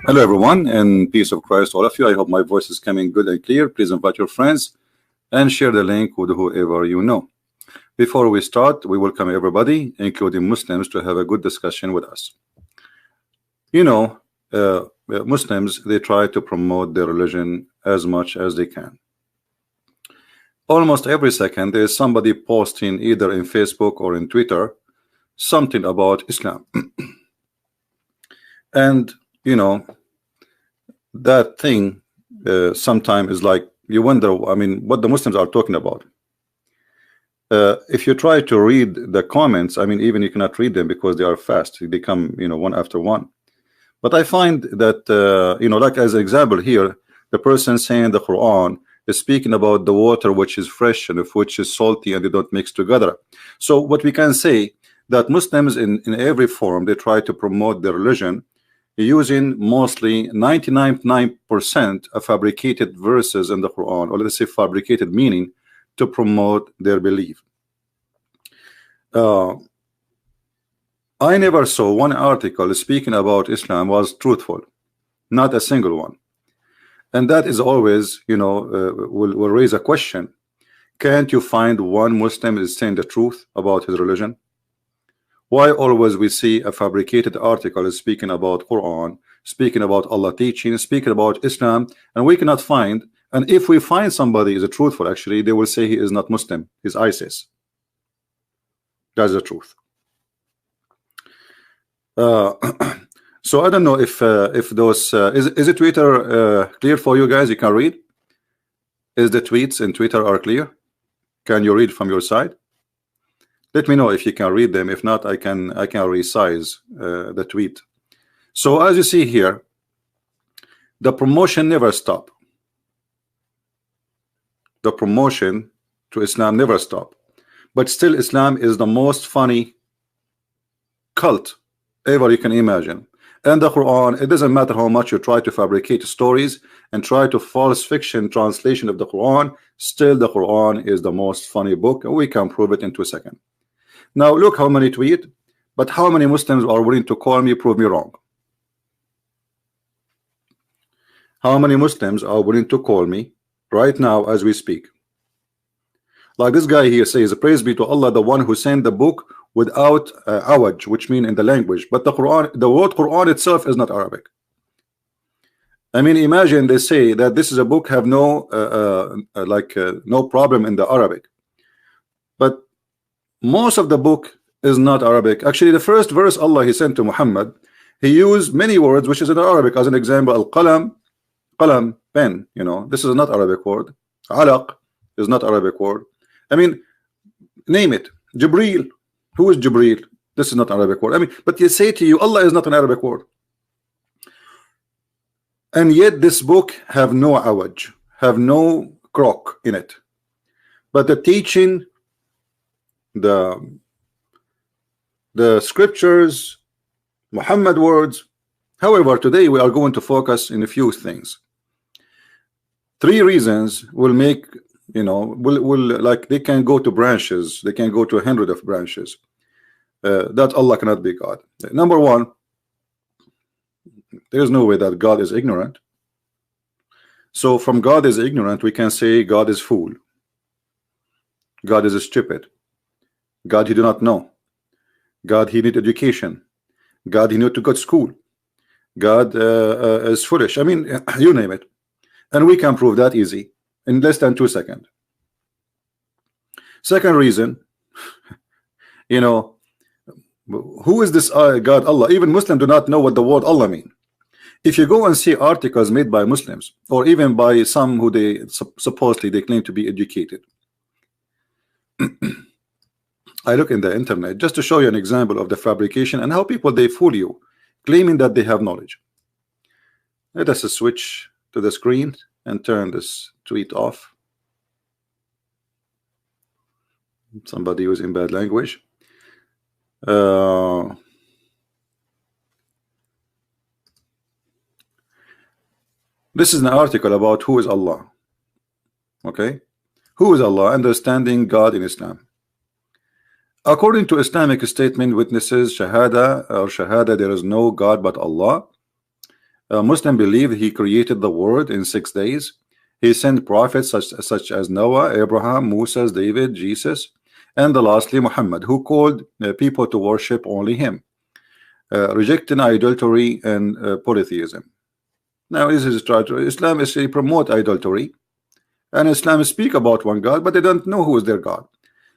Hello, everyone, and peace of Christ, all of you. I hope my voice is coming good and clear. Please invite your friends and share the link with whoever you know. Before we start, we welcome everybody, including Muslims, to have a good discussion with us. You know, Muslims, they try to promote their religion as much as they can. Almost every second, there is somebody posting either in Facebook or in Twitter something about Islam. And you know, that thing sometimes is like you wonder, I mean, what the Muslims are talking about. If you try to read the comments, I mean, even you cannot read them because they are fast. They come, one after one. But I find that, like as an example here, the person saying the Quran is speaking about the water which is fresh and which is salty and they don't mix together. So what we can say that Muslims in every form, they try to promote their religion using mostly 99% of fabricated verses in the Quran, or let's say fabricated meaning, to promote their belief. I never saw one article speaking about Islam was truthful, not a single one. And that is always, will raise a question. Can't you find one Muslim is saying the truth about his religion? Why always we see a fabricated article speaking about Quran, speaking about Allah teaching, speaking about Islam, and we cannot find, and if we find somebody is a truthful, actually, they will say he is not Muslim, he's ISIS. That's the truth. So I don't know if those is it Twitter clear for you guys? You can read. Is the tweets in Twitter are clear? Can you read from your side? Let me know if you can read them. If not, I can resize the tweet. So as you see here, the promotion never stop. The promotion to Islam never stop. But still, Islam is the most funny cult ever you can imagine. And the Quran, it doesn't matter how much you try to fabricate stories and try to false fiction translation of the Quran, still the Quran is the most funny book, and we can prove it in 2 seconds. Now look how many tweet, but how many Muslims are willing to call me, prove me wrong? How many Muslims are willing to call me right now as we speak? Like this guy here says, praise be to Allah, the one who sent the book without awaj, which mean in the language, but the Quran, the word Quran itself is not Arabic. I mean, imagine they say that this is a book have no no problem in the Arabic, but most of the book is not Arabic. Actually, the first verse Allah he sent to Muhammad, he used many words which is in Arabic. As an example, al-qalam, qalam, pen. This is not Arabic word. Alaq is not Arabic word. I mean, name it. Jibreel. Who is Jibreel? This is not Arabic word. I mean, but you say to you, Allah is not an Arabic word. And yet this book have no awaj, have no crock in it. But the teaching, the scriptures, Muhammad words. However, today we are going to focus in a few things. 3 reasons will make, will like they can go to branches, they can go to 100 of branches. That Allah cannot be God. Number 1, there is no way that God is ignorant. So from God is ignorant, we can say God is fool. God is stupid. God he do not know. God he need education. God he need to go to school. God is foolish. I mean, you name it, and we can prove that easy in less than 2 seconds. Second reason, who is this God Allah? Even Muslims do not know what the word Allah mean. If you go and see articles made by Muslims or even by some who they supposedly they claim to be educated, I look in the internet just to show you an example of the fabrication and how people they fool you, claiming that they have knowledge. Let us switch to the screen and turn this tweet off. Somebody using bad language. This is an article about who is Allah. Okay, who is Allah? Understanding God in Islam. According to Islamic statement, witnesses, shahada, there is no God but Allah. Muslim believe he created the world in 6 days. He sent prophets such as Noah, Abraham, Moses, David, Jesus, and lastly Muhammad, who called people to worship only him, rejecting idolatry and polytheism. Now this is Islam is to promote idolatry, and Islam speak about one God, but they don't know who is their God.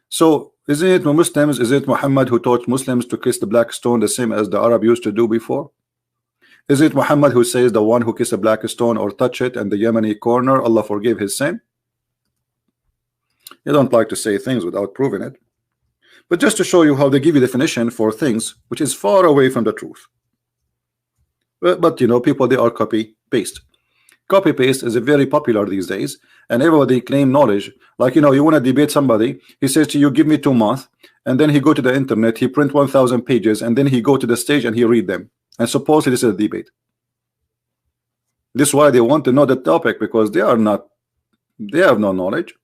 So isn't it Muslims, is it Muhammad who taught Muslims to kiss the black stone the same as the Arab used to do before? Is it Muhammad who says the one who kiss a black stone or touch it and the Yemeni corner, Allah forgive his sin? You don't like to say things without proving it, but just to show you how they give you definition for things which is far away from the truth. But you know, people, they are copy paste. Copy paste is very popular these days, and everybody claim knowledge. Like, you know, you want to debate somebody, he says to you, give me 2 months, and then he go to the internet, he print 1,000 pages, and then he go to the stage and he read them, and supposedly this is a debate. This is why they want to know the topic, because they have no knowledge.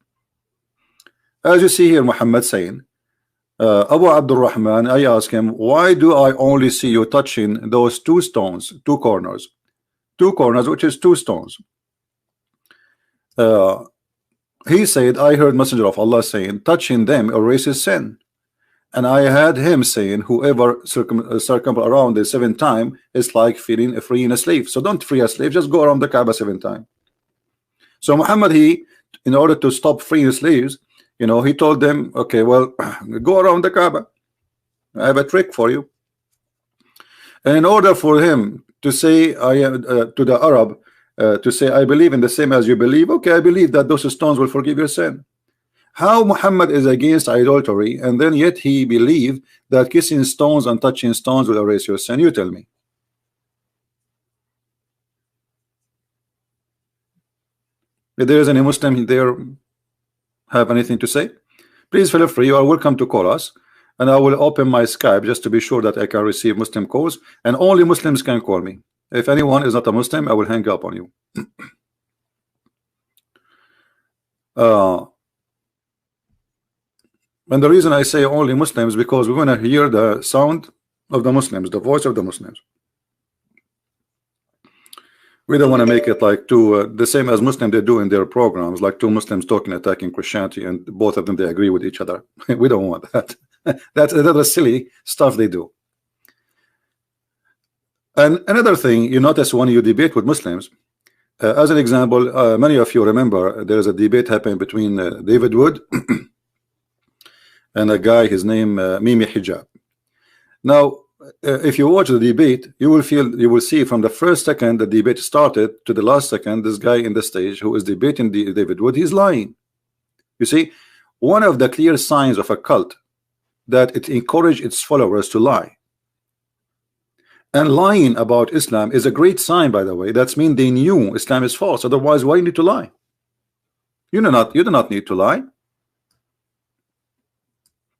As you see here, Muhammad saying, Abu Abdul Rahman, I ask him, why do I only see you touching those 2 stones, 2 corners, which is 2 stones? He said, I heard Messenger of Allah saying, touching them erases sin. And I had him saying, whoever circumambulate around the 7th time is like freeing a slave. So don't free a slave, just go around the Kaaba 7 times. So Muhammad, he, in order to stop freeing slaves, you know, he told them, okay, well, go around the Kaaba. I have a trick for you. And in order for him to say, I am to the Arab, to say, I believe in the same as you believe, okay, I believe that those stones will forgive your sin. How Muhammad is against idolatry, and then yet he believed that kissing stones and touching stones will erase your sin? You tell me. If there is any Muslim there have anything to say, please feel free. You are welcome to call us, and I will open my Skype just to be sure that I can receive Muslim calls, and only Muslims can call me. If anyone is not a Muslim, I will hang up on you. And the reason I say only Muslims, because we want to hear the sound of the Muslims, the voice of the Muslims. We don't want to make it like the same as Muslims they do in their programs, like 2 Muslims talking, attacking Christianity, and both of them they agree with each other. We don't want that. That's another silly stuff they do. And another thing you notice when you debate with Muslims, as an example, many of you remember there is a debate happening between David Wood and a guy, his name Mimi Hijab. Now, if you watch the debate, you will see from the first second the debate started to the last second, this guy in the stage who is debating David Wood, he's lying. You see, one of the clear signs of a cult that it encourages its followers to lie. And lying about Islam is a great sign, by the way. That means they knew Islam is false. Otherwise, why you need to lie? You do not need to lie.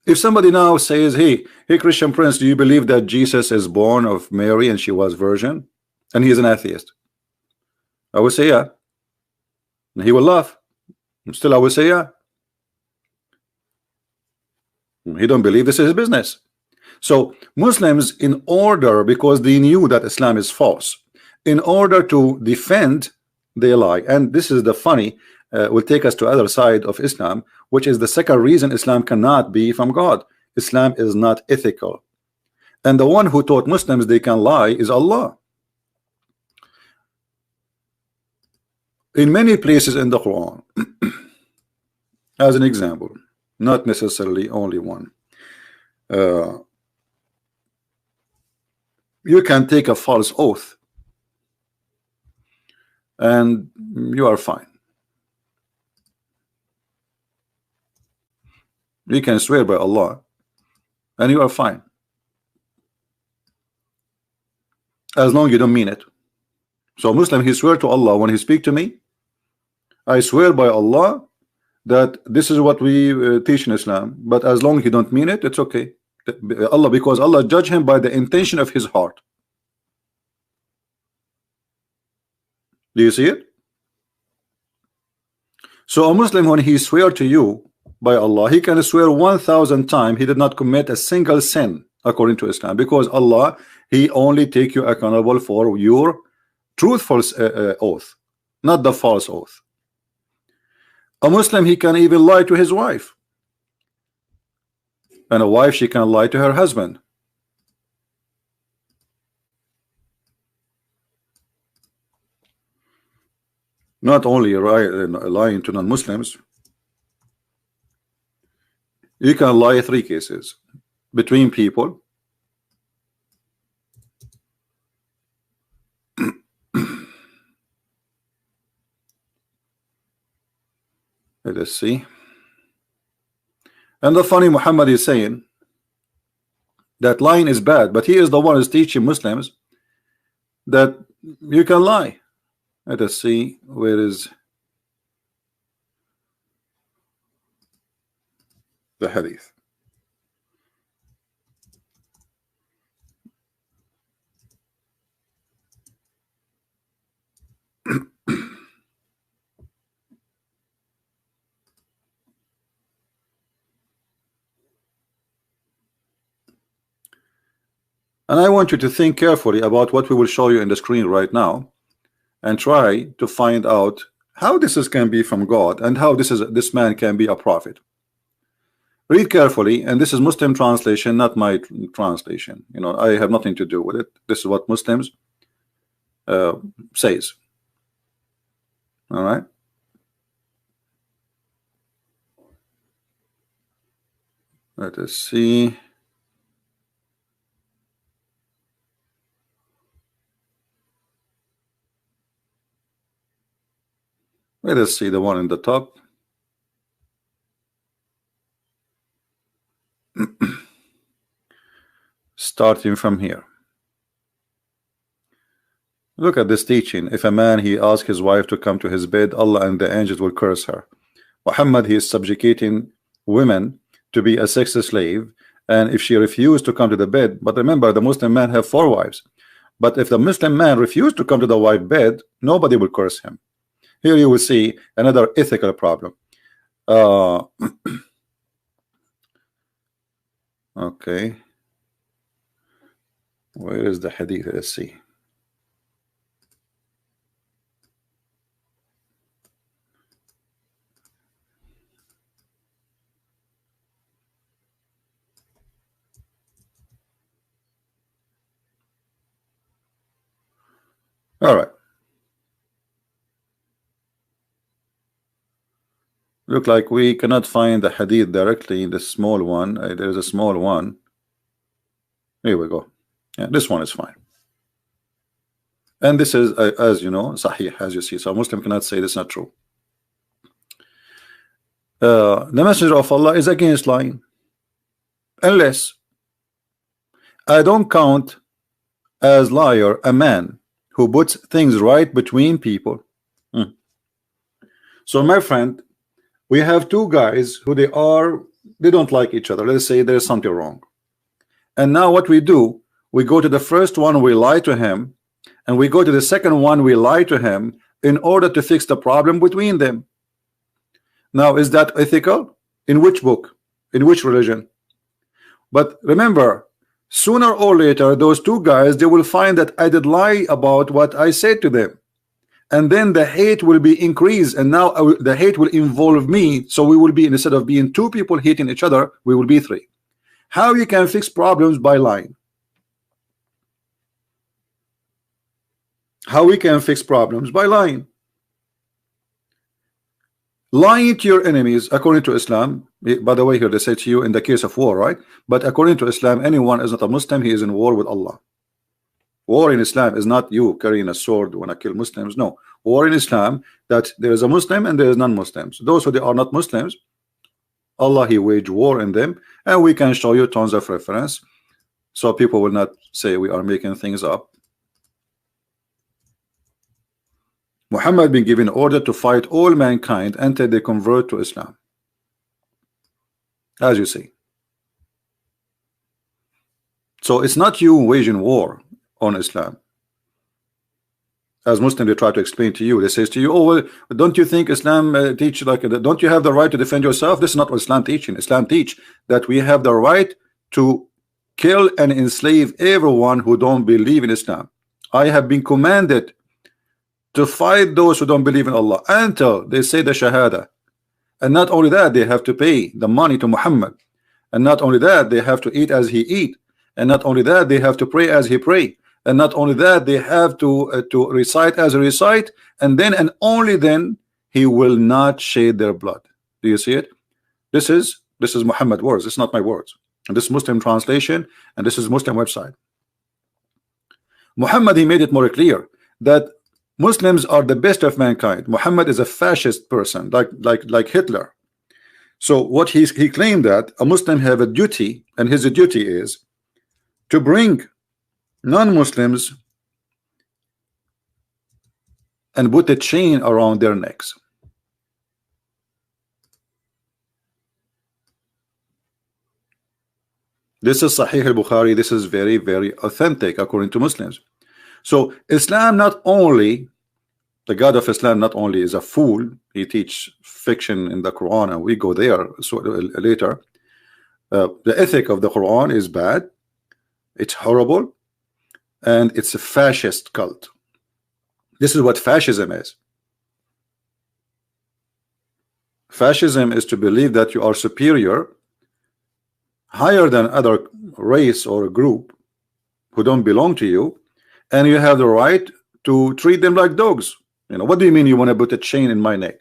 If somebody now says, hey Christian Prince, do you believe that Jesus is born of Mary and she was virgin, and he is an atheist? I would say yeah. And he will laugh. Still I would say yeah. He don't believe, this is his business. So Muslims, in order, because they knew that Islam is false, in order to defend, they lie. And this is the funny, will take us to other side of Islam, which is the second reason Islam cannot be from God. Islam is not ethical, and the one who taught Muslims they can lie is Allah. In many places in the Quran, as an example, not necessarily only one, you can take a false oath and you are fine. You can swear by Allah and you are fine, as long as you don't mean it. So Muslim, he swear to Allah when he speak to me, I swear by Allah that this is what we teach in Islam, but as long as you don't mean it, it's okay. Allah, because Allah judge him by the intention of his heart. Do you see it? So a Muslim, when he swear to you by Allah, he can swear 1,000 times he did not commit a single sin according to Islam, because Allah, he only take you accountable for your truthful oath, not the false oath. A Muslim, he can even lie to his wife, and a wife, she can lie to her husband. Not only lying to non-Muslims, you can lie 3 cases: between people, let us see. And the funny, Muhammad is saying that lying is bad, but he is the one who's teaching Muslims that you can lie. Let us see, where is the hadith? And I want you to think carefully about what we will show you in the screen right now, and try to find out how this can be from God, and how this man can be a prophet. Read carefully, and this is Muslim translation, not my translation. You know, I have nothing to do with it. This is what Muslims says. All right. Let us see. Let us see the one in the top. Starting from here. Look at this teaching. If a man, he asks his wife to come to his bed, Allah and the angels will curse her. Muhammad, he is subjugating women to be a sex slave, and if she refused to come to the bed, but remember, the Muslim man have 4 wives, but if the Muslim man refused to come to the wife bed, nobody will curse him. Here you will see another ethical problem. Okay, where is the hadith? Let's see. All right. Look like we cannot find the hadith directly in the small one. There is a small one. Here we go. Yeah, this one is fine. And this is, as you know, sahih, as you see. So a Muslim cannot say this is not true. The Messenger of Allah is against lying, unless I don't count as liar a man who puts things right between people. So my friend, we have 2 guys who they don't like each other. Let's say there's something wrong, and now what we do, we go to the first one, we lie to him, and we go to the second one, we lie to him in order to fix the problem between them. Now, is that ethical? In which book? In which religion? But remember, sooner or later, those 2 guys, they will find that I did lie about what I said to them, and then the hate will be increased, and now the hate will involve me. So we will be, instead of being 2 people hating each other, we will be 3. How you can fix problems? By lying. How we can fix problems? By lying. Lying to your enemies, according to Islam, by the way, here they say to you in the case of war, right? But according to Islam, anyone is not a Muslim, he is in war with Allah. War in Islam is not you carrying a sword when I kill Muslims. No, war in Islam, that there is a Muslim and there is non-Muslims. Those who they are not Muslims, Allah, he wage war in them, and we can show you tons of reference, so people will not say we are making things up. Muhammad been given order to fight all mankind until they convert to Islam, as you see. So it's not you waging war on Islam. As Muslims, they try to explain to you, they say to you, oh well, don't you think Islam teach like that? Don't you have the right to defend yourself? This is not what Islam teaching. Islam teach that we have the right to kill and enslave everyone who don't believe in Islam. I have been commanded to fight those who don't believe in Allah until they say the Shahada. And not only that, they have to pay the money to Muhammad. And not only that, they have to eat as he eat. And not only that, they have to pray as he pray. And not only that, they have to recite as he recite. And then and only then he will not shed their blood. Do you see it? This is Muhammad words. It's not my words. And this is Muslim translation, and this is Muslim website. Muhammad, he made it more clear that Muslims are the best of mankind. Muhammad is a fascist person, like Hitler. So what he claimed that a Muslim have a duty, and his duty is to bring non-Muslims and put a chain around their necks. This is Sahih al-Bukhari. This is very, very authentic according to Muslims. So Islam, not only the God of Islam, not only is a fool, he teach fiction in the Quran, and we go there later. The ethic of the Quran is bad, it's horrible, and it's a fascist cult. This is what fascism is. Fascism is to believe that you are superior, higher than other race or a group who don't belong to you, and you have the right to treat them like dogs. You know, what do you mean you want to put a chain in my neck?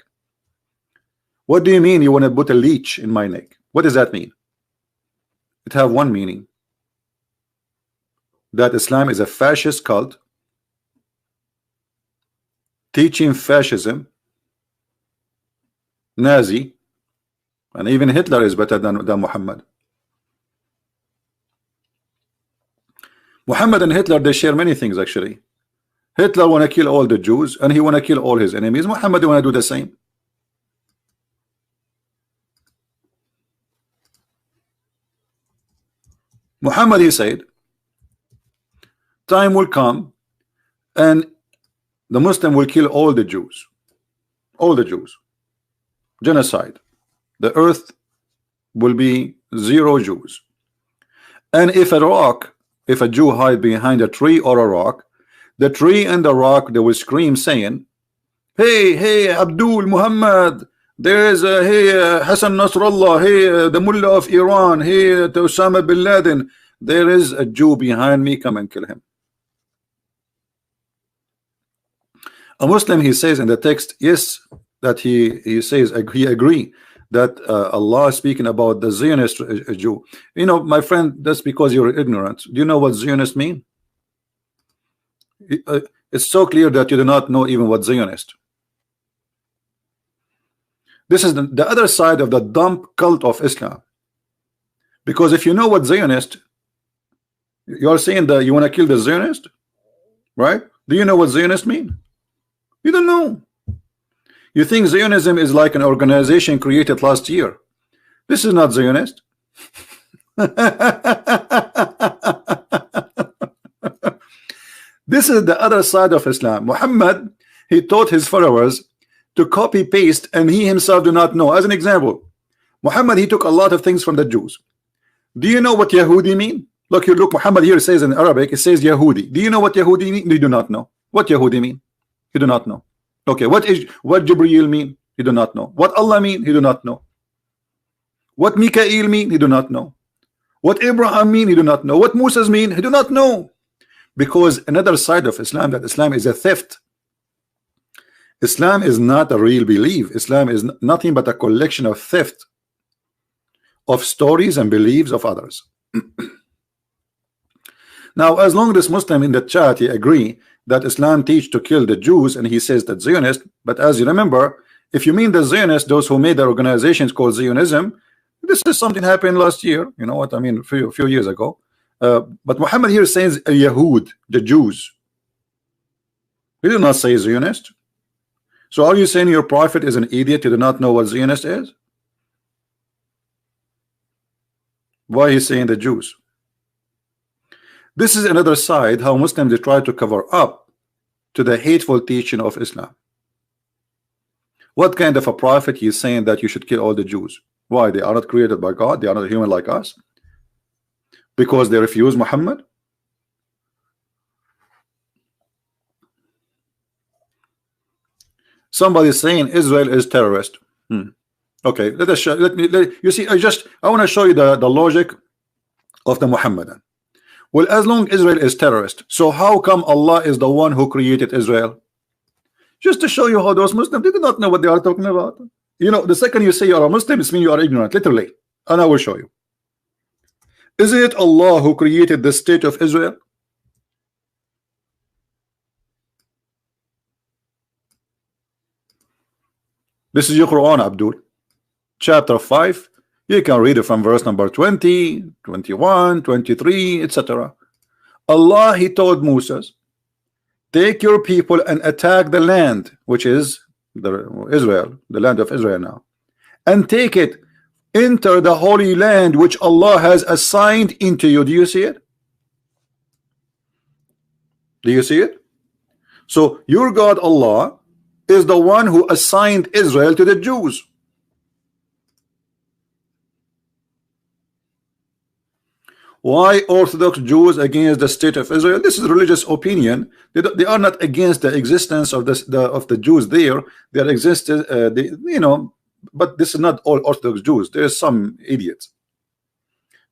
What do you mean you want to put a leech in my neck? What does that mean? It have one meaning, that Islam is a fascist cult teaching fascism, Nazi, and even Hitler is better than Muhammad. Muhammad and Hitler, they share many things actually. Hitler want to kill all the Jews, and he want to kill all his enemies. Muhammad want to do the same. Muhammad, he said, time will come and the Muslim will kill all the Jews. All the Jews. Genocide. The earth will be 0 Jews. And if a Jew hide behind a tree or a rock, the tree and the rock, they will scream saying, hey Abdul Muhammad, there is a Hassan Nasrallah, the Mullah of Iran, Osama bin Laden, there is a Jew behind me, come and kill him. A Muslim, he says in the text, yes, that he says he agree that Allah is speaking about the Zionist Jew. You know, my friend, that's because you're ignorant. Do you know what Zionist mean? It's so clear that you do not know even what Zionist. This is the other side of the dumb cult of Islam. Because if you know what Zionist, you are saying that you want to kill the Zionist, right? Do you know what Zionist mean? You don't know. You think Zionism is like an organization created last year. This is not Zionist. This is the other side of Islam. Muhammad, he taught his followers to copy paste, and he himself do not know. As an example, Muhammad, he took a lot of things from the Jews. Do you know what Yahudi mean? Look here, look, Muhammad here says in Arabic, it says Yahudi. Do you know what Yahudi mean? You do not know. What Yahudi mean? You do not know. Okay, what Jibreel mean? You do not know. What Allah mean? You do not know. What Mikael mean? You do not know. What Abraham mean? You do not know. What Moses mean? You do not know. Because another side of Islam, that Islam is a theft. Islam is not a real belief. Islam is nothing but a collection of theft of stories and beliefs of others. Now, as long as Muslim in the chat, he agree that Islam teach to kill the Jews, and he says that Zionist, but as you remember, if you mean the Zionists, those who made the organizations called Zionism, this is something happened last year, you know what I mean, a few years ago. But Muhammad here says Yahud, the Jews. He did not say Zionist. So are you saying your prophet is an idiot? You do not know what Zionist is? Why is he saying the Jews? This is another side how Muslims, they try to cover up to the hateful teaching of Islam. What kind of a prophet he is saying that you should kill all the Jews? Why? They are not created by God. They are not human like us. Because they refuse Muhammad. Somebody is saying Israel is terrorist. Okay, let us show, you see, I want to show you the logic of the Muhammadan. Well, as long Israel is terrorist, so how come Allah is the one who created Israel? Just to show you how those Muslims, they do not know what they are talking about. You know, the second you say you are a Muslim, it means you are ignorant, literally. And I will show you. Is it Allah who created the state of Israel? This is your Quran, Abdul. Chapter 5. You can read it from verse number 20, 21, 23, etc. Allah, He told Moses, take your people and attack the land, which is Israel, the land of Israel now, and take it. Enter the holy land which Allah has assigned into you. Do you see it? Do you see it? So your God Allah is the one who assigned Israel to the Jews. Why Orthodox Jews against the state of Israel? This is religious opinion. They are not against the existence of the Jews there. They are existed, you know, but this is not all Orthodox Jews. There are some idiots.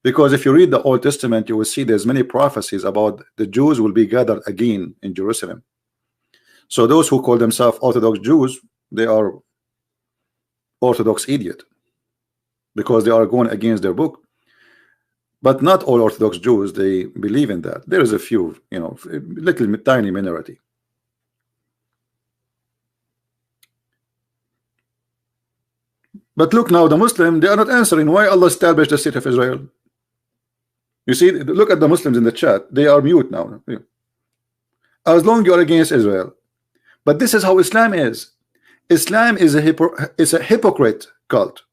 Because if you read the Old Testament, you will see there's many prophecies about the Jews will be gathered again in Jerusalem. So those who call themselves Orthodox Jews, they are Orthodox idiot, because they are going against their book. But not all Orthodox Jews, they believe in that. There is a few, you know, little tiny minority. But look now, the Muslim, they are not answering why Allah established the state of Israel. You see, look at the Muslims in the chat. They are mute now. As long as you are against Israel. But this is how Islam is. Islam is a hypocrite cult.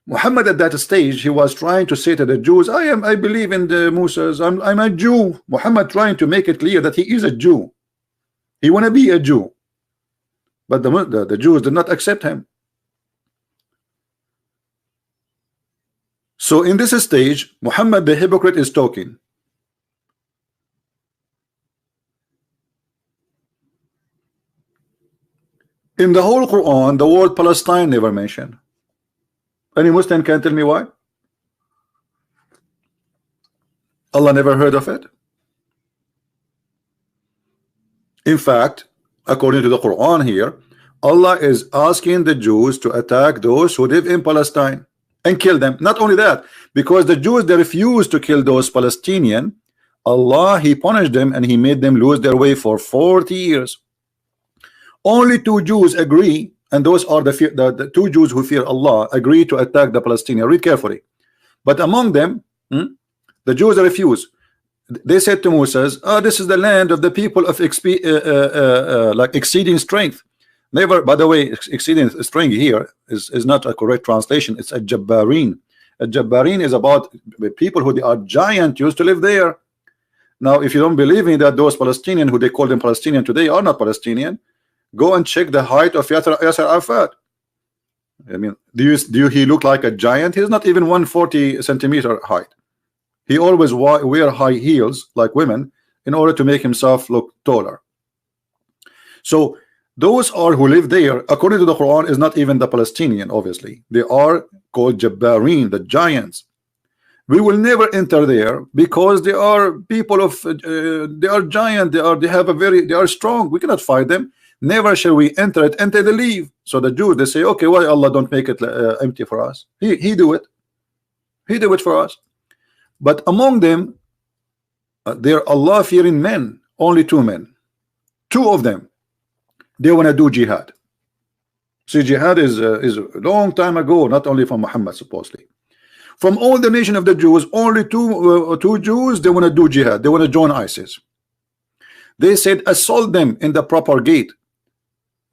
Muhammad at that stage, he was trying to say to the Jews, I believe in the Musas, I'm a Jew. Muhammad trying to make it clear that he is a Jew. He want to be a Jew. But the Jews did not accept him. So in this stage, Muhammad the hypocrite is talking. In the whole Quran, the word Palestine never mentioned. Any Muslim can tell me why? Allah never heard of it. In fact, according to the Quran here, Allah is asking the Jews to attack those who live in Palestine and kill them. Not only that, because the Jews, they refused to kill those Palestinians, Allah, He punished them and He made them lose their way for 40 years. Only 2 Jews agree, and those are the 2 Jews who fear Allah, agree to attack the Palestinians. Read carefully. But among them, the Jews refuse. They said to Moses, this is the land of the people of like exceeding strength. Never, by the way, exceeding strength here is not a correct translation. It's a Jabbarin. A Jabbarin is about people who they are giant used to live there. Now, if you don't believe me that those Palestinians who they call them Palestinian today are not Palestinian, go and check the height of Yasser Arafat. I mean, do he look like a giant? He's not even 140 centimeter height. He always wear high heels like women in order to make himself look taller. So those are who live there, according to the Quran, is not even the Palestinian. Obviously, they are called Jabbarin, the giants. We will never enter there because they are people of they are giant. They are strong. We cannot fight them. Never shall we enter it until they leave. So the Jews, they say, okay, why Allah don't make it empty for us? He do it. He do it for us. But among them, they're Allah-fearing men. Only 2 men. 2 of them, they want to do jihad. See, jihad is a long time ago, not only from Muhammad, supposedly. From all the nation of the Jews, only two Jews, they want to do jihad. They want to join ISIS. They said, assault them in the proper gate.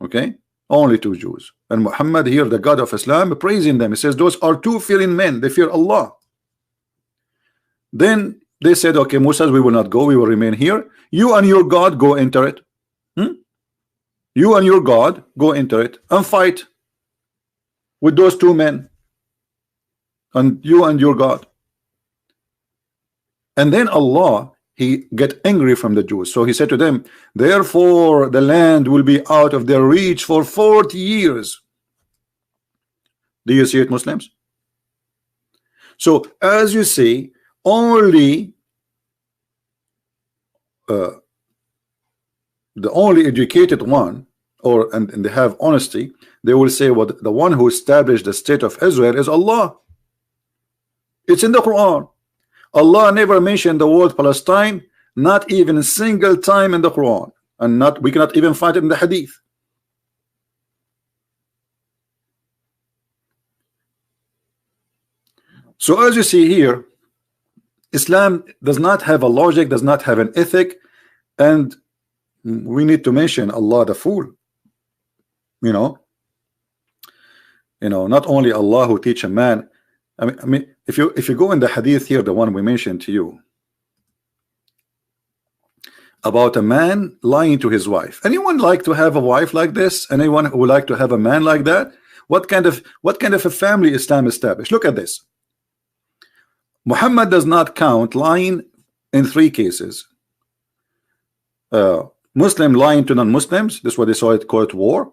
Okay, only 2 Jews. And Muhammad here, the God of Islam, praising them. He says, those are 2 fearing men. They fear Allah. Then they said, okay, Musa, we will not go. We will remain here. You and your God go enter it. You and your God go enter it and fight with those 2 men. And you and your God. And then Allah, he get angry from the Jews. So he said to them, therefore the land will be out of their reach for 40 years. Do you see it, Muslims? So as you see, only the only educated one, and they have honesty, they will say, well, the one who established the state of Israel is Allah. It's in the Quran. Allah never mentioned the word Palestine, not even a single time in the Quran, and we cannot even find it in the Hadith. So as you see here, Islam does not have a logic, does not have an ethic, and we need to mention Allah the fool. You know, not only Allah who teach a man. I mean, if you go in the Hadith here, the one we mentioned to you, about a man lying to his wife. Anyone like to have a wife like this? Anyone who would like to have a man like that? What kind of a family Islam established? Look at this. Muhammad does not count lying in 3 cases. Muslim lying to non-Muslims. This is what they saw it called war.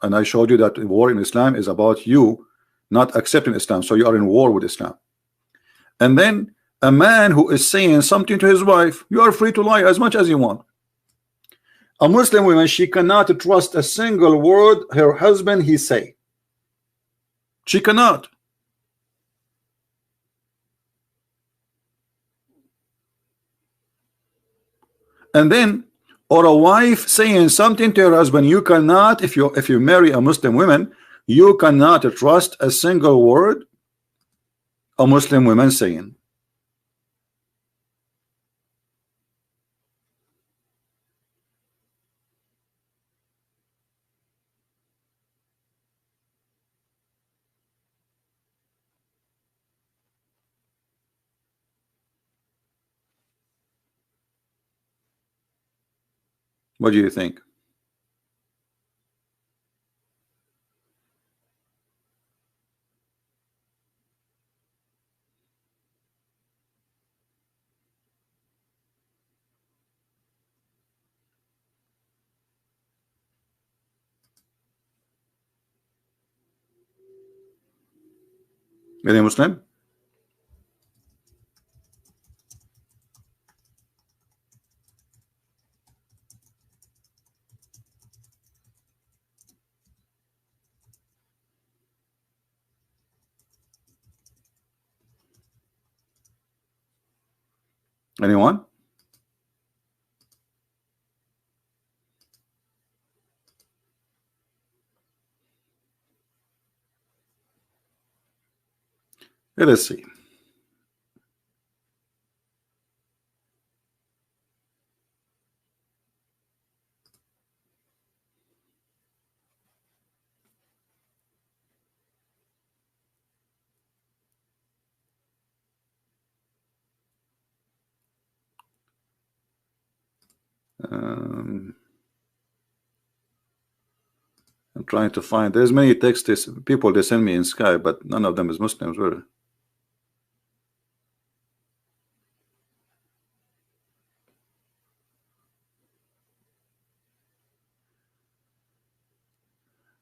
And I showed you that war in Islam is about you not accepting Islam. So you are in war with Islam. And then a man who is saying something to his wife, you are free to lie as much as you want. A Muslim woman, she cannot trust a single word her husband he say. She cannot. And then, or a wife saying something to her husband, you cannot, if you marry a Muslim woman, you cannot trust a single word a Muslim woman saying. What do you think? Any Muslim? Anyone? Let us see. I'm trying to find. There's many texts people they send me in Skype, but none of them is Muslims. Were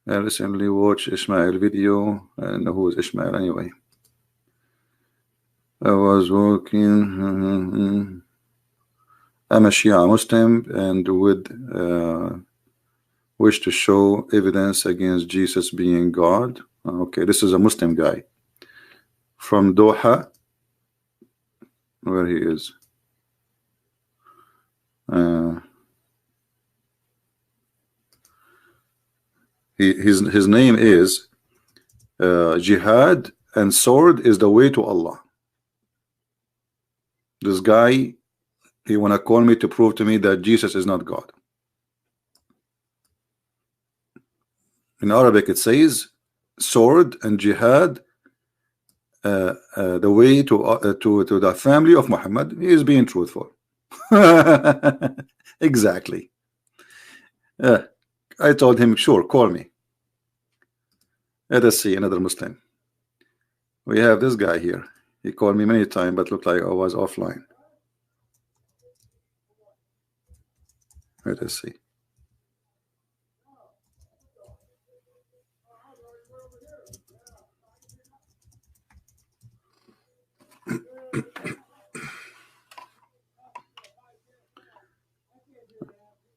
I recently watched Ishmael video. I don't know who is Ishmael anyway. I was walking. I'm a Shia Muslim and would wish to show evidence against Jesus being God. Okay, this is a Muslim guy from Doha, where he is. His name is Jihad and sword is the way to Allah. This guy, he wanna call me to prove to me that Jesus is not God. In Arabic it says sword and jihad, the way to the family of Muhammad. He is being truthful. Exactly. I told him, sure, call me. Let us see another Muslim. We have this guy here. He called me many times, but looked like I was offline. Let us see.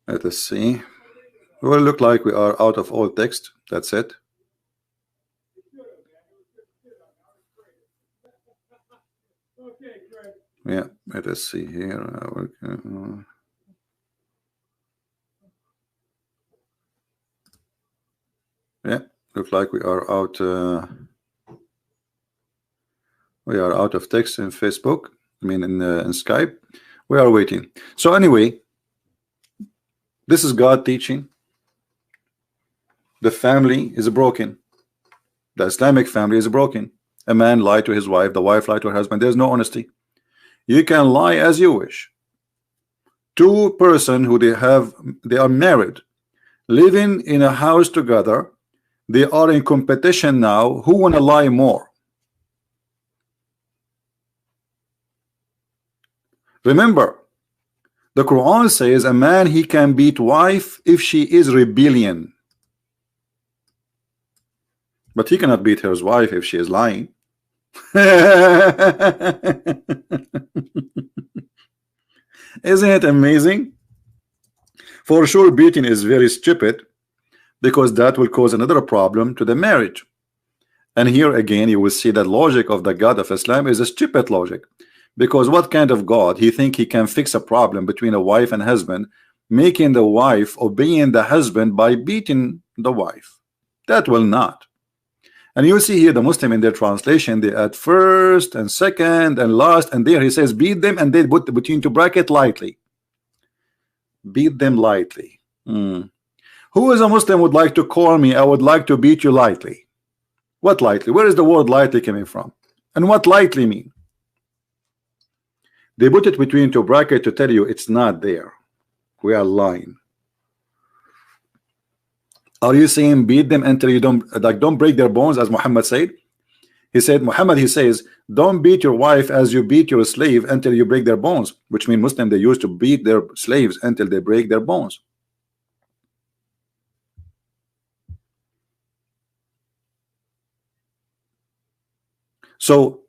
Let us see. Well, look like we are out of all text. That's it. Yeah, let us see here. Yeah, look like we are out. We are out of text in Facebook. I mean, in Skype. We are waiting. So anyway, this is God teaching. The family is broken. The Islamic family is broken. A man lied to his wife. The wife lied to her husband. There's no honesty. You can lie as you wish. Two persons who they are married, living in a house together. They are in competition now. Who wanna lie more? Remember, the Quran says a man he can beat wife if she is rebellion, but he cannot beat his wife if she is lying. Isn't it amazing? For sure, beating is very stupid, because that will cause another problem to the marriage. And here again you will see that logic of the God of Islam is a stupid logic, because what kind of God he think he can fix a problem between a wife and husband, making the wife obeying the husband by beating the wife? That will not. And you see here the Muslim in their translation, they add first and second and last, and there he says beat them, and they put between two bracket lightly. Beat them lightly. Who is a Muslim would like to call me, I would like to beat you lightly? What lightly? Where is the word lightly coming from? And what lightly mean? They put it between two brackets to tell you it's not there. We are lying. Are you saying beat them until you don't break their bones, as Muhammad said? He said, Muhammad, he says, don't beat your wife as you beat your slave until you break their bones, which means Muslim, they used to beat their slaves until they break their bones. So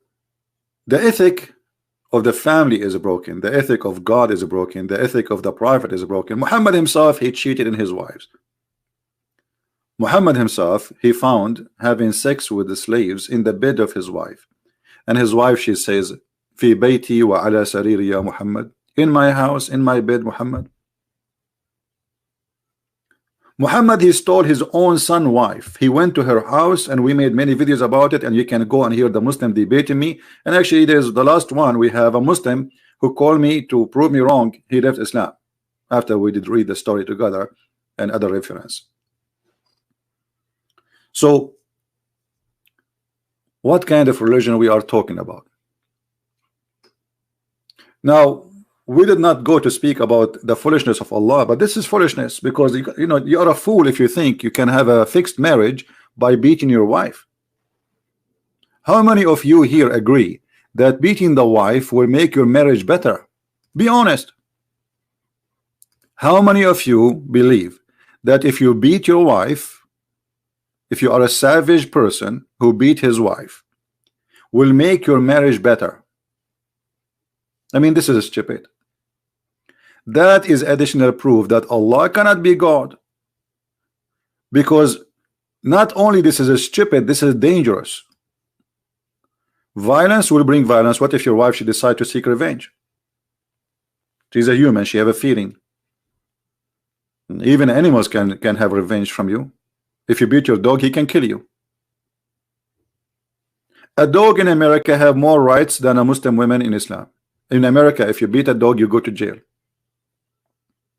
the ethic of the family is broken. The ethic of God is broken. The ethic of the prophet is broken. Muhammad himself, he cheated in his wives. Muhammad himself, he found having sex with the slaves in the bed of his wife. And his wife, she says, Fi bayti wa ala sariri ya Muhammad. In my house, in my bed, Muhammad. Muhammad, he stole his own son wife. He went to her house, and we made many videos about it, and you can go and hear the Muslim debating me. And actually, there's the last one. We have a Muslim who called me to prove me wrong. He left Islam after we did read the story together and other reference. So what kind of religion we are talking about? Now, we did not go to speak about the foolishness of Allah, but this is foolishness, because you are a fool if you think you can have a fixed marriage by beating your wife. How many of you here agree that beating the wife will make your marriage better? Be honest. How many of you believe that if you beat your wife, if you are a savage person who beat his wife, will make your marriage better? I mean, this is stupid. That is additional proof that Allah cannot be God, because not only this is stupid, this is dangerous. Violence will bring violence. What if your wife should decide to seek revenge? She's a human, she have a feeling. Even animals can have revenge from you. If you beat your dog, he can kill you. A dog in America have more rights than a Muslim woman in Islam. In America, if you beat a dog, you go to jail.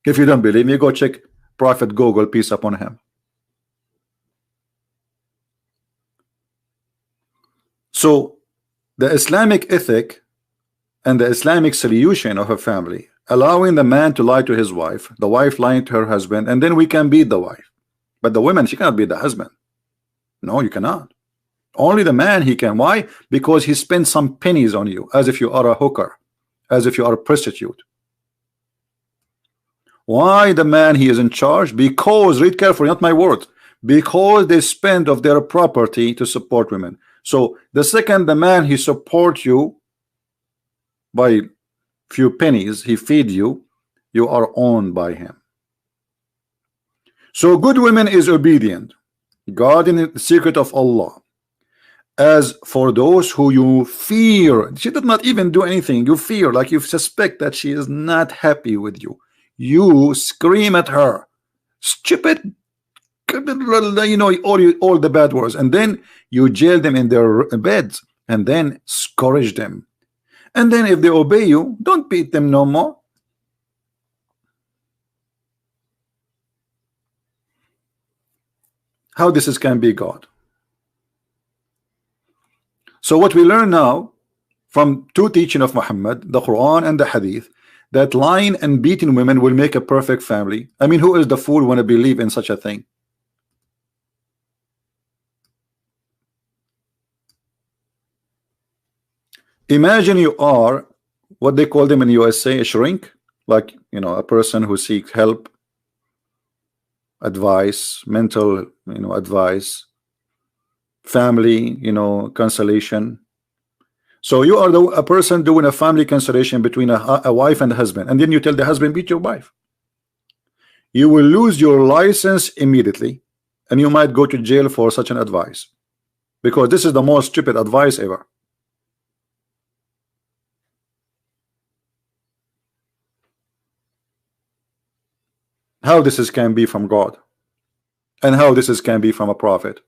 If you don't believe me, go check Prophet Google, peace upon him. So the Islamic ethic and the Islamic solution of a family, allowing the man to lie to his wife, the wife lying to her husband, and then we can beat the wife. But the woman, she cannot beat the husband. No, you cannot. Only the man he can. Why? Because he spent some pennies on you, as if you are a hooker, as if you are a prostitute. Why the man he is in charge? Because, read carefully, not my word, because they spend of their property to support women. So the second the man he support you by few pennies, he feed you, you are owned by him. So good women is obedient, God in the secret of Allah. As for those who you fear, she did not even do anything, you fear, like you suspect that she is not happy with you, you scream at her, stupid, you know, all the bad words, and then you jail them in their beds, and then scourge them, and then if they obey you, don't beat them no more. How this can be God? So what we learn now from two teaching of Muhammad, the Quran and the Hadith, that lying and beating women will make a perfect family. I mean, who is the fool want to believe in such a thing? Imagine you are what they call them in USA, a shrink, like, you know, a person who seeks help, advice, mental, you know, advice, family, you know, consolation. So you are a person doing a family consolation between a wife and a husband, and then you tell the husband, beat your wife. You will lose your license immediately, and you might go to jail for such an advice, because this is the most stupid advice ever. How this can be from God, and how this can be from a prophet.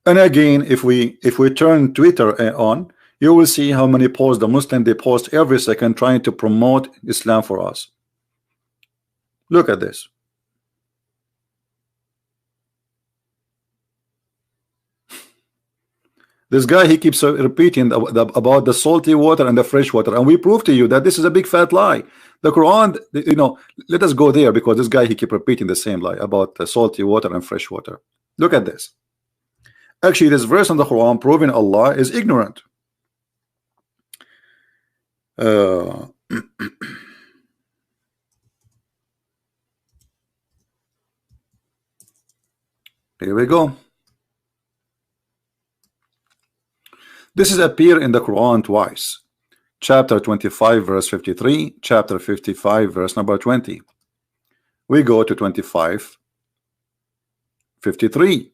And again, if we turn Twitter on, you will see how many posts the Muslim they post every second trying to promote Islam for us. Look at this. This guy, he keeps repeating about the salty water and the fresh water, and we prove to you that this is a big fat lie. The Quran, you know, let us go there, because this guy, he keep repeating the same lie about the salty water and fresh water. Look at this. Actually, this verse in the Quran proving Allah is ignorant. Here we go. This is appear in the Quran twice. Chapter 25 verse 53, chapter 55 verse number 20. We go to 25 53.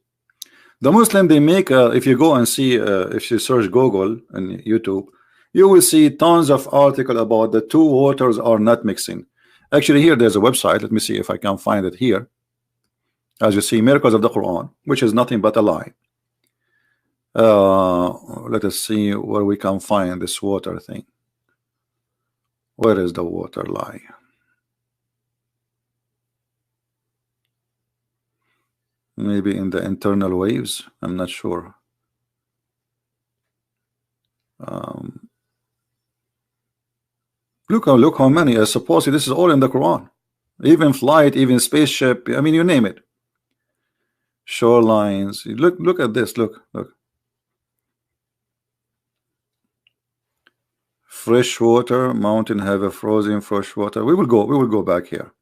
The Muslim, they make if you go and see if you search Google and YouTube, you will see tons of article about the two waters are not mixing. Actually, here there's a website. Let me see if I can find it here. As you see, miracles of the Quran, which is nothing but a lie. Let us see where we can find this water thing. Where is the water lie? Maybe in the internal waves, I'm not sure. Look how many. I suppose this is all in the Quran. Even flight, even spaceship, I mean, you name it. Shorelines. Look at this. Look. Fresh water, mountain have a frozen fresh water. We will go back here.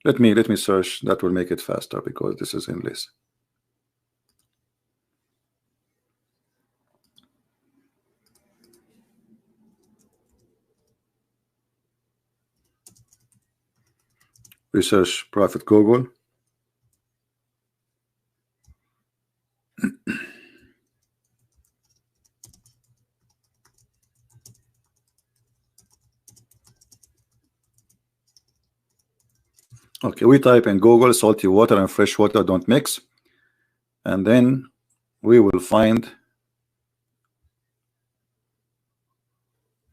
Let me search. That will make it faster, because this is endless. Research Prophet Google. Okay, we type in Google salty water and fresh water don't mix, and then we will find.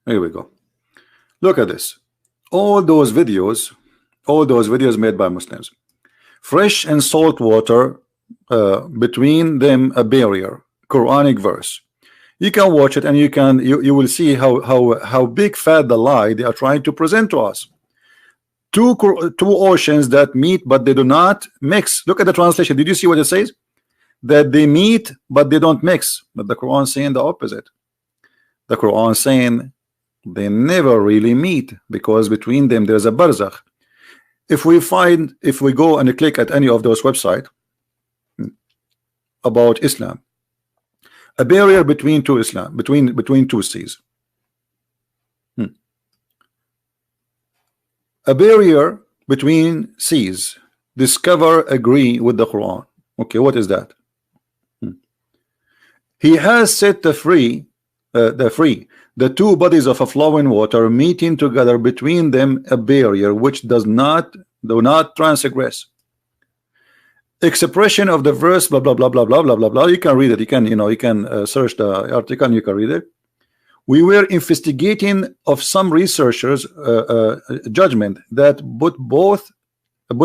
Here we go. Look at this. All those videos made by Muslims. Fresh and salt water, between them a barrier. Quranic verse. You can watch it, and you will see how big fat the lie they are trying to present to us. Two oceans that meet but they do not mix. Look at the translation. Did you see what it says? That they meet but they don't mix. But the Quran saying the opposite. The Quran saying They never really meet because between them there's a barzakh. If we go and click at any of those websites about Islam, a barrier between two Islam, between two seas. A barrier between seas. Discover, agree with the Quran. Okay, what is that? He has set the two bodies of a flowing water, meeting together between them a barrier which do not transgress. Expression of the verse, blah blah blah blah blah blah blah blah. You can read it. You can search the article and you can read it. We were investigating of some researchers' judgment that put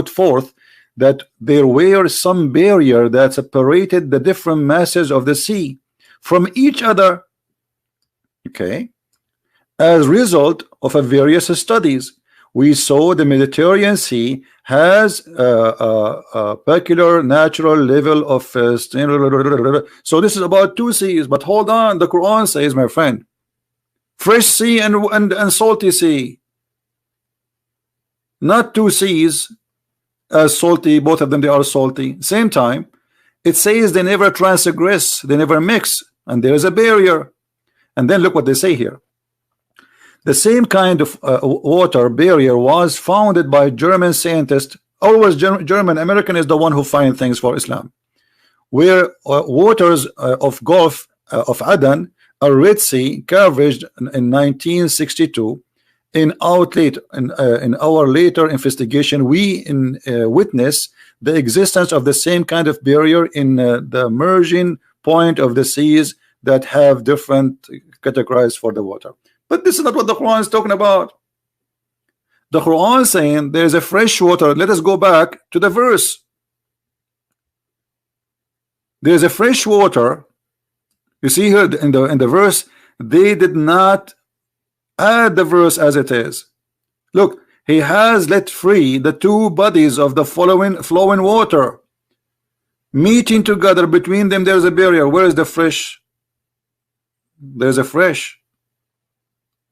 forth that there were some barrier that separated the different masses of the sea from each other. Okay, as a result of a various studies, we saw the Mediterranean Sea has a peculiar natural level of so this is about two seas. But hold on, the Quran says, my friend, fresh sea and salty sea, not two seas as salty. Both of them, they are salty. Same time, it says they never transgress, they never mix, and there is a barrier. And then look what they say here. The same kind of water barrier was founded by German scientists. Always German. American is the one who find things for Islam. Where waters of Gulf of Aden, a Red Sea, carved in 1962. In our later investigation, we witness the existence of the same kind of barrier in the merging point of the seas that have different categories for the water. But this is not what the Quran is talking about. The Quran is saying there is a fresh water. Let us go back to the verse. There is a fresh water. You see here in the verse, they did not add the verse as it is. Look, he has let free the two bodies of the flowing water, meeting together. Between them there is a barrier. Where is the fresh? There is a fresh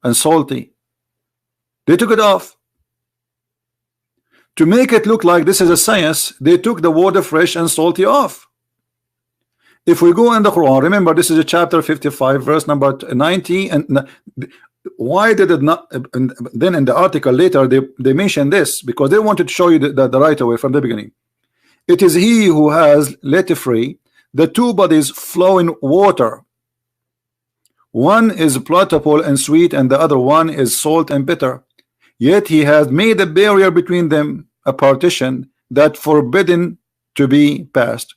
and salty. They took it off to make it look like this is a science. They took the water fresh and salty off. If we go in the Quran, remember this is a chapter 55 verse number 90, and why did it not? And then in the article later they mentioned this because they wanted to show you the right away from the beginning. It is he who has let free the two bodies flowing water. One is palatable and sweet, and the other one is salt and bitter. Yet he has made a barrier between them, a partition that forbidden to be passed.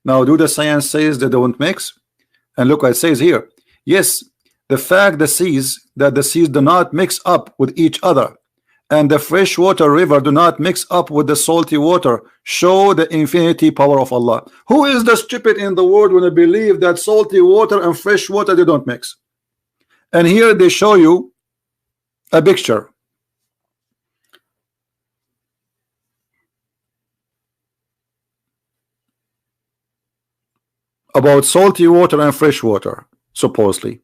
Now, do the science says they don't mix? And look what it says here. Yes, the fact the seas do not mix up with each other, and the freshwater river do not mix up with the salty water, show the infinity power of Allah. Who is the stupid in the world when they believe that salty water and fresh water they don't mix? And here they show you a picture. About salty water and fresh water, supposedly.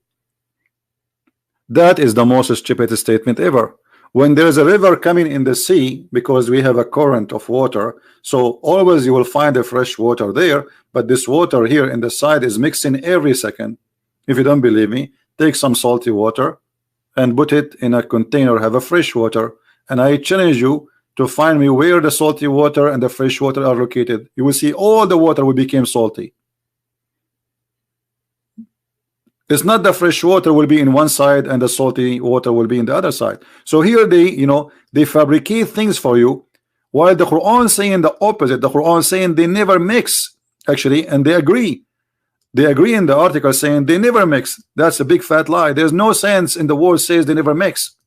That is the most stupid statement ever. When there is a river coming in the sea, because we have a current of water, so always you will find the fresh water there, but this water here in the side is mixing every second. If you don't believe me, take some salty water and put it in a container, have a fresh water, and I challenge you to find me where the salty water and the fresh water are located. You will see all the water will become salty. It's not the fresh water will be in one side and the salty water will be in the other side. So here they fabricate things for you, while the Quran saying the opposite. The Quran saying they never mix, actually, and they agree. They agree in the article saying they never mix. That's a big fat lie. There's no sense in the world says they never mix.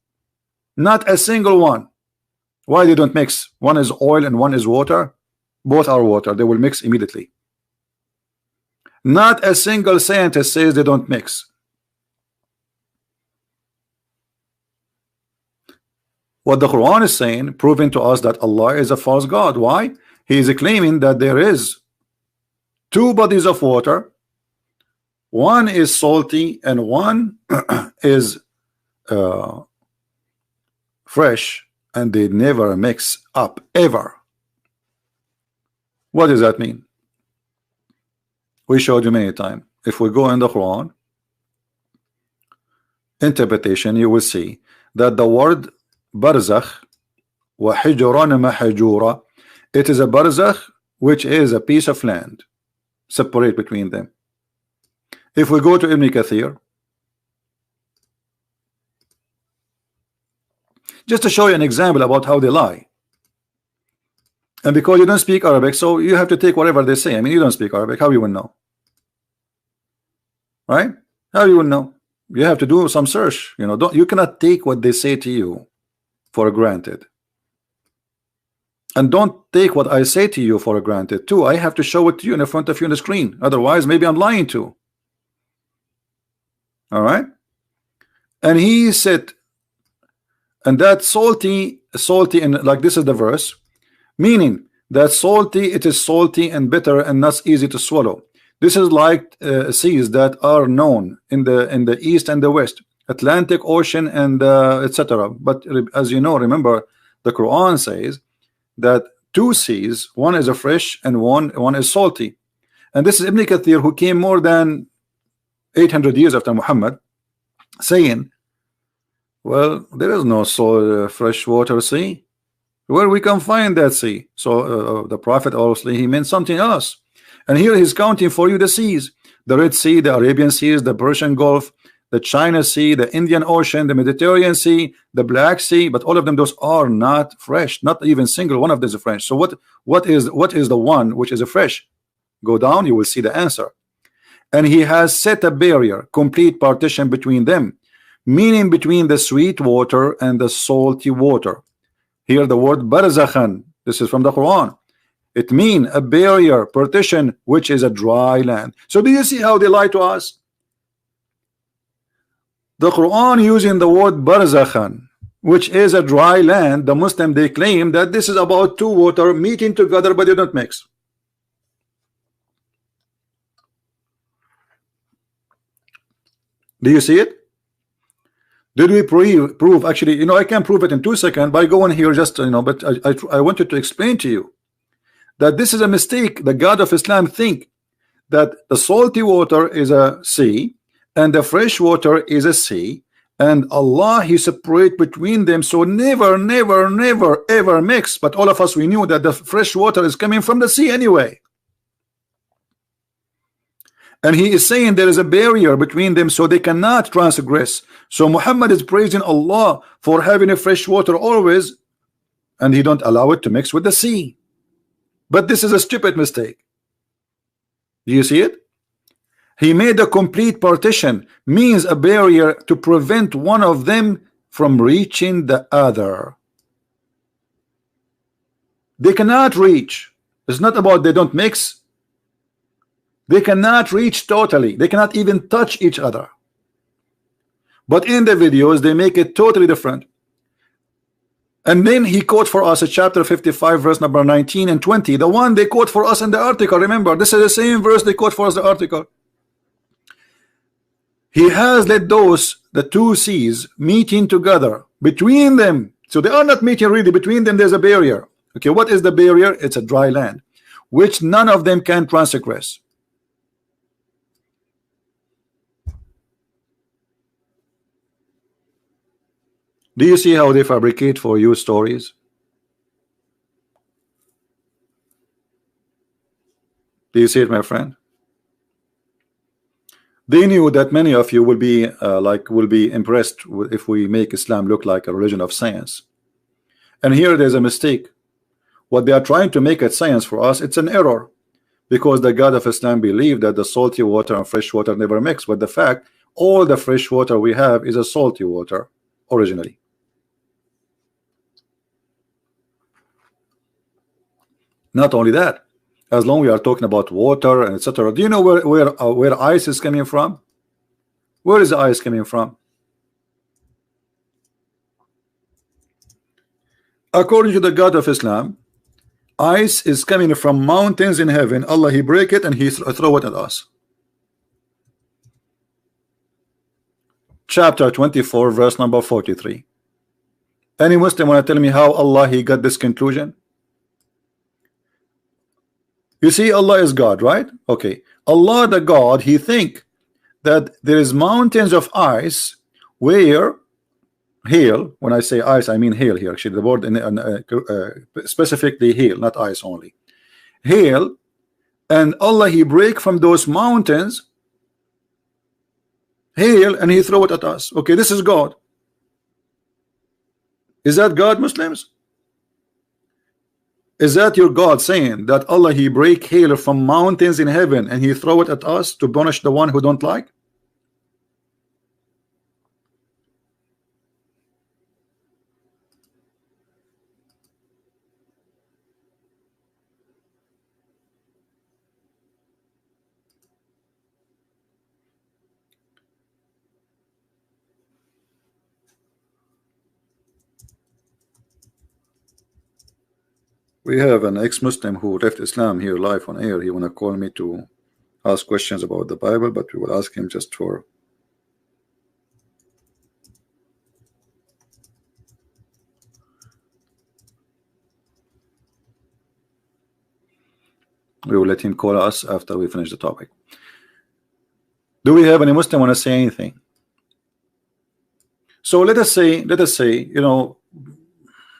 Not a single one. Why they don't mix? One is oil and one is water. Both are water. They will mix immediately. Not a single scientist says they don't mix. What the Quran is saying, proving to us that Allah is a false God. Why? He is claiming that there is two bodies of water. One is salty and one is uh, fresh, and they never mix up ever. What does that mean? We showed you many times. If we go in the Quran interpretation, you will see that the word barzakh wa hijran mahjura, it is a barzakh which is a piece of land separate between them. If we go to Ibn Kathir, just to show you an example about how they lie, and because you don't speak Arabic, so you have to take whatever they say. I mean, you don't speak Arabic, how you will know, right? How you will know? You have to do some search. You know, you cannot take what they say to you for granted, and don't take what I say to you for granted too. I have to show it to you in front of you on the screen, otherwise maybe I'm lying too. All right. And he said, and that salty, and like this is the verse, meaning that salty, it is salty and bitter and not easy to swallow. This is like seas that are known in the east and the west, Atlantic Ocean and etc. But as you know, remember, the Quran says that two seas, one is a fresh and one is salty. And this is Ibn Kathir, who came more than 800 years after Muhammad, saying, well, there is no freshwater sea. Where we can find that sea? So the Prophet, obviously, he meant something else. And here he's counting for you the seas: the Red Sea, the Arabian Seas, the Persian Gulf, the China Sea, the Indian Ocean, the Mediterranean Sea, the Black Sea. But all of them, those are not fresh. Not even single one of them is fresh. So what is the one which is a fresh? Go down, you will see the answer. And he has set a barrier, complete partition between them, meaning between the sweet water and the salty water. Here the word barzakhan, this is from the Quran. It means a barrier, partition, which is a dry land. So do you see how they lie to us? The Quran using the word barzakhan, which is a dry land. The Muslim, they claim that this is about two water meeting together, but they don't mix. Do you see it? Did we prove? Actually, you know, I can prove it in 2 seconds by going here, just, you know, but I wanted to explain to you that this is a mistake. The God of Islam think that the salty water is a sea and the fresh water is a sea, and Allah, he separate between them, so never ever mix. But all of us, we knew that the fresh water is coming from the sea anyway, and he is saying there is a barrier between them, so they cannot transgress. So Muhammad is praising Allah for having a fresh water always, and he don't allow it to mix with the sea. But this is a stupid mistake. Do you see it? He made a complete partition, means a barrier to prevent one of them from reaching the other. They cannot reach. It's not about they don't mix. They cannot reach totally. They cannot even touch each other. But in the videos, they make it totally different. And then he quote for us a chapter 55, verse number 19 and 20. The one they quote for us in the article. Remember, this is the same verse they quote for us in the article. He has let the two seas meeting together between them. So they are not meeting really. Between them, there's a barrier. Okay, what is the barrier? It's a dry land, which none of them can transgress. Do you see how they fabricate for you stories? Do you see it, my friend? They knew that many of you will be impressed if we make Islam look like a religion of science. And here there's a mistake. What they are trying to make it science for us, it's an error, because the God of Islam believed that the salty water and fresh water never mix. But the fact, all the fresh water we have is a salty water originally. Not only that, as long we are talking about water and etc. Do you know where ice is coming from? Where is the ice coming from? According to the God of Islam, ice is coming from mountains in heaven. Allah, he break it and he throw it at us. chapter 24, verse number 43. Any Muslim want to tell me how Allah he got this conclusion? You see, Allah is God, right? Okay. Allah the God, he think that there is mountains of ice where hail, when I say ice I mean hail here, actually the word specifically hail, not ice only, hail, and Allah he break from those mountains hail and he throw it at us. Okay, this is God. Is that God, Muslims? Is that your God saying that Allah he break hail from mountains in heaven and he throw it at us to punish the one who don't like? We have an ex-Muslim who left Islam here live on air. He wanna call me to ask questions about the Bible, but we will ask him just for we will let him call us after we finish the topic. Do we have any Muslim want to say anything? So let us say, you know,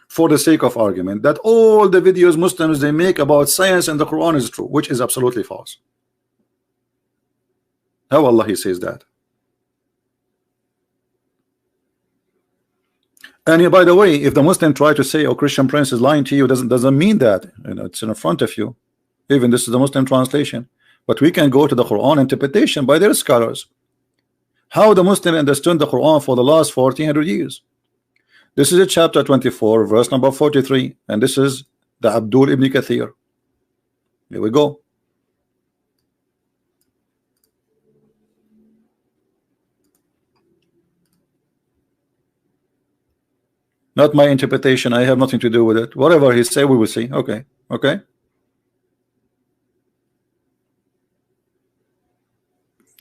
for the sake of argument, that all the videos Muslims they make about science and the Quran is true, which is absolutely false. How Allah he says that? And by the way, if the Muslim try to say, "Oh, Christian Prince is lying to you," doesn't mean that. You know, it's in front of you. Even this is the Muslim translation, but we can go to the Quran interpretation by their scholars. How the Muslim understood the Quran for the last 1400 years. This is a chapter 24, verse number 43, and this is the Abdul ibn Kathir. Here we go. Not my interpretation. I have nothing to do with it. Whatever he say, we will see. Okay. Okay.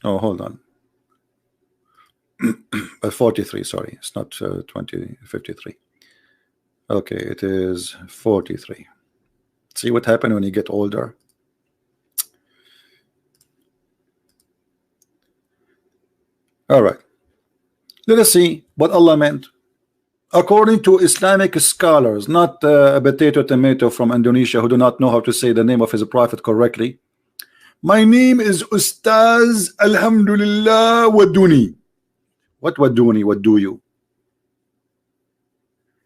Oh, hold on. 43, sorry, it's not 53. Okay, it is 43. See what happened when you get older. All right, let us see what Allah meant according to Islamic scholars, not a potato tomato from Indonesia who do not know how to say the name of his prophet correctly. My name is Ustaz Alhamdulillah Waduni. What Waduni? What do you?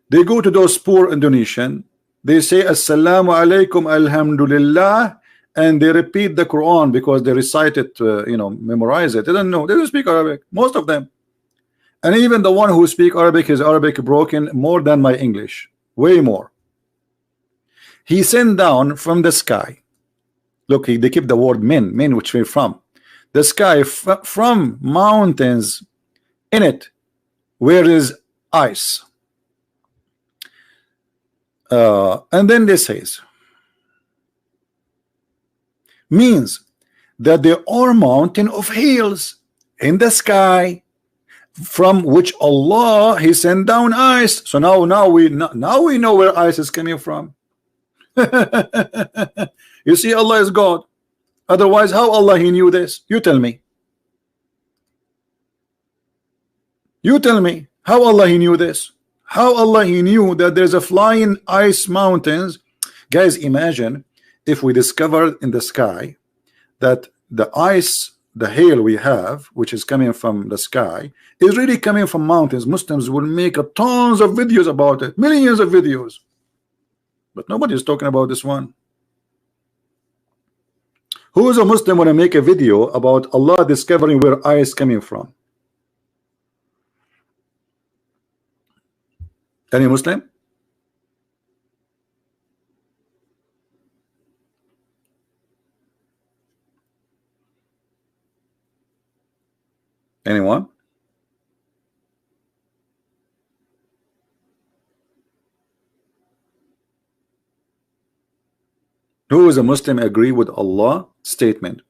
They go to those poor Indonesian, they say Assalamu alaikum Alhamdulillah, and they repeat the Quran because they recite it, you know, memorize it. They don't know, they don't speak Arabic, most of them. And even the one who speak Arabic, his Arabic broken more than my English, way more. He sent down from the sky. Look, they keep the word min, which we're from the sky, from mountains in it where is ice, and then this says means that there are mountain of hills in the sky from which Allah he sent down ice. So now we know where ice is coming from. You see, Allah is God. Otherwise, how Allah he knew this? You tell me. You tell me how Allah he knew this. How Allah he knew that there's a flying ice mountains. Guys, imagine if we discovered in the sky that the ice, the hail we have, which is coming from the sky, is really coming from mountains. Muslims will make tons of videos about it, millions of videos, but nobody is talking about this one. Who is a Muslim want to make a video about Allah discovering where ice coming from? Any Muslim? Anyone? Who is a Muslim agree with Allah statement?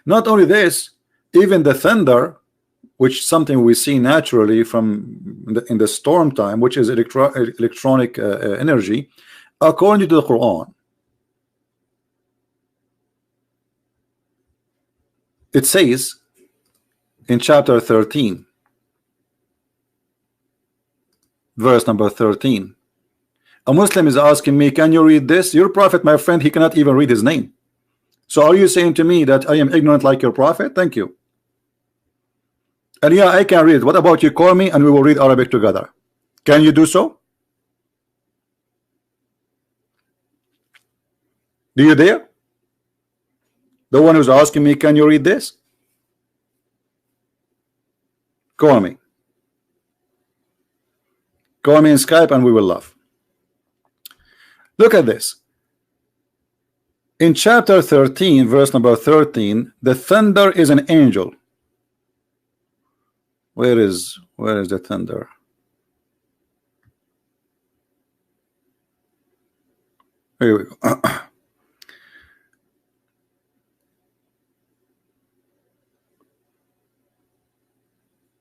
Not only this, even the thunder which something we see naturally from in the storm time, which is electronic energy, according to the Quran. It says in chapter 13, verse number 13, a Muslim is asking me, can you read this? Your prophet, my friend, he cannot even read his name. So are you saying to me that I am ignorant like your prophet? Thank you. And yeah, I can read it. What about you call me and we will read Arabic together? Can you do so? Do you dare? The one who's asking me, can you read this? Call me. Call me in Skype and we will laugh. Look at this. In chapter 13, verse number 13, the thunder is an angel. Where is the thunder? Here we go.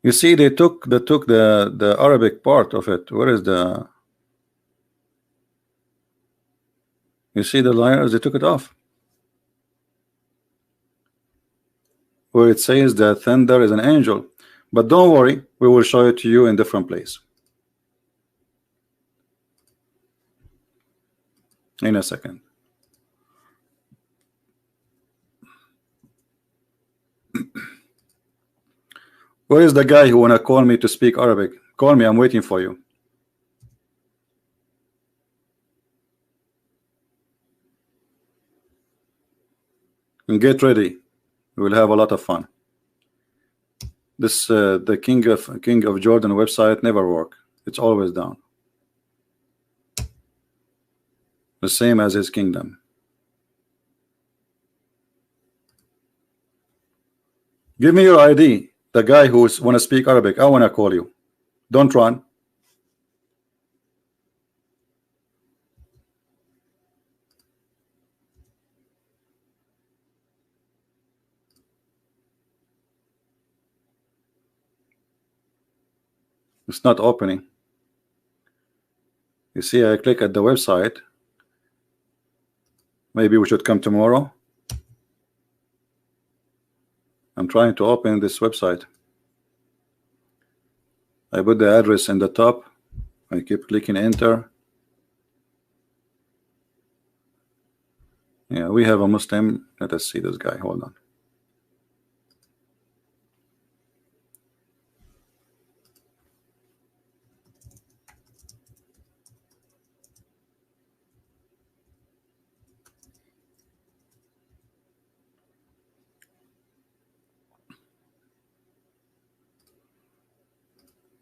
You see, they took the Arabic part of it. Where is the? You see the liars, they took it off. Where it says that thunder is an angel. But don't worry, we will show it to you in different place. In a second. Where is the guy who wanna call me to speak Arabic? Call me, I'm waiting for you. And get ready. We will have a lot of fun. This the King of Jordan website never work. It's always down. The same as his kingdom. Give me your ID. The guy who want to speak Arabic. I want to call you. Don't run. It's not opening. You see, I click at the website. Maybe we should come tomorrow. I'm trying to open this website. I put the address in the top. I keep clicking enter. Yeah, we have a Muslim. Let us see this guy. Hold on.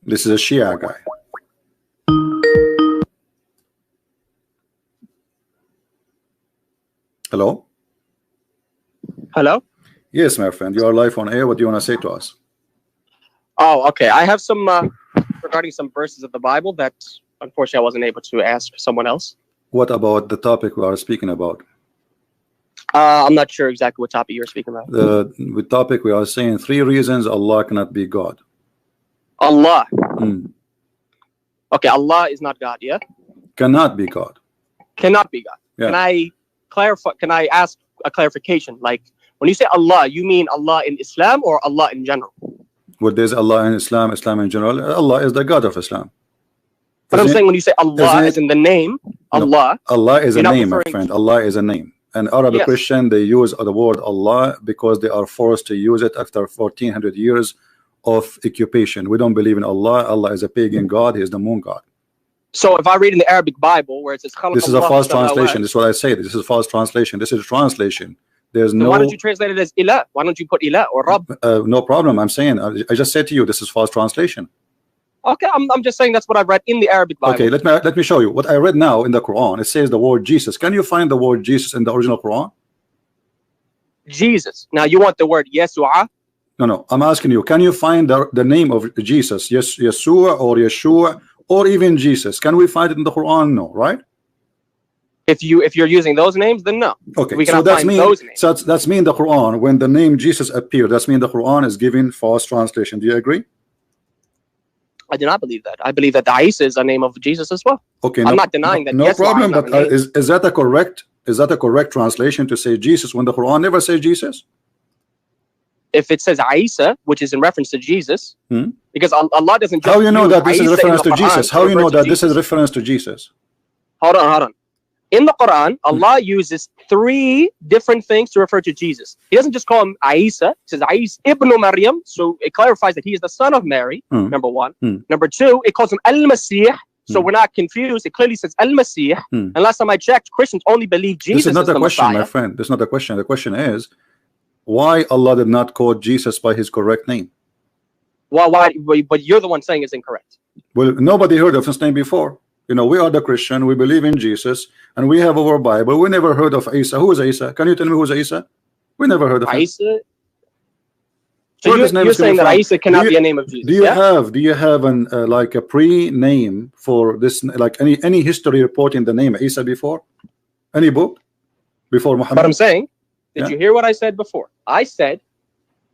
This is a Shia guy. Hello? Hello? Yes, my friend. You are live on air. What do you want to say to us? Oh, okay. I have some regarding some verses of the Bible that unfortunately I wasn't able to ask someone else. What about the topic we are speaking about? I'm not sure exactly what topic you're speaking about. The topic we are saying 3 reasons Allah cannot be God. Allah. Okay, Allah is not God, yeah? Cannot be God. Cannot be God. Yeah. Can I clarify? Can I ask a clarification? Like, when you say Allah, you mean Allah in Islam or Allah in general? What is Allah in Islam? Islam in general? Allah is the God of Islam. But I'm saying when you say Allah as in the name, Allah. No, Allah is a name, my friend. Allah is a name. And Arabic Christian, they use the word Allah because they are forced to use it after 1400 years of occupation. We don't believe in Allah. Allah is a pagan God. He is the moon God. So if I read in the Arabic Bible where it says this is a false translation. This is what I say. This is a false translation. This is a translation. There's no. Why don't you translate it as Ilah? Why don't you put Ilah or Rabb? No problem. I'm saying I just said to you this is false translation. Okay, I'm just saying that's what I read in the Arabic Bible. Okay, let me show you what I read now in the Quran. It says the word Jesus. Can you find the word Jesus in the original Quran? Jesus. Now you want the word Yesua? No. I'm asking you. Can you find the name of Jesus? Yes, Yeshua or Yeshua or even Jesus? Can we find it in the Quran? No, right? If you're using those names, then no. Okay, we so cannot that's find mean those names. so that's mean the Quran, when the name Jesus appeared, that's mean the Quran is giving false translation. Do you agree? I do not believe that. I believe that Isa is a name of Jesus as well. Okay, I'm not denying that. No yes, problem. But is is that a correct translation to say Jesus when the Quran never says Jesus? if it says Isa, which is in reference to Jesus, because Allah doesn't just how you know that this is Isa reference to Jesus? How you know that this is reference to Jesus? Hold on. In the Quran, Allah uses 3 different things to refer to Jesus. He doesn't just call him Isa. He says Isa ibn Maryam, so it clarifies that he is the son of Mary, number 1. Number 2, it calls him Al-Masih, so we're not confused. It clearly says Al-Masih. And last time I checked, Christians only believe Jesus this is not is the the question, Messiah. my friend. This is not the question. The question is, why Allah did not call Jesus by his correct name? Well, why? But you're the one saying it's incorrect. Well, nobody heard of his name before. You know, we are the Christian, we believe in Jesus, and we have our Bible. We never heard of Isa. Who is Isa? Can you tell me who's Isa? We never heard of him. Isa? So you're saying that Isa cannot be a name of Jesus. Do you have an like a pre-name for this, like any history reporting the name Isa before? Any book before Muhammad? But I'm saying, did you hear what I said before? I said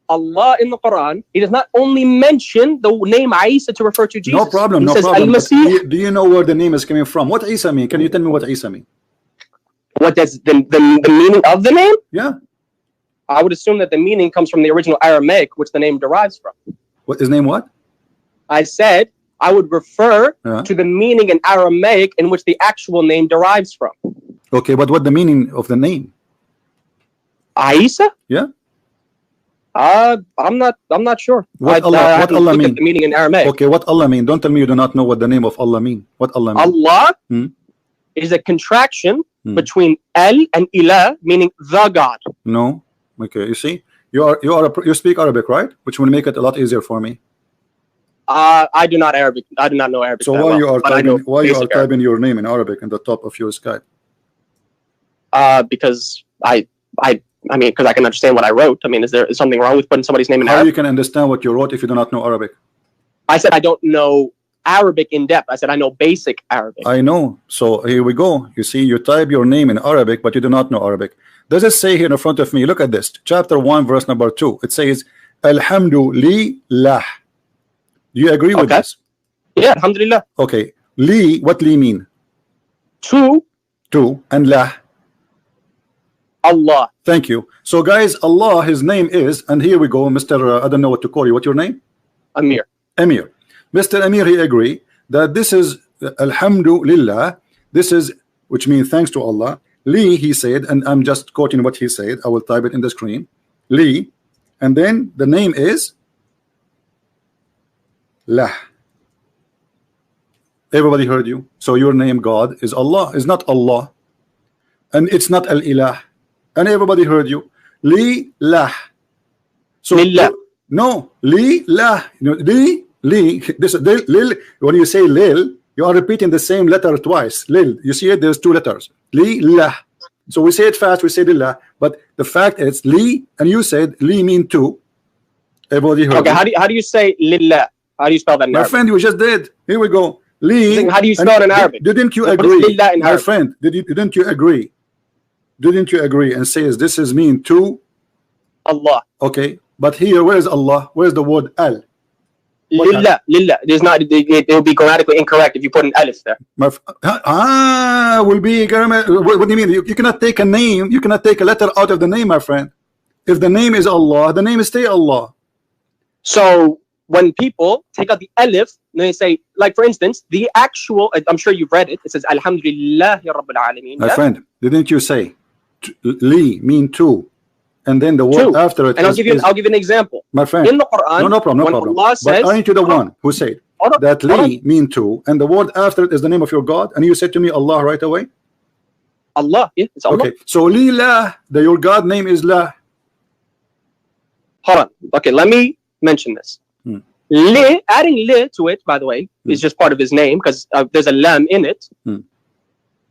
Allah in the Quran, he does not only mention the name Isa to refer to Jesus. No problem, he says Al-Masih. Do you know where the name is coming from? What Isa mean? Can you tell me what Isa mean? What does the meaning of the name? Yeah. I would assume that the meaning comes from the original Aramaic, which the name derives from. What his name? What? I said I would refer to the meaning in Aramaic in which the actual name derives from. Okay, but what the meaning of the name? Isa? Yeah. I'm not sure. What Allah mean? The meaning in Aramaic. Okay, what Allah mean? Don't tell me you do not know what the name of Allah mean. What Allah mean? Allah is a contraction between El and Ilah, meaning the God. No. Okay, you see, you speak Arabic, right? Which will make it a lot easier for me. I do not Arabic. I do not know Arabic. So why you are typing your name in Arabic in the top of your Skype? Because I mean, because I can understand what I wrote. I mean, is there something wrong with putting somebody's name in Arabic? How you can understand what you wrote if you do not know Arabic? I said I don't know Arabic in depth. I said I know basic Arabic. I know. So here we go. You see, you type your name in Arabic, but you do not know Arabic. Does it say here in front of me? Look at this. Chapter 1, verse number 2. It says, Alhamdulillah. Do you agree with this? Yeah, Alhamdulillah. Okay. Li, what li mean? Two. And lah? Allah. Thank you. So guys, Allah, his name is, and here we go, Mr. I don't know what to call you. What's your name? Amir. Mr. Amir, he agree that this is Alhamdulillah. This is, which means thanks to Allah. Li, he said, and I'm just quoting what he said. I will type it in the screen. Li, and then the name is Lah. Everybody heard you. So your name, God, is Allah. Is not Allah, and it's not Al-Ilah. And everybody heard you. Li lah. So no, li lah. Li. This lil. When you say lil, you are repeating the same letter twice. Lil. You see it? There's 2 letters. Li lah. So we say it fast. We say lillah. But the fact is li, and you said li mean 2. Everybody heard. Okay. How do you say lillah? How do you spell that in Arabic? My friend, you just did. Here we go. Li. How do you spell it in Arabic? Didn't you agree? My friend, didn't you agree? Didn't you agree and say this is mean to Allah? Okay, but here, where is Allah? Where's the word al? Lillah. There's not. It will be grammatically incorrect if you put an alif there. Will be what do you mean? You cannot take a name. You cannot take a letter out of the name, my friend. If the name is Allah, the name is stay Allah. So when people take out the alif, they say, like for instance, the actual. I'm sure you've read it. It says Alhamdulillahi Rabbil Alameen. My friend, didn't you say li mean 2, and then the word after it? And I'll give you an example. My friend, in the Quran, no problem. Allah says, but aren't you the one who said that li mean 2, and the word after it is the name of your God, and you said to me Allah right away? Allah, yeah, it's Allah. Okay, so li lah, your God name is lah. Hold on. Okay, let me mention this. Li, adding li to it, by the way, is just part of his name because there's a lam in it.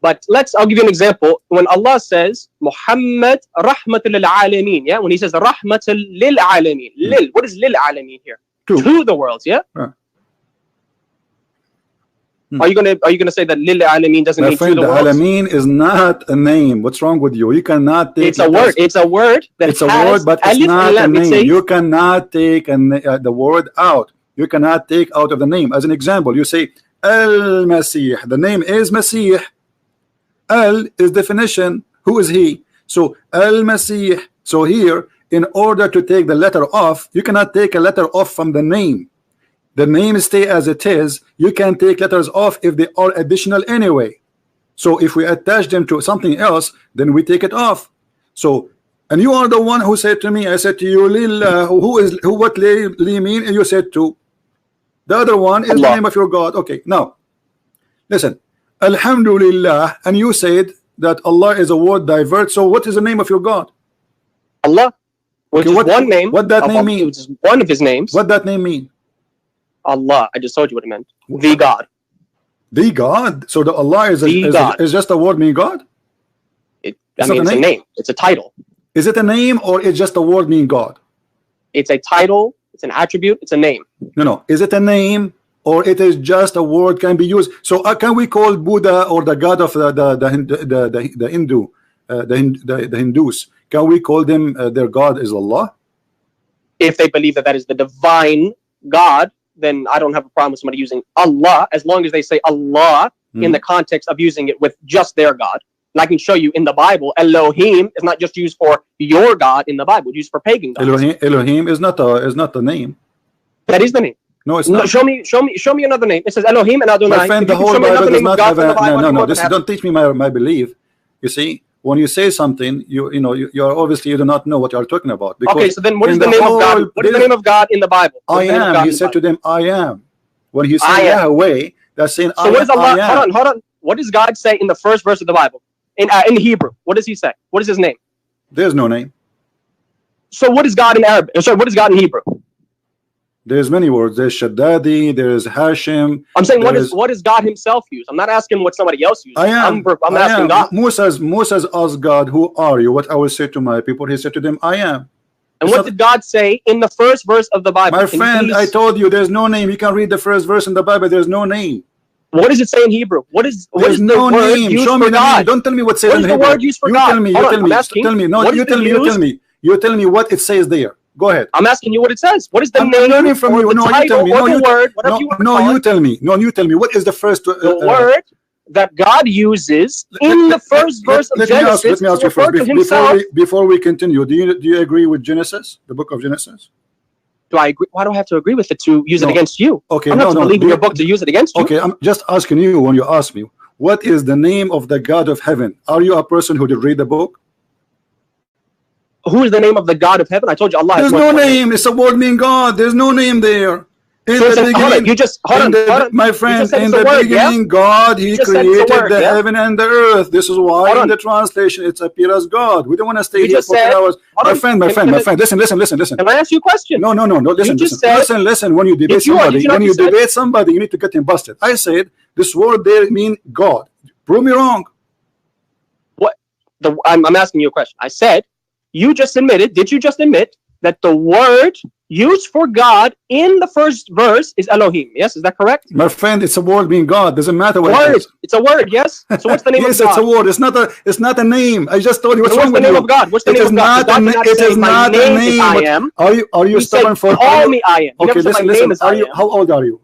But I'll give you an example. When Allah says Muhammad rahmatul lil alameen, yeah, when he says rahmatul lil alameen, lil, what is lil alameen here? To the worlds, yeah. Are you gonna say that Lil Alameen doesn't mean friend, to the the world? Alameen is not a name. What's wrong with you? You cannot take It's a word. It's a word that it's a has word, but it's alif not and a lam. name. You cannot take the word out. You cannot take out of the name. As an example, you say Al-Masih. The name is Masih. Al is definition. Who is he? So Al-Masih. So here, in order to take the letter off, you cannot take a letter off from the name. The name stay as it is. You can take letters off if they are additional anyway. So if we attach them to something else, then we take it off. So, and you are the one who said to me, I said to you, Lil, what Li mean? And you said to the other one is Allah. The name of your God. Okay, now listen, Alhamdulillah, and you said that Allah is a word divert. So what is the name of your God? Allah, which is one name. What that name mean? Which is one of his names. What that name mean? Allah. I just told you what it meant. The God. The God. So the Allah is just a word meaning God. It's a name. It's a title. Is it a name or it's just a word meaning God? It's a title. It's an attribute. It's a name. No. Is it a name or it is just a word can be used? So can we call Buddha or the God of the Hindus? Can we call them their God is Allah? If they believe that is the divine God, then I don't have a problem with somebody using Allah as long as they say Allah in the context of using it with just their God. And I can show you in the Bible, Elohim is not just used for your God in the Bible, it's used for pagan gods. Elohim is not the name. That is the name. No, it's not. Show me another name. It says Elohim and Adonai. My friend, the whole Bible does not have a no. Don't teach me my belief. You see, when you say something, you're obviously you do not know what you're talking about. Okay, so then what is the name of God? What is the name of God in the Bible? I am. He said to them, I am. When he said Yahweh, that's saying so what is Allah? Hold on. What does God say in the first verse of the Bible? In Hebrew, what does he say? What is his name? There's no name. So what is God in Arabic? Sorry, what is God in Hebrew? There's many words. There's Shaddadi, there's Hashim. I'm saying what does God himself use? I'm not asking what somebody else uses. I am. I'm asking God. Moses asked God, who are you? What I will say to my people, he said to them, I am. And what did God say in the first verse of the Bible? My friend, I told you there's no name. You can read the first verse in the Bible. There's no name. What does it say in Hebrew? What is no the word name. used Show me for the God? name. Don't tell me what says in Hebrew. What is the word used for God? Tell me. Tell me. No, you tell me what it says there. Go ahead. I'm asking you what it says. What is the name? I'm learning from you. No, you tell me. No, you word, you tell me. No, you tell me. What is the first the word that God uses in the first verse of Genesis? Let me ask you first. Before we continue, do you agree with Genesis, the book of Genesis? Do I agree? Why do I have to agree with it to use it against you? Okay, I'm not believing your book to use it against you. Okay, I'm just asking you when you ask me, what is the name of the God of heaven? Are you a person who did read the book? Who is the name of the God of heaven? I told you Allah. There's no name. It's a word meaning God. There's no name there. In the beginning, my friend, in the beginning, God, He created the heaven and the earth. This is why in the translation it's appears as God. We don't want to stay here for 10 hours. My friend, listen. Can I ask you a question? No. Listen. When you debate somebody, you need to get him busted. I said this word there mean God. Prove me wrong. What? I'm asking you a question. I said you just admitted. Did you just admit that the word used for God in the first verse is Elohim? Yes, is that correct? My friend, it's a word meaning God. Doesn't matter what it is. It's a word, yes. So what's the name yes, of God? Yes, it's a word. It's not a name. I just told you what's wrong with you. What's the name of God? What's the name of God? It is not a name. I am. Are you stubborn for? Call me I am. Okay, listen. How old are you?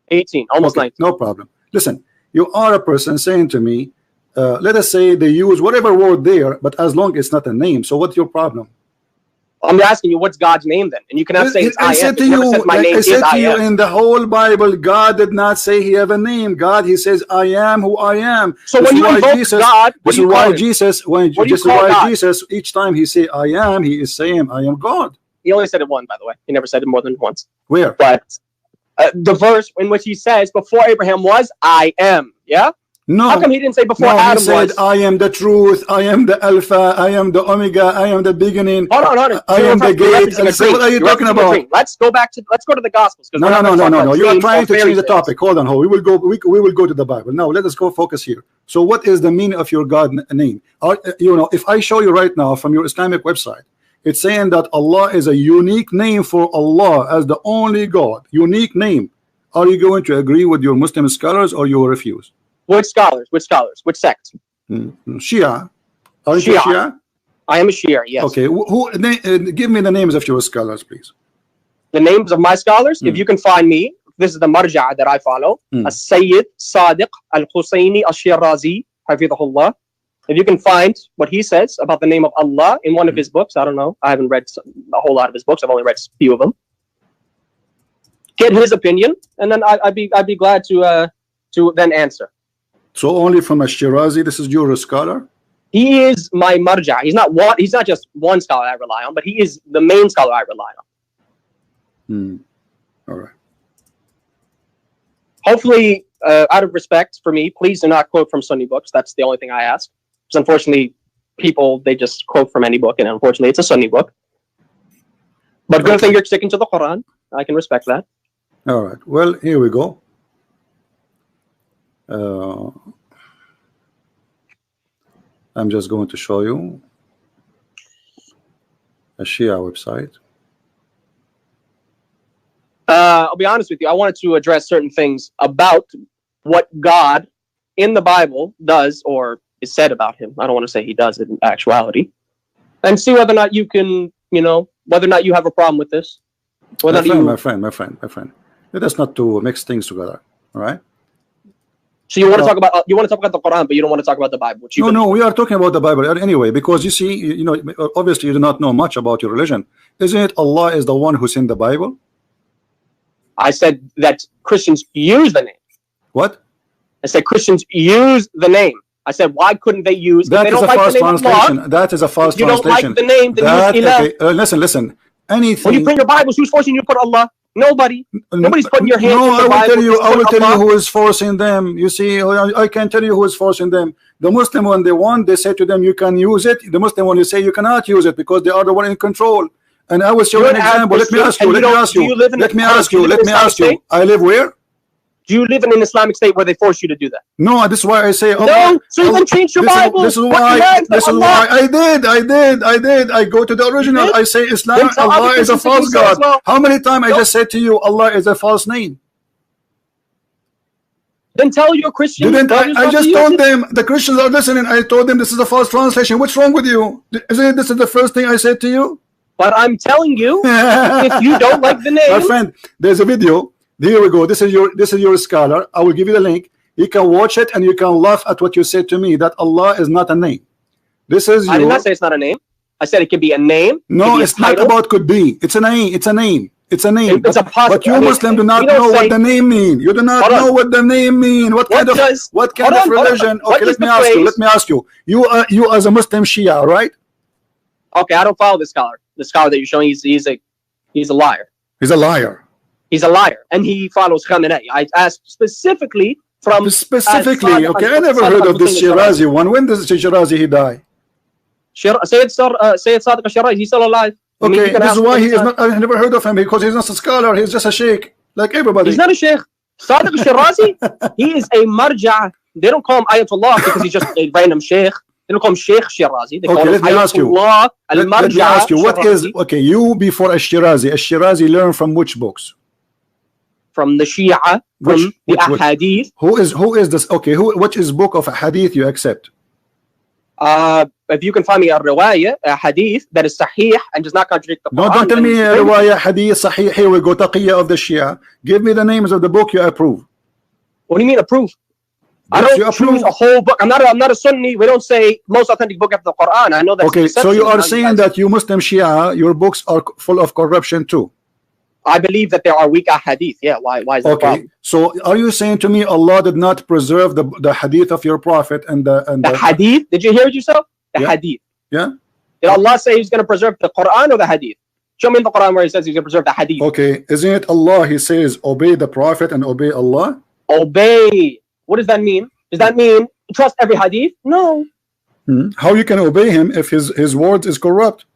18, almost 19. No problem. Listen, you are a person saying to me, let us say they use whatever word there, but as long as it's not a name. So what's your problem? I'm asking you, what's God's name then? And you cannot say it's I am. I said to you, in the whole Bible, God did not say He have a name. God, He says, I am who I am. So when you invoke God, this is why Jesus, each time He say I am, He is saying I am God. He only said it once, by the way. He never said it more than once. Where? But the verse in which He says, before Abraham was, I am. Yeah? No. How come He didn't say before Adam He said, was? I am the truth, I am the Alpha, I am the Omega, I am the beginning. Hold on. I am the gate. So what are you talking about? Let's go to the Gospels. No. You are trying to change the topic. Hold on. We will go to the Bible. Now let us go focus here. So what is the meaning of your God name? If I show you right now from your Islamic website, it's saying that Allah is a unique name for Allah as the only God. Unique name. are you going to agree with your Muslim scholars or you will refuse? Which scholars? Which scholars? Which sect? Shia. Are you Shia? I am a Shia, yes. Okay, give me the names of your scholars, please. The names of my scholars, if you can find me, this is the marja' that I follow. As-Sayyid Sadiq Al-Husayni Al-Shirazi, Hafidhahullah. If you can find what he says about the name of Allah in one of his books, I don't know, I haven't read a whole lot of his books, I've only read a few of them. Get his opinion, and then I'd be glad to then answer. So only from Ash-Shirazi, this is your scholar? He is my marja'. He's not just one scholar I rely on, but he is the main scholar I rely on. All right. Hopefully, out of respect for me, please do not quote from Sunni books. That's the only thing I ask. Because unfortunately, people, they just quote from any book, and unfortunately, it's a Sunni book. But good thing you're sticking to the Quran. I can respect that. All right. Well, here we go. I'm just going to show you a Shia website. I'll be honest with you. I wanted to address certain things about what God in the Bible does or is said about him. I don't want to say he does it in actuality. And see whether or not you can, whether or not you have a problem with this. My friend. Let us not to mix things together. All right? So you want to talk about the Quran, but you don't want to talk about the Bible. No, we are talking about the Bible anyway, because you see, obviously you do not know much about your religion. Isn't it Allah is the one who sent the Bible? I said that Christians use the name. What? I said Christians use the name. I said, why couldn't they use? That is a false translation. That is a false translation. You don't like the name, then use Ilah. Okay, listen. Anything. When you print your Bibles, who's forcing you to put Allah? Nobody. Nobody's putting your hand in the Bible. I will tell you who is forcing them. You see, I can tell you who is forcing them. The Muslim, when they want, they say to them, you can use it. The Muslim, when you say you cannot use it because they are the one in control. And I will show you an example. Let me ask you. I live where? Do you live in an Islamic state where they force you to do that? No, this is why I say. No, so you then change your Bible. This is why I did. I go to the original. I say Islam. Allah is a false God. Well. How many times I just said to you, Allah is a false name? Then tell your Christians. I just told them. The Christians are listening. I told them this is a false translation. What's wrong with you? Isn't this is the first thing I said to you? But I'm telling you, if you don't like the name, my friend, there's a video. Here we go. This is your scholar. I will give you the link. You can watch it and you can laugh at what you said to me, that Allah is not a name. I did not say it's not a name. I said it could be a name. No, it's not about could be. It's a name. It's a name. It's a name. But you Muslim do not know what the name mean. You do not know what the name mean. What kind of religion? Okay, let me ask you. You as a Muslim Shia, right? Okay, I don't follow the scholar. The scholar that you're showing, he's a liar. He's a liar. He's a liar, and he follows Khamenei. I asked specifically from. Specifically, okay. I never heard of this Shirazi one. When does Shirazi he die? Sayyid Sadiq al-Shirazi, he's still alive. Okay, this is why he is not. I never heard of him because he's not a scholar. He's just a sheikh, like everybody. He's not a sheikh. Sadiq al-Shirazi, he is a marja'. They don't call him Ayatollah because he's just a random sheikh. They don't call him Sheikh Shirazi. They call him Ayatollah al-Marja'. Let me ask you, what is you before Ash-Shirazi learn from which books? From the Shia, from the Ahadith. Who is this? Okay, which is book of Hadith you accept? If you can find me a riwayah, a hadith that is sahih and does not contradict the Quran. No, don't tell me riwayah, hadith, sahih. Here we go, taqiyya of the Shia. Give me the names of the book you approve. What do you mean approve? I don't choose a whole book. I'm not a Sunni. We don't say most authentic book after the Quran. I know that's okay. So you are saying that you Muslim Shia, your books are full of corruption too. I believe that there are weak hadith. Yeah, why is that a problem? So are you saying to me Allah did not preserve the hadith of your prophet and the hadith? Did you hear it yourself? The hadith. Yeah. Did Allah say he's going to preserve the Quran or the hadith? Show me in the Quran where he says he's going to preserve the hadith. Okay, isn't it Allah? He says obey the prophet and obey Allah. Obey. What does that mean? Does that mean trust every hadith? No. How you can obey him if his words is corrupt?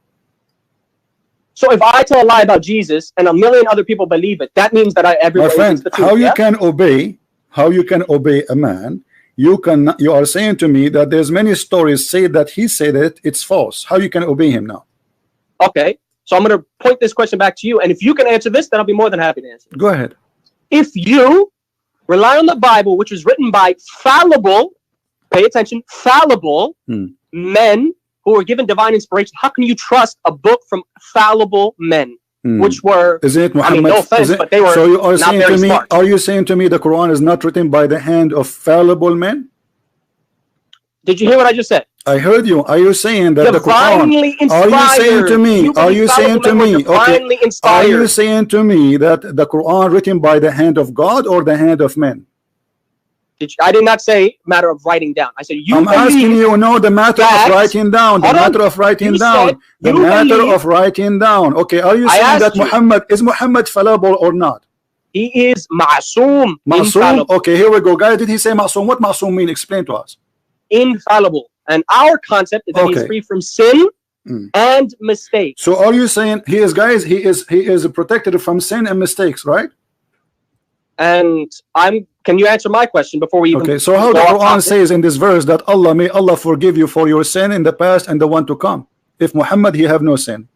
So if I tell a lie about Jesus and a million other people believe it, that means that everybody. My friend, how you can obey a man? You are saying to me that there's many stories say that he said it's false. How you can obey him now? Okay, so I'm going to point this question back to you, and if you can answer this, then I'll be more than happy to answer. Go ahead. if you rely on the Bible, which was written by fallible, pay attention, fallible men who were given divine inspiration, how can you trust a book from fallible men, which were, isn't it Muhammad? I mean, no offense, but they were so you are not saying very to me, smart. are you saying to me the Quran is not written by the hand of fallible men? Did you hear what I just said? I heard you. Are you saying that divinely the Quran? Are you saying to me? Are you saying to me? Okay. Are you saying to me that the Quran written by the hand of God or the hand of men? I did not say matter of writing down. I said you. I'm asking you. No, the matter of writing down. The matter of writing down. The matter of writing down. Okay. Are you saying that Muhammad is Muhammad fallible or not? He is ma'soom. Ma'soom. Okay. Here we go, guys. Did he say ma'soom? What ma'soom mean? Explain to us. Infallible. And our concept is that he's free from sin and mistakes. So are you saying he is, guys? He is protected from sin and mistakes, right? And can you answer my question before we even? Okay. So how the Quran says in this verse that may Allah forgive you for your sin in the past and the one to come? If Muhammad he have no sin.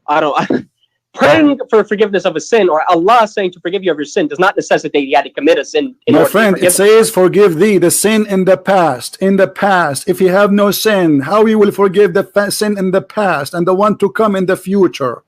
I don't. Praying for forgiveness of a sin or Allah saying to forgive you of your sin does not necessitate you had to commit a sin. My friend, it says forgive thee the sin in the past. In the past, if you have no sin, how you will forgive the sin in the past and the one to come in the future?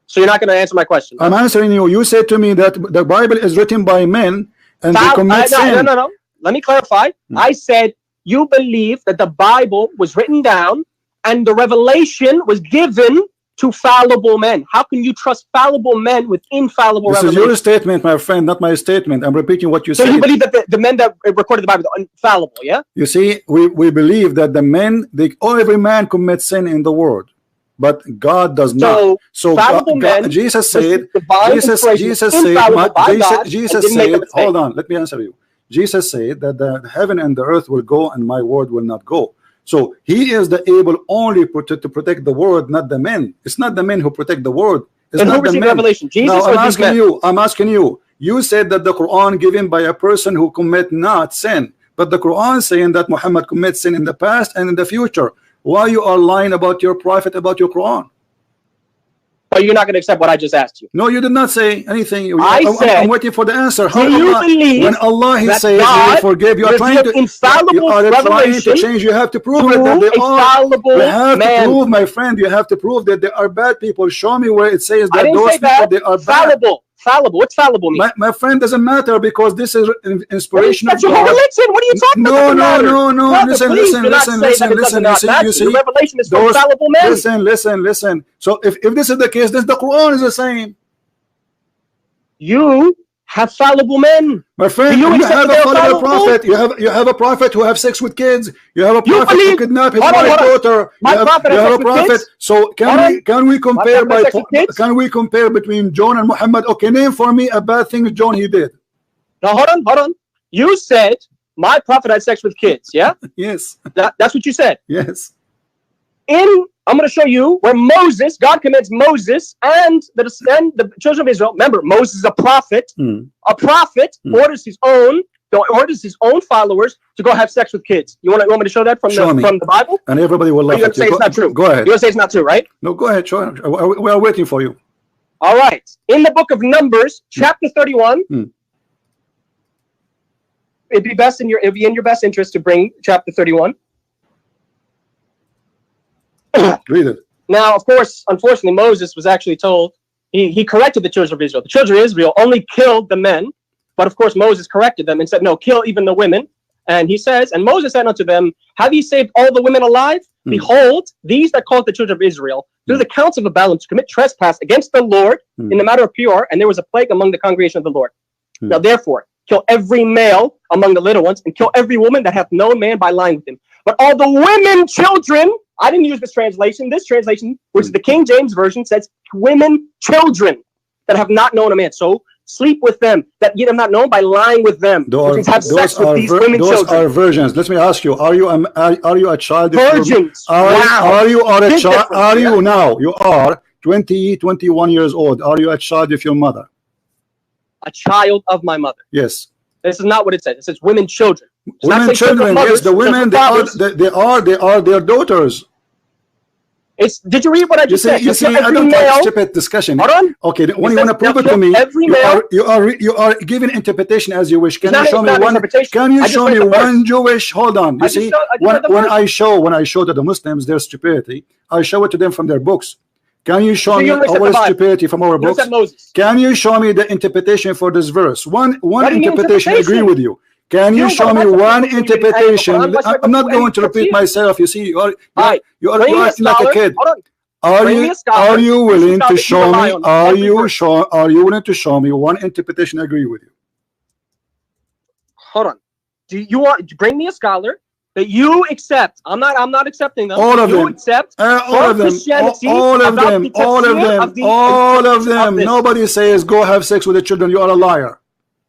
So you're not going to answer my question. I'm answering you. You said to me that the Bible is written by men and they commit sin. No. Let me clarify. I said you believe that the Bible was written down and the revelation was given to fallible men. How can you trust fallible men with infallible revelation? This is your statement, my friend, not my statement. I'm repeating what you said. So you believe that the men that recorded the Bible are infallible, yeah? You see, we believe that the men, every man commits sin in the world, but God does not. So Jesus said, hold on, let me answer you. Jesus said that the heaven and the earth will go and my word will not go. So he is the able only to protect the word, not the men. It's not the men who protect the word. It's and not who the received men. Revelation? Jesus now, or these men? I'm asking you. You said that the Quran given by a person who commit not sin, but the Quran saying that Muhammad commits sin in the past and in the future. Why you are lying about your prophet, about your Quran? But you're not going to accept what I just asked you. No, you did not say anything. I'm waiting for the answer. How do you believe when Allah he that says God he will forgive, you are trying to change. You have to prove it that they are. You have to prove, my friend. You have to prove that they are bad people. Show me where it says that those people they are fallible. Fallible. What's fallible mean? My friend, doesn't matter because this is inspiration. That's your religion. What are you talking about? No. Listen. You see, the revelation is for fallible men. Listen. So if this is the case, then the Quran is the same. You have fallible men. My friend, you have a fallible prophet. You have a prophet who have sex with kids. You have a prophet who kidnap his daughter. You have a prophet. So can we compare between John and Muhammad? Okay, name for me a bad thing John he did. Now hold on. You said my prophet had sex with kids. Yeah. Yes. That's what you said. Yes. I'm going to show you where God commands Moses and the children of Israel. Remember, Moses is a prophet. A prophet orders his own followers to go have sex with kids. You want me to show that from the Bible? And everybody will love it. You're going to say it's not true. Go ahead. You're going to say it's not true, right? No, go ahead. Show it. We are waiting for you. All right. In the book of Numbers, chapter 31, it'd be in your best interest to bring chapter 31. Read it. Now, of course, unfortunately, Moses was actually told, he corrected the children of Israel. The children of Israel only killed the men, but of course Moses corrected them and said, no, kill even the women. And he says, and Moses said unto them, have ye saved all the women alive? Behold, these that called the children of Israel through the counsel of Balaam to commit trespass against the Lord in the matter of Peor, and there was a plague among the congregation of the Lord. Now, therefore, kill every male among the little ones, and kill every woman that hath known man by lying with him. But all the women, children, I didn't use this translation. This translation, which is the King James Version, says women, children that have not known a man. So sleep with them, that ye have not known by lying with them. Have sex with these women, children. Those are virgins. Let me ask you: Are you a child? Virgins. Are you a child? Are you now? You are 20, 21 years old. Are you a child of your mother? A child of my mother. Yes. This is not what it says. It says women, children. Women, children. Yes, the women. They are their daughters. Did you read what I just said? You see, I don't like stupid discussion. Hold on. Okay, when you want to prove it to me, you are giving interpretation as you wish. Can you show me one? Can you show me one Jewish? Hold on. You see, when I show to the Muslims their stupidity, I show it to them from their books. Can you show me our stupidity from our books? Can you show me the interpretation for this verse? One interpretation. I agree with you. Can you show me one interpretation? I'm not going to repeat myself. You see, you are acting like a kid. Are you willing to show me? Are you willing to show me one interpretation? I agree with you. Hold on. Do you want to bring me a scholar that you accept? I'm not accepting them. All of them. Accept all of them. All of them. Nobody says go have sex with the children. You are a liar.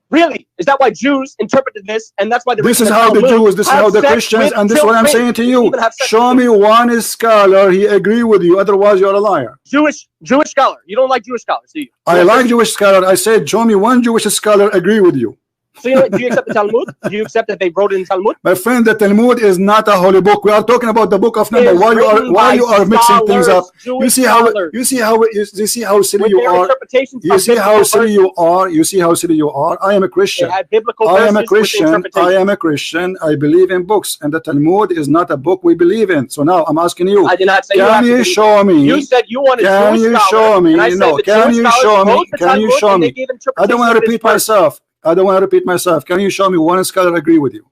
Really? Is that why Jews interpreted this? And that's why this is how the Jews, this is how the Christians, and this is what I'm saying to you. Show me one scholar he agree with you, otherwise you're a liar. Jewish scholar. You don't like Jewish scholars, do you? I like Jewish scholar. I said show me one Jewish scholar agree with you. So do you accept the Talmud? Do you accept that they wrote it in Talmud? My friend, the Talmud is not a holy book. We are talking about the book of Numbers. Why you are mixing things up? You see how silly you are. You see how silly you are. You see how silly you are. I am a Christian. I am a Christian. I believe in books, and the Talmud is not a book we believe in. So now I'm asking you. I did not say can you show me? You said you wanted. Can you show me? No. Can you show me? Can you show me? I don't want to repeat myself. Can you show me one scholar agree with you?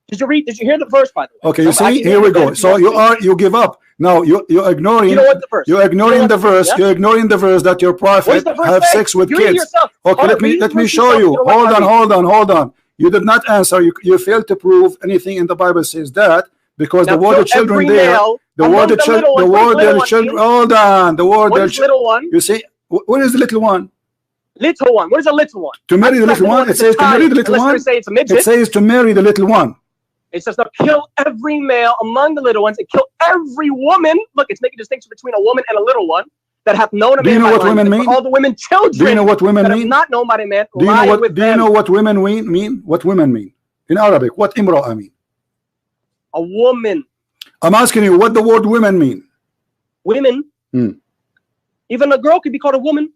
Did you hear the verse, by the way? Okay, you see, here we go. So you give up. No, you're ignoring. You know what the verse? You're ignoring the verse. You're ignoring the verse that your prophet have sex with kids. Okay, let me show you. Hold on. You did not answer. You failed to prove anything in the Bible says that, because the word of children there, the word of children. Hold on. The word of little one. You see, what is the little one? Little one. What is a little one? To marry the little one. It says to marry the little one. It says to marry the little one. It says to kill every male among the little ones and kill every woman. Look, it's making a distinction between a woman and a little one that have known a man. Do you know what women mean? All the women, children. Do you know what women mean? Not known by the man. Do you know what women mean? What women mean in Arabic? What imra'a mean? A woman. I'm asking you what the word women mean. Women. Even a girl could be called a woman.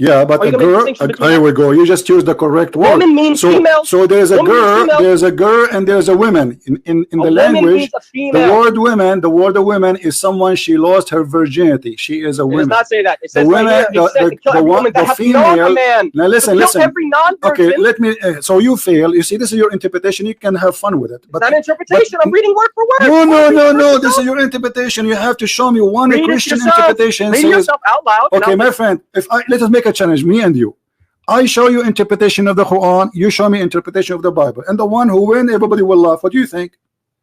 Yeah, but a girl. Here we go. You just use the correct word. Woman means female. So there's a girl, there's a girl, and there's a woman. In the language, the word woman is someone she lost her virginity. She is a woman. It does not say that. It says the women, the female. Now listen. Every non-person. Okay, let me. So you fail. You see, this is your interpretation. You can have fun with it. But it's not interpretation. I'm reading word for word. No. This is your interpretation. You have to show me one Christian interpretation. Read yourself out loud. Okay, my friend. Let us make a challenge, me and you. I show you interpretation of the Quran, you show me interpretation of the Bible, and the one who wins, everybody will laugh. What do you think?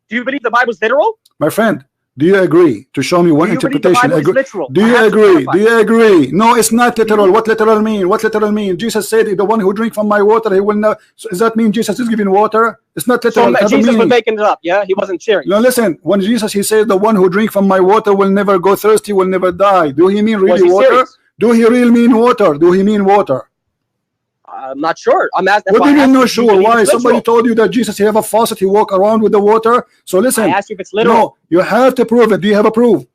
Do you believe the Bible is literal? My friend, do you agree to show me one interpretation? Do you agree? Do you agree? No, it's not literal. What literal mean? What literal mean? Jesus said, the one who drink from my water, he will not. So does that mean Jesus is giving water? It's not literal. So Jesus was making it up, yeah? He wasn't sharing. No, listen. When Jesus, he said, the one who drink from my water will never go thirsty, will never die. Do he mean really water? Serious? Do he really mean water? Do he mean water? I'm not sure. I'm asking. What do you mean not sure? Why? Somebody told you that Jesus, he have a faucet, he walk around with the water. So listen. I asked you if it's literal. No, you have to prove it. Do you have a proof?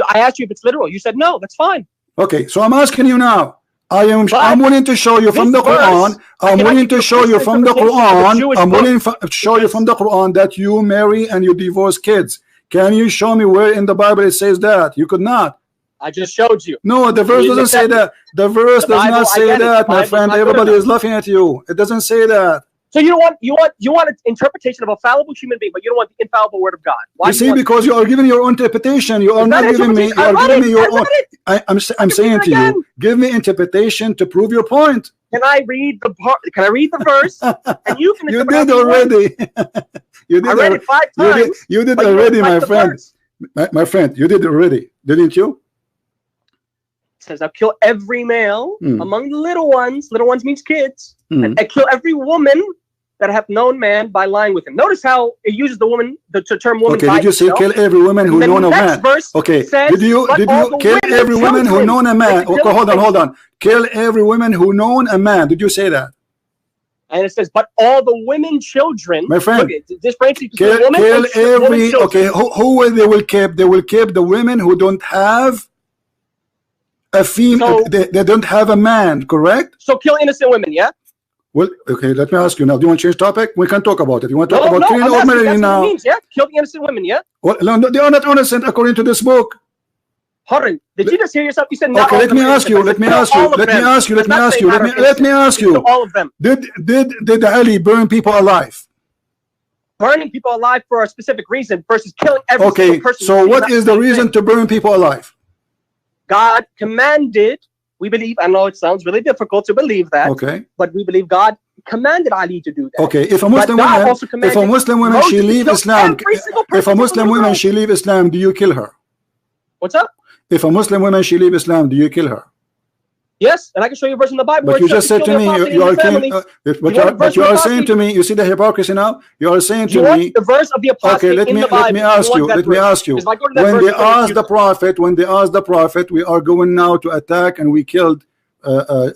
I asked you if it's literal. You said no. That's fine. Okay, so I'm asking you now. I'm willing to show you from the Quran. I'm willing to show you from the Quran. I'm willing to show you from the Quran that you marry and you divorce kids. Can you show me where in the Bible it says that? You could not. I just showed you. No, the verse doesn't say that. The verse does not say that, my friend. Everybody is laughing at you. It doesn't say that. So you want an interpretation of a fallible human being, but you don't want the infallible word of God. Why? You see, because you are giving your own interpretation. You are not giving me. You are giving me your own. I'm saying to you, give me interpretation to prove your point. Can I read the part? Can I read the verse? And you can. You did already. You did. I read it 5 times. You did already, my friend. My friend, you did already, didn't you? Says I'll kill every male among the little ones. Little ones means kids. And I kill every woman that have known man by lying with him. Notice how it uses the term woman. Okay, did you say kill every woman who known a man? Okay, did you kill every woman who known a man? Okay, hold on. Kill every woman who known a man. Did you say that? And it says, but all the women children. My friend, look, this brings you to kill women every. Okay, who will they will keep? They will keep the women who don't have a female. So, they don't have a man, correct? So kill innocent women, yeah. Well, okay, let me ask you now. Do you want to change topic? We can talk about it. You want to talk about no, killing or marrying now? Means, yeah? Kill the innocent women, yeah? Well, no, they are not innocent according to this book. Harun, did you just hear yourself? You said not okay, all let me ask you. Let me ask you. Let me ask you. Let me ask you. Let me ask you. All of them. Did Ali burn people alive? Burning people alive for a specific reason versus killing every single person. So what is the reason to burn people alive? God commanded. We believe. I know it sounds really difficult to believe that. Okay. But we believe God commanded Ali to do that. Okay. If a Muslim woman, she leave Islam. If a Muslim woman she leave Islam, do you kill her? What's up? If a Muslim woman she leave Islam, do you kill her? Yes, and I can show you a verse in the Bible. But you just said to me, you are killing. But you are saying to me, you see the hypocrisy now. You are saying to me, the verse of the apostate. Okay, let me ask you. Let me ask you. When they asked the prophet, we are going now to attack, and we killed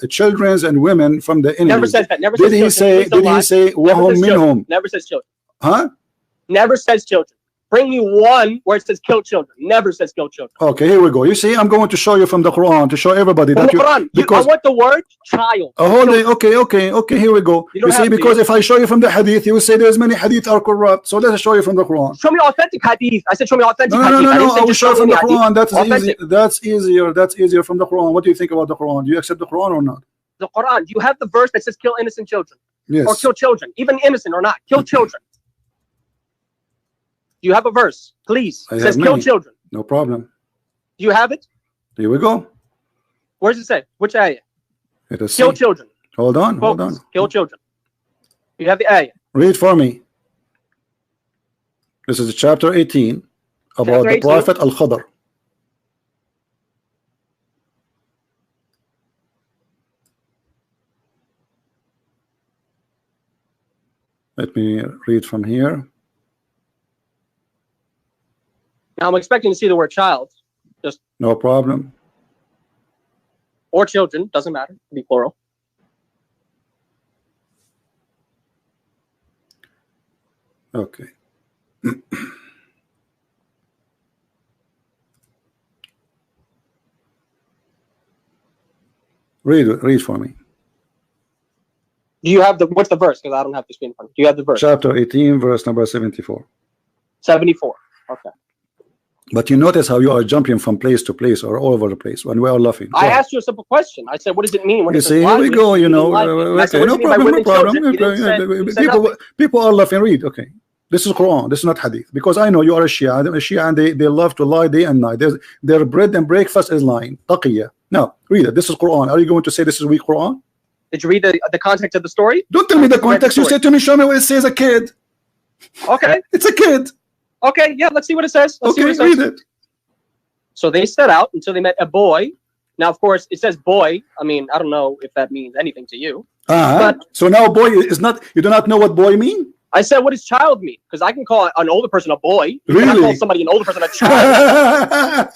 children and women from the enemy. Never says that. Never did says he children. say? Did he say? Wahum minhum. Never says children. Huh? Never says children. Bring me one where it says kill children. Never says kill children. Okay, here we go. You see, I'm going to show you from the Quran to show everybody that I want the word child. Okay. Here we go. You see, because if I show you from the hadith, you will say there's many hadith are corrupt. So let's show you from the Quran. Show me authentic hadith. I said show me authentic hadith. No. I will show you from the Quran. That's easier. That's easier from the Quran. What do you think about the Quran? Do you accept the Quran or not? The Quran. Do you have the verse that says kill innocent children? Yes. Or kill children, even innocent or not? Kill children. Do you have a verse, please? It says kill children. No problem. Do you have it? Here we go. Where does it say? Which ayah? It is kill children. Hold on. Kill children. You have the ayah. Read for me. This is chapter 18 about the Prophet Al-Khadr. Let me read from here. Now I'm expecting to see the word child. Just no problem. Or children, doesn't matter. It can be plural. Okay. Read for me. Do you have what's the verse? Because I don't have the screen in front. Do you have the verse? Chapter 18, verse number 74. 74. Okay. But you notice how you are jumping from place to place or all over the place when we are laughing. I asked you a simple question. I said, what does it mean when you see, here we go, you know. Okay, no problem. People are laughing. Read, okay. This is Quran. This is not Hadith. Because I know you are a Shia, and they love to lie day and night. Their bread and breakfast is lying. Taqiyya. Now, read it. This is Quran. Are you going to say this is weak Quran? Did you read the context of the story? Don't tell me the context. You said to me, show me what it says a kid. Okay. It's a kid. Okay, yeah, let's see what it says. Let's see what it says. Read it. So they set out until they met a boy. Now, of course, it says boy. I mean, I don't know if that means anything to you. But so now boy is not, you do not know what boy mean? I said, what does child mean? Because I can call an older person a boy. You really? cannot call somebody an older person a child.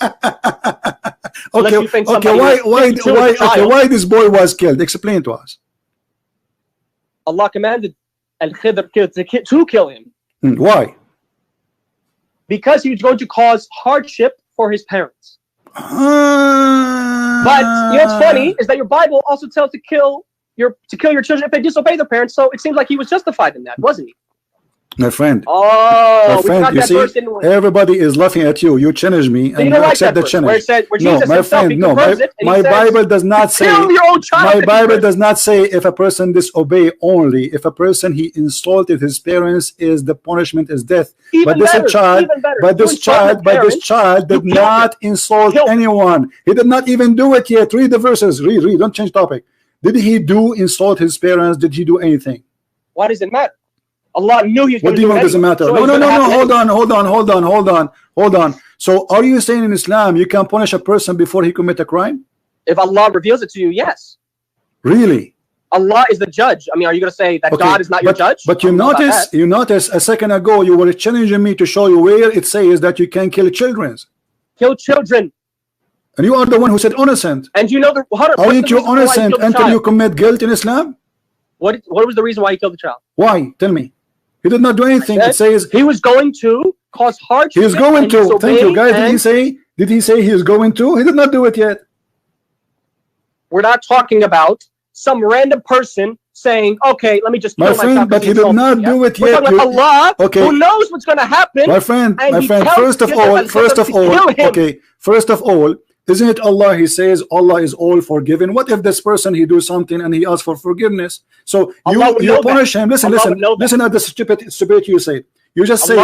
Why this boy was killed? Explain to us. Allah commanded Al-Khidr to kill him. Why? Because he was going to cause hardship for his parents. But you know what's funny is that your Bible also tells to kill your children if they disobey their parents. So it seems like he was justified in that, wasn't he? My friend. Oh, my friend, you see, everybody is laughing at you. You challenge me, and you accept the challenge. No, my friend, no. My Bible does not say. My Bible does not say if a person disobey only. If a person he insulted his parents, is the punishment is death. But this child did not insult anyone. He did not even do it yet. Read the verses. Read. Don't change topic. Did he insult his parents? Did he do anything? Why does it matter? Allah knew he was going to do it. What do you mean doesn't matter? No. Hold on. So are you saying in Islam you can punish a person before he commit a crime? If Allah reveals it to you, yes. Really? Allah is the judge. I mean, are you going to say that God is not your judge? But you notice a second ago you were challenging me to show you where it says that you can kill children. Kill children. And you are the one who said innocent. And you know aren't you innocent until you commit guilt in Islam? What was the reason why he killed the child? Why? Tell me. He did not do anything. It says he was going to cause hardship. He is going to. Thank you, guys. Did he say he is going to? He did not do it yet. We're not talking about some random person saying, okay, let me just kill my friend, but he did not do it yet. We're talking about Allah, who knows what's going to happen. My friend, first of all, isn't it Allah? He says Allah is all forgiving. What if this person he do something and he asks for forgiveness? So you punish him. Listen at the stupid you say. You just say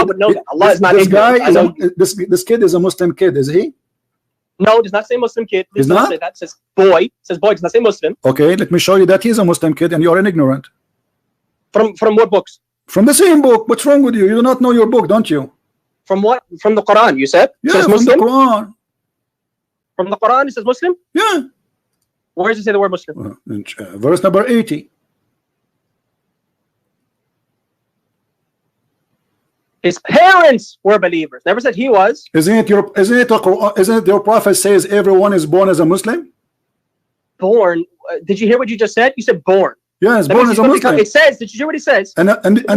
this kid is a Muslim kid, is he? No, it does not say Muslim kid. It does not say that. It says boy. It says boy. It does not say Muslim. Okay, let me show you that he's a Muslim kid and you're an ignorant. From what books? From the same book. What's wrong with you? You do not know your book, don't you? From what? From the Quran, you said? Yeah, says from Muslim? the Quran. From the Quran, it says Muslim? Yeah. Where does it say the word Muslim? Verse number 80. His parents were believers. Never said he was. Isn't it your prophet says everyone is born as a Muslim? Born? Did you hear what you just said? You said born. Yes, born as a Muslim. It says. Did you hear what he says? And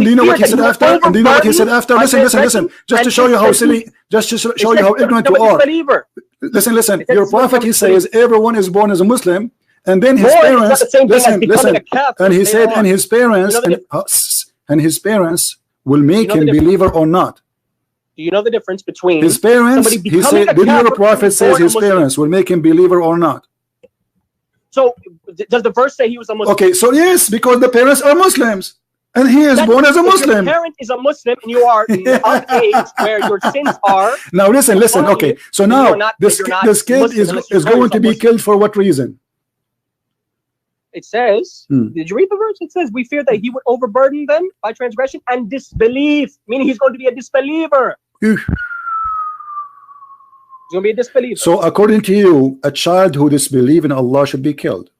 do you know what he said after? And do you know what he said after? Listen. Just to show you how silly. Just to show you how ignorant you are. Listen. Your prophet, he says everyone is born as a Muslim, and then his parents. Listen. And he said, and his parents will make him believer or not. Do you know the difference between his parents? He said, did your prophet says his parents will make him believer or not? So does the verse say he was a Muslim? Okay, so yes, because the parents are Muslims, and he is born as a Muslim. Your parent is a Muslim, and you are of age where your sins are. Now listen. Okay, so now this kid is going to be killed for what reason? It says, did you read the verse? It says, we fear that he would overburden them by transgression and disbelief, meaning he's going to be a disbeliever. He's going to be a disbeliever. So according to you, a child who disbelieves in Allah should be killed?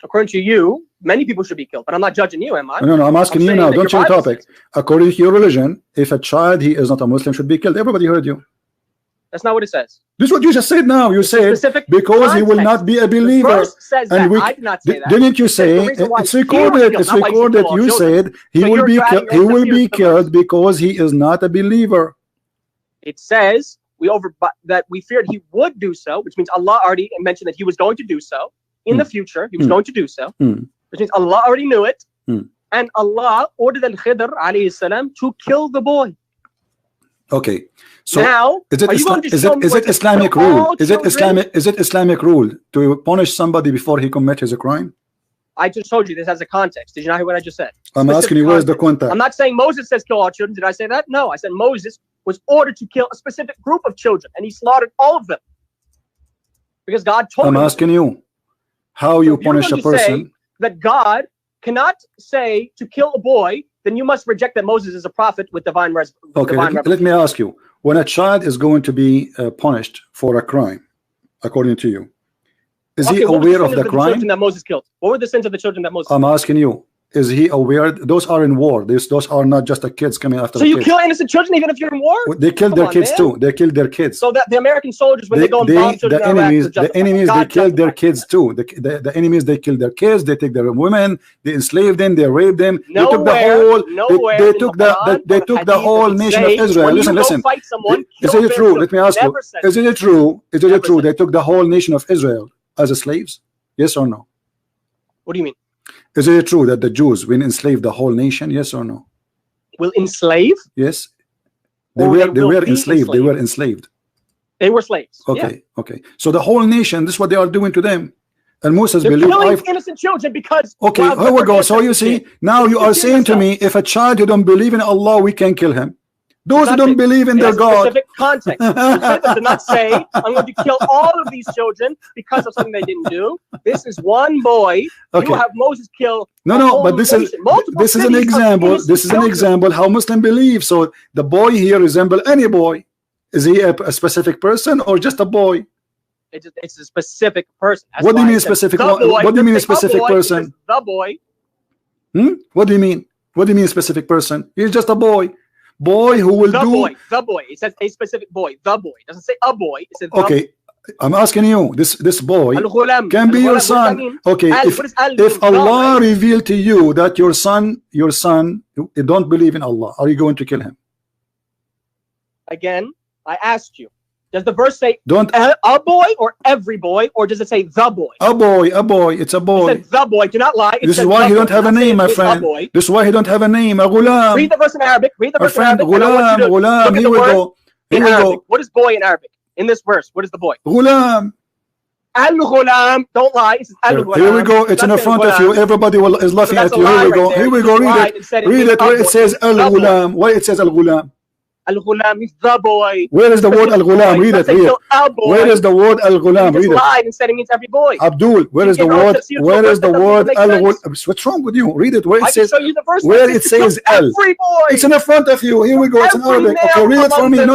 According to you, many people should be killed, but I'm not judging you, am I? No, I'm asking you now. Don't change the topic. According to your religion, if a child he is not a Muslim should be killed. Everybody heard you. That's not what it says. This is what you just said now. You said because he will not be a believer. The verse says that. I did not say that. Didn't you say it's recorded? It's recorded. You said he will be killed. He will be killed because he is not a believer. It says that we feared he would do so, which means Allah already mentioned that he was going to do so in the future. He was going to do so, which means Allah already knew it, and Allah ordered Al-Khidr alayhi salam to kill the boy. Okay. So now, is it Islamic rule? Is it Islamic rule to punish somebody before he commits his crime? I just told you this has a context. Did you not hear what I just said? I'm asking you, where's the context? I'm not saying Moses says kill all children. Did I say that? No, I said Moses was ordered to kill a specific group of children, and he slaughtered all of them because God told him. I'm asking you how you punish a person. That God cannot say to kill a boy, then you must reject that Moses is a prophet with divine revelation. Okay, let me ask you. When a child is going to be punished for a crime, according to you, is he aware of the crime that Moses killed? What were the sins of the children that Moses killed? I'm asking you, is he aware? Those are in war. Those are not just the kids coming after. So you kill innocent children even if you're in war? They killed their kids too. They killed their kids. So that the American soldiers, when they go and bomb children, the enemies, they killed their kids too. The enemies, they killed their kids. They take their women. They enslaved them. They raped them. They took the whole. They took the whole nation of Israel. Listen. Is it true? Let me ask you. Is it true? Is it true? They took the whole nation of Israel as slaves? Yes or no? What do you mean? Is it true that the Jews will enslave the whole nation? Yes or no? Will enslave? Yes. They were enslaved. They were enslaved. They were slaves. Okay. Okay. So the whole nation, this is what they are doing to them. And Moses believed killing innocent children because okay, here we go. So you see, now you are saying to me, if a child who don't believe in Allah, we can kill him. Those who don't believe in their God. Specific context. Did not say I'm going to kill all of these children because of something they didn't do. This is one boy. Okay. You have Moses kill. No, but this is an example. This is an example how Muslim believe. So the boy here resemble any boy. Is he a specific person or just a boy? It's a specific person. What do you mean specific? What do you mean a specific person? The boy. What do you mean? What do you mean specific person? He's just a boy. Boy who will the boy. It says a specific boy. The boy. It doesn't say a boy. It says okay. I'm asking you, this boy Al-Ghulam. can be your Al-Ghulam, son. Okay, what does al if Allah revealed to you that your son don't believe in Allah, are you going to kill him? Again, I asked you, does the verse say don't a boy or every boy, or does it say the boy? A boy, it's a boy. It said the boy, do not lie. This is why he don't have a name, my friend. This is why he don't have a name, a ghulam. Read the verse in Arabic. Read the verse in Arabic. Ghulam, here we go. Here we go. What is boy in Arabic? In this verse, what is the boy? Ghulam. Al-Ghulam. Don't lie. It says Al-Ghulam. Here we go. It's in front of you. Everybody is laughing at you. Here we go. Here we go. Read it. Read it where it says Al-Ghulam. Why it says Al-Ghulam? Al-Ghulam is the boy. Where is the word Al-Ghulam? Read it. Read it. Where is the word Al-Ghulam? Read it. Lied and said it means every boy. Abdul, where is the word? Where is the word Al-Ghulam? What's wrong with you? Read it. Where it says? Where it says Al? Every boy. It's in front of you. Here we go. It's in Arabic. Okay, read it for me. No.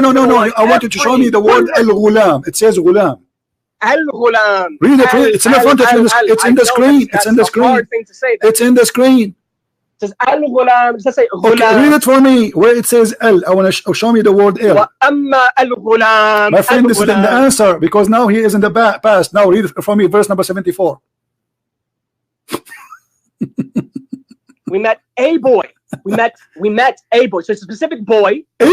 I want you to show me the word Al-Ghulam. It says Ghulam. Al-Ghulam. Read it. It's in front of you. It's in the screen. It's in the screen. It's in the screen. It says Al-Ghulam. It says Ghulam. Okay, read it for me. Where it says L, I want to show me the word L. Al-Ghulam. My friend, this is the answer because now he is in the past. Now read it for me, verse number 74. We met a boy. We met a boy. So it's a specific boy. A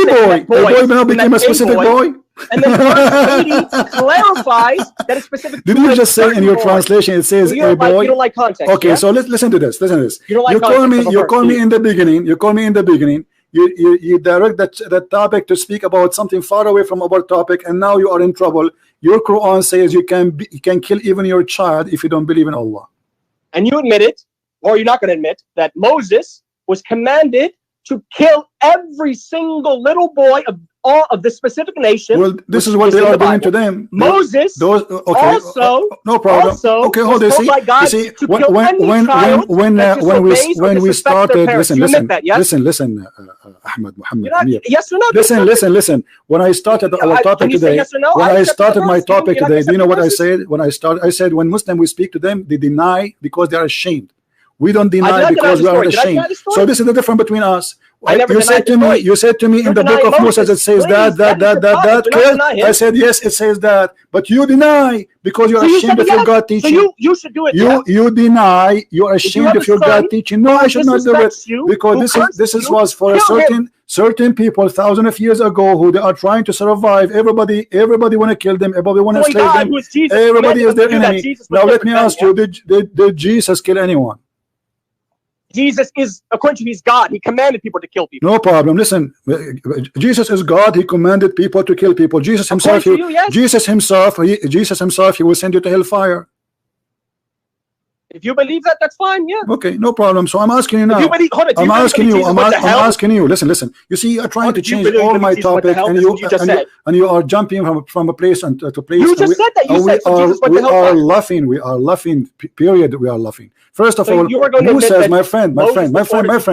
boy now became a specific boy. And then verse 80 clarifies that it's specific. Did you just say in your translation it says a boy? You don't like context. Okay, yeah? So listen to this. Listen to this. You don't like you call me in the beginning. You call me in the beginning. You direct that topic to speak about something far away from our topic, and now you are in trouble. Your Quran says you can kill even your child if you don't believe in Allah. And you admit it, or you're not going to admit that Moses was commanded to kill every single little boy of all of the specific nation. Well, this is what they are doing to them. Moses also no problem. Okay, hold on. See, when we started, listen, Ahmed Muhammad Amir. Yes or no? Listen. When I started our topic today, when I started my topic today, do you know what I said? When I said when Muslim we speak to them, they deny because they are ashamed. We don't deny because we are ashamed. So this is the difference between us. You said to me in the book of Moses it says that. I said yes, it says that, but you deny because you're ashamed of your God teaching. So you should do it. You deny. You're ashamed of your God teaching. No, I should not do it because this was for a certain people thousands of years ago who they are trying to survive. Everybody want to kill them. Everybody want to slay them. Everybody is their enemy. Now let me ask you: Did Jesus kill anyone? Jesus is, according to he's God, he commanded people to kill people. No problem. Listen, Jesus is God. He commanded people to kill people. Jesus himself, Jesus himself, he will send you to hellfire. If you believe that, that's fine. Yeah. Okay, no problem. So I'm asking you now. I'm asking you. Listen. You see, you're trying to change all my topic, and you are jumping from a place to place. You just said that. You said we are laughing. We are laughing. Period. We are laughing. First of all, who says, my friend? Let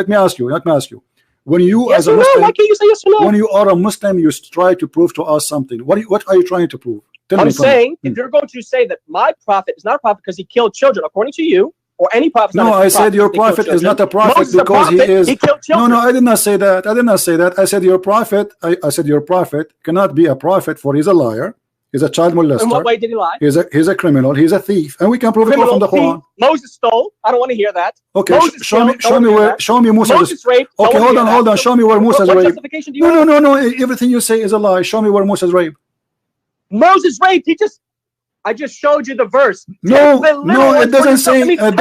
me ask you. When you as a Muslim, why can't you say yes or no? When you are a Muslim, you try to prove to us something. What are you trying to prove? I'm saying, if you're going to say that my prophet is not a prophet because he killed children, according to you, or any prophet. No, I said your prophet is not a prophet because he is. He killed children. No, I did not say that. I said your prophet. I said your prophet cannot be a prophet, for he's a liar. He's a child molester. In what way did he lie? He's a criminal. He's a thief, and we can prove it from the Quran. Moses stole. I don't want to hear that. Okay, show me Moses raped. Okay, hold on. Show me where Moses raped. No. Everything you say is a lie. Show me where Moses raped. Moses raped. I just showed you the verse. No, it doesn't say. It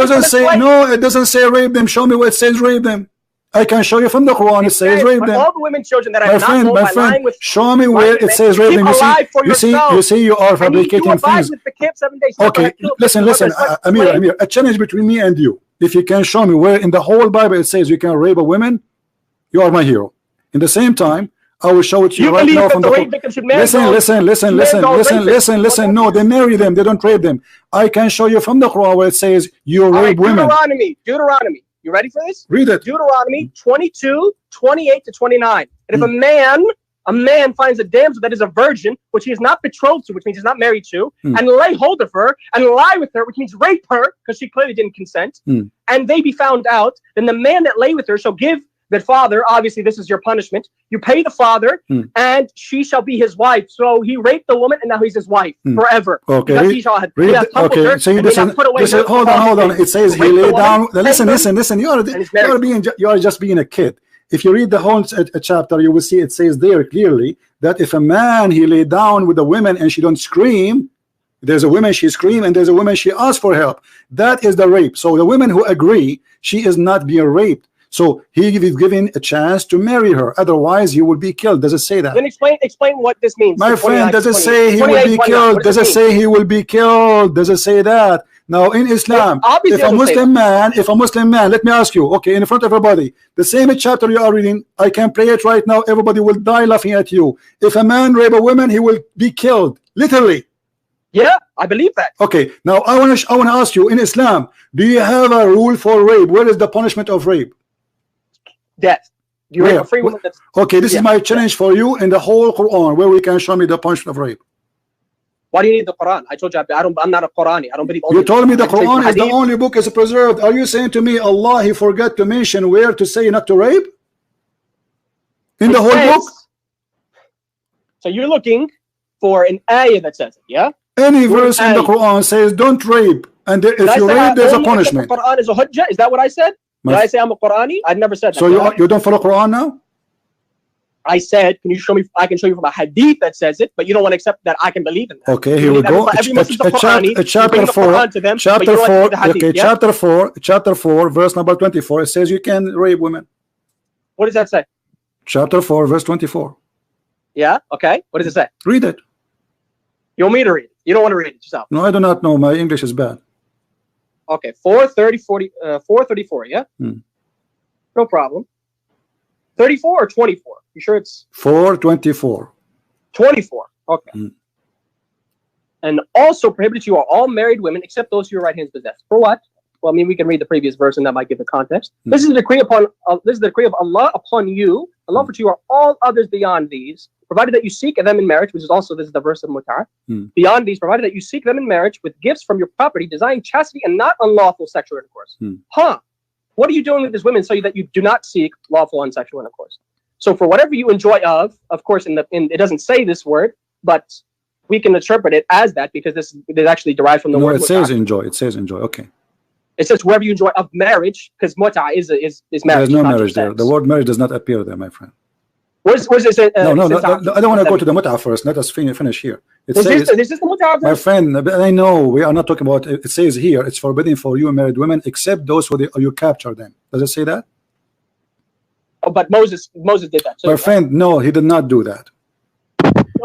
doesn't say rape them. Show me where it says rape them. I can show you from the Quran. It says rape them. All the women, children that I have not known by lying with. Show me where it says rape them. You see, you are fabricating things. Okay, listen, Amir. A challenge between me and you. If you can show me where in the whole Bible it says you can rape a woman, you are my hero. In the same time, I will show it to you right now from the Listen. No, they marry them. They don't rape them. I can show you from the Quran where it says you rape women. Deuteronomy. You ready for this? Read it. Deuteronomy 22, 28 to 29. And if a man finds a damsel that is a virgin, which he is not betrothed to, which means he's not married to, and lay hold of her and lie with her, which means rape her, because she clearly didn't consent, and they be found out, then the man that lay with her shall give that, father, obviously this is your punishment. You pay the father, and she shall be his wife. So he raped the woman, and now he's his wife forever. Okay. Because he shall have okay. So hold on. It says he lay down. Listen. You are just being a kid. If you read the whole chapter, you will see it says there clearly that if a man he lay down with a woman and she don't scream, there's a woman she scream and there's a woman she asks for help. That is the rape. So the women who agree, she is not being raped. So he is given a chance to marry her. Otherwise, he will be killed. Does it say that? Then explain what this means. My friend, does it say he will be killed? Does it say he will be killed? Does it say that? Now in Islam, if a Muslim man, let me ask you, okay, in front of everybody, the same chapter you are reading, I can pray it right now. Everybody will die laughing at you. If a man rape a woman, he will be killed, literally. Yeah, I believe that. Okay, now I want to ask you, in Islam, do you have a rule for rape? Where is the punishment of rape? Death. You rape a free woman. That's, okay, this is my challenge for you in the whole Quran, where we can show me the punishment of rape. Why do you need the Quran? I told you I'm not a Qurani. I don't believe. You told me the Quran is the only book is preserved. Are you saying to me Allah he forgot to mention where to say not to rape? In the whole book? So you're looking for an ayah that says it, yeah? Any verse in the Quran says don't rape, and if you rape, there's a punishment. The Quran is a hujjah. Is that what I said? Did I say I'm a Qurani? I never said that. So you don't follow Quran now? I said, can you show me? I can show you from a hadith that says it, but you don't want to accept that I can believe in that. Okay, here we go. Chapter 4. Okay, chapter 4, verse number 24. It says you can rape women. What does that say? Chapter 4, verse 24. Yeah. Okay. What does it say? Read it. You want me to read it? You don't want to read it yourself? No, I do not know. My English is bad. Okay, 434. Yeah. No problem. 34 or 24? You sure it's 424? 24. Okay. And also prohibited you are all married women except those who your right hands possess. For what? Well, I mean, we can read the previous verse and that might give the context. This is the decree upon this is the decree of Allah upon you. Allah for you are all others beyond these, provided that you seek them in marriage, which is also this is the verse of Mut'ah. Beyond these, provided that you seek them in marriage with gifts from your property, desiring chastity and not unlawful sexual intercourse. What are you doing with these women so that you do not seek lawful and sexual intercourse? So for whatever you enjoy of course, it doesn't say this word, but we can interpret it as that because this is actually derived from the word. It says enjoy. It says enjoy. Okay. It says whoever you enjoy of marriage, because mut'ah is marriage. There's no marriage there. The word marriage does not appear there, my friend. Where's it say? No, I don't want to go to the mut'ah first. Let us finish here. It says, this is the mut'ah verse? My friend, I know we are not talking about it. It says here it's forbidden for you married women except those who you capture them. Does it say that? Oh, but Moses did that. My friend, no, he did not do that.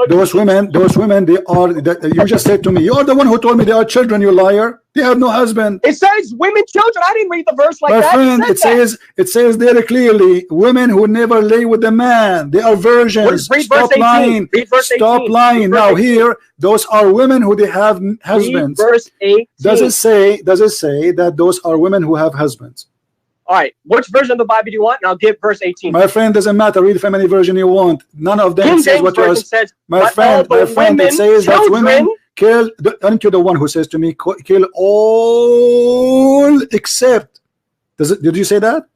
Those women, they are. You just said to me, you are the one who told me they are children. You liar. They have no husband. It says women, children. I didn't read the verse like that. My friend, it says there clearly, women who never lay with a man. They are virgins. Stop lying. Stop lying. Now here, those are women who they have husbands. Verse 18. Does it say that those are women who have husbands? All right, which version of the Bible do you want? And I'll give verse 18. My friend, doesn't matter. Read from any version you want. None of them says what yours. My friend, it says that women kill. Aren't you the one who says to me, kill all except? Did you say that?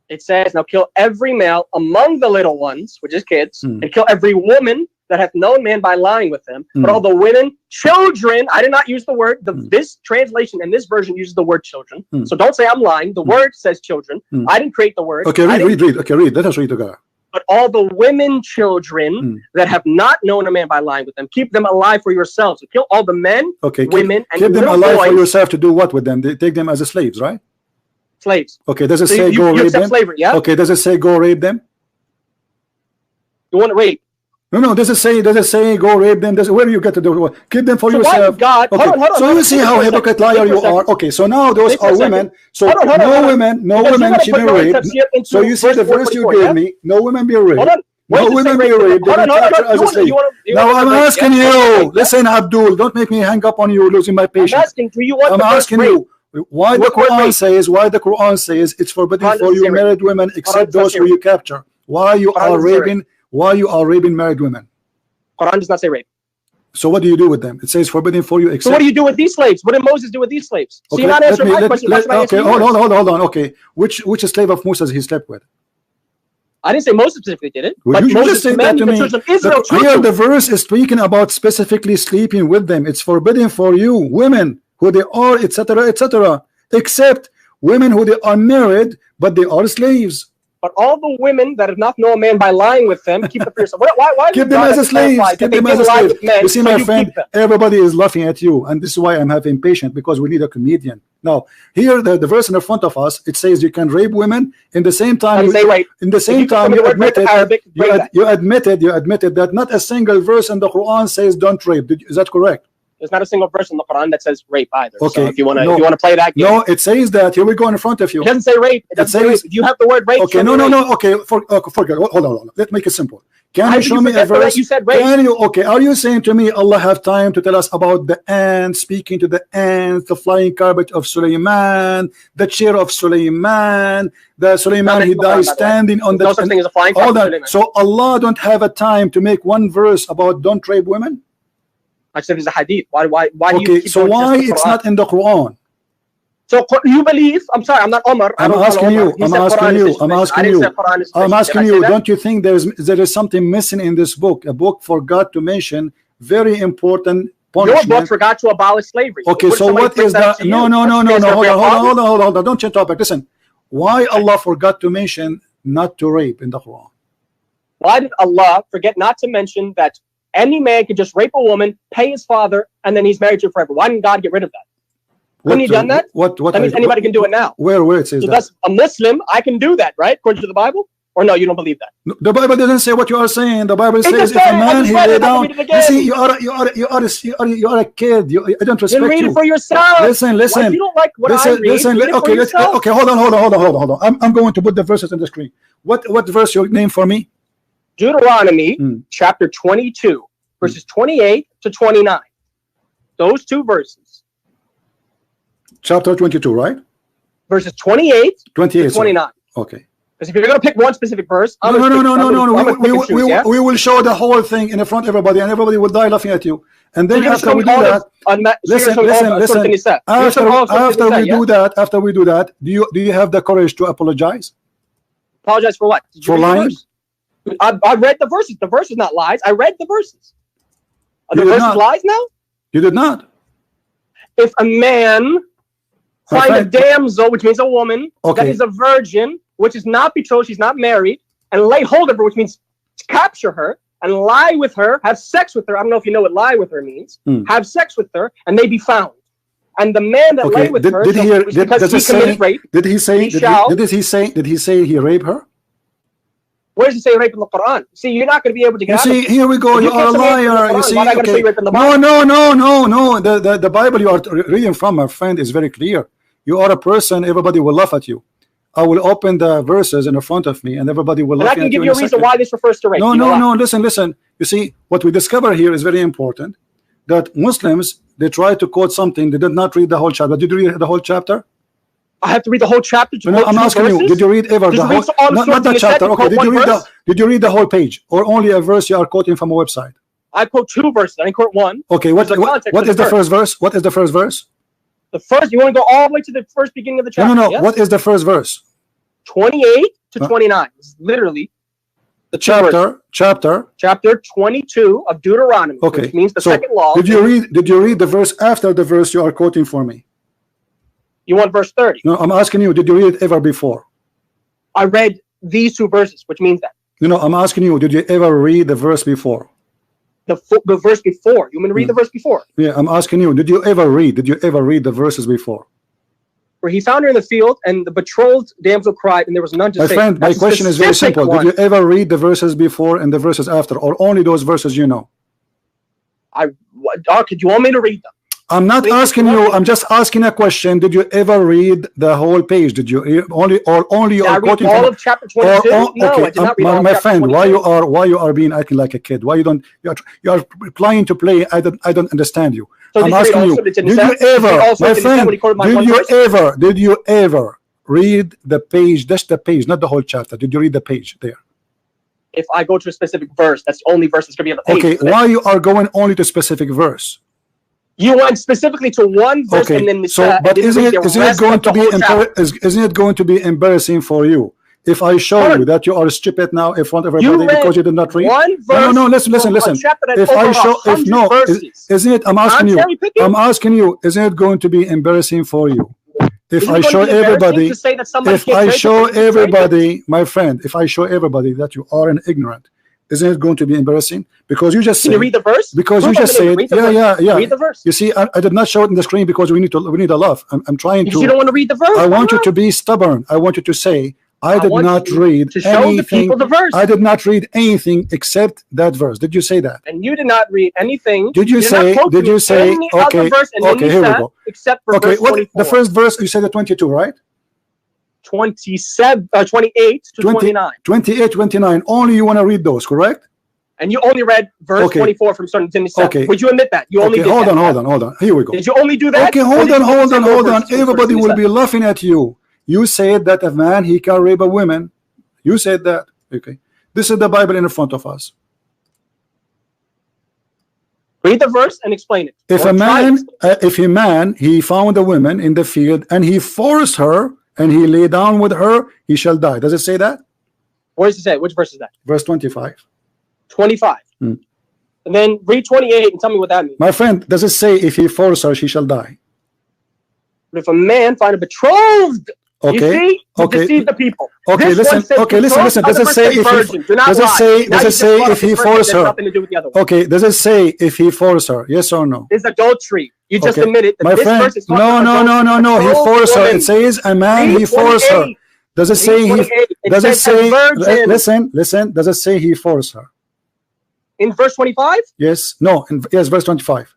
It says, now kill every male among the little ones, which is kids, and kill every woman that hath known man by lying with him. But all the women, children, I did not use the word. This translation and this version uses the word children. So don't say I'm lying. The word says children. I didn't create the word. Okay, read. Okay, read. Let us read together. But all the women, children that have not known a man by lying with them, keep them alive for yourselves. So kill all the men, women, and keep them alive boys. for yourself to do what with them? They take them as slaves, right? Slaves. Okay, does it say go rape them? Slavery, yeah? Okay, does it say go rape them? You want to rape? No. Does it say go rape them? Where do you get to do? Keep them for yourself. God, okay. hold on, so you see how hypocrite liar you are. Okay, so now those are women. So no women should be raped. So you see the verse you gave me. No women be raped. No women be raped. Now I'm asking you. Listen, Abdul, don't make me hang up on you, losing my patience. I'm asking, do you want I'm asking you. Why the Quran says it's forbidden for you married women except those who you capture? Why you are raping married women? Quran does not say rape. So what do you do with them? It says forbidden for you except. So what do you do with these slaves? What did Moses do with these slaves? Okay, so you're not answering my question. Okay, hold on. Okay, which slave of Moses he slept with? I didn't say Moses specifically did it, Well, but you Moses just said that to commanded the me. children of Israel to Here do the it. verse is speaking about specifically sleeping with them. It's forbidden for you, women, who they are, etc., etc., except women who they are married, but they are slaves. But all the women that have not known a man by lying with them, keep them for yourself. Why Keep them as a slave. Keep them as a slave. You see, my friend, everybody is laughing at you, and this is why I'm having patience, because we need a comedian. Now, here the verse in front of us, it says you can rape women. In the same time, you admitted that not a single verse in the Quran says don't rape. Is that correct? There's not a single verse in the Quran that says rape either. Okay. So if you want to play that game. No, it says that. Here we go in front of you. It doesn't say rape. It doesn't say rape. If you have the word rape. Okay, no. Okay, forget. Hold on. Let's make it simple. Can you show me a verse? You said rape. Okay, are you saying to me Allah have time to tell us about the ants, speaking to the ants, the flying carpet of Sulaiman, the chair of Sulaiman, the Sulaiman he dies standing on the... No such thing as a flying carpet of Sulaiman. So Allah don't have a time to make one verse about don't rape women? I said it's a hadith. Why do you keep so why it's not in the Quran? So you believe? I'm sorry, I'm not Omar. I'm asking you. Don't you think there is something missing in this book? A book forgot to mention very important punishment. Your book forgot to abolish slavery. Okay, so what is that? No. Hold on. Don't change topic. Listen, why Allah forgot to mention not to rape in the Quran? Why did Allah forget not to mention that any man could just rape a woman, pay his father, and then he's married to her forever? Why didn't God get rid of that? When he done that? That means anybody can do it now. Where it says so that? That's a Muslim, I can do that, right? According to the Bible? Or no, you don't believe that? No, the Bible doesn't say what you are saying. The Bible says if a man he lay down. You see, you are a kid. I don't respect you. Then read it for yourself. Listen. If you don't like what I read, okay, hold on. I'm going to put the verses on the screen. What verse you name for me? Deuteronomy chapter 22, verses 28 to 29. Those two verses. Chapter 22, right? Verses 28 to 29. Sorry. Okay. Because if you're going to pick one specific verse, no. We will show the whole thing in front of everybody, and everybody will die laughing at you. And then after we do that, listen. After we do that, do you have the courage to apologize? Apologize for what? For lying? I read the verses. The verse is not lies. I read the verses. Are the verses lies now? You did not. If a man find a damsel, which means a woman, that is a virgin, which is not betrothed, she's not married, and lay hold of her, which means capture her and lie with her, have sex with her. I don't know if you know what lie with her means. Have sex with her, and they be found. And the man that lay with her, because he committed rape, did he say he raped her? Where does it say rape in the Quran? See, you're not going to be able to get out of it. Here we go. You are a liar. You see, no. The Bible you are reading from, my friend, is very clear. You are a person. Everybody will laugh at you. I will open the verses in front of me, and everybody will laugh at you. And I can give you a reason why this refers to rape. No. Listen. You see, what we discover here is very important. That Muslims, they try to quote something. They did not read the whole chapter. Did you read the whole chapter? I have to read the whole chapter. No, I'm asking you. Did you read ever the whole? Not the chapter. Okay. Did you read the whole page, or only a verse you are quoting from a website? I quote two verses. I didn't quote one. Okay. What is the first verse? What is the first verse? The first. You want to go all the way to the first beginning of the chapter? No. Yes? What is the first verse? 28 to 29. It's literally the chapter 22 of Deuteronomy. Okay. Which means the second law. Did you read the verse after the verse you are quoting for me? You want verse 30? No, I'm asking you, did you read it ever before? I read these two verses, which means that. I'm asking you, did you ever read the verse before? The verse before. You want me to read the verse before? Yeah, I'm asking you, did you ever read the verses before? Where he found her in the field, and the betrothed damsel cried, and there was none to save. My friend, my question is very simple. Did you ever read the verses before and the verses after, or only those verses you know? Could you want me to read them? I'm not asking you. I'm just asking a question. Did you ever read the whole page? Did you only you are quoting all of chapter 22? No, I did not read all my friend, 22. why you are being acting like a kid? Why you are applying to play? I don't understand you. So I'm asking you. Did you ever, my friend? Did you ever read the page? Just the page, not the whole chapter. Did you read the page there? If I go to a specific verse, that's the only verse that's going to be on the page. Okay, why you are going only to specific verse? You went specifically to one verse, and then but isn't it going to be embarrassing for you if I show you that you are stupid now in front of everybody because you did not read? No, listen. If I show, if no, isn't it? I'm asking you, isn't it going to be embarrassing for you? If I show everybody, my friend, if I show everybody that you are an ignorant, isn't it going to be embarrassing? Because you just said, read the verse? Because you just said, yeah. Read the verse. You see, I did not show it in the screen because we need a love. I'm trying to. You don't want to read the verse. I want you to be stubborn. I want you to say, I did not read to show the people the verse. I did not read anything except that verse. Did you say that? And you did not read anything. Did you say? Okay, verse, okay, here we go. Except for verse 24. The first verse you said the 22, right? 28 to 29. 28, 29. Only you want to read those, correct? And you only read verse 24 from starting to 27. Okay. Would you admit that? You only did hold that. on. Here we go. Did you only do that? Okay, hold on. Everybody will be laughing at you. You said that a man, he can rape a woman. You said that. Okay. This is the Bible in front of us. Read the verse and explain it. If a man, he found a woman in the field and he forced her and he lay down with her, he shall die. Does it say that? Where does it say? Which verse is that? Verse 25. 25. And then read 28 and tell me what that means. My friend, does it say if he force her, she shall die? But if a man find a betrothed, you see, you deceive the people. Okay, listen. Does it say if he force her? Okay, does it say if he force her? Yes or no? It's adultery. You just admitted that my this friend, verse is no. He forced her. It says a man he forced her. Does it say he? Does it say? Listen. Does it say he forced her? In verse 25? Yes. No. Yes, verse 25.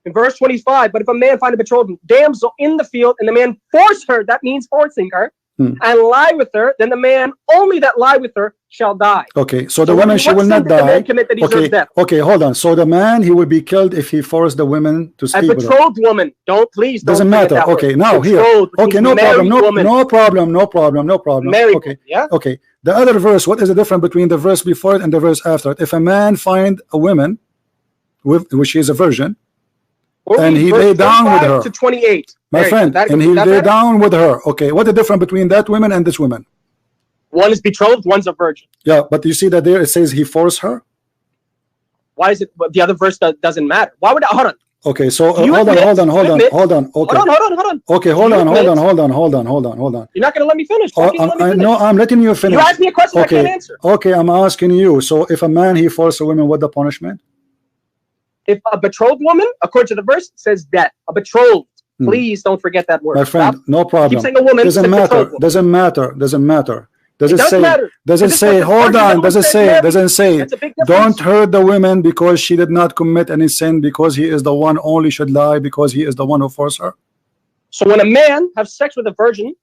In verse 25, but if a man find a betrothed damsel in the field and the man force her, that means forcing her, and lie with her, then the man only that lie with her shall die. Okay, so the woman, she will not die. Okay, hold on. So the man, he will be killed if he forced the woman to sleep with her. A betrothed woman, doesn't matter. Okay, now here. Okay, no problem. Married okay, yeah. Okay. The other verse, what is the difference between the verse before it and the verse after it? If a man find a woman, which is a virgin, and he lay down with her. To 28. My friend, and he lay down with her. Okay, what the difference between that woman and this woman? One is betrothed, one's a virgin. Yeah, but you see that there it says he forced her. Why is it? The other verse doesn't matter. Why would hold on? Okay, so hold on. Okay, hold on. Okay, hold on. You're not going to let me finish. No, I'm letting you finish. You asked me a question I can't answer. Okay, I'm asking you. So if a man he forced a woman, what the punishment? If a betrothed woman, according to the verse, says death. A betrothed. Please don't forget that word. My friend, no problem. Keep saying a woman. Doesn't matter. Does it say? Hold on. Doesn't say. Don't hurt the woman because she did not commit any sin, because he is the one only should lie because he is the one who forced her. So when a man has sex with a virgin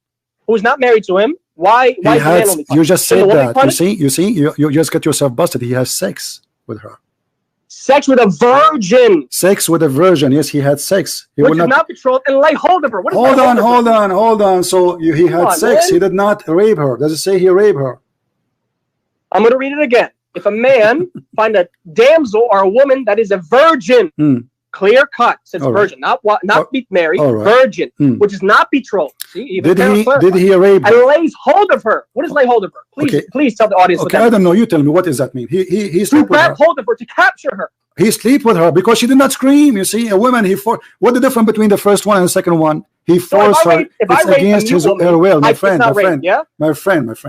who is not married to him, why is the man only punished? You just said that. You see, you just get yourself busted. He has sex with her. Sex with a virgin. Sex with a virgin. Yes, he had sex. He which is not betrothed and lay hold of her. What is hold on. So he had sex. Man. He did not rape her. Does it say he raped her? I'm going to read it again. If a man find a damsel or a woman that is a virgin, clear cut, says virgin, not be married, virgin, which is not betrothed. See, did he rape her? And lays hold of her. What is lay hold of her? Please tell the audience. Okay, I don't know. You tell me. What does that mean? He sleep with her. Hold of her to capture her. He sleep with her because she did not scream. You see, a woman. What the difference between the first one and the second one? He forced her. It's against her will. My friend.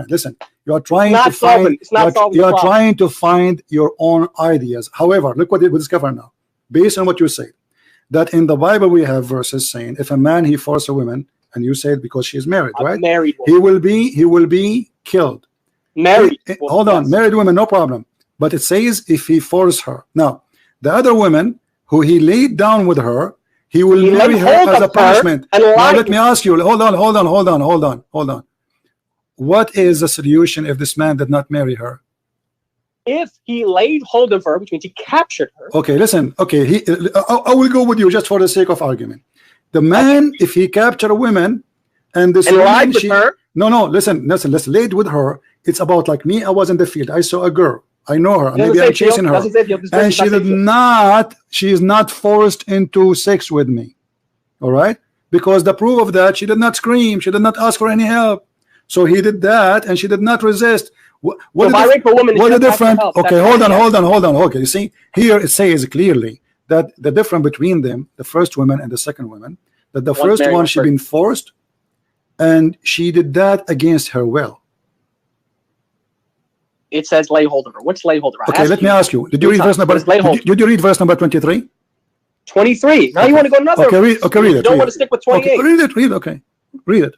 Listen, you are trying to find. You are trying to find your own ideas. However, look what we discover now. Based on what you say, that in the Bible we have verses saying if a man he forced a woman, and you said because she is married, right? Married woman. He will be killed. Married. Hold on, married woman, no problem. But it says if he forced her. Now, the other woman who he laid down with her, he will marry her as a punishment. Now let me ask you. Hold on. What is the solution if this man did not marry her? If he laid hold of her, which means he captured her. Okay, listen. Okay, I will go with you just for the sake of argument. The man, if he captured a woman, and this woman, lied with her. No. Listen. Laid with her. It's about like me. I was in the field. I saw a girl. I know her. Maybe I'm chasing her, and she did not. She is not forced into sex with me. All right, because the proof of that, she did not scream. She did not ask for any help. So he did that, and she did not resist. What So if I rape a woman, what the she has to difference? help. Okay, That's hold on. Okay, you see here it says clearly that the difference between them, the first woman and the second woman, that the One's first married, one one's she been forced, and she did that against her will. It says lay hold of her. What's lay hold of her? Okay, let me ask you. Did you read verse number? Did you read verse number 23? 23. Now you want to go another. Okay, read it. You don't want to stick with 28. Okay, read it. Okay, read it.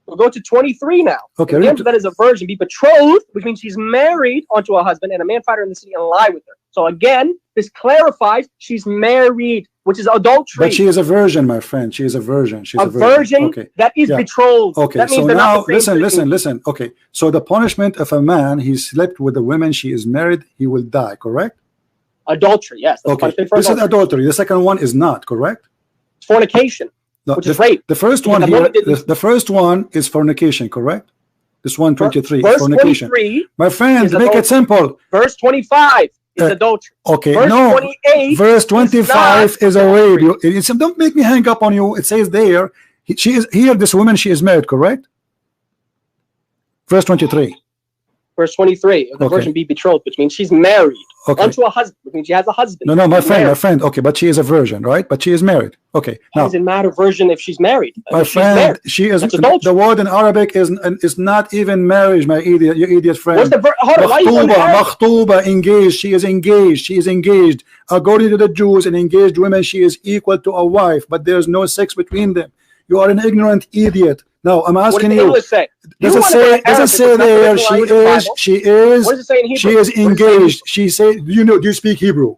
We'll go to 23 now. Okay, the that is a virgin, be betrothed, which means she's married onto a husband, and a man find her in the city and lie with her. So again, this clarifies she's married, which is adultery. But she is a virgin, my friend. She is a virgin. She's a virgin. Okay. That is betrothed. Okay, that means so they're now not the same listen. Okay, so the punishment of a man, he slept with a woman, she is married, he will die, correct? Adultery, yes. Okay, this is adultery. The second one is not, correct? Fornication, which is rape. The first one here, the first one is fornication, correct? This 123 is fornication. My friend, make it simple. Verse 25 is adultery. Okay, verse no. 28 verse 25 is a rape. Don't make me hang up on you. It says there, she is here. This woman, she is married, correct? Verse 23. Verse 23, the virgin be betrothed, which means she's married unto a husband, which means she has a husband. No, my friend. Okay, but she is a virgin, right? But she is married. Okay. Now, doesn't matter virgin if she's married. My friend, she is. The word in Arabic is not even marriage, my idiot, you idiot friend. What's the makhtuba, engaged. She is engaged. She is engaged. According to the Jews, an engaged woman, she is equal to a wife, but there is no sex between them. You are an ignorant idiot. Now I'm asking you. Does it say there she is engaged? She said, do you speak Hebrew?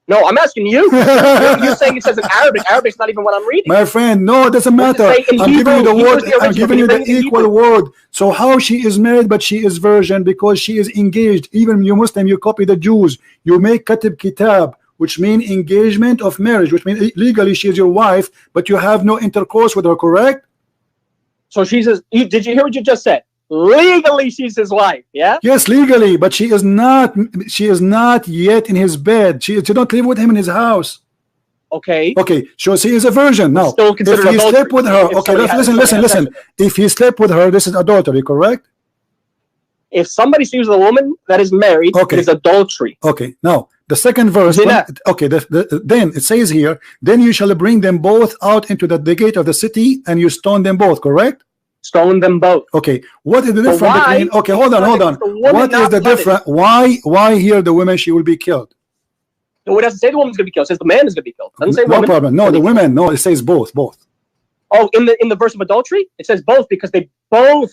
No, I'm asking you. You're saying it says in Arabic. Arabic's not even what I'm reading. My friend, no, it doesn't matter. I'm giving you the word. I'm giving you the equal word. So how she is married, but she is virgin because she is engaged. Even you Muslim, you copy the Jews. You make katib kitab, which means engagement of marriage, which means legally she is your wife, but you have no intercourse with her, correct? So she says, did you hear what you just said? Legally, she's his wife, yeah? Yes, legally, but she is not yet in his bed. She don't live with him in his house. Okay. Okay, so she is a virgin. Now, if he slept with her, okay, listen. If he slept with her, this is adultery, correct? If somebody sleeps with a woman that is married, it is adultery. Okay, now, the second verse, then it says here, then you shall bring them both out into the gate of the city, and you stone them both, correct? Stone them both. Okay, what is the difference between? Okay, hold on. What is the difference? Why here the women she will be killed? No, it doesn't say the woman's going to be killed. It says the man is going to be killed. It doesn't say no woman. Problem. No, the women. No, it says both. Oh, in the verse of adultery, it says both because they both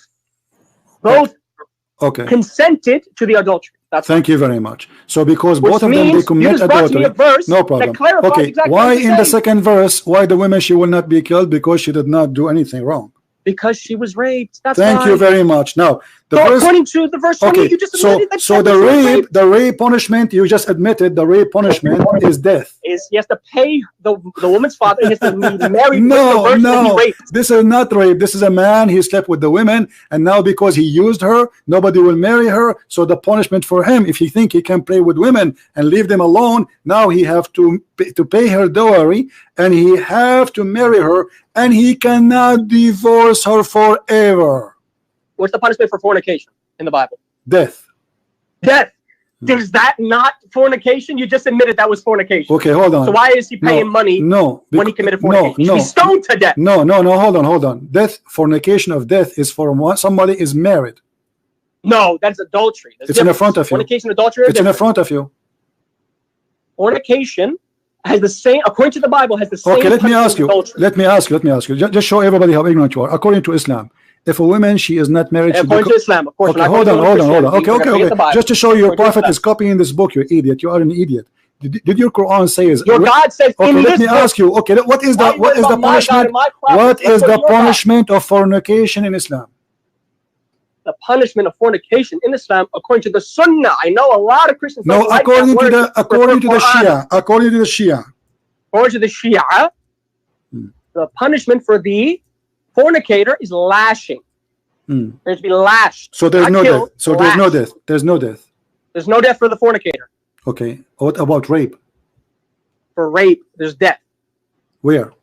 consented to the adultery. Thank you very much. So because both of them they commit adultery, no problem. Okay, exactly why in the second verse, why the women she will not be killed? Because she did not do anything wrong. Because she was raped. That's Thank you very much. Now, according to the verse 20, you just admitted that. So the rape punishment, you just admitted the rape punishment is death. He has to pay the woman's father. He has to be married with the virgin that he raped. This is not rape. This is a man. He slept with the women, and now because he used her, nobody will marry her. So the punishment for him, if he think he can play with women and leave them alone, now he have to pay her dowry, and he have to marry her, and he cannot divorce her forever. What's the punishment for fornication in the Bible? Death. Is that not fornication? You just admitted that was fornication. Okay, hold on. So why is he paying money when he committed fornication? He's stoned to death. No, hold on. Death, fornication of death is for somebody is married. No, that's adultery. It's in the front of you. Fornication and adultery It's in the front of you. Fornication has the same, according to the Bible, has the same. Okay, let me ask you. Just show everybody how ignorant you are. According to Islam, if a woman she is not married, according to Islam, of course. Okay, hold on. Okay. Just to show your prophet is copying this book, you idiot. You are an idiot. Did your Quran says? Your God says. Okay, let me ask you. Okay, what is the punishment? What is the punishment of fornication in Islam? The punishment of fornication in Islam, according to the Sunnah. I know a lot of Christians. No, according to the Shia. According to the Shia. According to the Shia, the punishment for the fornicator is lashing. There's to be lashed. So there's no death. So there's no death. There's no death. There's no death for the fornicator. Okay. What about rape? For rape, there's death. Where?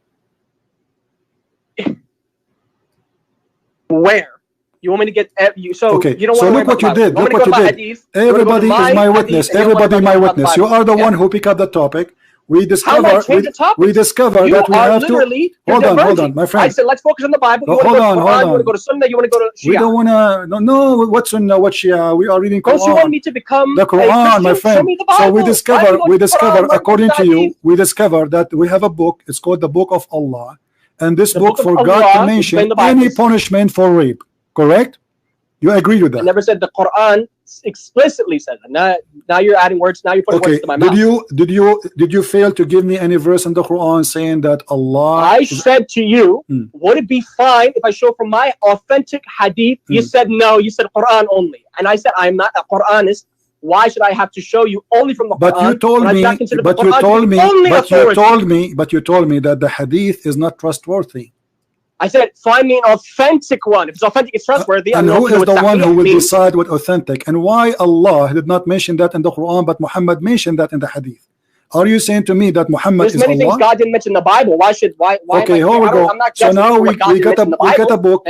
Where? You want me to get you? So okay, you don't so want look what you did. Look what you did. Everybody is my witness. Everybody my witness. You are the one who pick up the topic. We discover that we have to hold on, my friend. I said let's focus on the Bible. You hold on. You want to go to Sunnah? You want to go to Shia? We don't want to. No, what Sunnah? What Shia? We are reading Quran. Don't you want me to become the Quran, my friend? Show me the Bible. So we discover, according to you, we discover that we have a book. It's called the Book of Allah, and this book forgot to mention any punishment for rape. Correct? You agree with that? I never said the Quran explicitly said that. Now you're adding words. Now you're putting words to my mouth. Did you fail to give me any verse in the Quran saying that Allah? I said to you, would it be fine if I show from my authentic hadith? You said no. You said Quran only, and I said I'm not a Quranist. Why should I have to show you only from the Quran? But you told me that the hadith is not trustworthy. I said, find me an authentic one. If it's authentic, it's trustworthy. And who is the one who will decide what authentic? And why Allah did not mention that in the Quran, but Muhammad mentioned that in the Hadith? Are you saying to me that Muhammad is Allah? There's many things God didn't mention in the Bible. Why? Okay, here we go. So now we got a book.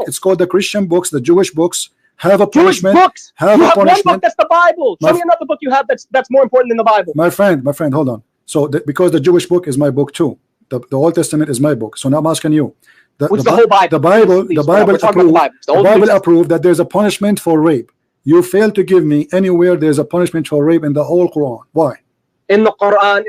It's called the Christian books, the Jewish books. Have a punishment. Have a punishment. One book, that's the Bible. Show me another book you have that's more important than the Bible. My friend, hold on. So because the Jewish book is my book too. The Old Testament is my book. So now I'm asking you. The whole Bible. The Bible approved that there's a punishment for rape. You fail to give me anywhere there's a punishment for rape in the whole Quran. Why? In the Quran.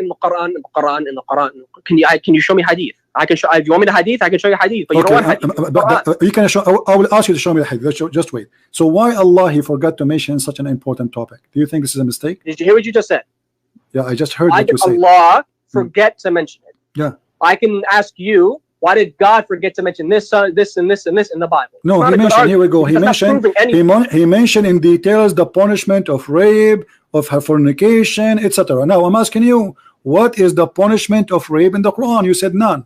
Can you show me hadith? I can show. If you want me to hadith, I can show you hadith. But you don't want hadith. But you can show. I will ask you to show me the hadith. Just wait. So why Allah he forgot to mention such an important topic? Do you think this is a mistake? Did you hear what you just said? Yeah, I just heard what you said. Allah forget to mention it. Yeah. I can ask you. Why did God forget to mention this, this, and this, and this in the Bible? No, he mentioned. Here we go. He mentioned in details the punishment of rape, of her fornication, etc. Now I'm asking you, what is the punishment of rape in the Quran? You said none.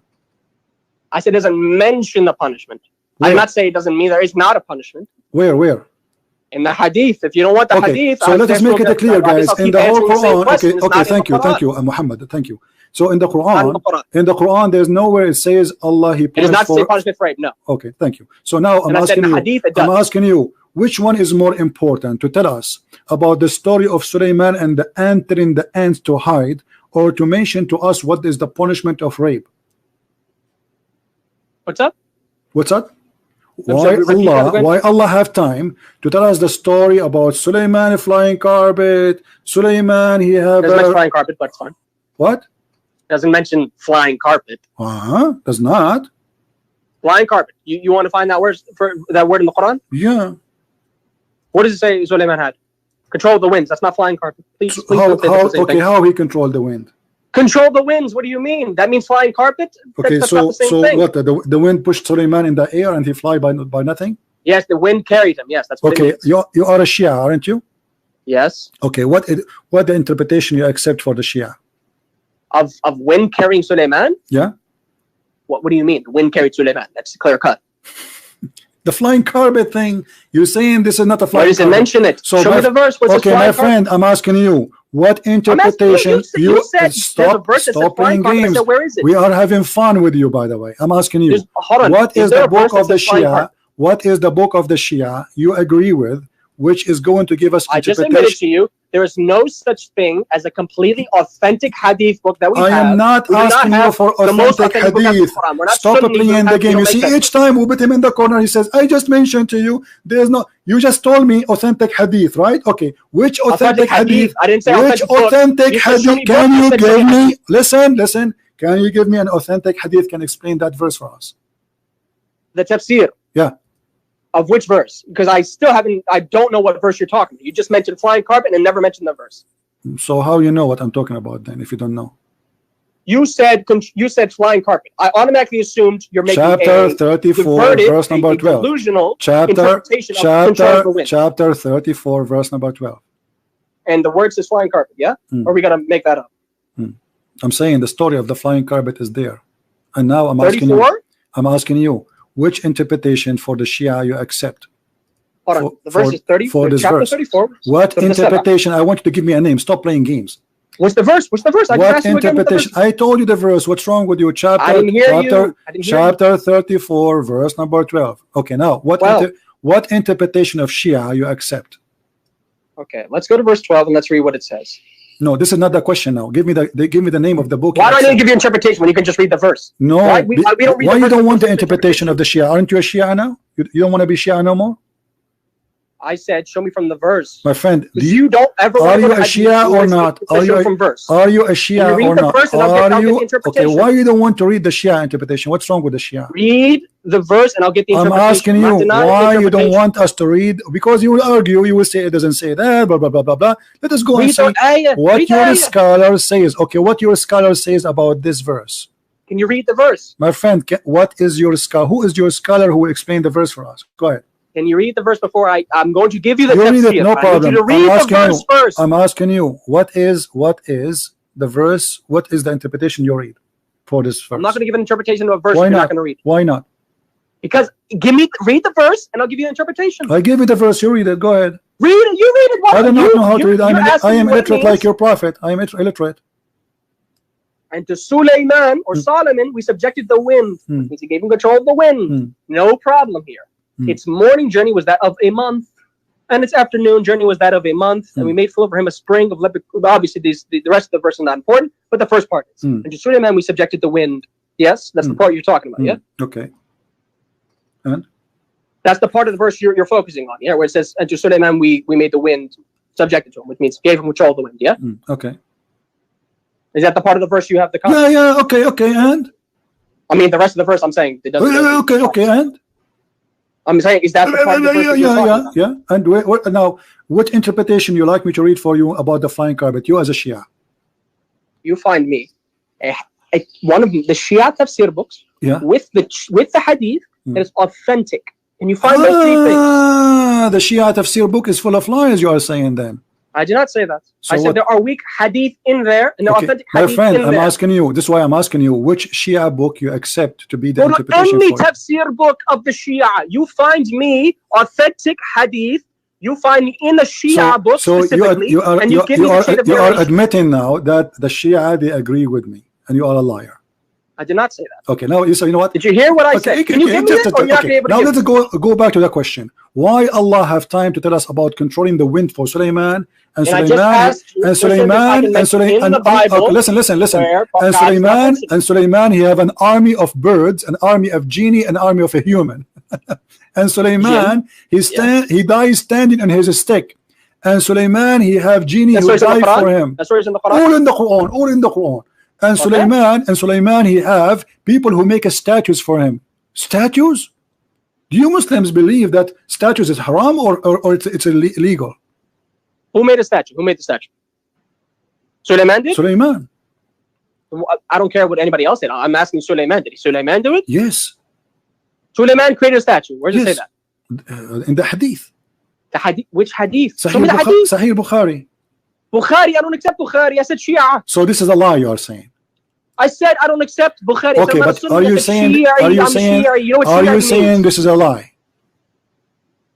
I said it doesn't mention the punishment. Where? I'm not saying it doesn't mean there is not a punishment. Where? In the hadith. If you don't want the hadith, so let us make it clear, guys. In the whole Quran. Okay. Thank you, Muhammad. Thank you. So in the Quran, there's nowhere it says Allah he punished. It does not say punishment for rape. No. Okay, thank you. So now I'm asking you, which one is more important to tell us about the story of Sulaiman and the ant telling the ants to hide, or to mention to us what is the punishment of rape? What's up? Why Allah have time to tell us the story about Sulaiman flying carpet? Sulaiman he have a flying carpet, but it's fine. What? Doesn't mention flying carpet. Does not. Flying carpet. You want to find that word in the Quran? Yeah. What does it say Sulaiman had? Control the winds. That's not flying carpet. Please how he controlled the wind? Control the winds. What do you mean? That means flying carpet? Okay, that's not the same thing. What? The wind pushed Sulaiman in the air and he fly by nothing? Yes, the wind carried him. Yes, that's what it means. You are a Shia, aren't you? Yes. Okay, what the interpretation you accept for the Shia? Of wind carrying Sulaiman? Yeah. What do you mean? Wind carried Sulaiman. That's clear cut. The flying carpet thing. You're saying this is not a flying carpet. Why does it mention it? So show me the verse. Okay, my friend, I'm asking you. What interpretation? You said stop playing games. Where is it? We are having fun with you, by the way. I'm asking you. What is the book of the Shia? What is the book of the Shia you agree with, which is going to give us interpretation? I just admitted to you there is no such thing as a completely authentic hadith book that we have. I am not asking you for authentic hadith. Stop playing the game. You see, each time we put him in the corner, he says, I just mentioned to you, there's no, you just told me authentic hadith, right? Okay, which authentic hadith? I didn't say which authentic hadith can you give me? Listen, can you give me an authentic hadith can explain that verse for us? The tafsir. Yeah. Of which verse? Because I don't know what verse you're talking about. You just mentioned flying carpet and never mentioned the verse. So how you know what I'm talking about then, if you don't know? You said flying carpet. I automatically assumed you're making chapter 34, verse number 12. Delusional interpretation of control of the wind. Chapter 34, verse number 12. And the word says flying carpet, yeah? Or are we gonna make that up? I'm saying the story of the flying carpet is there. And now I'm asking you, which interpretation for the Shia you accept? Hold on. The verse is 30. For this chapter verse. 34. What interpretation? I want you to give me a name. Stop playing games. What's the verse? What interpretation? I told you the verse. What's wrong with you? Chapter 34, verse number 12. Okay, now what what interpretation of Shia you accept? Okay, let's go to verse 12 and let's read what it says. No, this is not the question now. Give me the name of the book. Why do I need to give you interpretation when you can just read the verse? No, why we don't read why the you verse don't want the interpretation of the Shia? Aren't you a Shia now? You don't want to be Shia no more? I said, show me from the verse. My friend, you don't ever are you a Shia or not? Are you a Shia or not? Are you okay? Why you don't want to read the Shia interpretation? What's wrong with the Shia? Read the verse and I'll get the interpretation. I'm asking you why you don't want us to read, because you will argue, you will say it doesn't say that, blah blah blah blah blah. Let us go and see what your scholar says. Okay, what your scholar says about this verse. Can you read the verse? My friend, what is your scholar? Who is your scholar who will explain the verse for us? Go ahead. Can you read the verse before I'm going to give you the tafsir? No problem. You to read the verse first. I'm asking you, what is the verse? What is the interpretation you read for this verse? I'm not going to give an interpretation of a verse you're not going to read. Why not? Because read the verse and I'll give you an interpretation. I give you the verse, you read it. Go ahead. Read it. You read it. I do not know how to read. I am illiterate like your prophet. I am illiterate. And to Sulaiman or Solomon, we subjected the wind. Means he gave him control of the wind. No problem here. Its morning journey was that of a month, and its afternoon journey was that of a month. And we made full for him a spring of leopard. Obviously, the rest of the verse is not important, but the first part is. And to Sulaiman, we subjected the wind. Yes, that's the part you're talking about. Yeah. Okay. And that's the part of the verse you're focusing on. Yeah, where it says, "And to Sulaiman, we made the wind subjected to him," which means gave him control of the wind. Yeah. Okay. Is that the part of the verse you have the concept? Yeah. Okay. And I mean, the rest of the verse, I'm saying it doesn't. Okay. And I'm saying, is that the part of the verse yeah. And now, what interpretation you like me to read for you about the flying carpet? You as a Shia. You find me one of the Shia tafsir books with the hadith that is authentic. And you find those three things. The Shia tafsir book is full of lies, you are saying then. I did not say that. So I said there are weak hadith in there and there are authentic hadith. My friend, I'm asking you, this is why I'm asking you, which Shia book you accept to be the interpretation any tafsir book of the Shia. You find me authentic hadith. You find me in the Shia book specifically. You are admitting now that the Shia, they agree with me, and you are a liar. I did not say that. Okay, now you know what? Did you hear what I said? Can you give me it, or you're not able to now let's go back to the question. Why Allah have time to tell us about controlling the wind for Sulaiman and Sulaiman and Sulaiman he have an army of birds, an army of genie, an army of a human. And Sulaiman he dies standing on his stick. And Sulaiman he have genie who die for him. That's where it's in the Quran. All in the Quran. And Sulaiman he have people who make statues for him. Statues? Do you Muslims believe that statues is haram or it's illegal? Who made a statue? Who made the statue? Sulaiman did? Sulaiman. I don't care what anybody else did. I'm asking Sulaiman. Did Sulaiman do it? Yes. Sulaiman created a statue. Where does it say that? In the hadith. The hadith? Which hadith? Sahih Bukhari. Bukhari, I don't accept Bukhari. I said Shia. So this is a lie you are saying. I said I don't accept Bukhari. Okay, but are you saying this is a lie?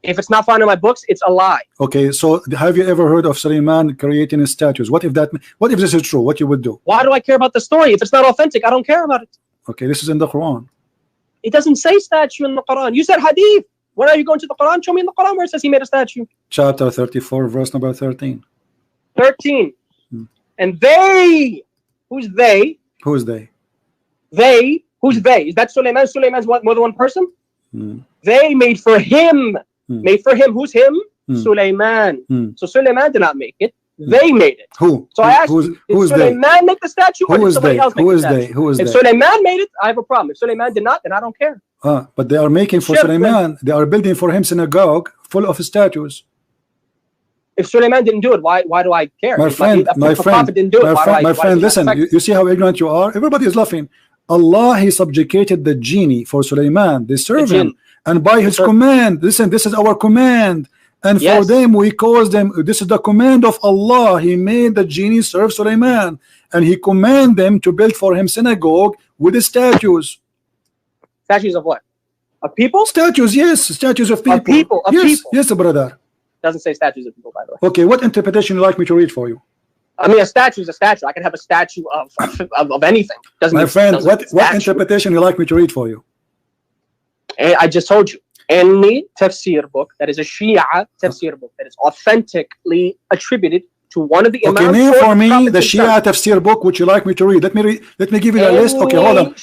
If it's not found in my books, it's a lie. Okay, so have you ever heard of Sulaiman creating statues? What if this is true? What you would do? Why do I care about the story? If it's not authentic, I don't care about it. Okay, this is in the Quran. It doesn't say statue in the Quran. You said hadith. When are you going to the Quran? Show me in the Quran where it says he made a statue. Chapter 34, verse number 13. 13. And they, who's they? Who's they? They, who's they? Is that Sulaiman? Sulaiman's more than one person? They made for him. Made for him. Who's him? Sulaiman. So Sulaiman did not make it. They made it. Who? So I asked you, did Sulaiman make the statue or did somebody else make the statue? Who is they? If Sulaiman made it, I have a problem. If Sulaiman did not, then I don't care. But they are making for Sulaiman. They are building for him synagogue full of statues. If Sulaiman didn't do it, why do I care? My friend, listen, you see how ignorant you are? Everybody is laughing. Allah, he subjugated the genie for Sulaiman. They serve him. And by his command, listen, this is our command. And for them, we cause them, this is the command of Allah. He made the genie serve Sulaiman. And he command them to build for him synagogue with the statues. Statues of what? Of people? Statues, yes. Statues of people. Of people. Yes, brother. Doesn't say statues of people, by the way. Okay, what interpretation you like me to read for you? I mean, a statue is a statue. I can have a statue of anything. My friend, what interpretation you like me to read for you? I just told you. Any tafsir book that is a Shia tafsir book that is authentically attributed to one of the Okay, Imams. name for me the Shia tafsir book which you like me to read. Let me give you a list. Okay, hold on.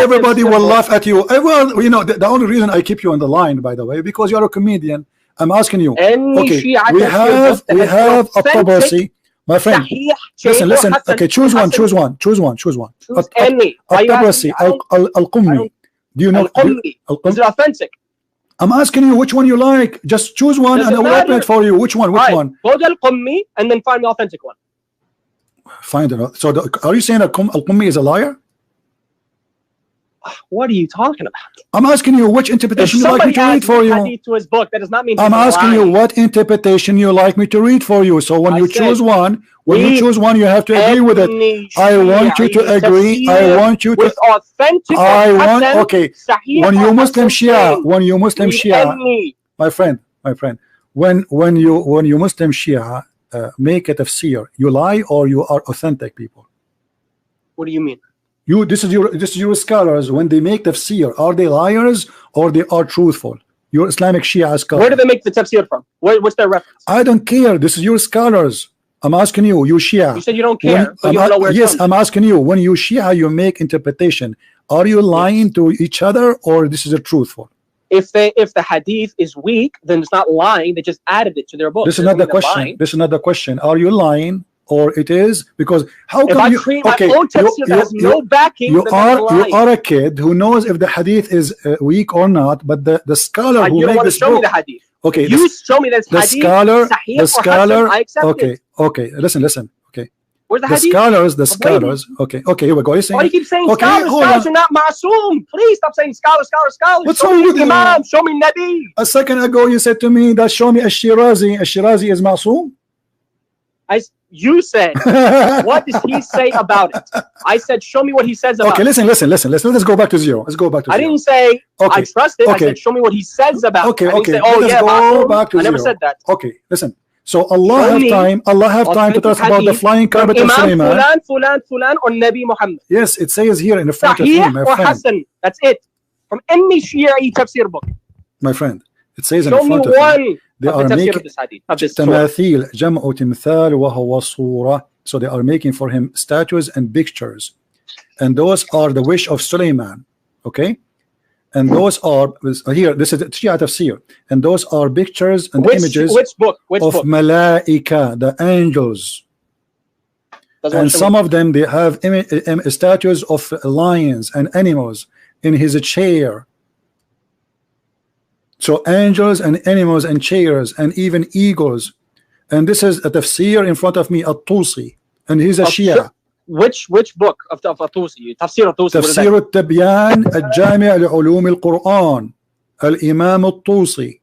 Everybody will laugh at you. Well, you know, the only reason I keep you on the line, by the way, because you're a comedian. I'm asking you. Okay, we have a Tabarsi. My friend, listen. Okay, choose one. Choose any. Tabarsi, Al-Qummi. Do you know? Is it authentic? I'm asking you which one you like. Just choose one and I will open it for you. Which one? Which one? Go to Al-Qummi and then find the authentic one. Find it. So are you saying Al-Qummi is a liar? What are you talking about? I'm asking you which interpretation you like me to read for you. To his book, that does not mean I'm asking you what interpretation you like me to read for you. So when you choose one, you have to agree with it. I want you to agree. I want you to. With authentic. Okay. When you Muslim Shia, my friend, when you Muslim Shia make a tafsir, you lie or you are authentic people? What do you mean? This is your scholars. When they make tafsir, are they liars or they are truthful? Your Islamic Shia scholars. Where do they make the tafsir from? What's their reference? I don't care. This is your scholars. I'm asking you, you Shia. You said you don't care, but you don't know where it's from. I'm asking you, when you Shia, you make interpretation. Are you lying to each other or this is a truthful? If the hadith is weak, then it's not lying. They just added it to their book. This is not the question. This is not the question. Are you lying? Or it is because how if come I you treat my own tafsir that has no backing, you are a kid who knows if the hadith is weak or not, but the scholar who made this book, me the hadith. Okay, you show me that the hadith, scholar, I accept it. Okay, listen, okay. Where's the hadith? The scholars, okay, here we go. You're saying, why do you keep saying scholars are not ma'soom? Please stop saying scholars. What's wrong with Imam? Show me Nabi. A second ago you said to me that show me Ash-Shirazi. Ash-Shirazi is ma'soom? You said, what does he say about it? I said, show me what he says about it. Okay, listen. Let's go back to zero. Let's go back to zero. I didn't say I trust it. I said, show me what he says about it. I didn't say, oh yeah, go back to I never said that. Okay, listen. So Allah have time to tell us about the flying carpet of Sulaiman. Fulan or Nabi Muhammad. Yes, it says here in the front of me, my friend. Hasan. That's it. From any Shi'i tafsir book. My friend, it says in the front of me. They are making تماثيل جمع تمثال وهو صورة. So they are making for him statues and pictures, and those are the wish of Sulaiman. Okay, and those are here. This is Shia tafsir, and those are pictures and images of malaika, the angels. And some of them they have statues of lions and animals in his chair. So angels and animals and chairs and even eagles, and this is a tafsir in front of me, At-Tusi, and he's a Shia. Which book of At-Tusi? Tafsir At-Tusi. Tafsir At-Tabyan Al-Jami' Li-Ulum Al-Quran, Al-Imam At-Tusi.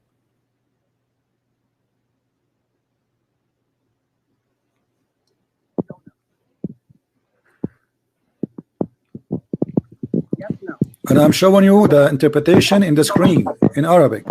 And I'm showing you the interpretation in the screen in Arabic.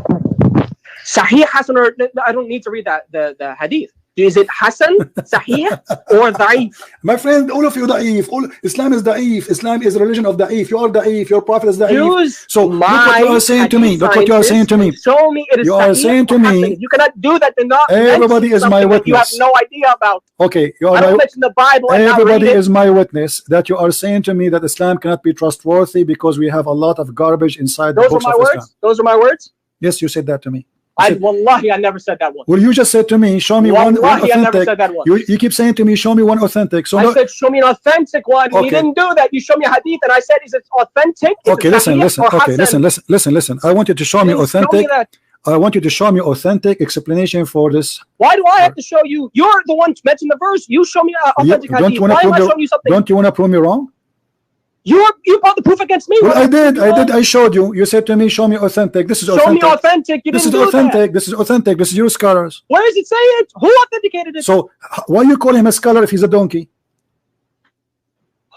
Sahih, Hasan, or I don't need to read that the hadith. Is it Hasan, Sahih, or Da'if? My friend, all of you Da'if. Islam is Da'if. Islam is a religion of Da'if. You are Da'if. Your prophet is Da'if. So look what you are saying to me. Look what you are saying to me. Show me it is you are saying to me. You cannot do that. Everybody is my witness. You have no idea about. Okay, you are. I don't mention the Bible. Everybody is my witness that you are saying to me that Islam cannot be trustworthy because we have a lot of garbage inside the books of Islam. Those are my words. Yes, you said that to me. Wallahi, I never said that one. Well, you just said to me, show me one authentic. I never said that one. You keep saying to me, show me one authentic. So I said, show me an authentic one. Okay. You didn't do that. You show me a hadith, and I said, is it authentic? Okay, listen. Okay, listen. I want you to show me authentic. I want you to show me authentic explanation for this. Why do I have to show you? You're the one to mention the verse. You show me authentic hadith. Why am I showing you something? Don't you want to prove me wrong? You brought the proof against me. Well, I did. I showed you. You said to me, show me authentic. This is authentic. Show me authentic. This is authentic. This is authentic. This is your scholars. Where does it say it? Who authenticated it? So why you call him a scholar if he's a donkey?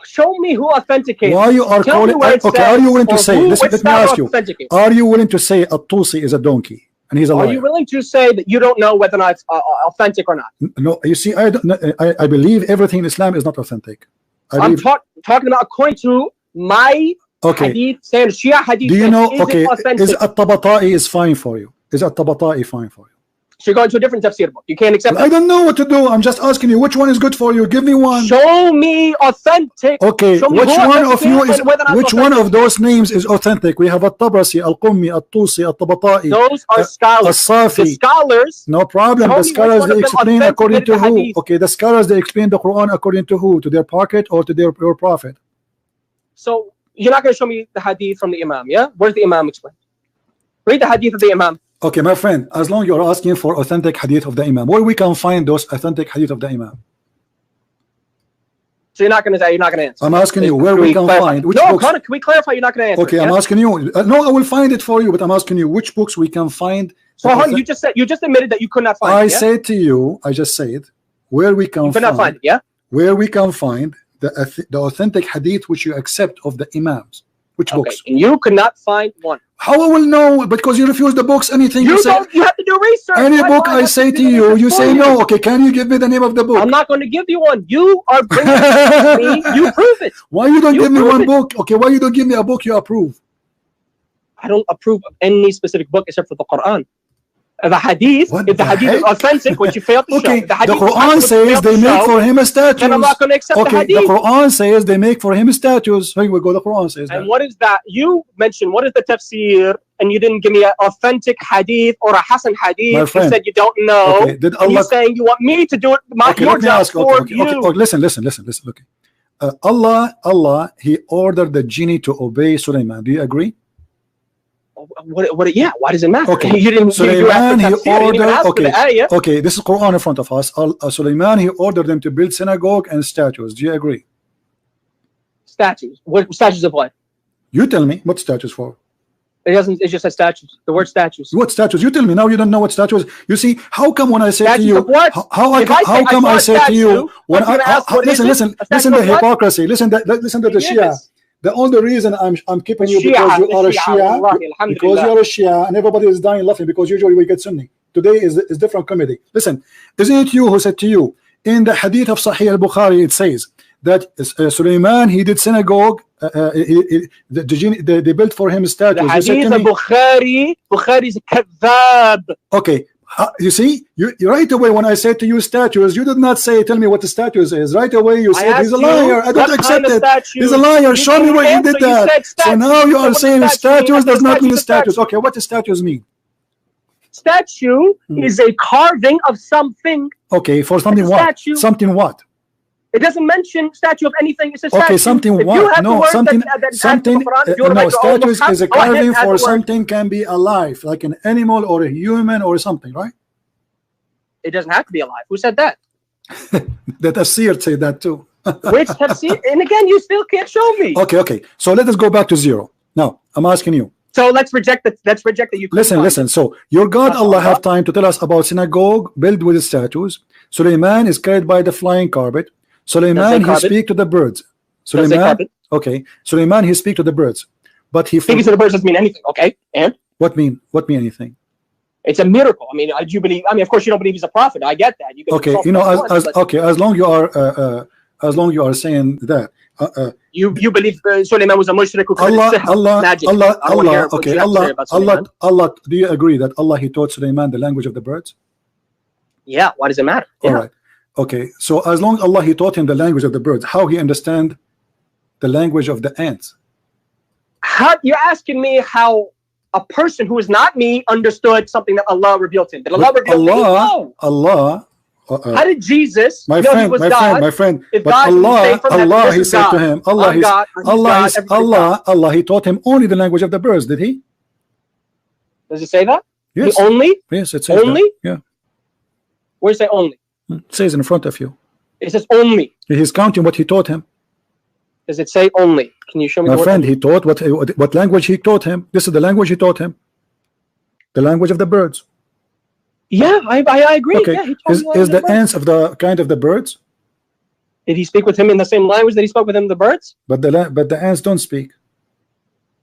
Show me who authenticated. Why you are calling? Okay, are you willing to say? Let me ask you. Are you willing to say At-Tusi is a donkey and he's a liar? Are you willing to say that you don't know whether or not it's authentic or not? No. You see, I believe everything in Islam is not authentic. I'm talking about according to my Okay. Hadith, saying Shia hadith. Do you know? Is Okay, it authentic? is at-Tabata'i is fine for you? Is at-Tabata'i fine for you? So you're going to a different tafsir book. You can't accept Well, I don't know what to do. I'm just asking you which one is good for you. Give me one. Show me authentic. Okay, Show me which one of you is which one of those names is authentic? We have at-Tabrasi, al-Qummi, at-Tusi, at-Tabata'i. Those are scholars. As-Safi. The scholars. No problem. The scholars they explain according to who? Hadith. Okay, the scholars they explain the Quran according to who? To their pocket or to your prophet? So you're not going to show me the hadith from the Imam, yeah? Where's the Imam explained? Read the hadith of the Imam. Okay, my friend, as long you're asking for authentic hadith of the Imam, where we can find those authentic hadith of the Imam? So you're not going to answer. I'm asking you where we can find which no, books. Connor, can we clarify? You're not going to answer. Okay, I'm asking you. No, I will find it for you, but I'm asking you which books we can find. So hold on, you just admitted that you could not find it. I said to you, I just said where we can could not find it, yeah? Where we can find the authentic hadith which you accept of the Imams. Which books? And you could not find one. How I will know? Because you refuse the books. Anything you say, don't. You have to do research. Any book I say to you, you say no. Okay, can you give me the name of the book? I'm not going to give you one. You are bringing it to me. You prove it. Why you don't give me one book? Okay, why you don't give me a book you approve? I don't approve of any specific book except for the Quran. The hadith, if the hadith is authentic, which you fail to show, the Quran says they make for him a statue. Then I'm not going to accept the hadith. The Quran says they make for him statues. Here we go. The Quran says that. And what is that? You mentioned what is the tafsir, and you didn't give me an authentic hadith or a Hasan hadith. You said you don't know. Okay. Did Allah... You're saying you want me to do it. Your job for you. Okay. Listen. Okay. Allah, He ordered the genie to obey Sulaiman. Do you agree? What? Yeah. Why does it matter? Okay. You didn't. Sulaiman, he ordered. Okay. This is Quran in front of us. Sulaiman, he ordered them to build synagogue and statues. Do you agree? Statues. What statues of what? You tell me what statues for. It doesn't. It just says statues. The word statues. What statues? You tell me. Now you don't know what statues. You see, how come when I say statues to you, of what? how come I say to you when listen the hypocrisy. Listen to the Shia. The only reason I'm keeping you because you are a Shia, because you are a Shia, and everybody is dying laughing because usually we get Sunni. Today is different comedy. Listen, isn't it you who said to you in the hadith of Sahih al-Bukhari? It says that Sulaiman, he did synagogue. They built for him statues. The hadith of Bukhari is kadhab. Okay. You see, you right away when I said to you statues, you did not say, tell me what the statues is. Right away you said he's a liar. I don't accept it. He's a liar. Show me where he did that. So now you are saying statues does not mean statues. Okay, what does statues mean? Statue is a carving of something. Okay, for something what? Something what? It doesn't mention statue of anything. It says okay, statue. something what? No, something. No, statues is a carving for something can be alive, like an animal or a human or something, right? It doesn't have to be alive. Who said that? The tafsir say that too. Which tafsir? And again, you still can't show me. Okay. So let us go back to zero. Now I'm asking you. So let's reject that. Let's reject that. You listen. So your God Allah have time to tell us about synagogue built with statues. Sulaiman is carried by the flying carpet. Sulaiman, he speak to the birds. Sulaiman, okay. Sulaiman, he speak to the birds, but he speaking to the birds doesn't mean anything. Okay, and what mean anything? It's a miracle. I mean, do you believe? I mean, of course, you don't believe he's a prophet. I get that. You okay, you know, as long you are saying that. You believe Sulaiman was a mushrik who committed magic. Allah. Do you agree that Allah he taught Sulaiman the language of the birds? Yeah. Why does it matter? All right. Okay, so as long Allah he taught him the language of the birds, how he understand the language of the ants? How you're asking me how a person who is not me understood something that Allah revealed to him? Did Allah reveal to him? No. Allah. How did Jesus? My friend. But Allah, he said to him, Allah, he taught him only the language of the birds. Did he? Does it say that? Yes. He only? Yes, it says only. That. Yeah. Where does it say only? It says in front of you. It says only. He's counting what he taught him. Does it say only? Can you show me? My friend, he taught what language he taught him. This is the language he taught him. The language of the birds. Yeah, I agree. Okay. Yeah, is the ants of the kind of the birds? Did he speak with him in the same language that he spoke with him the birds? But the ants don't speak.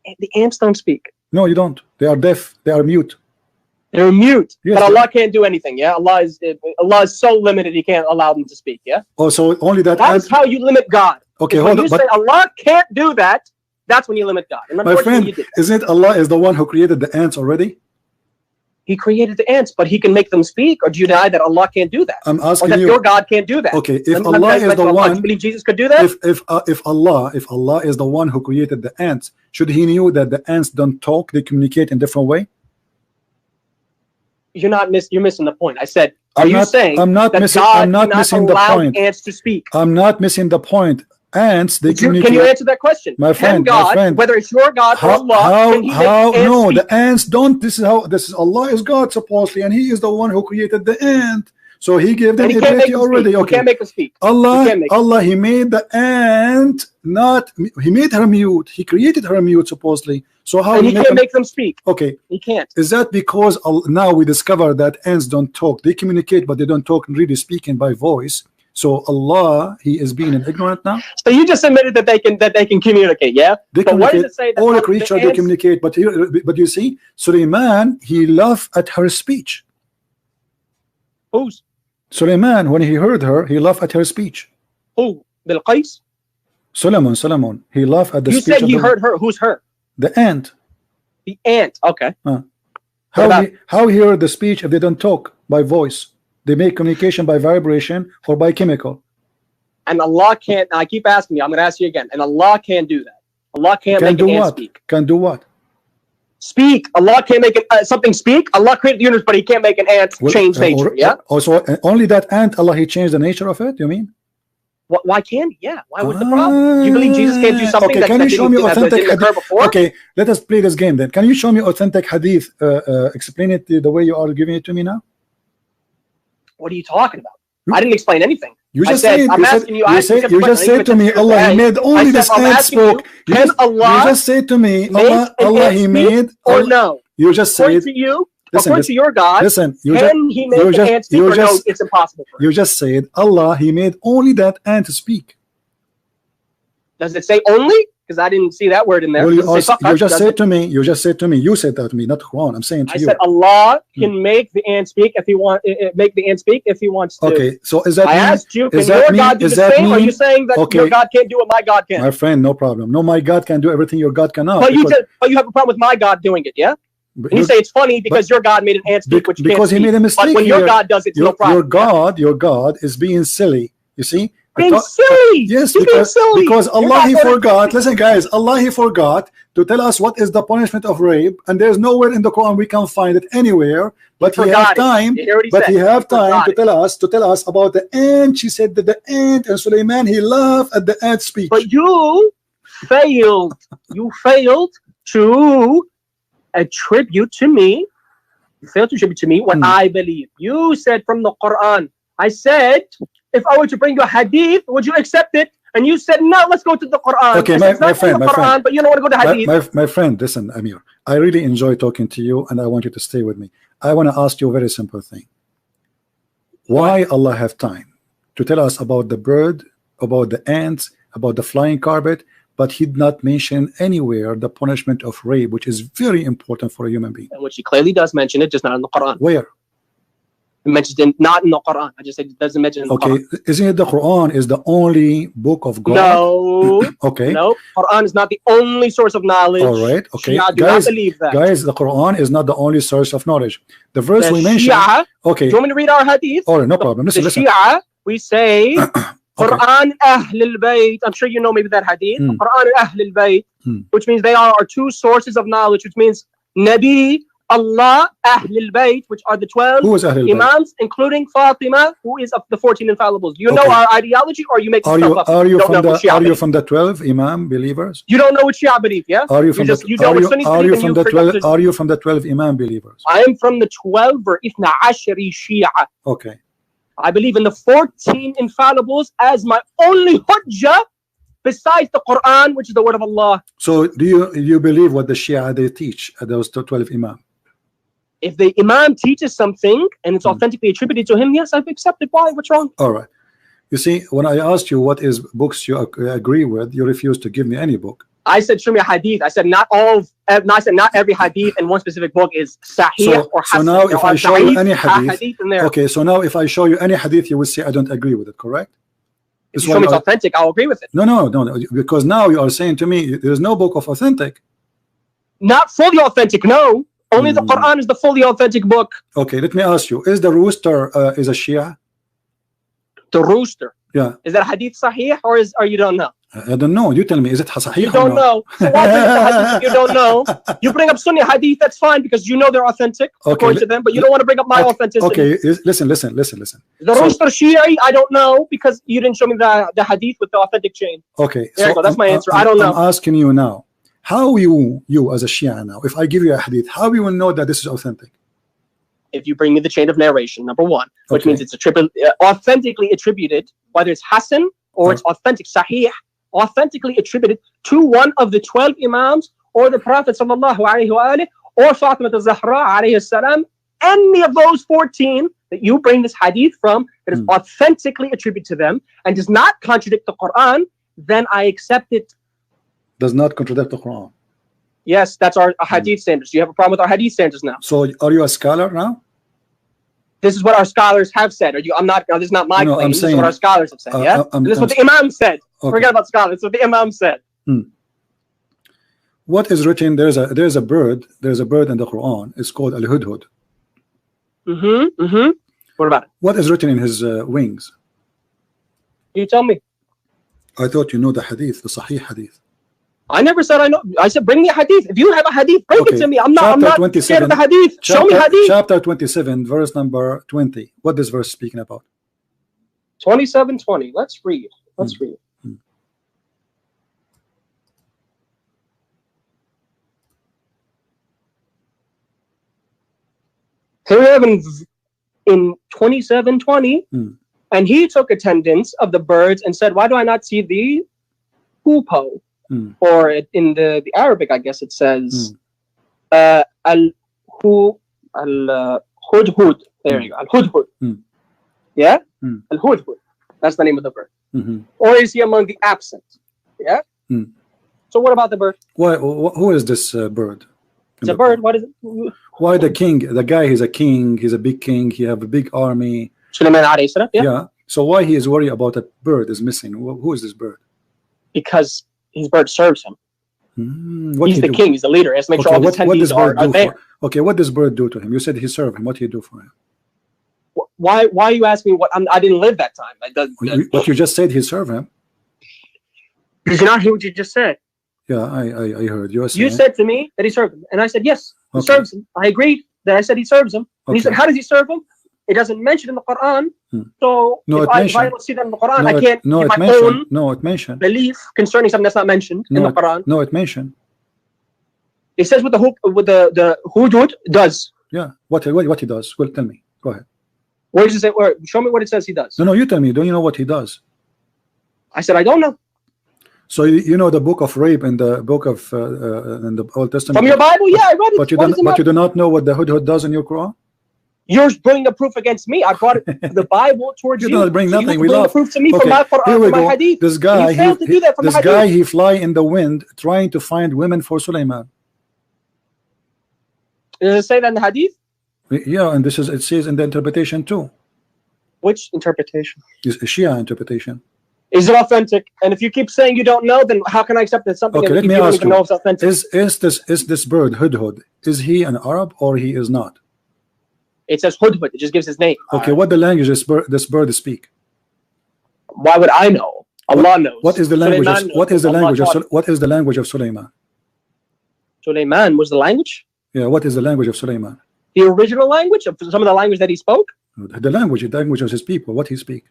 The ants don't speak. No, you don't. They are deaf. They are mute. They're mute, yes, but Allah can't do anything. Yeah, Allah is so limited. He can't allow them to speak. Yeah. Oh, so only that. That's how you limit God. Okay, hold on. You say Allah can't do that, that's when you limit God. And My friend, isn't Allah is the one who created the ants already? He created the ants, but he can make them speak. Or do you deny that Allah can't do that? I'm asking or that you. Your God can't do that. Okay, if Allah is the one, do you believe Jesus could do that? If Allah is the one who created the ants, should he knew that the ants don't talk, they communicate in different way? You're missing the point. I said, are you saying I'm not that missing, God I'm not missing the point. Ants to speak? I'm not missing the point. Ants, they communicate. Can you answer that question? My friend, whether it's your God or Allah, can he make ants no, speak? the ants don't. This is Allah is God supposedly, and He is the one who created the ant. So He gave them ability already. Speak. Okay, he can't make them speak. Allah, He made the ant He made her mute. He created her mute supposedly. So how and He can't make them speak? Okay, He can't. Is that because now we discover that ants don't talk? They communicate, but they don't talk really speaking by voice. So Allah, He is being ignorant now. So you just admitted that they can communicate, yeah? But what does it say? All the creatures they communicate, but you see, Sulaiman, he laughed at her speech. Who's? Sulaiman, when he heard her, he laughed at her speech. Who? Bilqis? Solomon, he laughed at the speech. You said he heard her. Who's her? The ant. The ant. Okay. How he heard the speech if they don't talk by voice? They make communication by vibration or by chemical. And Allah can't. I keep asking you. I'm going to ask you again. And Allah can't do that. Allah can't make an ant speak. Can do what? Speak. Allah can't make something speak. Allah created the universe, but He can't make an ant change nature. Yeah. Also, only that ant, Allah, He changed the nature of it. You mean? Why can't He? Yeah. Why was the problem? Do you believe Jesus can't do something that didn't occur before? Okay, let us play this game then. Can you show me authentic hadith? Explain it the way you are giving it to me now. What are you talking about? I didn't explain anything. You just said, you just said to me, Allah, He made only this ant spoke. You just said to me, Allah, He made. Or no? You just said. According to your God, can He make the ant speak or no? It's impossible for Him. You just said, Allah, He made only that ant to speak. Does it say only? Because I didn't see that word in there. Well, you just said to me, you said to me, you said that to me, not Quran. I'm saying to you. I said Allah can make the ant speak if He wants. Make the ant speak if He wants to. Okay, so is that? I asked you, can your God do the same? Or are you saying that your God can't do what my God can? My friend, no problem. No, my God can do everything your God cannot. But you have a problem with my God doing it, yeah? And you say it's funny because your God made an ant speak, which because He made a mistake. But when your God does it, it's no problem. Your God is being silly. You see? Being silly. Yes, because Allah He forgot. Listen, guys, Allah He forgot to tell us what is the punishment of rape, and there's nowhere in the Quran we can find it anywhere. But He have time. But He have time to tell us about the ant. She said that the ant, and Sulaiman He laughed at the ant speech. But you failed. You failed to attribute to me. You failed to attribute to me what I believe. You said from the Quran. I said, if I were to bring you a hadith, would you accept it? And you said, no, let's go to the Quran. Okay, my friend. But you don't want to go to hadith. My friend, listen, Amir. I really enjoy talking to you, and I want you to stay with me. I want to ask you a very simple thing. Why Allah have time to tell us about the bird, about the ants, about the flying carpet, but He did not mention anywhere the punishment of rape, which is very important for a human being? And which He clearly does mention it, just not in the Quran. Where? It mentions it not in the Quran. I just said it doesn't mention it in the Quran. Okay, isn't it the Quran is the only book of God? No. Okay. No, Quran is not the only source of knowledge. All right. Okay. Shia do not believe that. Guys, the Quran is not the only source of knowledge. The verse we mentioned. Shia, okay. Do you want me to read our hadith? All right, no problem. Listen. Shia, we say Quran Ahl al-Bayt. I'm sure you know maybe that hadith. Quran Ahl al-Bayt, which means they are our two sources of knowledge, which means Nabi, Allah, Ahl al-Bayt, which are the 12 Imams, including Fatima, who is of the 14 infallibles. Do you know our ideology, or you make stuff up? Are you from the 12 Imam believers? You don't know what Shia believe, yeah? Are you from the 12 Imam believers? I am from the 12 or Ithna Ashari Shia. Okay. I believe in the 14 infallibles as my only hujjah besides the Quran, which is the word of Allah. So do you believe what the Shia they teach, those 12 Imam? If the Imam teaches something and it's authentically attributed to him, yes, I've accepted. Why? What's wrong? All right. You see, when I asked you what is books you agree with, you refused to give me any book. I said, show me a hadith. I said, not every hadith in one specific book is sahih or hasan. So now if I show you any hadith, okay, so now if I show you any hadith, you will say I don't agree with it, correct? If you show me it's authentic, I'll agree with it. No, because now you are saying to me there is no book of authentic. Not fully authentic, no. Only the Quran is the fully authentic book. Okay, let me ask you: is the rooster is a Shia? The rooster. Yeah. Is that hadith sahih or you don't know? I don't know. You tell me. Is it sahih? You don't know. So why bring up the hadith if you don't know? You bring up Sunni hadith, that's fine because you know they're authentic according to them, but you don't want to bring up my authenticity. Okay, listen. The rooster Shi'i, I don't know because you didn't show me the hadith with the authentic chain. Okay. There you go. That's my answer. I don't know. I'm asking you now. How you as a Shia now, if I give you a hadith, how you will know that this is authentic? If you bring me the chain of narration, number one, which means it's authentically attributed, whether it's Hassan or it's authentic, Sahih, authentically attributed to one of the 12 Imams or the Prophet sallallahu alaihi wasallam or Fatima al-Zahra alayhi salam, any of those 14 that you bring this hadith from that is authentically attributed to them and does not contradict the Quran, then I accept it. Does not contradict the Quran. Yes, that's our hadith standards. You have a problem with our hadith standards now. So are you a scholar now? This is what our scholars have said. I'm not. This is not my claim. This is what our scholars have said. Yeah, this is what the Imam said. Okay. Forget about scholars. This is what the Imam said. What is written? There's a bird. There's a bird in the Quran. It's called al-hudhud. What about it? What is written in his wings? You tell me. I thought you know the hadith, the Sahih hadith. I never said I know. I said bring me a hadith. If you have a hadith, bring it to me. I'm not scared of the hadith. Show me hadith. Chapter 27, verse number 20. What this verse speaking about? 27:20. Let's read. Let's read. Here we have in 27:20, and he took attendance of the birds and said, "Why do I not see the hoopoe?" Or in the Arabic, I guess it says al-hudhud. There you go, al-hudhud. Yeah, al-hudhud. That's the name of the bird. Or is he among the absent? Yeah. So what about the bird? Why? Who is this bird? It's a bird. What is it? Why the king? The guy, he's a king. He's a big king. He have a big army. Sulaiman alayhi salam. Yeah. So why he is worried about a bird is missing? Who is this bird? Because his bird serves him. He's the king. He's the leader. He has to make sure all the attendees are there. Okay, what does bird do to him? You said he served him. What do you do for him? Why are you asking me what? I didn't live that time. But you just said he served him. Did you not hear what you just said? Yeah, I heard you. You said to me that he served him, and I said yes, he serves him. I agreed that I said he serves him. And he said, how does he serve him? It doesn't mention in the Quran. So if I don't see that in the Quran, I can't give my own belief concerning something that's not mentioned in the Quran. No, it mentioned. It says what the hudhud does. Yeah, what he does? Well, tell me. Go ahead. Where does it say? Show me what it says he does. No, you tell me. Don't you know what he does? I said I don't know. So you know the book of rape and the book of in the Old Testament. From your Bible, yeah, I read it. But you do not know what the hudhud does in your Quran. You're bringing the proof against me. I brought the Bible towards you. You don't bring nothing. We bring love the proof to me from my Quran, from my hadith. This guy, he fly in the wind trying to find women for Sulaiman. Does it say that in the hadith? Yeah, and it says in the interpretation too. Which interpretation? It's a Shia interpretation. Is it authentic? And if you keep saying you don't know, then how can I accept that something that you don't even know is authentic? Is this bird hudhud? Is he an Arab or he is not? It says hudhud. It just gives his name. Okay, what the language this bird speak? Why would I know? Allah knows. What is the language? What is the language of Sulaiman? Sulaiman was the language? Yeah, what is the language of Sulaiman? The original language of some of the language that he spoke? The language of his people. What he speak?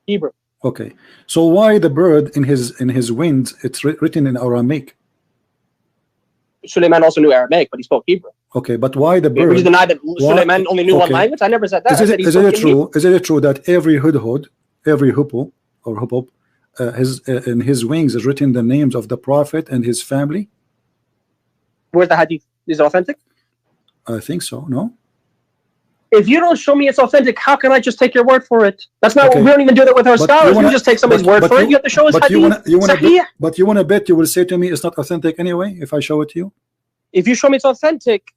Hebrew. Okay, so why the bird in his wings? It's written in Aramaic. Sulaiman also knew Aramaic, but he spoke Hebrew. Okay, but why the bird? Would you deny that Sulaiman only knew one language? I never said that. Is it true? Is it true that every hudhud, every hoopoe or hoopoe, in his wings is written the names of the Prophet and his family? Where's the hadith? Is it authentic? I think so. No. If you don't show me it's authentic, how can I just take your word for it? That's not. We don't even do that with our scholars. You just take somebody's word for it. You have to show us hadith. But you want to bet you will say to me it's not authentic anyway if I show it to you? If you show me it's authentic,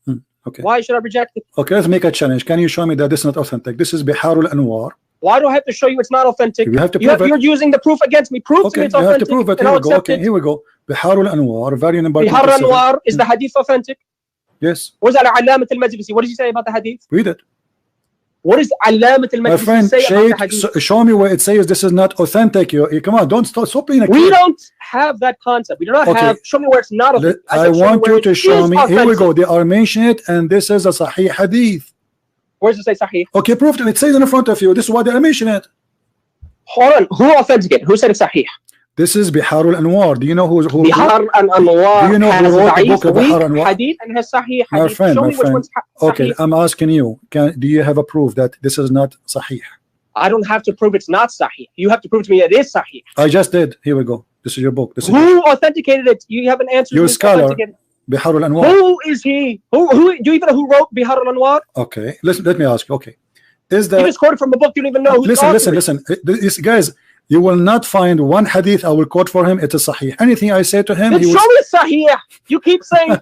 okay. Why should I reject it? Okay, let's make a challenge. Can you show me that this is not authentic? This is Biharul Anwar, Why do I have to show you it's not authentic? You have to prove it. You're using the proof against me. Prove to me it's authentic. You have to prove it. Here we go. Okay, here we go. Bihar al-Anwar, variant number Bihar al-Anwar, is the hadith authentic? Yes. What's that Alamat al-Majlisi? What did he say about the hadith? Read it. What does Alamat al-Majlisi say about the hadith? Show me where it says this is not authentic. You come on, don't stop being a kid. We don't have that concept. We do not have. Show me where it's not authentic. I want you to show me. Here we go. They are mentioning it, and this is a Sahih hadith. Where does it say Sahih? Okay, prove to me. It says in front of you. This is why they are mentioning it. Hold on. Who authenticated? Who said it's Sahih? This is Bihar al-Anwar. Do you know who Bihar al-Anwar? Do you know who wrote the book of Bihar al-Anwar? Hadith and has Sahih hadith. My friend, Show me which one's Sahih. Okay, I'm asking you. Do you have a proof that this is not Sahih? I don't have to prove it's not Sahih. You have to prove to me it is Sahih. I just did. Here we go. This is your book. This is who authenticated it? You have an answer. Your scholar, Bihar al-Anwar. Who is he? Who? Do you even know who wrote Bihar al-Anwar? Okay, listen. Let me ask you. Okay, is that? You just quoted from a book. You don't even know. Listen. This, guys, you will not find one hadith I will quote for him. It is Sahih. Anything I say to him, then show me Sahih. You keep saying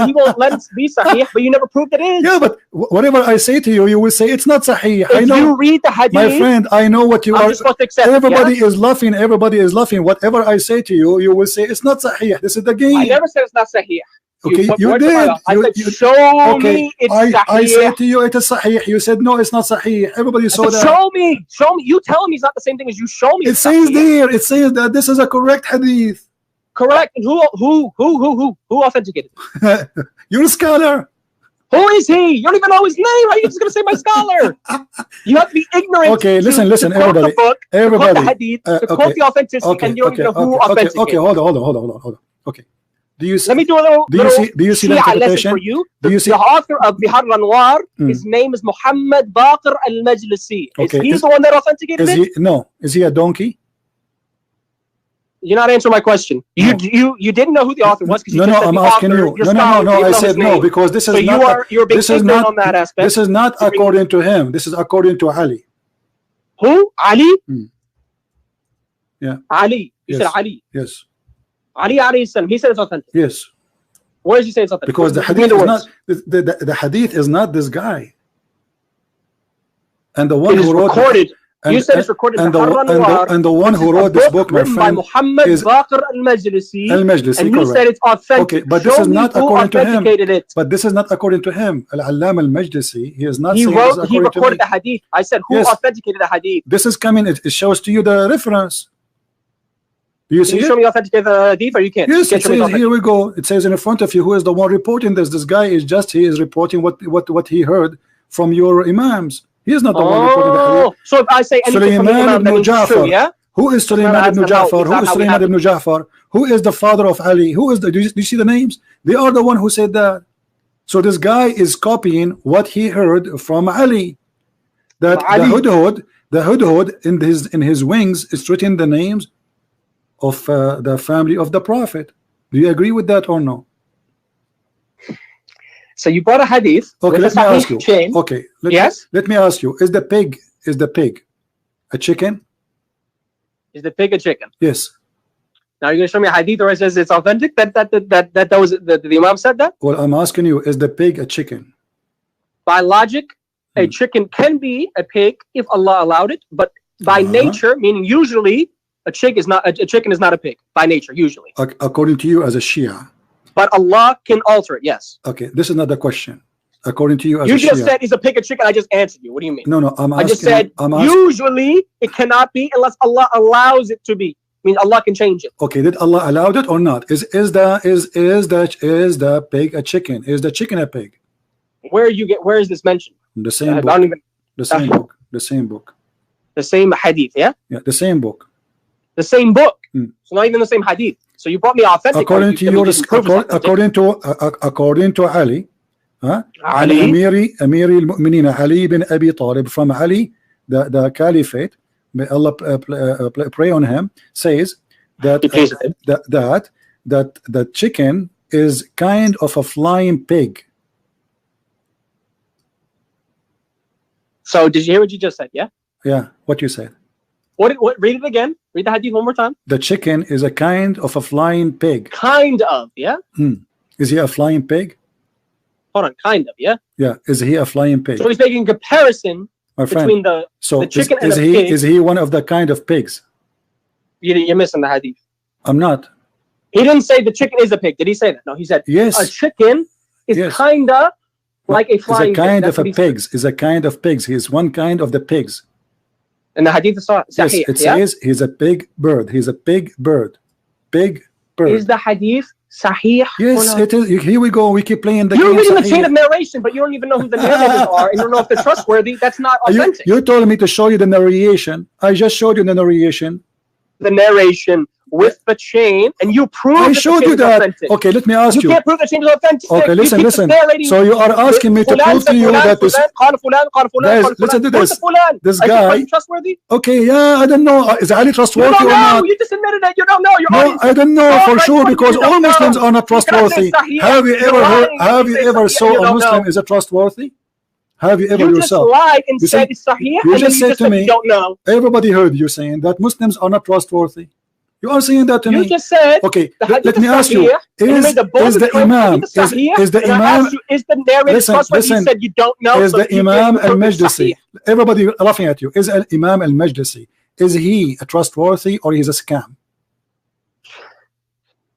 he won't let it be Sahih, but you never proved it is. Yeah, but whatever I say to you, you will say it's not Sahih. If you read the hadith, my friend, I know what you are. Supposed to accept everybody is laughing. Everybody is laughing. Whatever I say to you, you will say it's not Sahih. This is the game. I never said it's not Sahih. Okay, you did. I said, show me it's Sahih. I said to you it is Sahih. You said no, it's not Sahih. Everybody saw that. Show me. You tell me it's not the same thing as you show me. It says there. It says that this is a correct hadith. Correct. And who authenticated it? You're a scholar. Who is he? You don't even know his name. How are you just going to say my scholar? You have to be ignorant. Okay, listen, everybody. Everybody. To quote the hadith, to quote the authenticity, and you don't even know who authenticated. Okay, hold on. Okay. Do you see? Let me do a little. Do you see the interpretation? For you. Do you see? The author of Bihar al-Anwar, his name is Muhammad Baqir al-Majlisi. Okay. Is he the one that authenticated it? No. Is he a donkey? You're not answering my question. You didn't know who the author was. No, I'm asking you. No. I said no because this is so not. You're being ignorant on that aspect. This is not according to him. This is according to Ali. Who? Ali? Yeah. Ali. You said Ali. Yes. Ali alayhi salam. He said it's authentic. Yes. Where does he say it's authentic? Because the hadith is not the hadith is not this guy. And the one who wrote recorded. You said it's recorded. And the one who wrote this book, my friend, by Muhammad Baqir al-Majlisi. And you said it's authentic. Okay, but this is not according to him. But this is not according to him. Al-Allam al-Majlisi. He is not. He recorded the hadith. I said who authenticated the hadith. This is coming. It shows to you the reference. Do you see? Can you show me authenticated the hadith, or you can't? Yes, it says, here we go. It says in front of you who is the one reporting this. This guy is he is reporting what he heard from your imams. He is not the one reporting the hadith. So if I say anything from the imam, that means true, yeah? Who is Sulaiman ibn Ja'far? Who is Sulaiman ibn Ja'far? Who is the father of Ali? Who is the? Do you see the names? They are the one who said that. So this guy is copying what he heard from Ali. That the hudhud in his wings is written the names of the family of the Prophet. Do you agree with that or no? So you brought a hadith. Okay, let me ask you. Chain. Okay, let me ask you. Is the pig a chicken? Is the pig a chicken? Yes. Now you're going to show me a hadith where it says it's authentic. That was the Imam said that. Well, I'm asking you. Is the pig a chicken? By logic, a chicken can be a pig if Allah allowed it, but by nature, meaning usually. A chicken is not a pig by nature, usually. According to you as a Shia. But Allah can alter it, yes. Okay, this is not the question. According to you as a Shia. You just said is a pig a chicken. I just answered you. What do you mean? No, I just said usually it cannot be unless Allah allows it to be. I mean, Allah can change it. Okay, did Allah allow it or not? Is the pig a chicken? Is the chicken a pig? Where is this mentioned? The same book. The same book. The same book. The same hadith, yeah? Yeah, the same book. The same book. So not even the same hadith. So you brought me authentic. According to Ali, Ali Amiri al-Mu'minin Ali bin Abi Talib, from Ali, the caliphate, may Allah pray on him, says that the chicken is kind of a flying pig. So did you hear what you just said? Yeah. Yeah. What you said. What? Read it again. Read the hadith one more time. The chicken is a kind of a flying pig. Kind of, yeah. Is he a flying pig? Hold on, kind of, yeah. Yeah. Is he a flying pig? So he's making a comparison my friend. between the chicken and the pig. Is he one of the kind of pigs? You're missing the hadith. I'm not. He didn't say the chicken is a pig. Did he say that? No, he said yes. A chicken is kinda like a flying pig. Is a kind of a pigs. Is a kind of pigs. He is one kind of the pigs. And the hadith is sahih. Yes, it says he's a big bird. He's a big bird. Big bird. Is the hadith sahih? Yes, it is. Here we go. We keep playing the game. You're reading the chain of narration, but you don't even know who the narrators are, and you don't know if they're trustworthy. That's not authentic. You told me to show you the narration. I just showed you the narration. The narration with the chain, and you proved I showed you that. Authentic. Okay, let me ask you. You can't prove the chain is authentic. Okay, listen. So you are asking me to prove to you that this. Guys, listen to this. This guy. Trustworthy? Okay, yeah, I don't know. Is Ali trustworthy or not? You just admitted that you don't know. No, I don't know for sure because all Muslims are not trustworthy. Have you ever heard? Have you ever saw a Muslim is a trustworthy? Have you ever yourself? You just lied and said it's sahih. You just said to me. You don't know. Everybody heard you saying that Muslims are not trustworthy. You are saying that to me. You just said. Okay, let me ask you: Is the imam? Is the imam? Is the narrator trustworthy? You said you don't know. Is the imam al-Majdisi? Everybody laughing at you. Is imam al-Majdisi? Is he a trustworthy or he's a scam?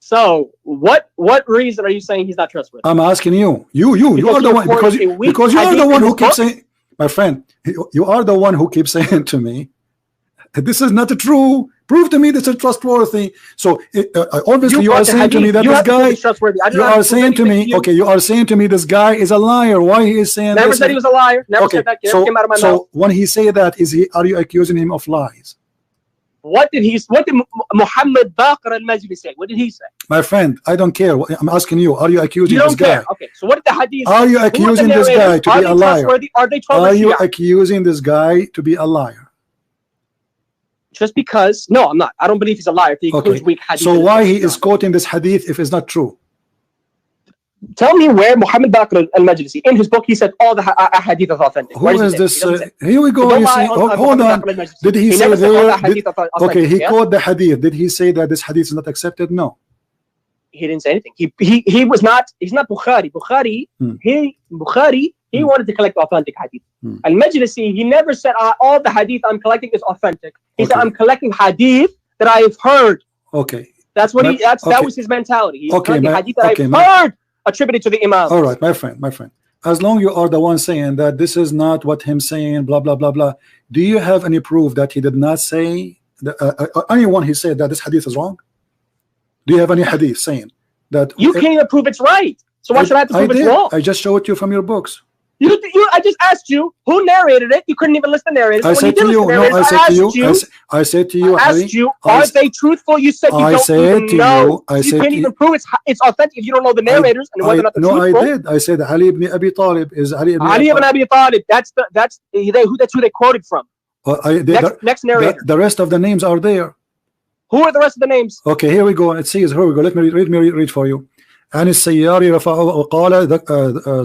So what reason are you saying he's not trustworthy? I'm asking you. You are the one because you are the one who keeps saying, my friend, you are the one who keeps saying to me, this is not true. Prove to me this is trustworthy. So obviously you are saying to me that this guy. You are saying to me, okay, you are saying to me this guy is a liar. Why he is saying? Never said he was a liar. Never said that. Never came out of my mouth. So when he say that, are you accusing him of lies? What did Muhammad Baqir al-Majli say? What did he say? My friend, I don't care. I'm asking you. Are you accusing this guy? Okay. So what did the hadith? Are you accusing this guy to be a liar? Are you accusing this guy to be a liar? Just because? No, I'm not. I don't believe he's a liar. If he includes weak hadith. So why he is quoting this hadith if it's not true? Tell me where Muhammad Baqir al-Majlisi, in his book, he said all the hadith is authentic. Who is this? Here we go. Hold on. Did he say there? Okay, he quoted the hadith. Did he say that this hadith is not accepted? No. He didn't say anything. He was not. He's not Bukhari. Bukhari. He wanted to collect authentic hadith. Al-Majlisi, he never said all the hadith I'm collecting is authentic. He said I'm collecting hadith that I have heard. Okay. That's what that was his mentality. He's collecting hadith that I've heard attributed to the Imam. All right, my friend. As long you are the one saying that this is not what him saying, blah blah blah blah. Do you have any proof that he did not say anyone he said that this hadith is wrong? Do you have any hadith saying that? You can't even prove it's right. So why should I have to prove it's wrong? I just showed you from your books. I just asked you who narrated it. You couldn't even list the narrators. I said to you. No, I said to you. I asked you. Are they truthful? You said you don't even know. You can't even prove it's authentic if you don't know the narrators and whether or not they're truthful. No, I did. I said Ali ibn Abi Talib is Ali ibn Abi Talib. That's who they quoted from. Next narrator. The rest of the names are there. Who are the rest of the names? Okay, here we go. It says, here we go. Let me read for you. عن السياري رفعه وقال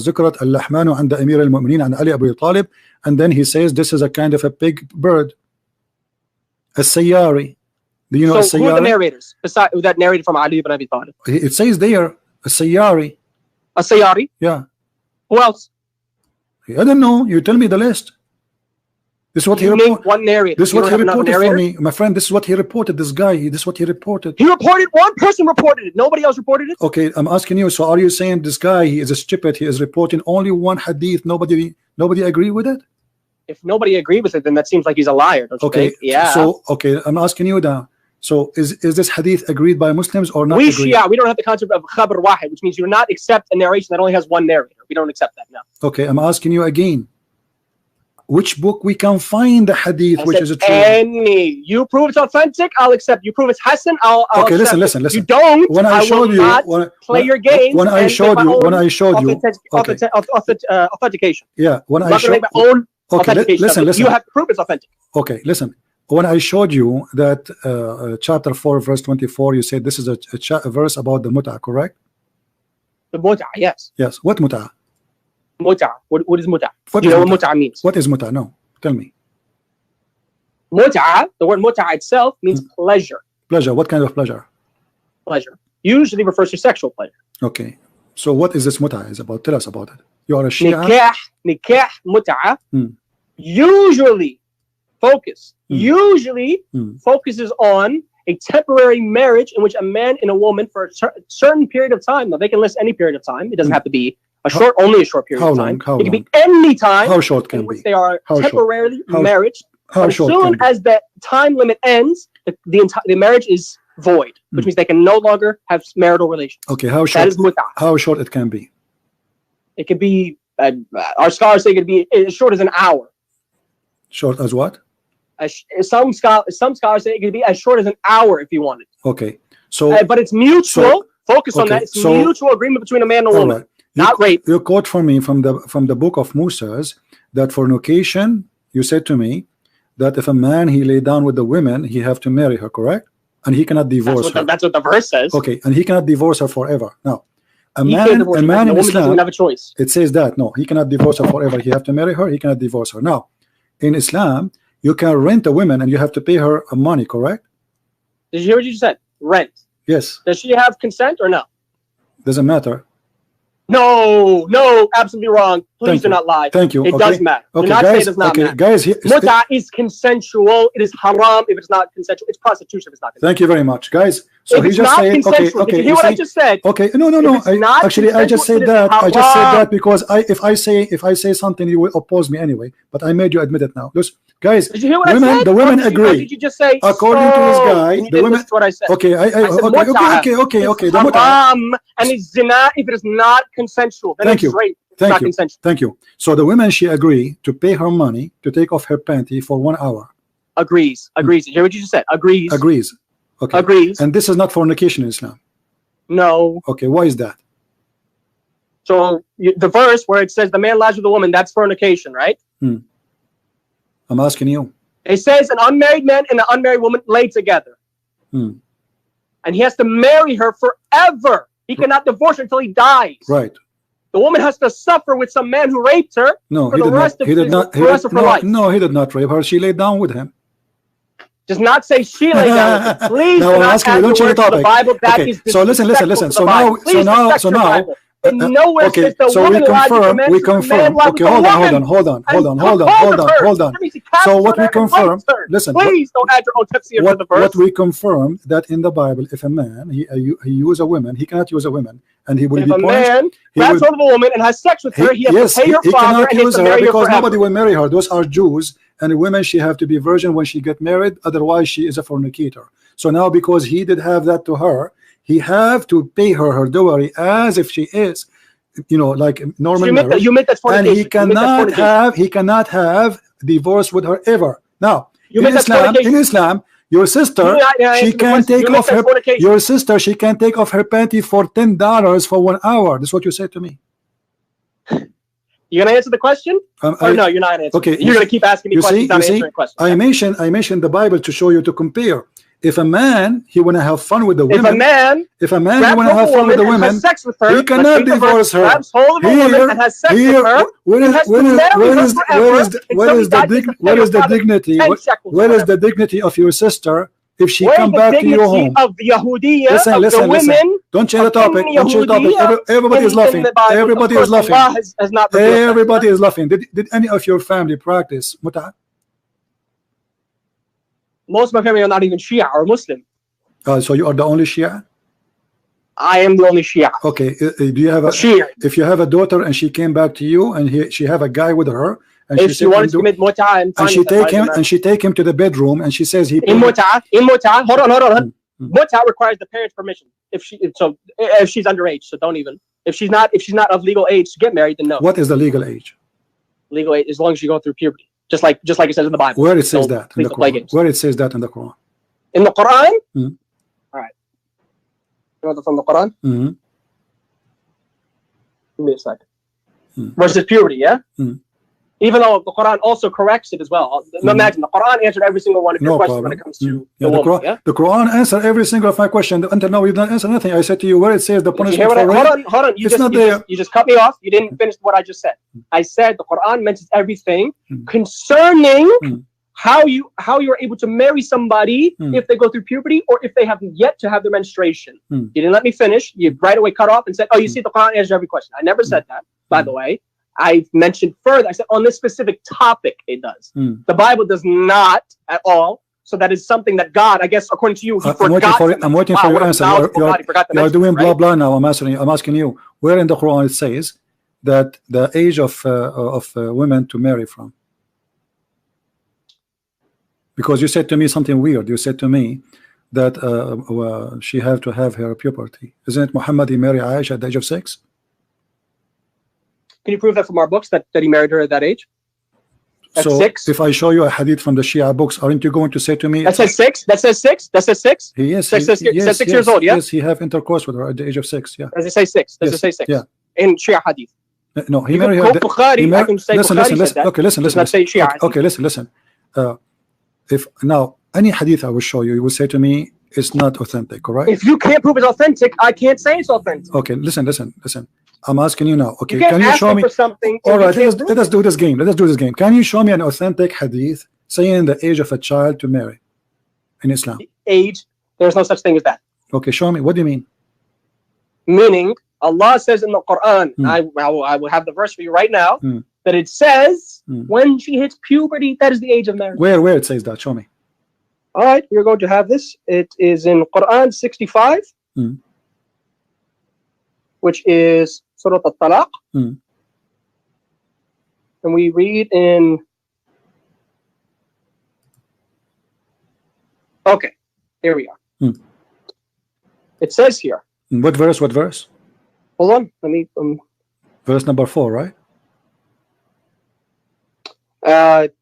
ذكرت اللحمان عند أمير المؤمنين عن علي أبي طالب, and then he says this is a kind of a big bird. السياري. Do you know so who are the narrators besides that narrated from Ali ibn Abi Talib? It says there السياري. السياري? Yeah. Who else? I don't know. You tell me the list. This is what he reported. One narrator. This is what he reported for me, my friend. This is what he reported. This guy. This is what he reported. He reported. One person reported it. Nobody else reported it. Okay, I'm asking you. So are you saying this guy? He is a stupid. He is reporting only one hadith. Nobody agree with it. If nobody agreed with it, then that seems like he's a liar. Don't you think? Yeah. So I'm asking you now. So is this hadith agreed by Muslims or not? We don't have the concept of khabar wahid, which means you do not accept a narration that only has one narrator. We don't accept that now. Okay, I'm asking you again. Which book we can find the hadith which is true? Any. You prove it's authentic, I'll accept. You prove it's Hassan, I'll okay, accept. Listen. You don't. When I showed you, play your game. When I showed you, authentication. Yeah. When I showed my own authentication. Listen. You have to prove it's authentic. Okay, listen. When I showed you that chapter 4, verse 24, you said this is a verse about the mut'ah, correct? The mut'ah, yes. Yes. What mut'ah? Mut'ah. What is mut'ah? Do you know what mut'ah means? What is mut'ah? No, tell me. Mut'ah, the word mut'ah itself means pleasure. Pleasure. What kind of pleasure? Pleasure. Usually refers to sexual pleasure. Okay. So what is this mut'ah is about? Tell us about it. You are a Shia. Nikah mut'ah usually focuses on a temporary marriage in which a man and a woman for a certain period of time. Now they can list any period of time. It doesn't have to be only a short period of time. It can be any time. How short can be? They are temporarily married. As soon as that time limit ends, the marriage is void, which means they can no longer have marital relations. Okay, how short? That is mut'ah. How short it can be? It could be. Our scholars say it could be as short as an hour. Short as what? Some scholars say it could be as short as an hour if you want it. Okay, so but it's mutual. Focus on that. It's mutual agreement between a man and a woman, right. Not rape. You quote for me from the book of Moses that fornication. You said to me that if a man he lay down with the women, he have to marry her, correct? And he cannot divorce her. That's what the verse says. Okay, and he cannot divorce her forever. Now, a man in Islam, have a choice. It says that no, he cannot divorce her forever. He have to marry her. He cannot divorce her. Now, in Islam, you can rent a woman and you have to pay her money, correct? Did you hear what you just said? Rent. Yes. Does she have consent or no? Doesn't matter. No, absolutely wrong. Please do not lie. Thank you. It does matter. Okay, do not guys, say it does not matter. Guys, mut'ah is consensual. It is haram if it's not consensual. It's prostitution if it's not consensual. Thank you very much, guys. So he just said, okay. Did you hear what I just said? Okay, no. Actually, I just said that. I just said that because if I say something, you will oppose me anyway. But I made you admit it now. Listen, guys, did you hear what I said? The women agree. Did you just say? According to this guy, the women. What I said. Okay, okay. The haram and it's zina if it is not consensual. Then it's rape. Thank you. So the women, she agree to pay her money to take off her panty for 1 hour. Agrees. Did you hear what you just said? Agrees. Okay. Agrees. And this is not fornication in Islam. No. Okay. Why is that? So the verse where it says the man lies with the woman, that's fornication, right? I'm asking you. It says an unmarried man and an unmarried woman lay together. And he has to marry her forever. He cannot divorce her until he dies. Right. The woman has to suffer with some man who raped her for the rest of her life. No, he did not rape her. She laid down with him. Does not say she lay down with him. Please no, do not asking you, don't change the topic. The Bible. That okay. is So listen. So now. Nowhere okay, says the so we confirm. Okay, hold on. So what we confirm? Listen. Please don't add your own tafsir to the verse. What we confirm that in the Bible, if a man he use a woman, he cannot use a woman, and he will be punished. If a man grabs hold of a woman and has sex with her, he has to pay her father and he has to marry her because nobody will marry her. Those are Jews, and women she have to be virgin when she get married. Otherwise, she is a fornicator. So now, because he did have that to her, he have to pay her dowry as if she is, like normal marriage. You make that fornication. And he cannot have divorce with her ever. Now, in Islam, your sister she can take off her panty for $10 for 1 hour. That's what you said to me. You gonna answer the question? Or no, you're not answering. Okay, you're gonna keep asking me questions. Answering questions. I mentioned the Bible to show you to compare. If a man he wanna have fun with the women, if a man he wanna have fun with the women, has sex with her, he cannot divorce her. Grabs hold of a woman and has sex with her. Where is the dignity of your sister if she come back to your home? Of the Yahudiyya, listen. Don't change the topic. Everybody is laughing. Everybody is laughing. Everybody is laughing. Did any of your family practice mut'ah? Most of my family are not even Shia or Muslim. So you are the only Shia? I am the only Shia. Okay. Do you have a Shia? If you have a daughter and she came back to you and she have a guy with her, and if she wanted to commit mut'ah and she take him to the bedroom and she says he in mut'ah, hold on. Mut'ah requires the parents' permission. If she's underage, so don't even. If she's not of legal age to get married, then no. What is the legal age? Legal age, as long as you go through puberty. Just like it says in the Bible. Where it says that in the Quran? Where it says that in the Quran? In the Quran? All right. You want it from the Quran? Give me a second. Versus puberty, yeah? Even though the Quran also corrects it as well. Imagine the Quran answered every single one of your questions when it comes to the woman. The Quran answered every single of my question. Until now, you didn't answer nothing. I said to you where it says the punishment for rape. Hold on. You just cut me off. You didn't finish what I just said. I said the Quran mentions everything concerning how you are able to marry somebody if they go through puberty or if they have yet to have their menstruation. You didn't let me finish. You right away cut off and said, "Oh, you see, the Quran answers every question." I never said that, by the way. I mentioned further, I said on this specific topic it does. The Bible does not at all. So that is something that God, I guess, according to you, he forgot. I'm waiting for your answer. You're doing blah blah now. I'm asking you, where in the Quran it says that the age of women to marry from? Because you said to me something weird. You said to me that she have to have her puberty. Isn't it Muhammad he married Aisha at the age of 6? Can you prove that from our books that he married her at that age? At so 6? If I show you a hadith from the Shia books, aren't you going to say to me that says 6? That says 6? That says 6? He is. Says 6 years old, yeah? Yes, he have intercourse with her at the age of 6, yeah. Does it say 6? Does it say 6? Yeah. In Shia hadith? No, he married her. Listen. Okay, listen. If now any hadith I will show you, you will say to me it's not authentic, correct? If you can't prove it's authentic, I can't say it's authentic. Okay, listen. I'm asking you now. Okay, can you show me? For something all right, let us do this game. Can you show me an authentic hadith saying the age of a child to marry in Islam? Age? There's no such thing as that. Okay, show me. What do you mean? Meaning, Allah says in the Quran, I will have the verse for you right now, that it says when she hits puberty, that is the age of marriage. Where it says that? Show me. All right, we're going to have this. It is in Quran 65, which is Surah Al-Talaq. And we read in... Okay, here we are. It says here. What verse? Hold on, let me... verse number 4, right?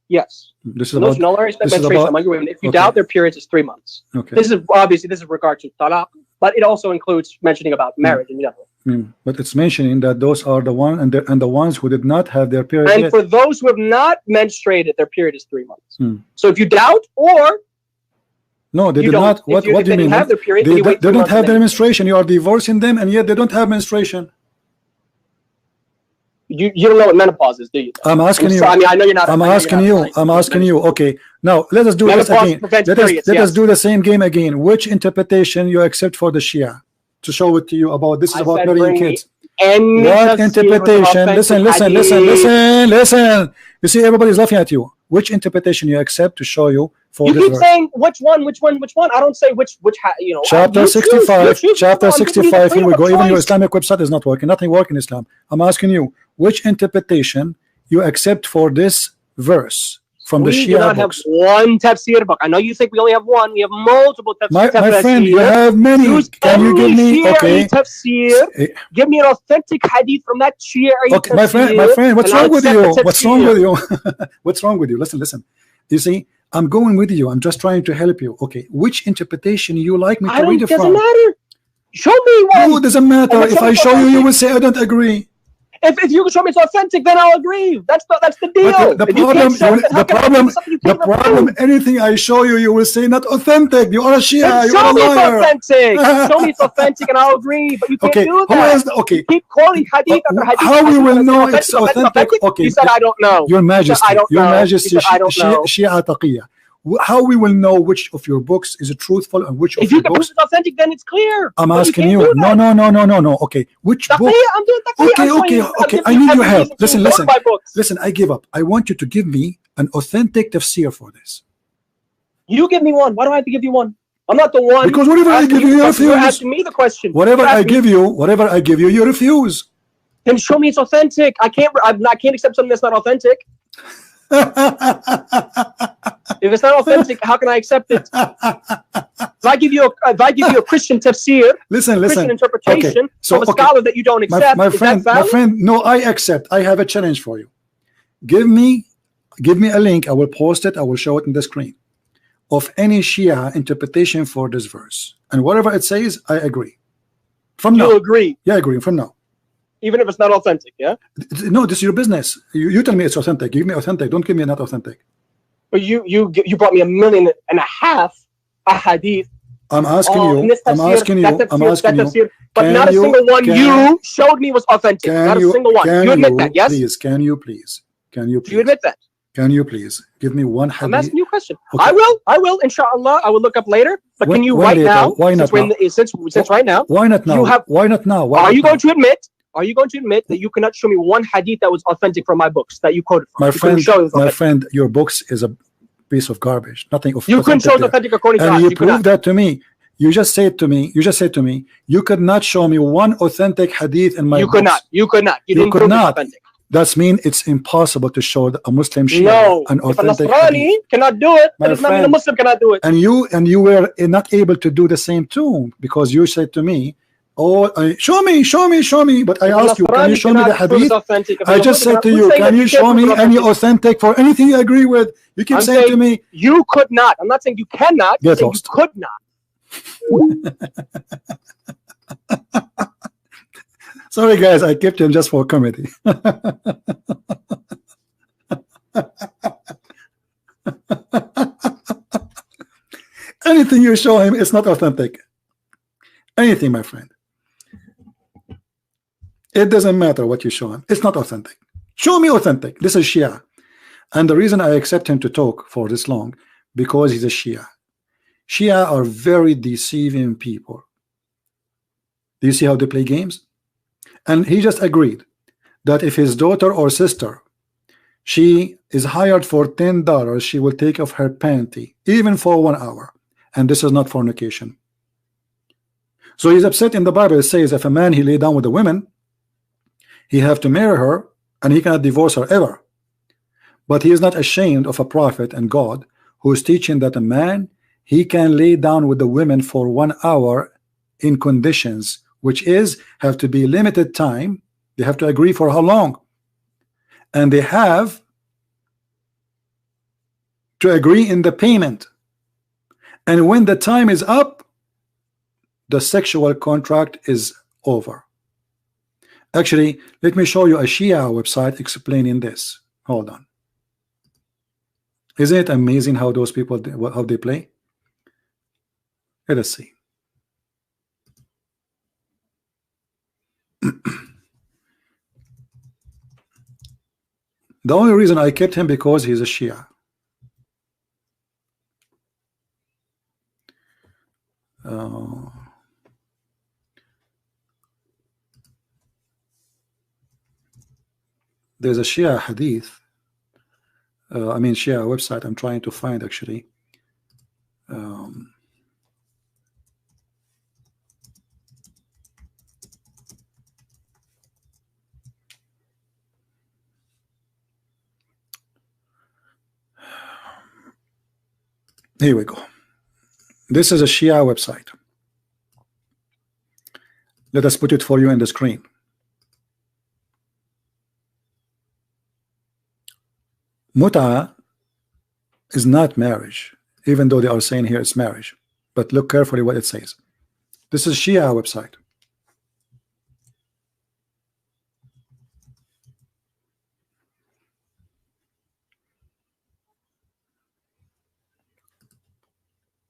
Yes. This is about menstruation. If you doubt their periods, it's 3 months. Okay. This is obviously regard to talaq, but it also includes mentioning about marriage in general. But it's mentioning that those are the one and the ones who did not have their period. And for those who have not menstruated, their period is 3 months. So if you doubt or no, they did not. What do you mean? Have their period, they don't have their menstruation. You are divorcing them, and yet they don't have menstruation. You don't know what menopause is, do you? I'm asking you. I mean, I know you're not. I'm asking you. Okay, now let us do this again. Let us do the same game again. Which interpretation you accept for the Shia to show it to you about this is about marrying kids? What interpretation? Listen. You see, everybody's laughing at you. Which interpretation you accept to show you for you this keep verse? Saying which one? I don't say which. You know. Chapter 65. Chapter 65. Here we go. Even your Islamic website is not working. Nothing working in Islam. I'm asking you, which interpretation you accept for this verse from the Shia books? We do not have one tafsir book. I know you think we only have one. We have multiple tafsir. My friend, you have many. Can you give me? Okay. Tafsir. Give me an authentic hadith from that Shia. Okay, my friend. What's wrong with you? What's wrong with you? What's wrong with you? Listen. You see, I'm going with you. I'm just trying to help you. Okay, which interpretation you like me to read it from? Doesn't matter. Show me one. No, it doesn't matter. If I show you, you will say I don't agree. If you can show me it's authentic, then I'll agree. That's the deal. The problem. Anything I show you, you will say not authentic. You are a Shia. You are a liar. Authentic. Show me it's authentic, and I'll agree. But you can't do that. You keep quoting hadith after hadith. How we will know it's authentic? Okay. You said I don't know. Your Majesty. Your Majesty. Shia Taqiyya. How we will know which of your books is truthful and which of your books? If you can prove it's authentic, then it's clear. I'm asking you. No. Okay, which book? I'm doing okay. I need your help. Listen. I give up. I want you to give me an authentic tafsir for this. You give me one. Why do I have to give you one? I'm not the one. Because whatever I give you, you refuse. You're asking me the question. Whatever I give you, you refuse. Then show me it's authentic. I can't accept something that's not authentic. If it's not authentic, how can I accept it? If I give you a Christian tafsir, Christian interpretation from a scholar that you don't accept, my friend, no, I accept. I have a challenge for you. Give me a link. I will post it. I will show it in the screen of any Shia interpretation for this verse, and whatever it says, I agree. From now, you agree? Yeah, I agree. From now. Even if it's not authentic, yeah? No, this is your business. You tell me it's authentic. Give me authentic. Don't give me not authentic. But you brought me 1.5 million ahadith. I'm asking you. But not a single one you showed me was authentic. Not a single one. You admit that, yes? Please, can you please? Do you admit that? Can you please give me one hadith? I'm asking you a question. Okay. I will, inshallah. I will look up later. But can you right now? Why not now? Since right now. Why not now? Why not now? Are you going to admit are you going to admit that you cannot show me one hadith that was authentic from my books that you quoted from? My friend, your books is a piece of garbage. Nothing of you couldn't show it authentic according to us. And you proved that to me. You just said to me, you could not show me one authentic hadith in my books. You could not. You could not. That means it's impossible to show a Muslim Shia an authentic hadith. Cannot do it. That does not mean a Muslim cannot do it. And you were not able to do the same too, because you said to me, "Oh, show me." But I asked you, "Can you show me the hadith?" I just said to you, "Can you show me any authentic for anything you agree with?" You keep saying to me, "You could not." I'm not saying you cannot. I'm saying you could not. Sorry guys, I kept him just for comedy. Anything you show him, it's not authentic. Anything, my friend. It doesn't matter what you show him, it's not authentic. Show me authentic. This is Shia. And the reason I accept him to talk for this long, because he's a Shia. Shia are very deceiving people. Do you see how they play games? And he just agreed that if his daughter or sister, she is hired for $10, she will take off her panty, even for 1 hour. And this is not fornication. So he's upset. In the Bible it says if a man he lay down with a woman, he have to marry her and he cannot divorce her ever. But he is not ashamed of a prophet and God who is teaching that a man, he can lay down with the women for 1 hour in conditions, which is have to be limited time. They have to agree for how long, and they have to agree in the payment. And when the time is up, the sexual contract is over. Actually, let me show you a Shia website explaining this. Hold on. Isn't it amazing how those people, how they play? Let us see. The only reason I kept him because he's a Shia. There's a Shia hadith. I mean Shia website I'm trying to find actually. Here we go. This is a Shia website. Let us put it for you in the screen. Mut'a is not marriage, even though they are saying here it's marriage. But look carefully what it says. This is Shia website.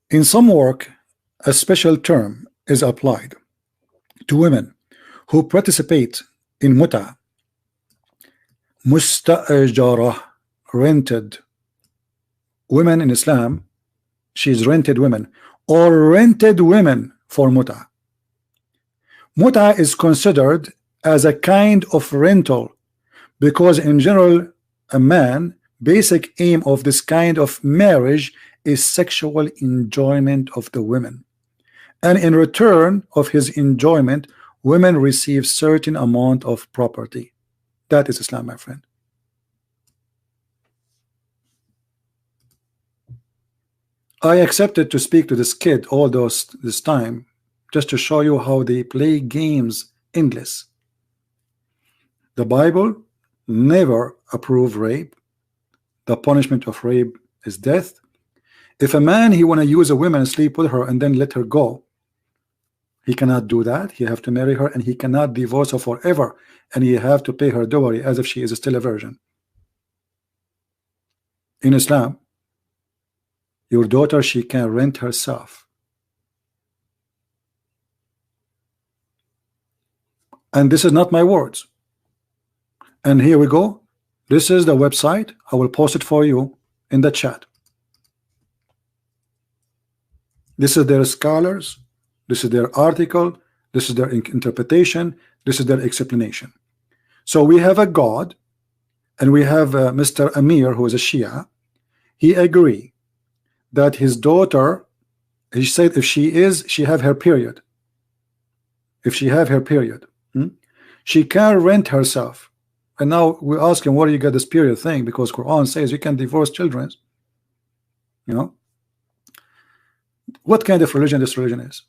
In some work, a special term is applied to women who participate in mut'a, musta'jarah, rented women in Islam. She's rented women or rented women for mut'a. Mut'a is considered as a kind of rental because in general a man basic aim of this kind of marriage is sexual enjoyment of the women, and in return of his enjoyment women receive certain amount of property. That is Islam, my friend. I accepted to speak to this kid all this time just to show you how they play games endless. The Bible never approved rape. The punishment of rape is death. If a man he want to use a woman and sleep with her and then let her go, he cannot do that. He have to marry her and he cannot divorce her forever, and he have to pay her dowry as if she is still a virgin. In Islam, your daughter, she can rent herself. And this is not my words. And here we go. This is the website. I will post it for you in the chat. This is their scholars. This is their article. This is their interpretation. This is their explanation. So we have a God, and we have Mr. Amir, who is a Shia. He agree that his daughter, he said, if she have her period. If she have her period, she can rent herself. And now we ask him, where do you get this period thing? Because Quran says you can divorce children. You know, what kind of religion this religion is?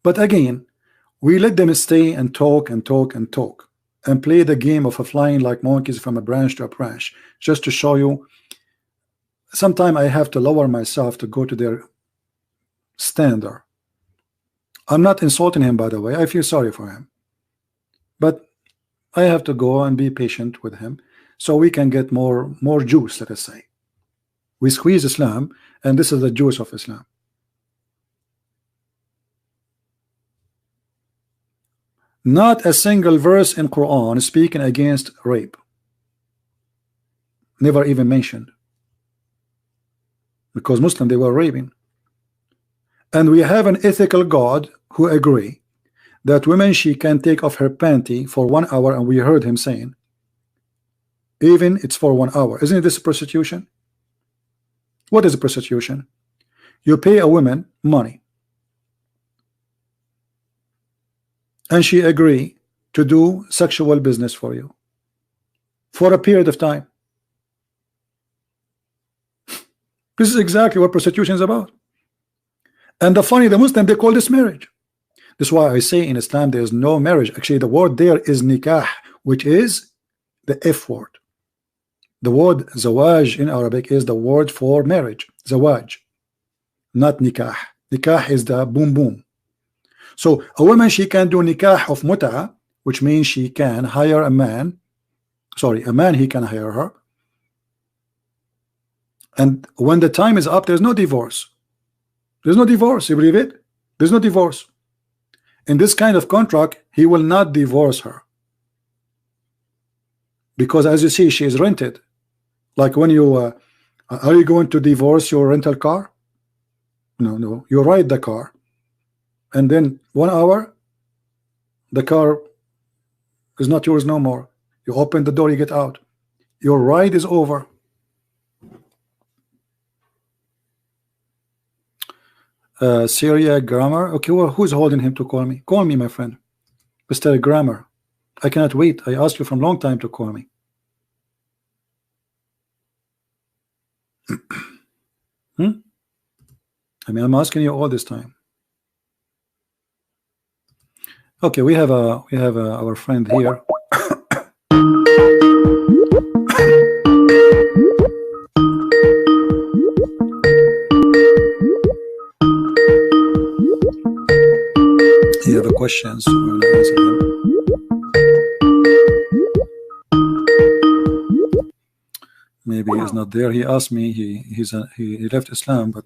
But again, we let them stay and talk and talk and talk and play the game of flying like monkeys from a branch to a branch, just to show you. Sometimes I have to lower myself to go to their standard. I'm not insulting him, by the way. I feel sorry for him, but I have to go and be patient with him so we can get more juice. Let us say we squeeze Islam, and this is the juice of Islam. Not a single verse in Quran speaking against rape. Never even mentioned, because Muslim, they were raping. And we have an ethical God who agree that women, she can take off her panty for 1 hour, and we heard him saying even it's for 1 hour. Isn't this prostitution? What is a prostitution? You pay a woman money, and she agree to do sexual business for you for a period of time. This is exactly what prostitution is about. And the Muslim, they call this marriage. That's why I say in Islam there is no marriage. Actually, the word there is nikah, which is the F word. The word zawaj in Arabic is the word for marriage. Zawaj, not nikah. Nikah is the boom boom. So a woman, she can do nikah of muta, which means she can hire a man. Sorry, a man, he can hire her. And when the time is up, there's no divorce. There's no divorce. You believe it? There's no divorce. In this kind of contract, he will not divorce her, because as you see, she is rented. Like when you are you going to divorce your rental car? No, you ride the car, and then 1 hour the car is not yours no more. You open the door, you get out, your ride is over. Syria grammar. Okay, well, who's holding him to call me? Call me, my friend, Mr. Grammar. I cannot wait. I asked you from long time to call me. I mean, I'm asking you all this time. Okay, we have our friend here. You have a questions, we will answer them. Maybe he's not there. He asked me. He left Islam, but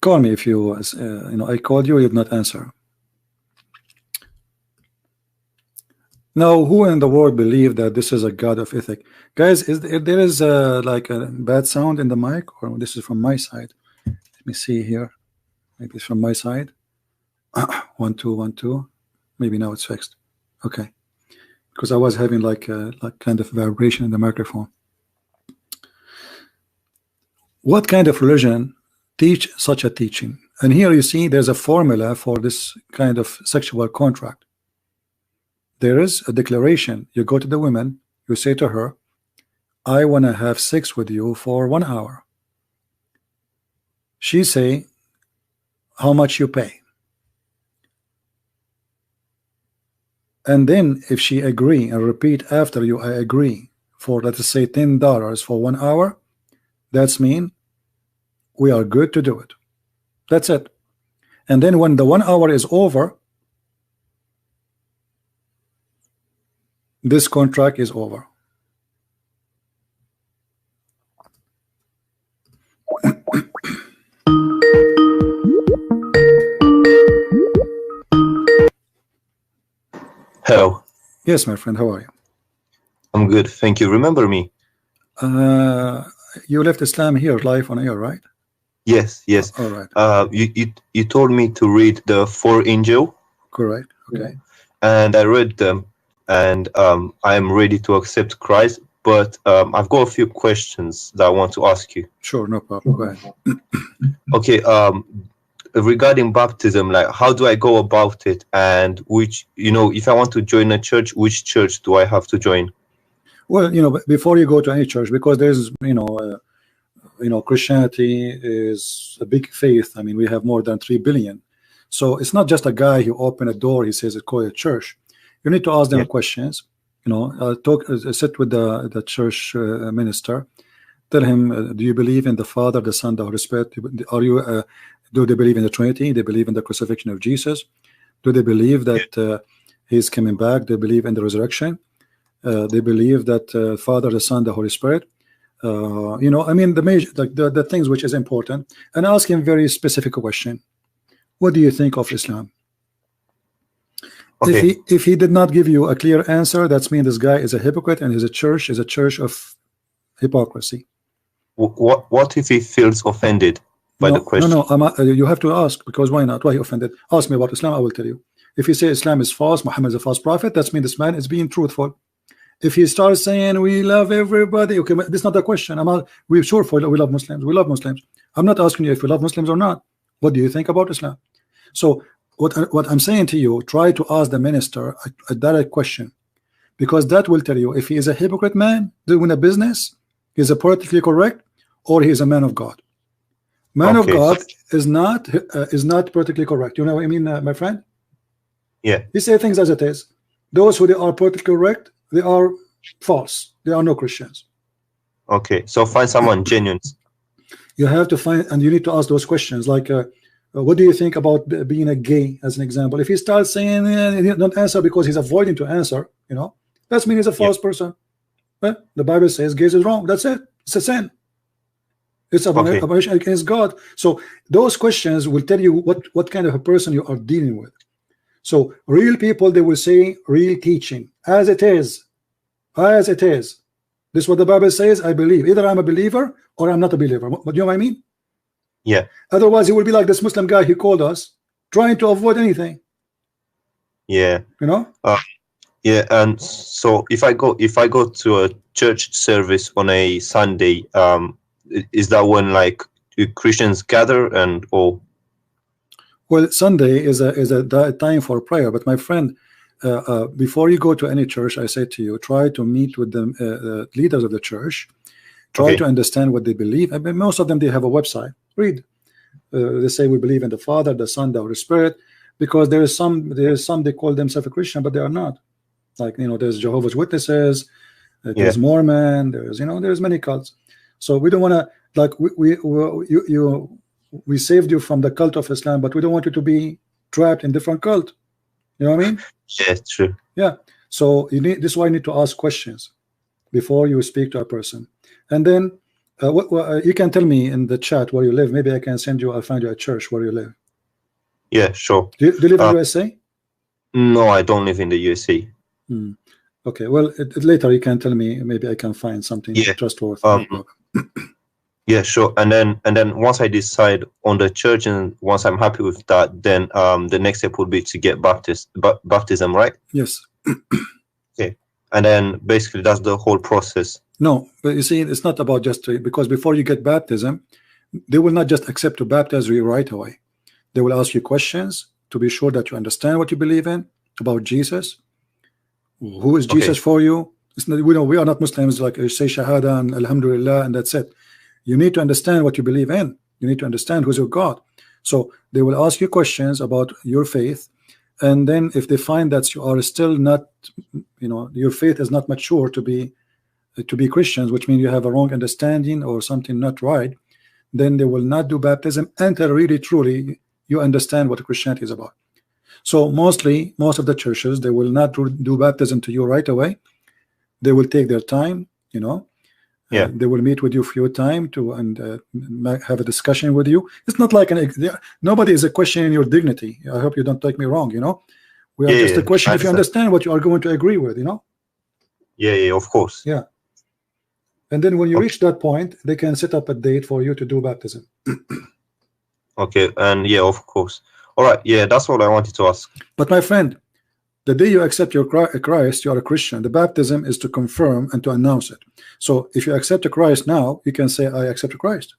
call me if you I called you. You did not answer. Now, who in the world believe that this is a God of ethic? Guys, there is like a bad sound in the mic, or this is from my side? Let me see here. Maybe it's from my side. 1 2 1 2. Maybe now it's fixed. Okay, because I was having like kind of vibration in the microphone. What kind of religion teach such a teaching? And here you see there's a formula for this kind of sexual contract. There is a declaration. You go to the woman, you say to her, I want to have sex with you for 1 hour. She say, how much you pay? And then if she agree and repeat after you, I agree, for let's say $10 for 1 hour, that's mean we are good to do it. That's it. And then when the 1 hour is over, this contract is over. Hello. Yes, my friend, how are you? good. Thank you. Remember me? You left Islam here live on air, right? Yes, yes. All right. You told me to read the 4 angel. Correct. Okay. And I read them, and I am ready to accept Christ. But I've got a few questions that I want to ask you. Sure, no problem. Go ahead. Okay. Regarding baptism, like, how do I go about it? And which, if I want to join a church, which church do I have to join? Well, before you go to any church, because there's, Christianity is a big faith. I mean, we have more than 3 billion. So it's not just a guy who opened a door, he says it's called a church. You need to ask them questions. Sit with the church minister. Tell him, do you believe in the Father, the Son, the Holy Spirit? Do they believe in the Trinity? They believe in the crucifixion of Jesus? Do they believe that he's coming back? They believe in the resurrection? They believe that Father, the Son, the Holy Spirit. I mean, the major, the things which is important, and ask him very specific question. What do you think of Islam? Okay. If he did not give you a clear answer, that's mean this guy is a hypocrite, and his church is a church of hypocrisy. What if he feels offended by the question? No, you have to ask, because why not? Why he offended? Ask me about Islam, I will tell you. If you say Islam is false, Muhammad is a false prophet, that's mean this man is being truthful. If he starts saying we love everybody, okay, this is not the question. We're sure we love Muslims. We love Muslims. I'm not asking you if we love Muslims or not. What do you think about Islam? So what I'm saying to you, try to ask the minister a direct question, because that will tell you if he is a hypocrite man doing a business, he's a politically correct, or he is a man of God. Man of God is not politically correct. You know what I mean, my friend? Yeah. He say things as it is. Those who they are politically correct, they are false. They are no Christians. Okay, so find someone genuine. You have to find, and you need to ask those questions like, what do you think about being a gay, as an example? If he starts saying he don't answer because he's avoiding to answer, that's mean he's a false person. Well, the Bible says gays is wrong. That's it. It's a sin. It's abomination against God. So those questions will tell you what kind of a person you are dealing with. So real people, they will say real teaching as it is. This is what the Bible says. I believe either I'm a believer or I'm not a believer. But you know what I mean? Yeah. Otherwise, he will be like this Muslim guy he called us, trying to avoid anything. Yeah. Yeah. And so if I go to a church service on a Sunday, is that when like Christians gather and all? Well, Sunday is a time for prayer. But my friend, before you go to any church, I say to you, try to meet with the leaders of the church. Try to understand what they believe. I mean, most of them, they have a website. Read. They say we believe in the Father, the Son, the Holy Spirit, because there is some they call themselves a Christian, but they are not. Like, there's Jehovah's Witnesses, there's Mormon, there's many cults. So we don't want to, like, we saved you from the cult of Islam, but we don't want you to be trapped in different cult. You know what I mean? Yeah, true. Yeah. So this is why you need to ask questions before you speak to a person. And then you can tell me in the chat where you live. Maybe I can I'll find you a church where you live. Yeah, sure. Do you live in USA? No, I don't live in the USA. Okay, well, later you can tell me. Maybe I can find something trustworthy. Yeah, sure. And then once I decide on the church, and once I'm happy with that, then the next step would be to get baptism, right? Yes. Okay. And then basically that's the whole process. No, but you see, it's not about just because before you get baptism, they will not just accept to baptize you right away. They will ask you questions to be sure that you understand what you believe in about Jesus. Who is Jesus for you? It's not, we are not Muslims like say Shahada and Alhamdulillah and that's it. You need to understand what you believe in. You need to understand who's your God. So they will ask you questions about your faith, and then if they find that you are still not, your faith is not mature to be Christians, which means you have a wrong understanding or something not right, then they will not do baptism until really truly you understand what Christianity is about. So most of the churches, they will not do baptism to you right away. They will take their time, they will meet with you for your time have a discussion with you. It's not like nobody is a questioning your dignity. I hope you don't take me wrong. We are just a question if you understand what you are going to agree with. Yeah, of course. Yeah. And then when you reach that point, they can set up a date for you to do baptism. Okay, and yeah, of course. All right, yeah, that's all I wanted to ask. But my friend, the day you accept your Christ, you are a Christian. The baptism is to confirm and to announce it. So if you accept Christ now, you can say, I accept Christ.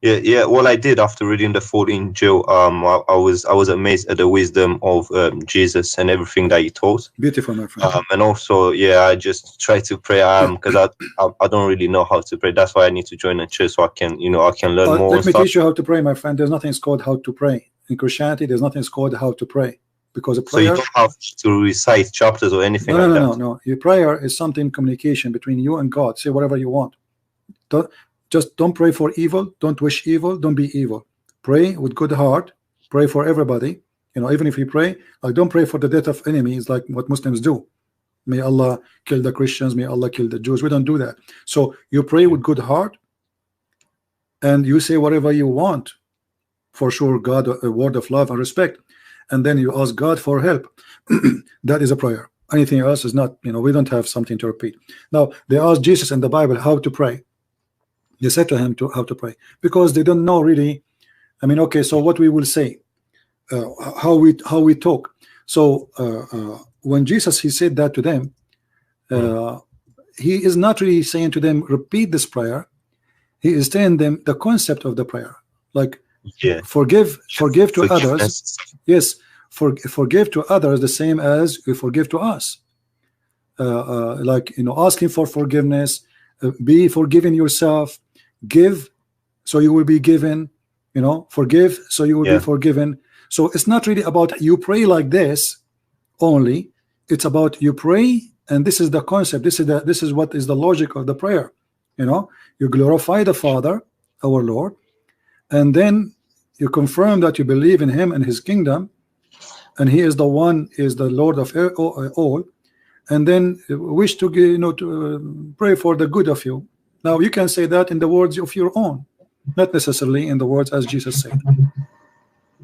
Yeah. Well, I did after reading the 14 Joe. I was amazed at the wisdom of Jesus and everything that he taught. Beautiful, my friend. And also, yeah, I just try to pray because I don't really know how to pray. That's why I need to join a church so I can learn more. Let me teach you how to pray, my friend. There's nothing called how to pray in Christianity. There's nothing called how to pray, because a prayer. So you don't have to recite chapters or anything. No. Your prayer is something communication between you and God. Say whatever you want. Don't pray for evil. Don't wish evil. Don't be evil. Pray with good heart. Pray for everybody. Even if you pray, don't pray for the death of enemies like what Muslims do. May Allah kill the Christians. May Allah kill the Jews. We don't do that. So you pray with good heart, and you say whatever you want. For sure, God, a word of love and respect, and then you ask God for help. That is a prayer. Anything else is not. We don't have something to repeat. Now they asked Jesus in the Bible how to pray. They said to him how to pray, because they don't know really. Okay, so what we will say, how we talk. So when Jesus, he said that to them, he is not really saying to them, repeat this prayer. He is telling them the concept of the prayer, like forgive to others. Yes, forgive to others the same as you forgive to us. Asking for forgiveness, be forgiving yourself. Give, so you will be given. Forgive, so you will be forgiven. So it's not really about you pray like this only. It's about you pray, and this is the concept. This is what is the logic of the prayer. You glorify the Father, our Lord, and then you confirm that you believe in Him and His kingdom, and He is the one, is the Lord of all, and then wish to to pray for the good of you. Now you can say that in the words of your own, not necessarily in the words as Jesus said.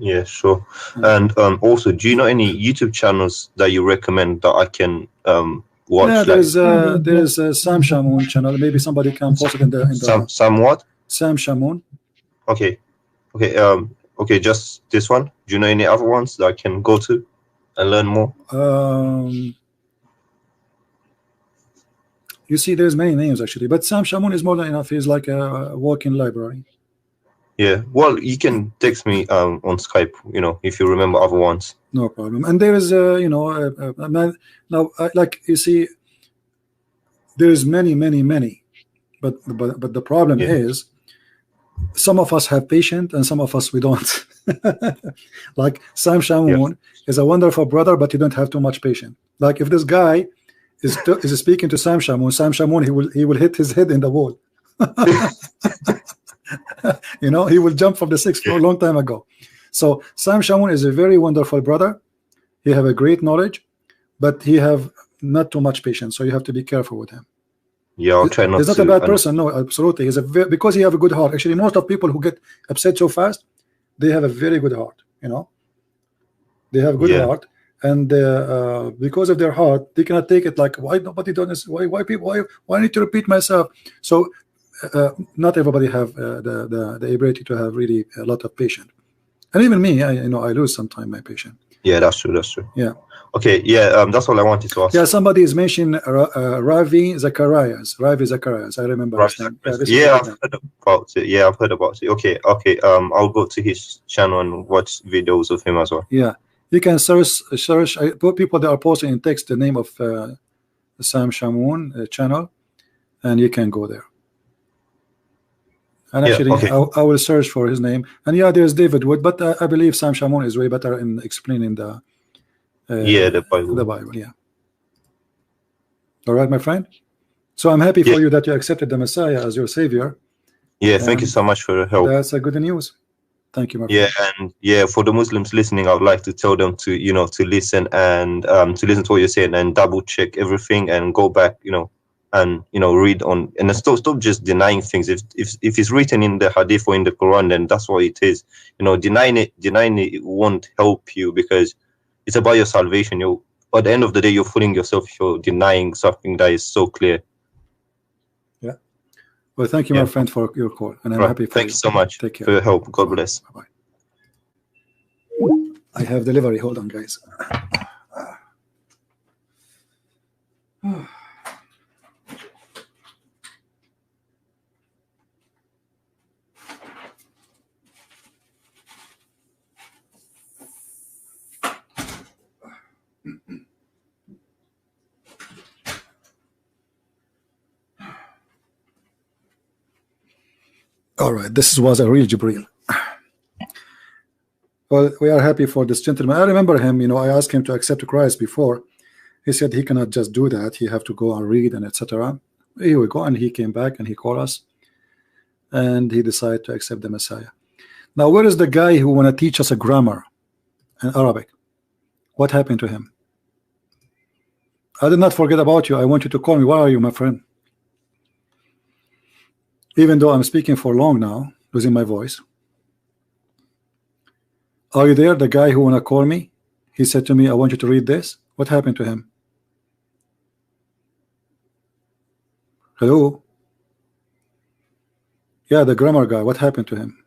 Yeah, sure. And also, do you know any YouTube channels that you recommend that I can watch? Yeah, there's Sam Shamoun channel. Maybe somebody can post it in the Sam what? Sam Shamoun. Okay, just this one. Do you know any other ones that I can go to and learn more? You see, there's many names actually, but Sam Shamoun is more than enough. He's like a walking library. Yeah, well, you can text me on Skype, if you remember other ones. No problem. And there is now, like you see, there's many, but the problem is, some of us have patience and some of us we don't. Like Sam Shamoun is a wonderful brother, but you don't have too much patience. Like if this guy is speaking to Sam Shamoun, he will hit his head in the wall. He will jump from the 6th floor a long time ago. So Sam Shamoun is a very wonderful brother. He have a great knowledge, but he have not too much patience. So you have to be careful with him. Yeah, I'll try not to. He's not a bad person. No, absolutely. He's because he have a good heart. Actually, most of people who get upset so fast, they have a very good heart. They have good heart. And because of their heart, they cannot take it like, why nobody done this? Why people? Why I need to repeat myself? So not everybody have the ability to have really a lot of patience. And even me, I lose sometimes my patience. Yeah, that's true. Yeah. Okay. Yeah. That's all I wanted to ask. Yeah. Somebody is mentioning Ravi Zacharias. I remember his name. I've heard about it. Yeah, I've heard about it. Okay. I'll go to his channel and watch videos of him as well. Yeah. You can search people that are posting in text the name of Sam Shamoun channel, and you can go there. And actually, I will search for his name. And there's David Wood, but I believe Sam Shamoun is way better in explaining the Bible. The Bible. Yeah. All right, my friend. So I'm happy for you that you accepted the Messiah as your savior. Yeah, thank you so much for your help. That's a good news. Thank you, my friend. And for the Muslims listening, I would like to tell them to to listen and to listen to what you're saying and double check everything and go back and read on and stop just denying things. If it's written in the Hadith or in the Quran, then that's what it is. Denying it won't help you, because it's about your salvation. But at the end of the day, you're fooling yourself if you're denying something that is so clear. Yeah. Well, thank you, my friend, for your call, and I'm happy for Thank you so much Take care. for your help. God bless. Bye-bye. I have delivery. Hold on, guys. All right, this was a real Jibril. Well, we are happy for this gentleman. I remember him, you know, I asked him to accept Christ before. He said he cannot just do that. He have to go and read and etc. Here we go. And he came back and he called us. And he decided to accept the Messiah. Now, where is the guy who want to teach us a grammar in Arabic? What happened to him? I did not forget about you. I want you to call me. Where are you, my friend? Even though I'm speaking for long now, losing my voice. Are you there? The guy who wanna call me? He said to me, I want you to read this. What happened to him? Hello? Yeah, the grammar guy. What happened to him?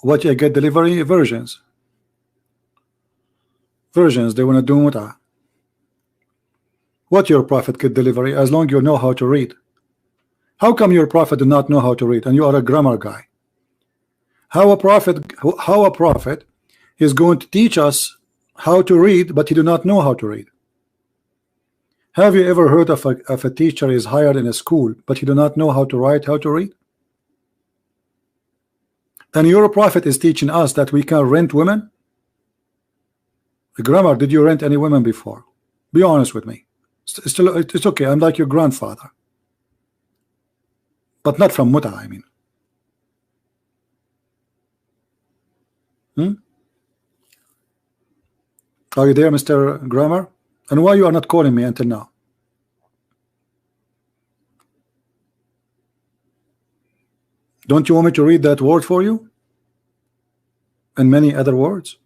What you get delivery? Versions. Versions, they wanna do mut'ah. What your prophet get delivery as long you know how to read? How come your prophet do not know how to read and you are a grammar guy? How a prophet is going to teach us how to read, but he do not know how to read? Have you ever heard of a teacher is hired in a school, but he do not know how to write, how to read? And your prophet is teaching us that we can rent women? The grammar, did you rent any women before? Be honest with me. It's okay. I'm like your grandfather. But not from Muta, I mean. Are you there, Mr. Grammar? And why you are not calling me until now? Don't you want me to read that word for you? And many other words?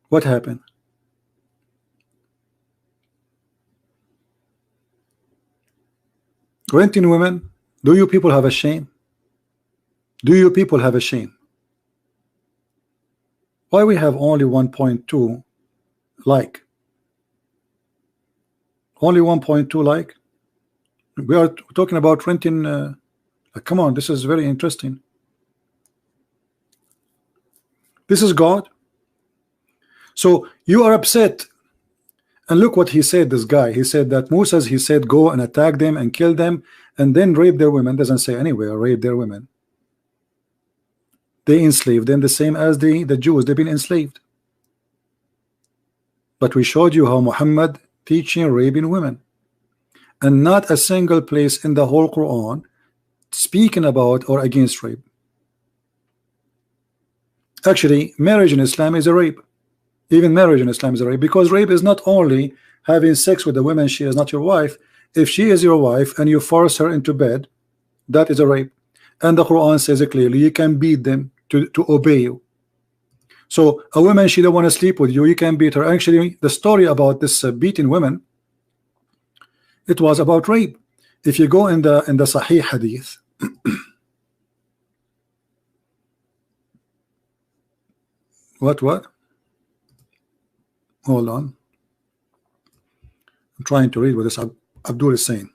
What happened? Renting women? Do you people have a shame? Do you people have a shame? Why we have only 1.2 like? Only 1.2 like? We are talking about renting. Come on, this is very interesting. This is God. So you are upset. And look what he said, this guy. He said that Moses, he said, go and attack them and kill them and then rape their women. Doesn't say anywhere, rape their women. They enslaved them the same as the Jews. They've been enslaved. But we showed you how Muhammad teaching raping women. And not a single place in the whole Quran speaking about or against rape. Actually, marriage in Islam is a rape. Even marriage in Islam is a rape, because rape is not only having sex with a woman, she is not your wife. If she is your wife and you force her into bed, that is a rape. And the Quran says it clearly, you can beat them to obey you. So a woman, she don't want to sleep with you, you can beat her. Actually, the story about this beating women, it was about rape. If you go in the Sahih Hadith, what? Hold on. I'm trying to read what this Abdul is saying.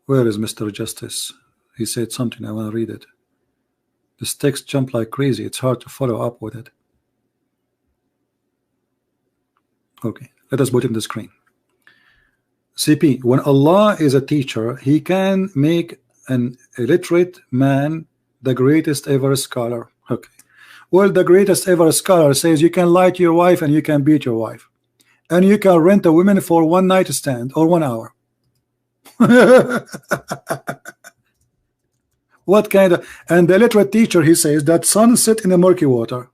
Where is Mr. Justice? He said something. I want to read it. This text jumped like crazy. It's hard to follow up with it. Okay, let us put it in the screen. CP, when Allah is a teacher, he can make an illiterate man the greatest ever scholar. Okay. Well, the greatest ever scholar says you can lie to your wife and you can beat your wife. And you can rent a woman for one night stand or 1 hour. What kind of... And the illiterate teacher, he says that sun set in the murky water.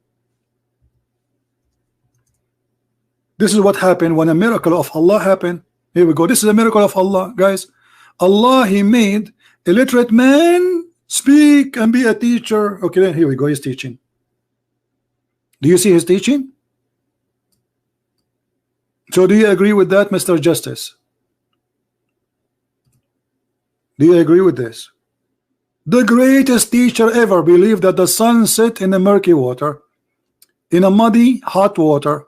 This is what happened when a miracle of Allah happened. Here we go. This is a miracle of Allah, guys. Allah, he made Illiterate man, speak and be a teacher. Okay, then here we go. He's teaching. Do you see his teaching? So do you agree with that, Mr. Justice? Do you agree with this? The greatest teacher ever believed that the sun set in the murky water, in a muddy, hot water.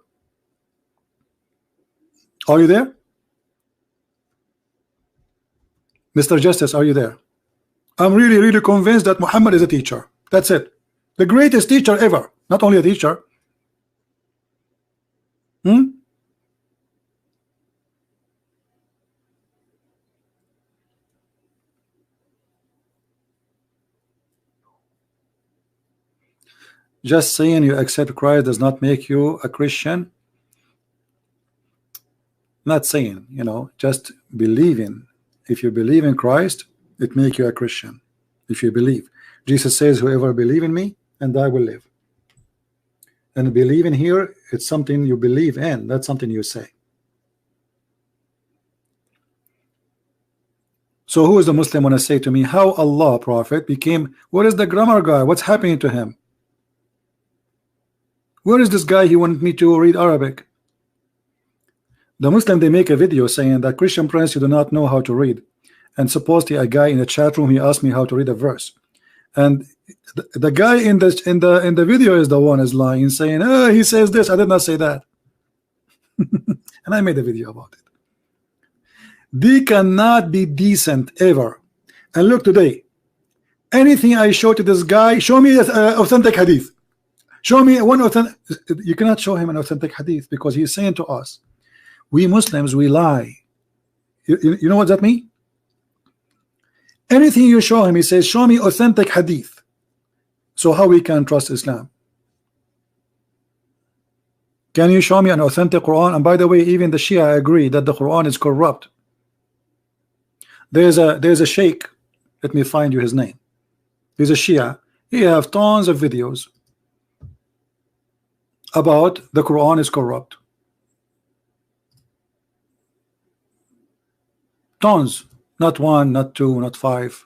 Are you there? Mr. Justice, are you there? I'm really convinced that Muhammad is a teacher. That's it. The greatest teacher ever. Not only a teacher. Just saying you accept Christ does not make you a Christian. Not saying, you know, just believing. If you believe in Christ, it makes you a Christian. If you believe. Jesus says, whoever believe in me, and I will live. And believing here, it's something you believe in. That's something you say. So who is the Muslim want to say to me, how Allah, Prophet, became, what is the grammar guy? What's happening to him? Where is this guy? He wanted me to read Arabic. The Muslim, they make a video saying that Christian Prince, you do not know how to read. And supposedly a guy in the chat room, he asked me how to read a verse. And the guy in the video is the one is lying, saying, oh, he says this, I did not say that. And I made a video about it. They cannot be decent ever. And look today, anything I show to this guy, show me authentic hadith. Show me one authentic. You cannot show him an authentic hadith because he's saying to us, we Muslims, we lie. You know what that means? Anything you show him, he says, show me authentic hadith. So how we can trust Islam? Can you show me an authentic Quran? And by the way, even the Shia agree that the Quran is corrupt. There's a sheikh. Let me find you his name. He's a Shia. He have tons of videos about the Quran is corrupt. Tons. Not one, not two, not five.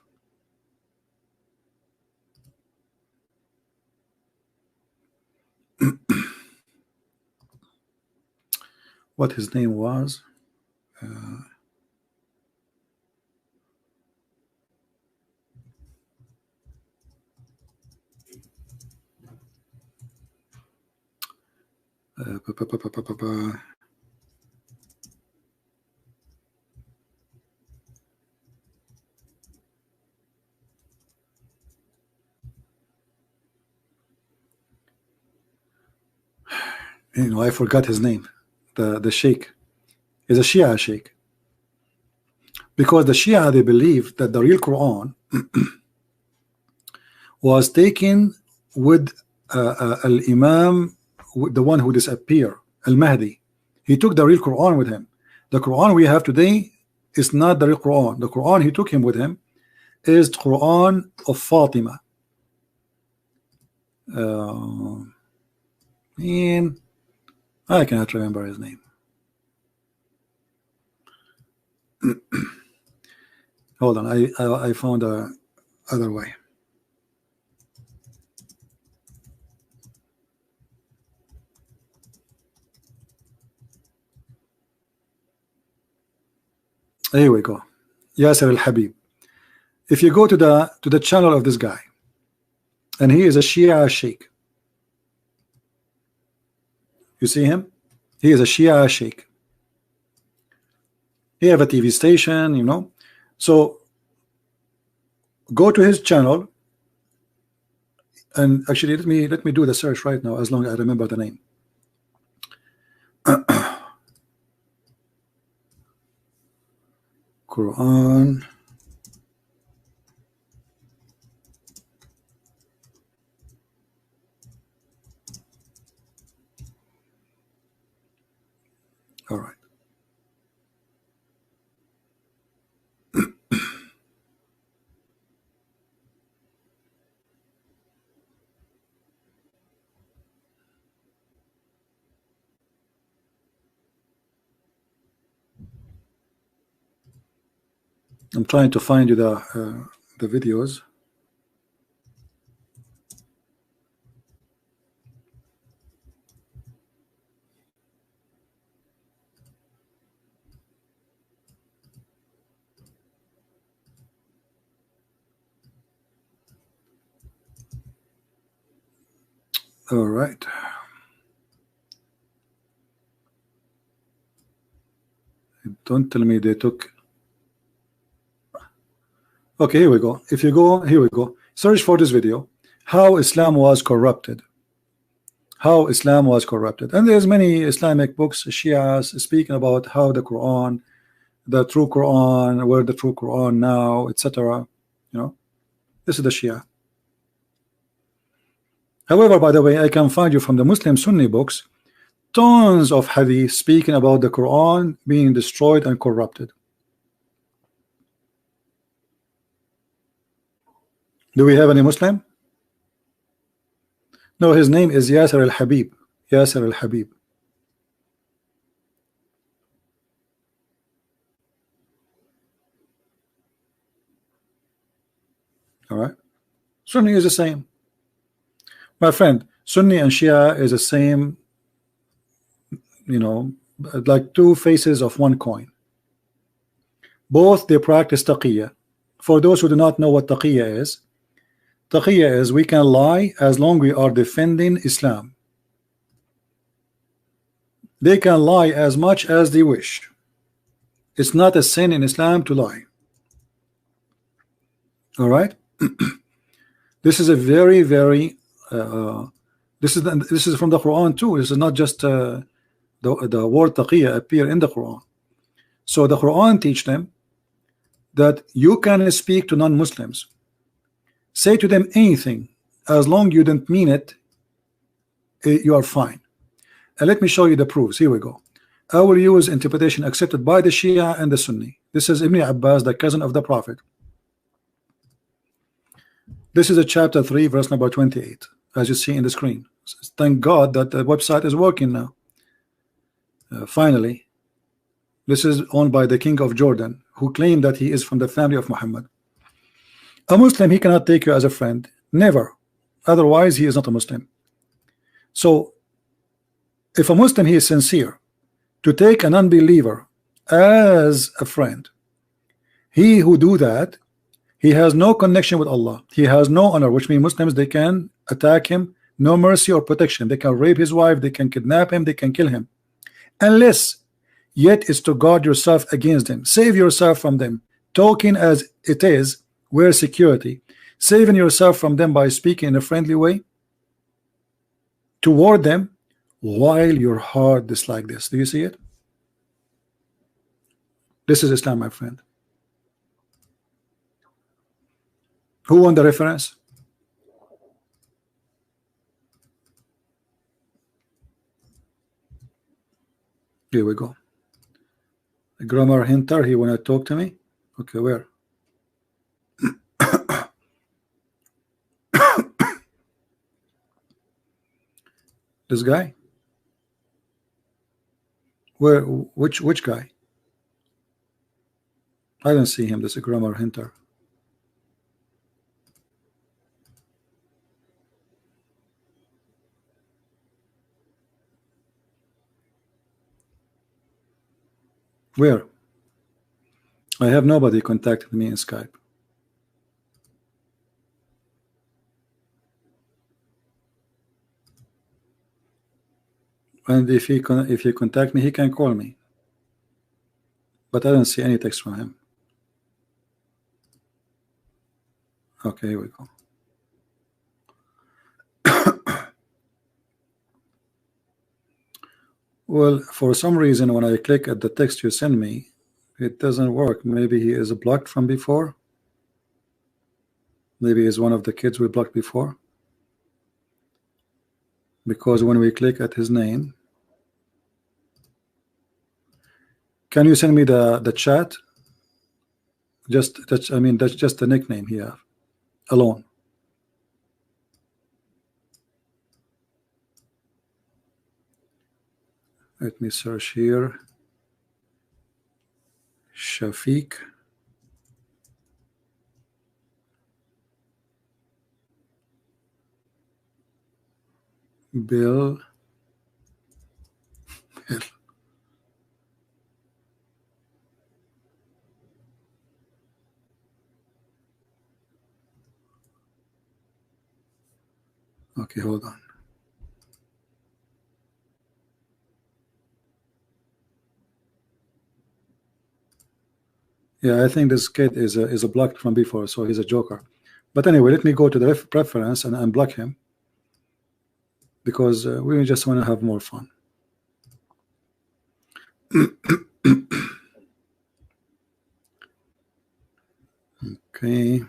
What his name was? You know, I forgot his name. The sheikh is a Shia sheikh, because the Shia, they believe that the real Quran was taken with al-Imam, the one who disappeared, al-Mahdi. He took the real Quran with him. The Quran we have today is not the real Quran. The Quran he took him with him is the Quran of Fatima. I cannot remember his name. Hold on, I found a other way. Here we go. Yasser al-Habib. If you go to the channel of this guy, and he is a Shia sheikh. You see him? He is a Shia sheikh. He have a TV station, you know. So go to his channel, and actually let me do the search right now, as long as I remember the name. Quran. All right. I'm trying to find you the the videos. All right. Don't tell me they took. Okay, here we go. If you go, here we go. Search for this video. How Islam was corrupted. How Islam was corrupted. And there's many Islamic books, Shias, speaking about how the Quran, the true Quran, where the true Quran now, etc. You know, this is the Shia. However, by the way, I can find you from the Muslim Sunni books tons of hadith speaking about the Quran being destroyed and corrupted. Do we have any Muslim? No, his name is Yasser al-Habib. Yasser al-Habib. All right. Sunni is the same. My friend, Sunni and Shia is the same, you know, like two faces of one coin. Both they practice taqiyya. For those who do not know what taqiyya is we can lie as long we are defending Islam. They can lie as much as they wish. It's not a sin in Islam to lie. All right. This is a very, very this is from the Quran too. This is not just the word taqiyya appear in the Quran. So the Quran teach them that you can speak to non-Muslims, say to them anything as long you don't mean it, you are fine. And let me show you the proofs. Here we go. I will use interpretation accepted by the Shia and the Sunni. This is Ibn Abbas, the cousin of the Prophet. This is a chapter 3 verse number 28, as you see in the screen. Thank God that the website is working now. Finally, this is owned by the king of Jordan, who claimed that he is from the family of Muhammad. A Muslim, he cannot take you as a friend, never. Otherwise he is not a Muslim. So if a Muslim, he is sincere to take an unbeliever as a friend, he who do that, he has no connection with Allah. He has no honor, which means Muslims, they can attack him, no mercy or protection. They can rape his wife, they can kidnap him, they can kill him. Unless, yet is to guard yourself against them. Save yourself from them. Talking as it is, wear security. Saving yourself from them by speaking in a friendly way toward them while your heart is like this. Do you see it? This is Islam, my friend. Who won the reference? Here we go. The grammar hinter, he wanna talk to me. Okay, where? This guy? Where? Which guy? I don't see him. This is a grammar hinter. Where? I have nobody contacted me in Skype. And if he contact me, he can call me. But I don't see any text from him. Okay, here we go. Well, for some reason, when I click at the text you send me, it doesn't work. Maybe he is blocked from before. Maybe he's one of the kids we blocked before. Because when we click at his name, can you send me the chat? Just that's, I mean, that's just the nickname here alone. Let me search here. Shafiq. Bill. Okay, hold on. Yeah, I think this kid is a blocked from before, so he's a joker. But anyway, let me go to the preference and unblock him, because we just want to have more fun. Okay.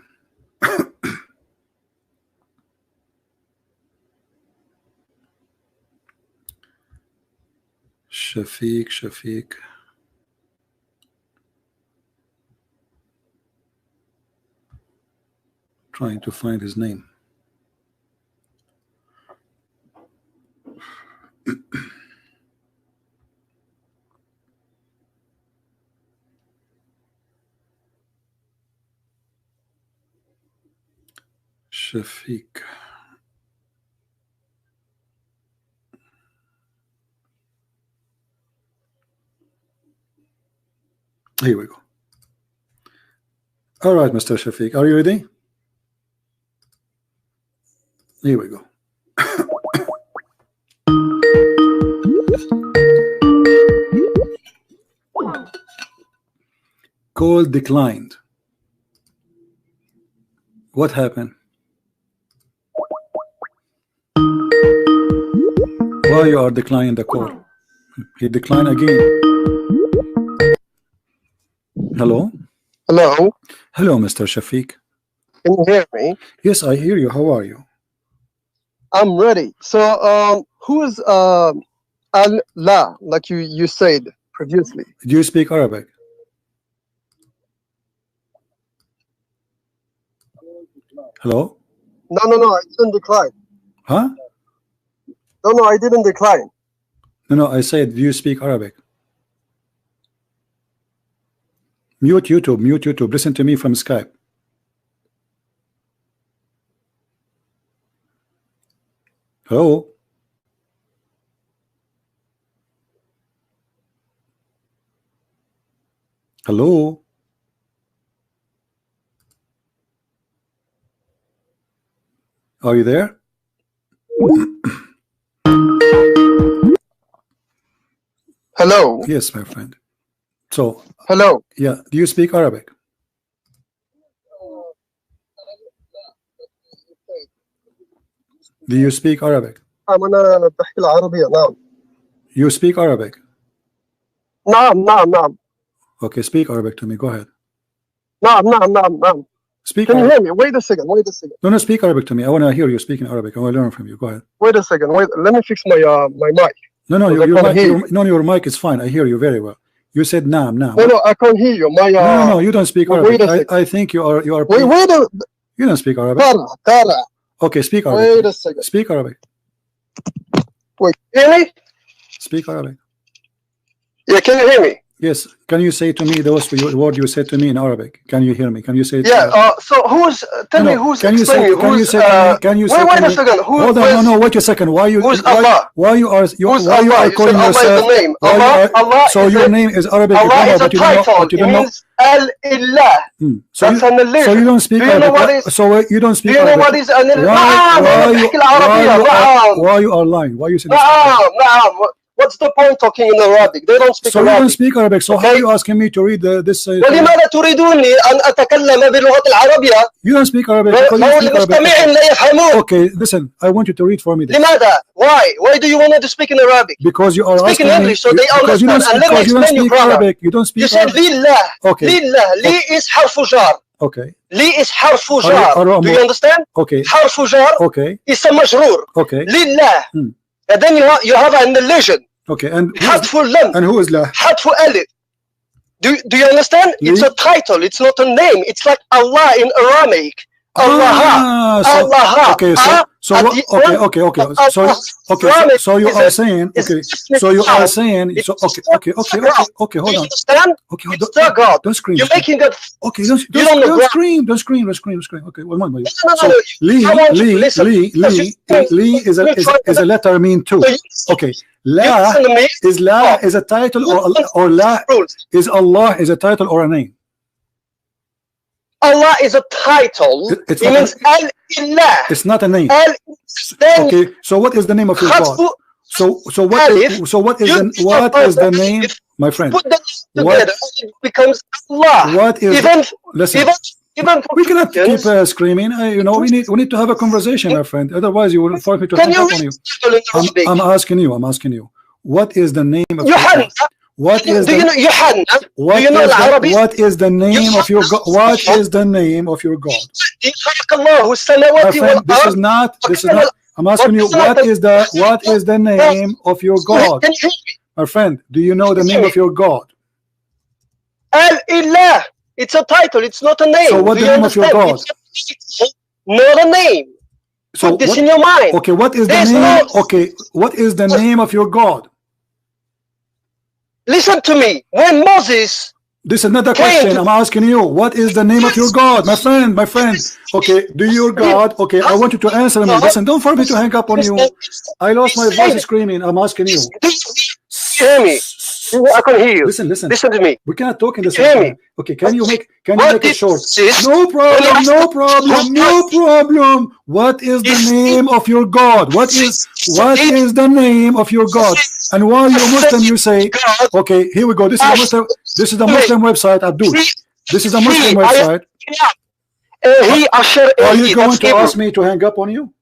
Shafiq. Trying to find his name. Shafiq. Here we go. All right, Mr. Shafiq, are you ready? Here we go. Call declined. What happened? Why you are declining the call? He declined again. Hello? Hello? Hello, Mr. Shafiq. Can you hear me? Yes, I hear you. How are you? I'm ready. So, who is Allah, like you said previously? Do you speak Arabic? Hello? No, I didn't decline. Huh? No, I didn't decline. No, I said, do you speak Arabic? Mute YouTube. Listen to me from Skype. Hello? Hello? Are you there? Hello? Yes, my friend. So, Hello? yeah, do you speak Arabic? Do you speak Arabic? أنا بحكي العربية. نعم. You speak Arabic? نعم. Okay, speak Arabic to me. Go ahead. نعم. Speak Can you Arabic. hear me? Wait a second. No, speak Arabic to me. I want to hear you speaking Arabic. I want to learn from you. Go ahead. Wait a second. Let me fix my mic. No, your mic is fine. I hear you very well. You said nam. No, I can't hear you. No, you don't speak Arabic. Wait a second. I think you are. You don't speak Arabic. Tara. Okay, speak Arabic. Wait a second. Speak Arabic. Wait, hear me? Speak Arabic. Yeah, can you hear me? Yes. Can you say to me those words you said to me in Arabic? Can you hear me? Can you say? Yeah. So who's? Tell me who's explaining. Can you say? Wait a second. Hold on. No. Wait a second. Why you? Who's Allah? Why you are? Who's why you Allah? are calling yourself? Allah is the name. Allah. So your name is Arabic. Allah is a title. It means Al-Illah. That's an illusion. So you don't speak Arabic. So you don't speak Arabic. Do you know what is an Why you are lying? Why you say? What's the point talking in Arabic? They don't speak Arabic. So you don't speak Arabic. So how are you asking me to read this? ولماذا تريدوني أن أتكلم باللغة العربية؟ You don't speak Arabic. المستمعين لا يفهمون. Okay, listen. I want you to read for me this. لماذا? Why? Why do you want to speak in Arabic? Because you are speak in English so they understand. And let me explain you, brother. You don't speak You said لله. Okay. لله. لي is حرف جار. Okay. لي is حرف جار. Do you understand? Okay. حرف جار. Okay. is مجرور. Okay. لله. And then you have an illusion. Okay, and who is lah? حذف ألف. Do you understand? It's a title. It's not a name. It's like Allah in Aramaic. Allah. Okay, So what, okay. So you are saying, okay. So you are saying, so okay. Hold on. Okay, don't scream. You're making it. Okay, don't scream. Don't scream. Okay, one moment. So Lee is a letter mean too. Okay, La is a title or La is Allah is a title or a name. Allah is a title. It means Al-Ilah. It's not a name. Okay, so what is the name of your God? So what is the name, my friend? Put that together, it becomes Allah. What is listen? Even We cannot keep screaming. You know, we need to have a conversation, my friend. Otherwise, you will force me to hang up on you. I'm asking you. What is the name of your God? What is the name of your God? What is the name of your God? My friend, this is not. I'm asking you, what is the name of your God? My friend, do you know the name of your God? Al-Ilah. It's a title. It's not a name. So what is the name of your God? Not a name. So put this in your mind. Okay, what is the name? Okay, what is the name of your God? Listen to me. When Moses, this is not a question. I'm asking you, what is the name of your God, my friend? Okay, do your God? Okay, I want you to answer me. Listen, don't force me to hang up on you. I lost my voice screaming. I'm asking you. Hear me. I can hear you. Listen to me. We cannot talk in the same time. Okay, can you make it short? No problem. What is the name of your God? What is the name of your God? And while you're Muslim, you say, okay, here we go. This is the Muslim website, Abdul. This is the Muslim website. Are you going to ask me to hang up on you?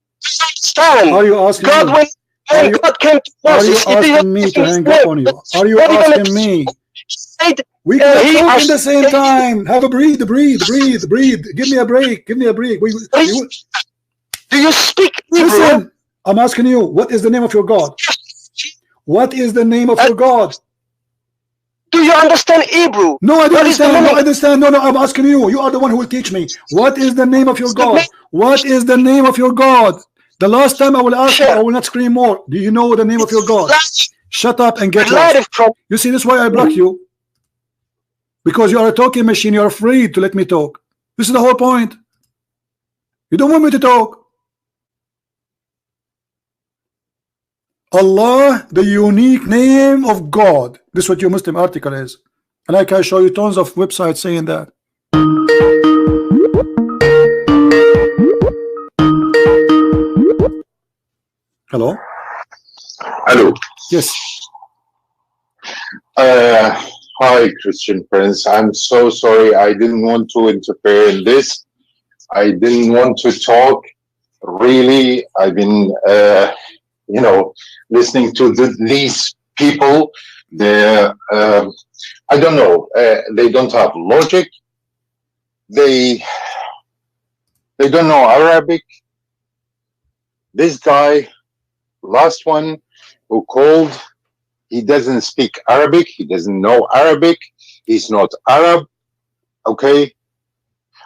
Are you asking me? Are you asking me to hang up on you? Are you asking me? We can talk in the same time. Have a breathe. Give me a break. Do you speak Hebrew? Listen, I'm asking you, what is the name of your God? What is the name of your God? Do you understand Hebrew? No, I don't understand. No, I'm asking you. You are the one who will teach me. What is the name of your God? What is the name of your God? The last time I will ask you, I will not scream more. Do you know the name of your God? Shut up and get lost. You see, this is why I block you. Because you are a talking machine. You are afraid to let me talk. This is the whole point. You don't want me to talk. Allah, the unique name of God. This is what your Muslim article is. And I can show you tons of websites saying that. Hello? Hello. Yes. Hi, Christian friends. I'm so sorry. I didn't want to interfere in this. I didn't want to talk. Really, I've been, listening to these people. They're, I don't know. They don't have logic. They don't know Arabic. This guy, last one who called, he doesn't speak Arabic. He doesn't know Arabic. He's not Arab. Okay.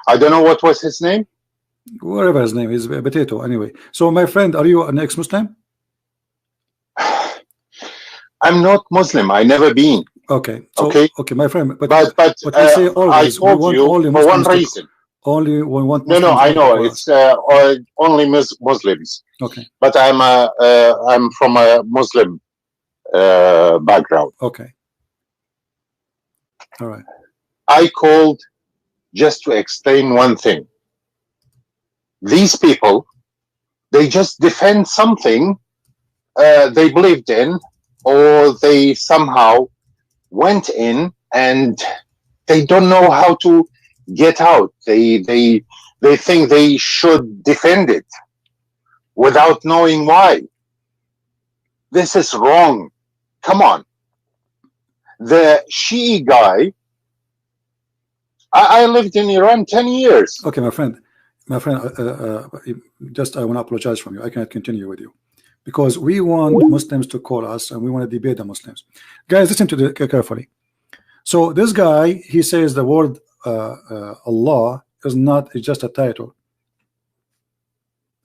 I don't know what was his name. Whatever his name is, Potato. Anyway, so my friend, are you an ex-Muslim? I'm not Muslim. I never been. Okay. So, okay, my friend. But you say always. I told you for one reason. Only one. No, I know it's only Muslims. Okay. But I'm from a Muslim background. Okay. All right. I called just to explain one thing. These people, they just defend something they believed in, or they somehow went in and they don't know how to get out. They think they should defend it without knowing why. This is wrong. Come on. The Shi'i guy, I lived in Iran 10 years. Okay, my friend, just I want to apologize from you. I cannot continue with you because we want Muslims to call us and we want to debate the Muslims. Guys, listen to carefully. So this guy, he says the word Allah is not, it's just a title.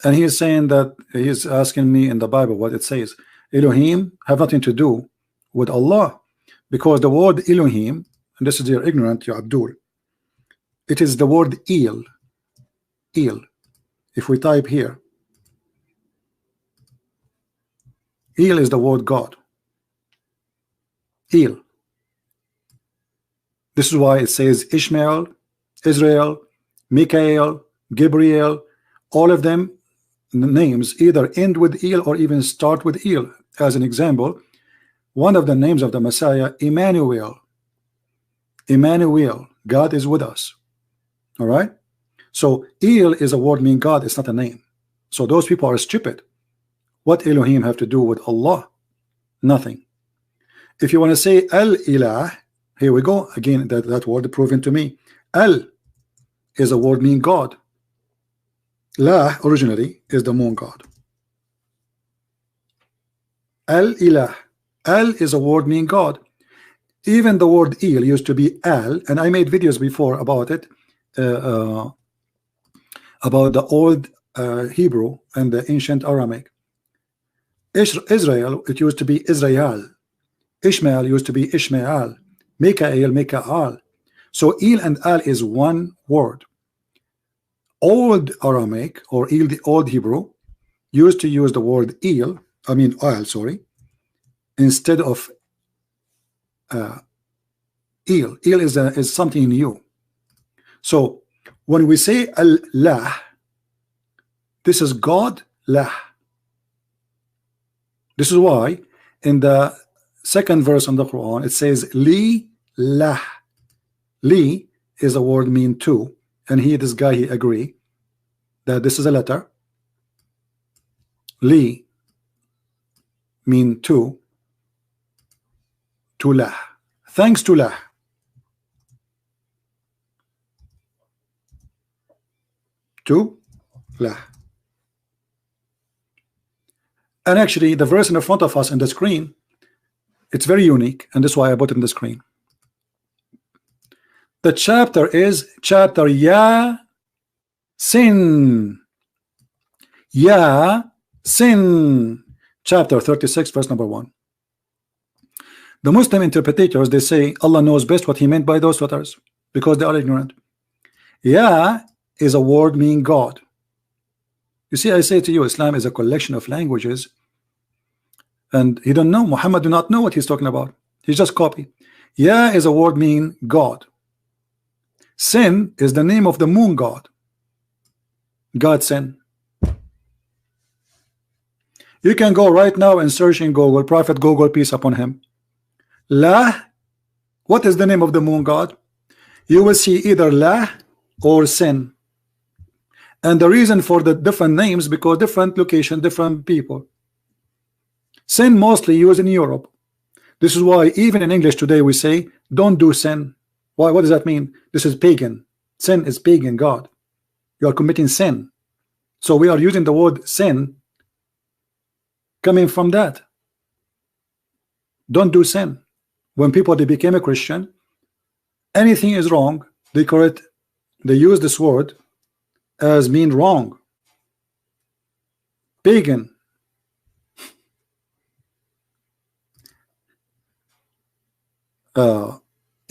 And he is saying that he's asking me in the Bible what it says. Elohim have nothing to do with Allah, because the word Elohim, and this is your ignorant, you Abdul, it is the word El. El. If we type here, El is the word God. El. This is why it says Ishmael, Israel, Michael, Gabriel, all of them names either end with El or even start with El. As an example, one of the names of the Messiah, Emmanuel. Emmanuel, God is with us. All right. So El is a word meaning God. It's not a name. So those people are stupid. What Elohim have to do with Allah? Nothing. If you want to say Al-Ilah, here we go again. That word proven to me. Al is a word meaning God. La originally is the moon god. Al-Ilah. Al is a word meaning God. Even the word El used to be Al, and I made videos before about it, about the old Hebrew and the ancient Aramaic. Israel, it used to be Israel. Ishmael used to be Ishmael. Mikael, Mikaal. So El and Al is one word. Old Aramaic or El, the old Hebrew, used to use the word El, I mean Al, sorry, instead of El. El is something new. So when we say Allah, this is God lah. This is why in the second verse in the Quran it says Li lah. Li is a word mean two, and this guy he agree that this is a letter. Li mean two, to lah. Thanks to lah. To lah. And actually the verse in front of us on the screen, it's very unique, and that's why I put it in the screen. The chapter is chapter Ya Sin. Ya Sin, chapter 36, verse number 1. The Muslim interpreters, they say Allah knows best what he meant by those letters because they are ignorant. Ya is a word meaning God. You see, I say to you, Islam is a collection of languages, and he don't know. Muhammad do not know what he's talking about. He's just copy. Ya is a word meaning God. Sin is the name of the moon god. God sin. You can go right now and search in Google, Prophet Google, peace upon him. La, what is the name of the moon god? You will see either La or Sin. And the reason for the different names, because different location, different people. Sin mostly used in Europe. This is why even in English today we say don't do sin. Why? What does that mean? This is pagan. Sin is pagan God. You are committing sin. So we are using the word sin coming from that. Don't do sin. When people they became a Christian, anything is wrong, they correct, they use this word as mean wrong. Pagan.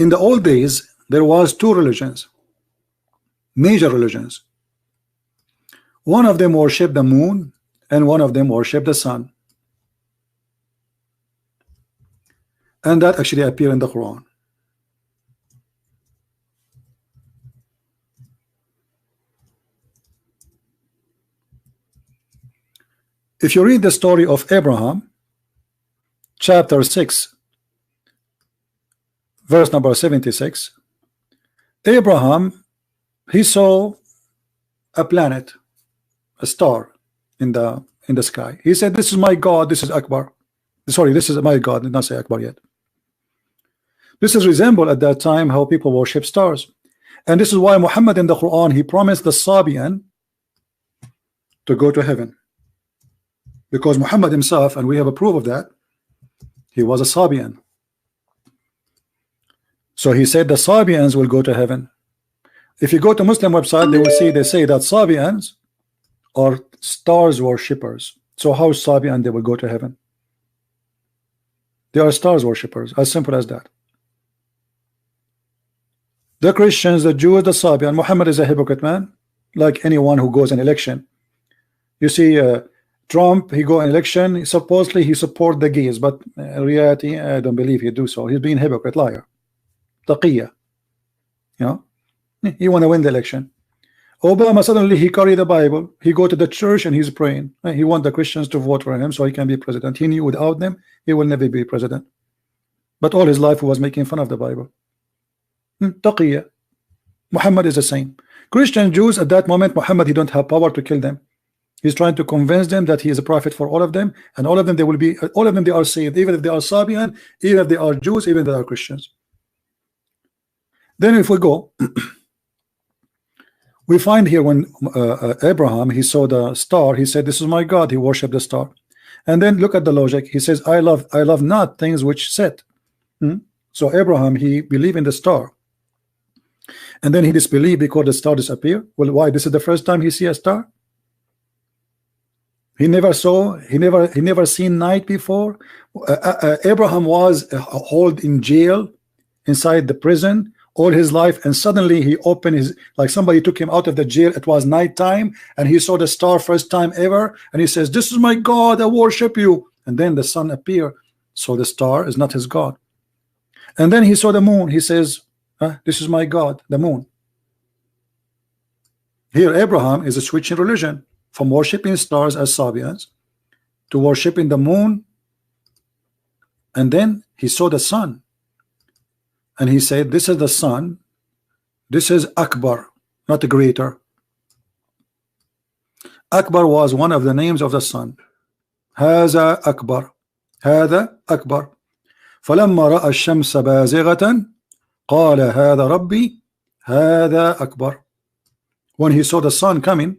In the old days there was two religions, major religions. One of them worshiped the moon and one of them worshiped the sun, and that actually appeared in the Quran. If you read the story of Abraham, chapter 6, verse number 76, Abraham, he saw a planet, a star in the sky. He said, this is my God, this is Akbar. Sorry, this is my God, did not say Akbar yet. This is resemble at that time how people worship stars. And this is why Muhammad in the Quran, he promised the Sabian to go to heaven. Because Muhammad himself, and we have a proof of that, he was a Sabian. So he said the Sabians will go to heaven. If you go to Muslim website, they will see, they say that Sabians are stars worshippers. So how Sabian they will go to heaven? They are stars worshippers, as simple as that. The Christians, the Jews, the Sabian. Muhammad is a hypocrite, man, like anyone who goes in election. You see Trump, he go in election, supposedly he support the gays, but in reality I don't believe he do so. He's being hypocrite, liar, taqiyya. You know, he want to win the election. Obama, suddenly he carry the Bible, he go to the church and he's praying. He want the Christians to vote for him so he can be president. He knew without them he will never be president, but all his life he was making fun of the Bible. Taqiyya. Muhammad is the same. Christian Jews at that moment, Muhammad, he don't have power to kill them. He's trying to convince them that he is a prophet for all of them, and all of them they will be, all of them they are saved, even if they are Sabian, even if they are Jews, even if they are Christians. Then if we go, we find here when Abraham, he saw the star, he said, this is my God. He worshipped the star. And then look at the logic. He says, I love not things which set. So Abraham, he believed in the star, and then he disbelieved because the star disappeared. Well, why? This is the first time he see a star. He never saw, he never seen night before. Abraham was held in jail inside the prison all his life, and suddenly he opened his, like somebody took him out of the jail. It was night time, and he saw the star first time ever, and he says, this is my God, I worship you. And then the sun appeared, so the star is not his God. And then he saw the moon. He says, this is my God, the moon. Here Abraham is switching religion from worshiping stars as Sabians to worshiping the moon. And then he saw the sun, and he said, this is the sun, this is Akbar, not the greater. Akbar was one of the names of the sun. Haza Akbar, Hada Akbar. فلما رأى الشمس بازغة قال هذا ربي هذا أكبر. When he saw the sun coming,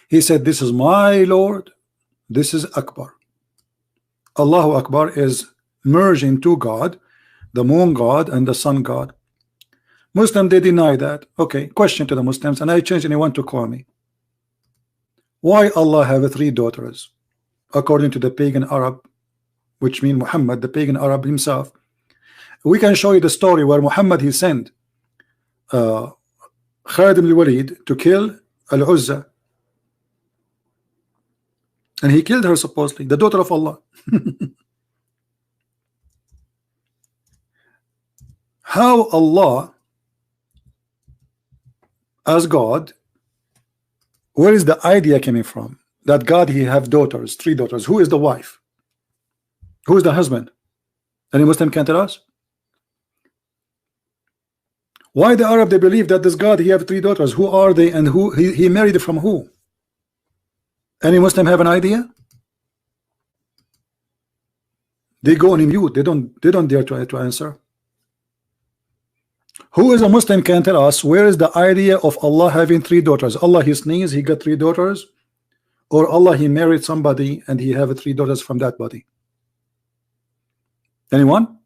he said, this is my Lord, this is Akbar. Allahu Akbar is merging to God, the moon God and the sun God. Muslim, they deny that. Okay, question to the Muslims, and I change anyone to call me. Why Allah have 3 daughters according to the pagan Arab, which mean Muhammad, the pagan Arab himself? We can show you the story where Muhammad, he sent Khalid ibn al-Walid to kill Al-Uzza, and he killed her, supposedly the daughter of Allah. How Allah as God, where is the idea coming from that God he have daughters, 3 daughters? Who is the wife? Who is the husband? Any Muslim can tell us? Why the Arab they believe that this God he have 3 daughters? Who are they, and who he married from who? Any Muslim have an idea? They go on mute. They don't dare to answer. Who is a Muslim can tell us where is the idea of Allah having 3 daughters? Allah he sneezed, he got 3 daughters, or Allah he married somebody and he have 3 daughters from that body? Anyone?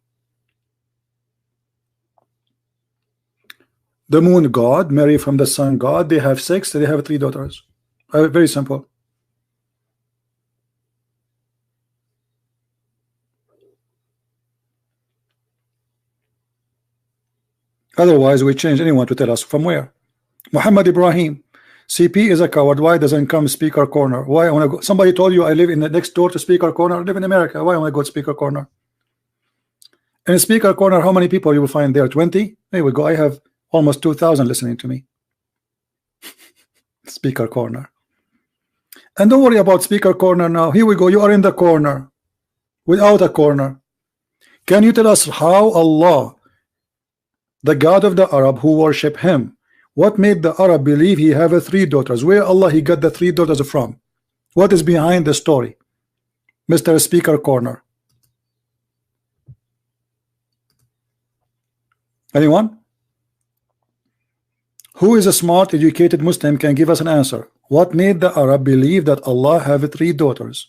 The moon God marry from the sun God. They have 6, they have 3 daughters. Very simple. Otherwise we change anyone to tell us from where. Muhammad Ibrahim, CP is a coward. Why doesn't come speaker corner? Why I want to go? Somebody told you I live in the next door to speaker corner. I live in America. Why am I go to speaker corner? In speaker corner, how many people you will find there? 20? There we go. I have almost 2,000 listening to me. Speaker corner. And don't worry about speaker corner now. Here we go. You are in the corner without a corner. Can you tell us how Allah, the God of the Arab who worship him, what made the Arab believe he have 3 daughters? Where Allah he got the 3 daughters from? What is behind the story, Mr. Speaker Corner? Anyone? Who is a smart educated Muslim can give us an answer? What made the Arab believe that Allah have 3 daughters?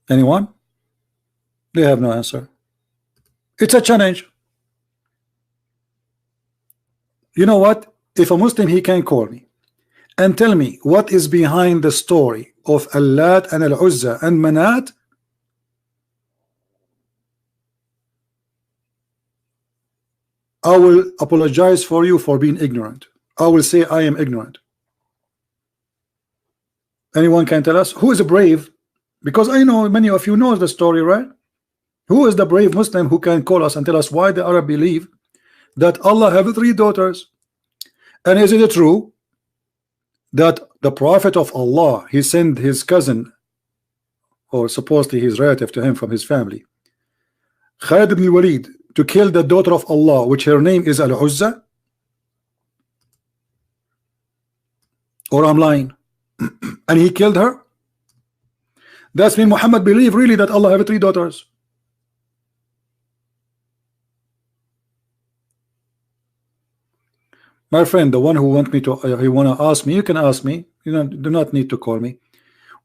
Anyone? They have no answer. It's a challenge. You know what? If a Muslim, he can call me and tell me what is behind the story of Allat and Al-Uzza and Manat, I will apologize for you for being ignorant. I will say I am ignorant. Anyone can tell us who is brave? Because I know many of you know the story, right? Who is the brave Muslim who can call us and tell us why the Arab believe that Allah have 3 daughters? And is it true that the Prophet of Allah, he sent his cousin, or supposedly his relative to him from his family, Khalid ibn Walid, to kill the daughter of Allah, which her name is Al-Uzza? Or I'm lying? And he killed her? That's mean Muhammad believed really that Allah have 3 daughters. My friend, the one who want me to, he want to ask me, you can ask me. You know, do not need to call me.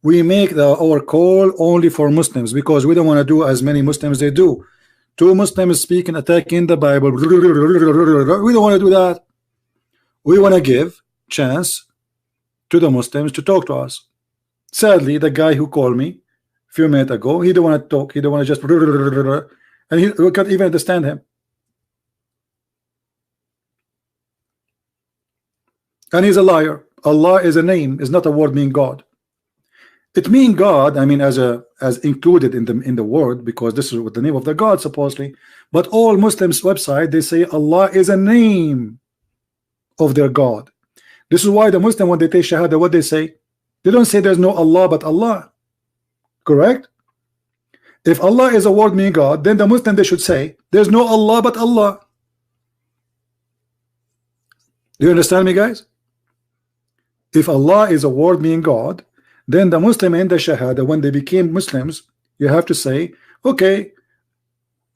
We make our call only for Muslims because we don't want to do as many Muslims they do. 2 Muslims speak and attacking the Bible. We don't want to do that. We want to give chance to the Muslims to talk to us. Sadly, the guy who called me a few minutes ago, he don't want to talk. He don't want to just, and we can't even understand him. And he's a liar. Allah is a name, is not a word meaning God. It means God, I mean, as included in the word, because this is what the name of the God supposedly. But all Muslims website, they say Allah is a name of their God. This is why the Muslim, when they take Shahada, what they say? They don't say there's no Allah but Allah. Correct? If Allah is a word meaning God, then the Muslim, they should say there's no Allah but Allah. Do you understand me, guys? If Allah is a word meaning God, then the Muslim in the Shahada, when they became Muslims, you have to say, okay,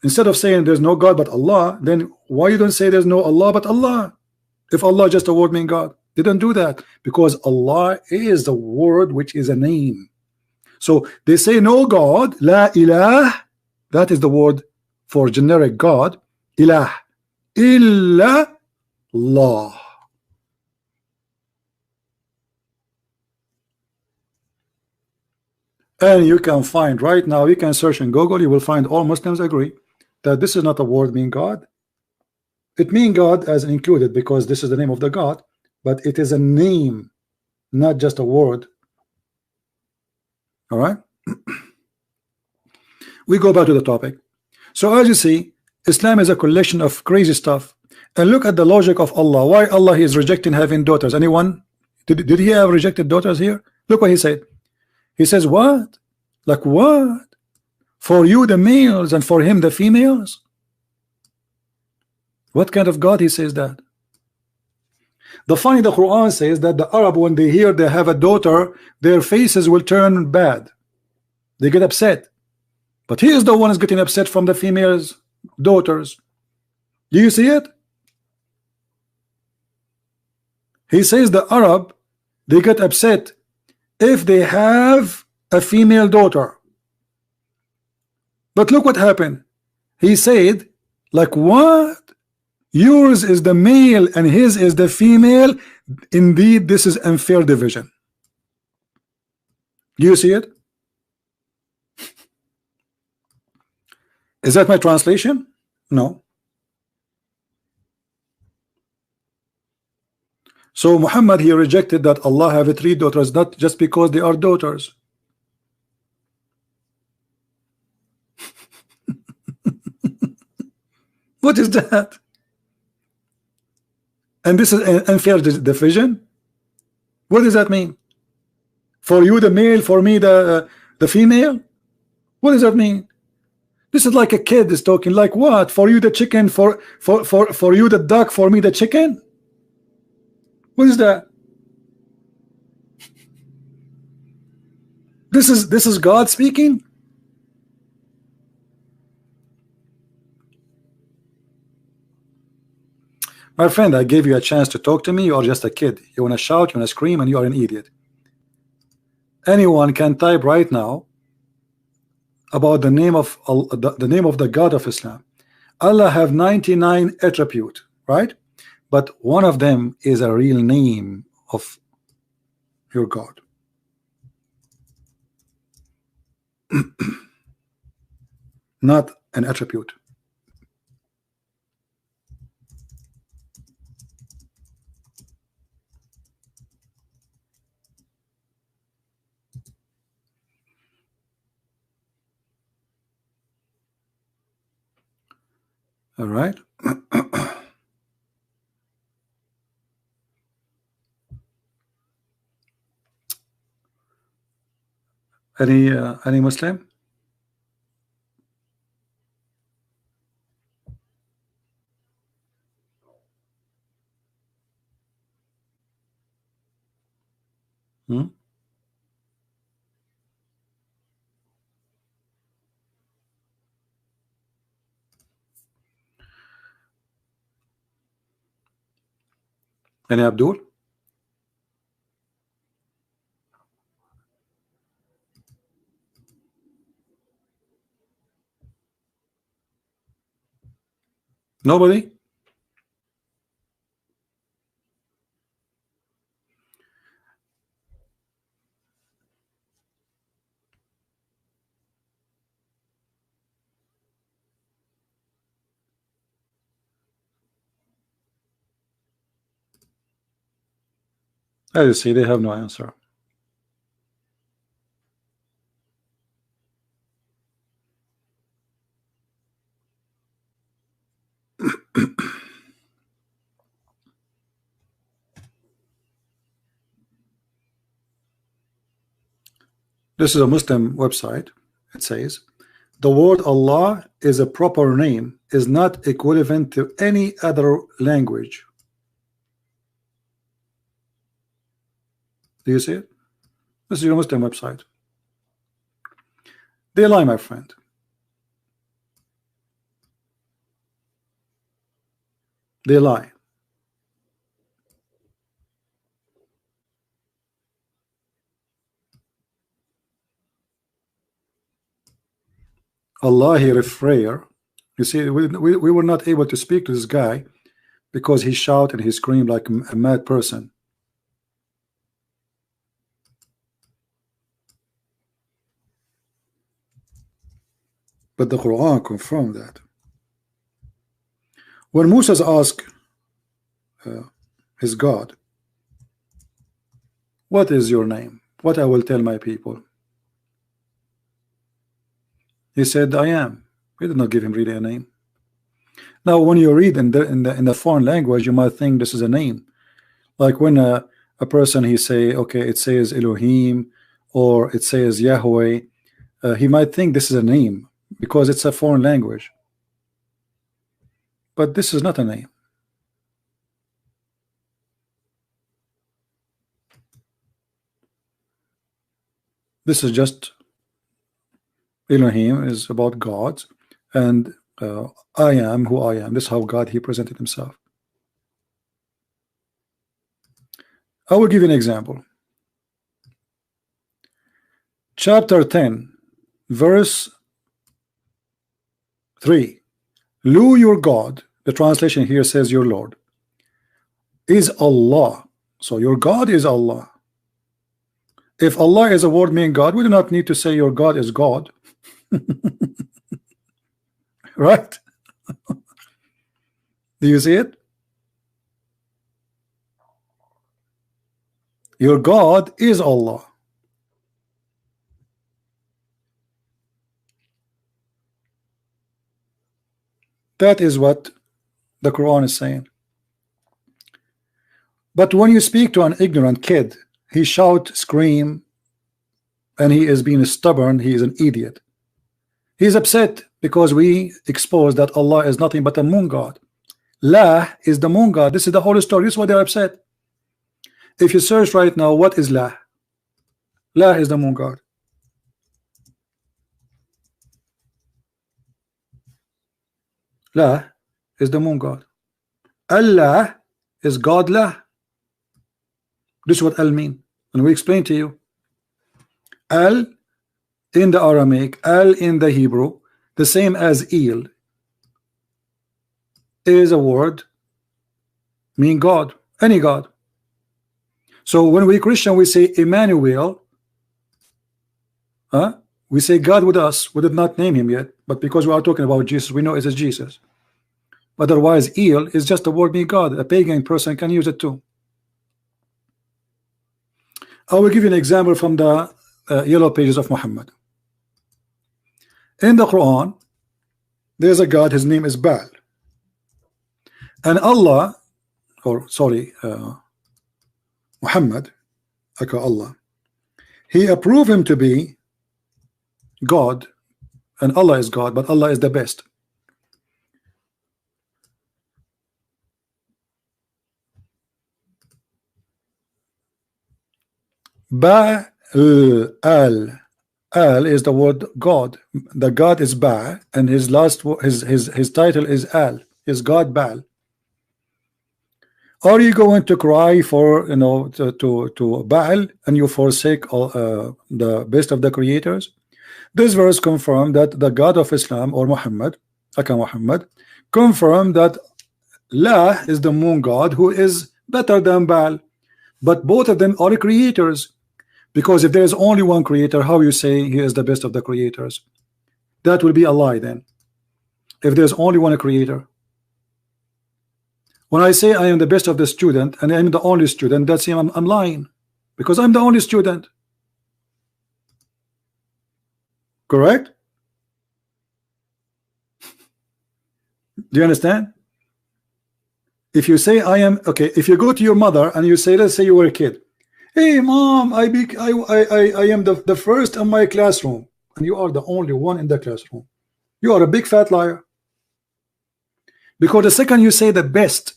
instead of saying there's no God but Allah, then why you don't say there's no Allah but Allah? If Allah just a word meaning God, they don't do that because Allah is the word which is a name. So they say no God, la ilah, that is the word for generic God, ilah, illa Allah. And you can find right now, you can search in Google, you will find all Muslims agree that this is not a word mean God. It means God as included because this is the name of the God, but it is a name, not just a word. All right. We go back to the topic. So as you see, Islam is a collection of crazy stuff. And look at the logic of Allah. Why Allah is rejecting having daughters? Anyone? Did he have rejected daughters here? Look what he said. He says, what? Like what? For you the males and for him the females? What kind of God he says that? The funny, the Quran says that the Arab, when they hear they have a daughter, their faces will turn bad. They get upset. But he is the one who's getting upset from the females' daughters. Do you see it? He says the Arab, they get upset if they have a female daughter. But look what happened. He said, like what? Yours is the male and his is the female. Indeed, this is unfair division. Do you see it? Is that my translation? No. So Muhammad, he rejected that Allah have 3 daughters, not just because they are daughters. What is that? And this is an unfair division. What does that mean? For you the male, for me the female? What does that mean? This is like a kid is talking. Like what? For you the chicken, for you the duck, for me the chicken? What is that? This is God speaking? My friend, I gave you a chance to talk to me. You are just a kid. You want to shout, you want to scream, and you are an idiot. Anyone can type right now, about the name of the name of the God of Islam. Allah have 99 attribute, right? But one of them is a real name of your God. Not an attribute. All right. Any Muslim? Hmm? Any Abdul? Nobody? As you see, they have no answer. This is a Muslim website. It says the word Allah is a proper name, is not equivalent to any other language. Do you see it? This is your Muslim website. They lie, my friend. They lie. Allah here is prayer. You see, we were not able to speak to this guy because he shouted and he screamed like a mad person. But the Quran confirmed that. When Moses asked his God, what is your name? What I will tell my people? He said, I am. We did not give him really a name. Now, when you read in the foreign language, you might think this is a name. Like when a person he say, okay, it says Elohim or it says Yahweh, he might think this is a name because it's a foreign language. But this is not a name. This is just Elohim is about God, and I am who I am. This is how God he presented himself. I will give you an example. Chapter 10, verse 3. Lu, your God, the translation here says your Lord, is Allah. So your God is Allah. If Allah is a word meaning God, we do not need to say your God is God. Right? Do you see it? Your God is Allah. That is what the Quran is saying. But when you speak to an ignorant kid, he shout, scream, and he is being stubborn, he is an idiot. He is upset because we expose that Allah is nothing but a moon god. La is the moon god. This is the whole story. This is why they're upset. If you search right now, what is La? La is the moon god. La is the moon god. Allah is God La. This is what Al mean. And we explain to you. Al in the Aramaic, al in the Hebrew, the same as il, is a word mean God, any God. So when we Christian, we say Emmanuel, we say God with us. We did not name him yet, but because we are talking about Jesus, we know it is Jesus. Otherwise, El is just a word mean God. A pagan person can use it too. I will give you an example from the yellow pages of Muhammad. In the Quran, there's a God, his name is Baal. And Allah, or sorry, Muhammad, aka Allah, he approved him to be God, and Allah is God, but Allah is the best. Ba al is the word God. The God is Ba, and his last his title is Al, is God Baal. Are you going to cry for, you know, to Baal and you forsake the best of the creators? This verse confirmed that the God of Islam, or Muhammad, aka Muhammad, confirmed that La is the moon god who is better than Baal, but both of them are creators. Because if there is only one creator, how you say he is the best of the creators? That will be a lie then. If there's only one creator. When I say I am the best of the student and I'm the only student, that's him, I'm lying. Because I'm the only student. Correct? Do you understand? If you say I am, okay, if you go to your mother and you say, let's say you were a kid, hey mom, I am the first in my classroom, and you are the only one in the classroom, you are a big fat liar. Because the second you say the best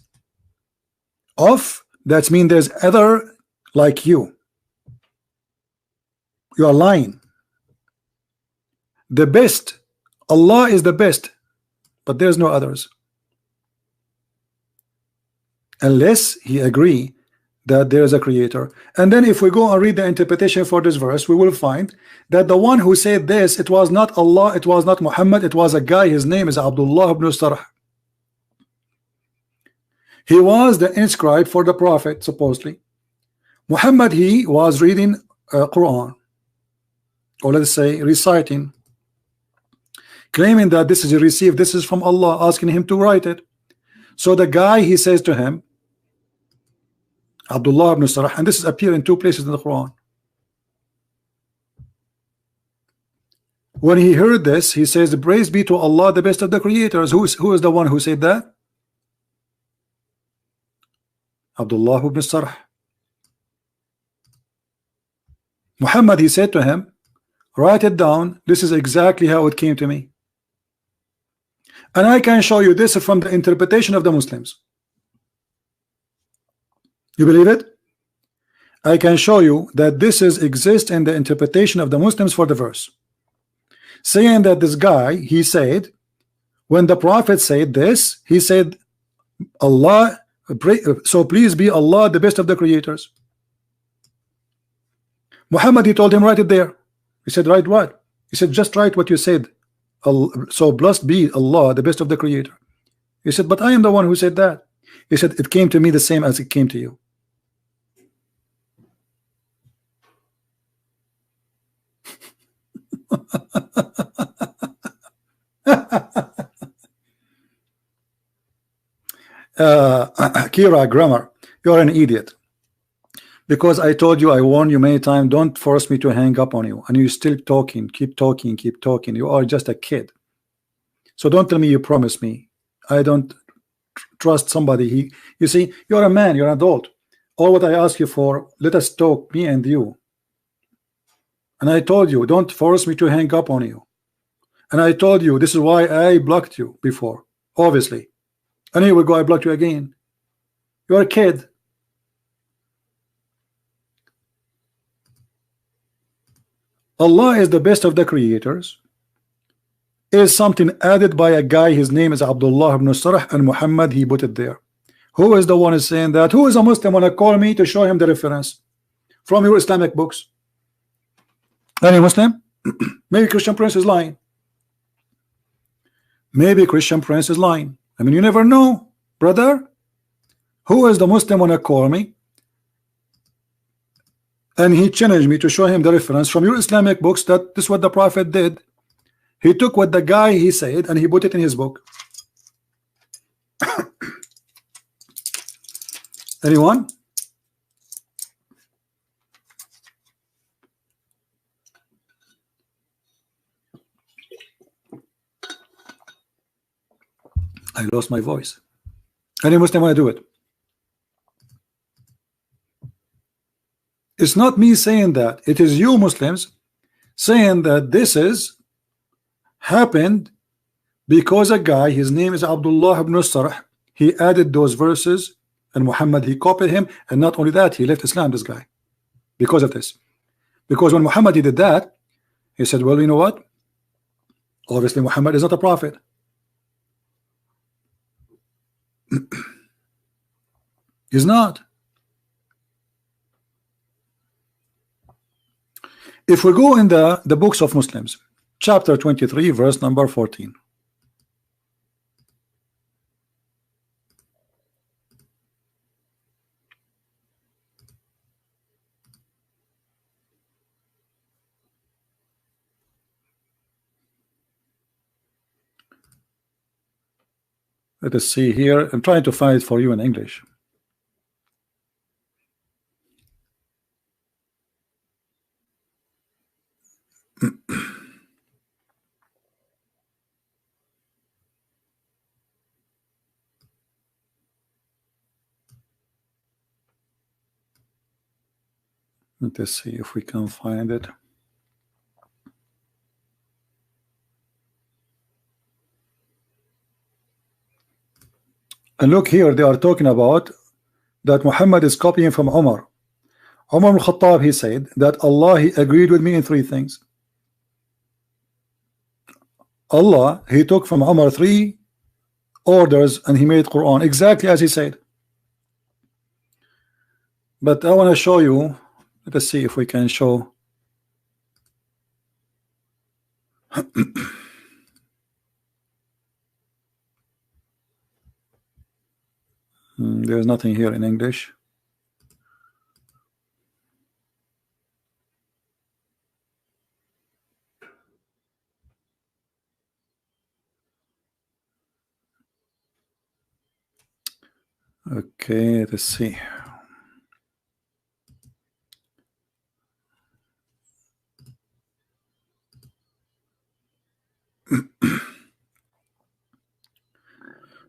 of, that means there's other like you are lying. The best, Allah is the best, but there's no others, unless he agree that there is a creator. And then if we go and read the interpretation for this verse, we will find that the one who said this, it was not Allah, it was not Muhammad, it was a guy, his name is Abdullah ibn Sarh. He was the inscribe for the prophet, supposedly. Muhammad, he was reading Quran, or let's say reciting, claiming that this is received, this is from Allah, asking him to write it. So the guy, he says to him, Abdullah ibn Sarh, and this is appear in two places in the Quran. When he heard this, he says, praise be to Allah, the best of the creators. Who is the one who said that? Abdullah ibn Sarh. Muhammad, he said to him, write it down, this is exactly how it came to me. And I can show you this from the interpretation of the Muslims. You believe it? I can show you that this exists in the interpretation of the Muslims for the verse, saying that this guy, he said, when the prophet said this, he said, Allah, so please be Allah, the best of the creators. Muhammad, he told him, write it there. He said, write what? He said, just write what you said. So blessed be Allah, the best of the creator. He said, but I am the one who said that. He said, it came to me the same as it came to you. Kira Grammar, you're an idiot. Because I told you, I warned you many times, don't force me to hang up on you, and you're still talking, keep talking, keep talking. You are just a kid. So don't tell me you promised me. I don't trust somebody. You see, you're a man, you're an adult. All what I ask you for, let us talk, me and you. And I told you, don't force me to hang up on you. And I told you, this is why I blocked you before, obviously. And here we go, I blocked you again. You're a kid. Allah is the best of the creators is something added by a guy, his name is Abdullah ibn Sarh, and Muhammad, he put it there. Who is the one is saying that? Who is a Muslim wanna call me to show him the reference from your Islamic books? Any Muslim? Maybe Christian Prince is lying. Maybe Christian Prince is lying. I mean, you never know, brother. Who is the Muslim wanna call me? And he challenged me to show him the reference from your Islamic books that this is what the Prophet did. He took what the guy he said and he put it in his book. Anyone? I lost my voice. Any Muslim want to do it? It's not me saying that. It is you Muslims saying that this is happened because a guy, his name is Abdullah ibn Sarh, he added those verses and Muhammad, he copied him, and not only that, he left Islam, this guy, because of this. Because when Muhammad did that, he said, well, you know what? Obviously Muhammad is not a prophet. He's not. If we go in the books of Muslims, chapter 23, verse number 14. Let us see here. I'm trying to find it for you in English. Let us see if we can find it. And look here, they are talking about that Muhammad is copying from Umar. Umar al-Khattab, he said that Allah, he agreed with me in three things. Allah, he took from Umar 3 orders and he made Quran exactly as he said. But I want to show you. Let us see if we can show. There's nothing here in English. Okay, let's see.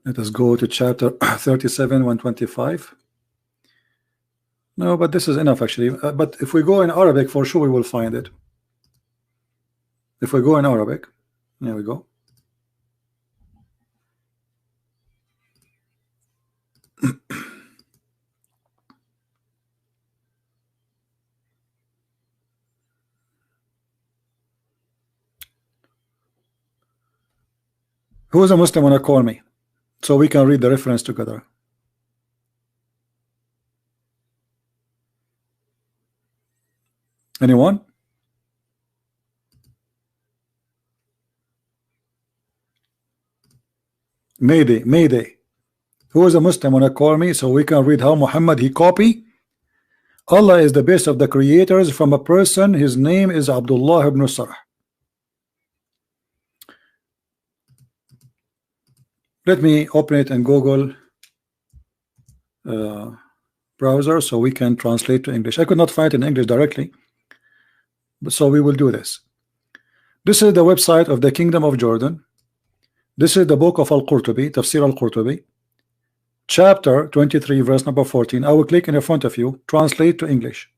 Let us go to chapter 37, 125. No, but this is enough actually. But if we go in Arabic, for sure we will find it. If we go in Arabic, there we go. Who is a Muslim wanna call me so we can read the reference together? Anyone? Mayday, Mayday. Who is a Muslim wanna call me so we can read how Muhammad he copy? Allah is the best of the creators from a person. His name is Abdullah ibn Sarh. Let me open it in Google browser so we can translate to English. I could not find it in English directly, but so we will do this. This is the website of the Kingdom of Jordan. This is the book of Al-Qurtubi, Tafsir Al-Qurtubi, chapter 23, verse number 14. I will click in front of you, translate to English.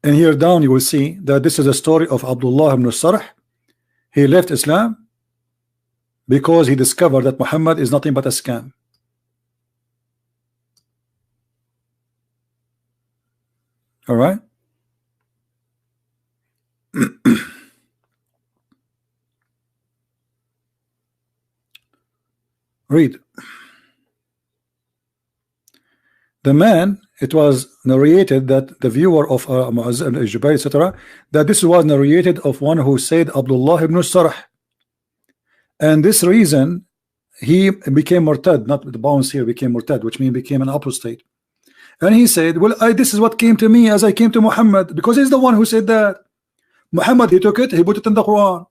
And here down you will see that this is a story of Abdullah ibn Sarh. He left Islam because he discovered that Muhammad is nothing but a scam. All right. Read. The man it was narrated that the viewer of Mu'azz ibn Jubayr, etc., that this was narrated of one who said Abdullah ibn Sarh, and this reason he became murtad, not the bounce here, became murtad, which means became an apostate. And he said, well, this is what came to me as I came to Muhammad, because he's the one who said that. Muhammad, he took it, he put it in the Quran.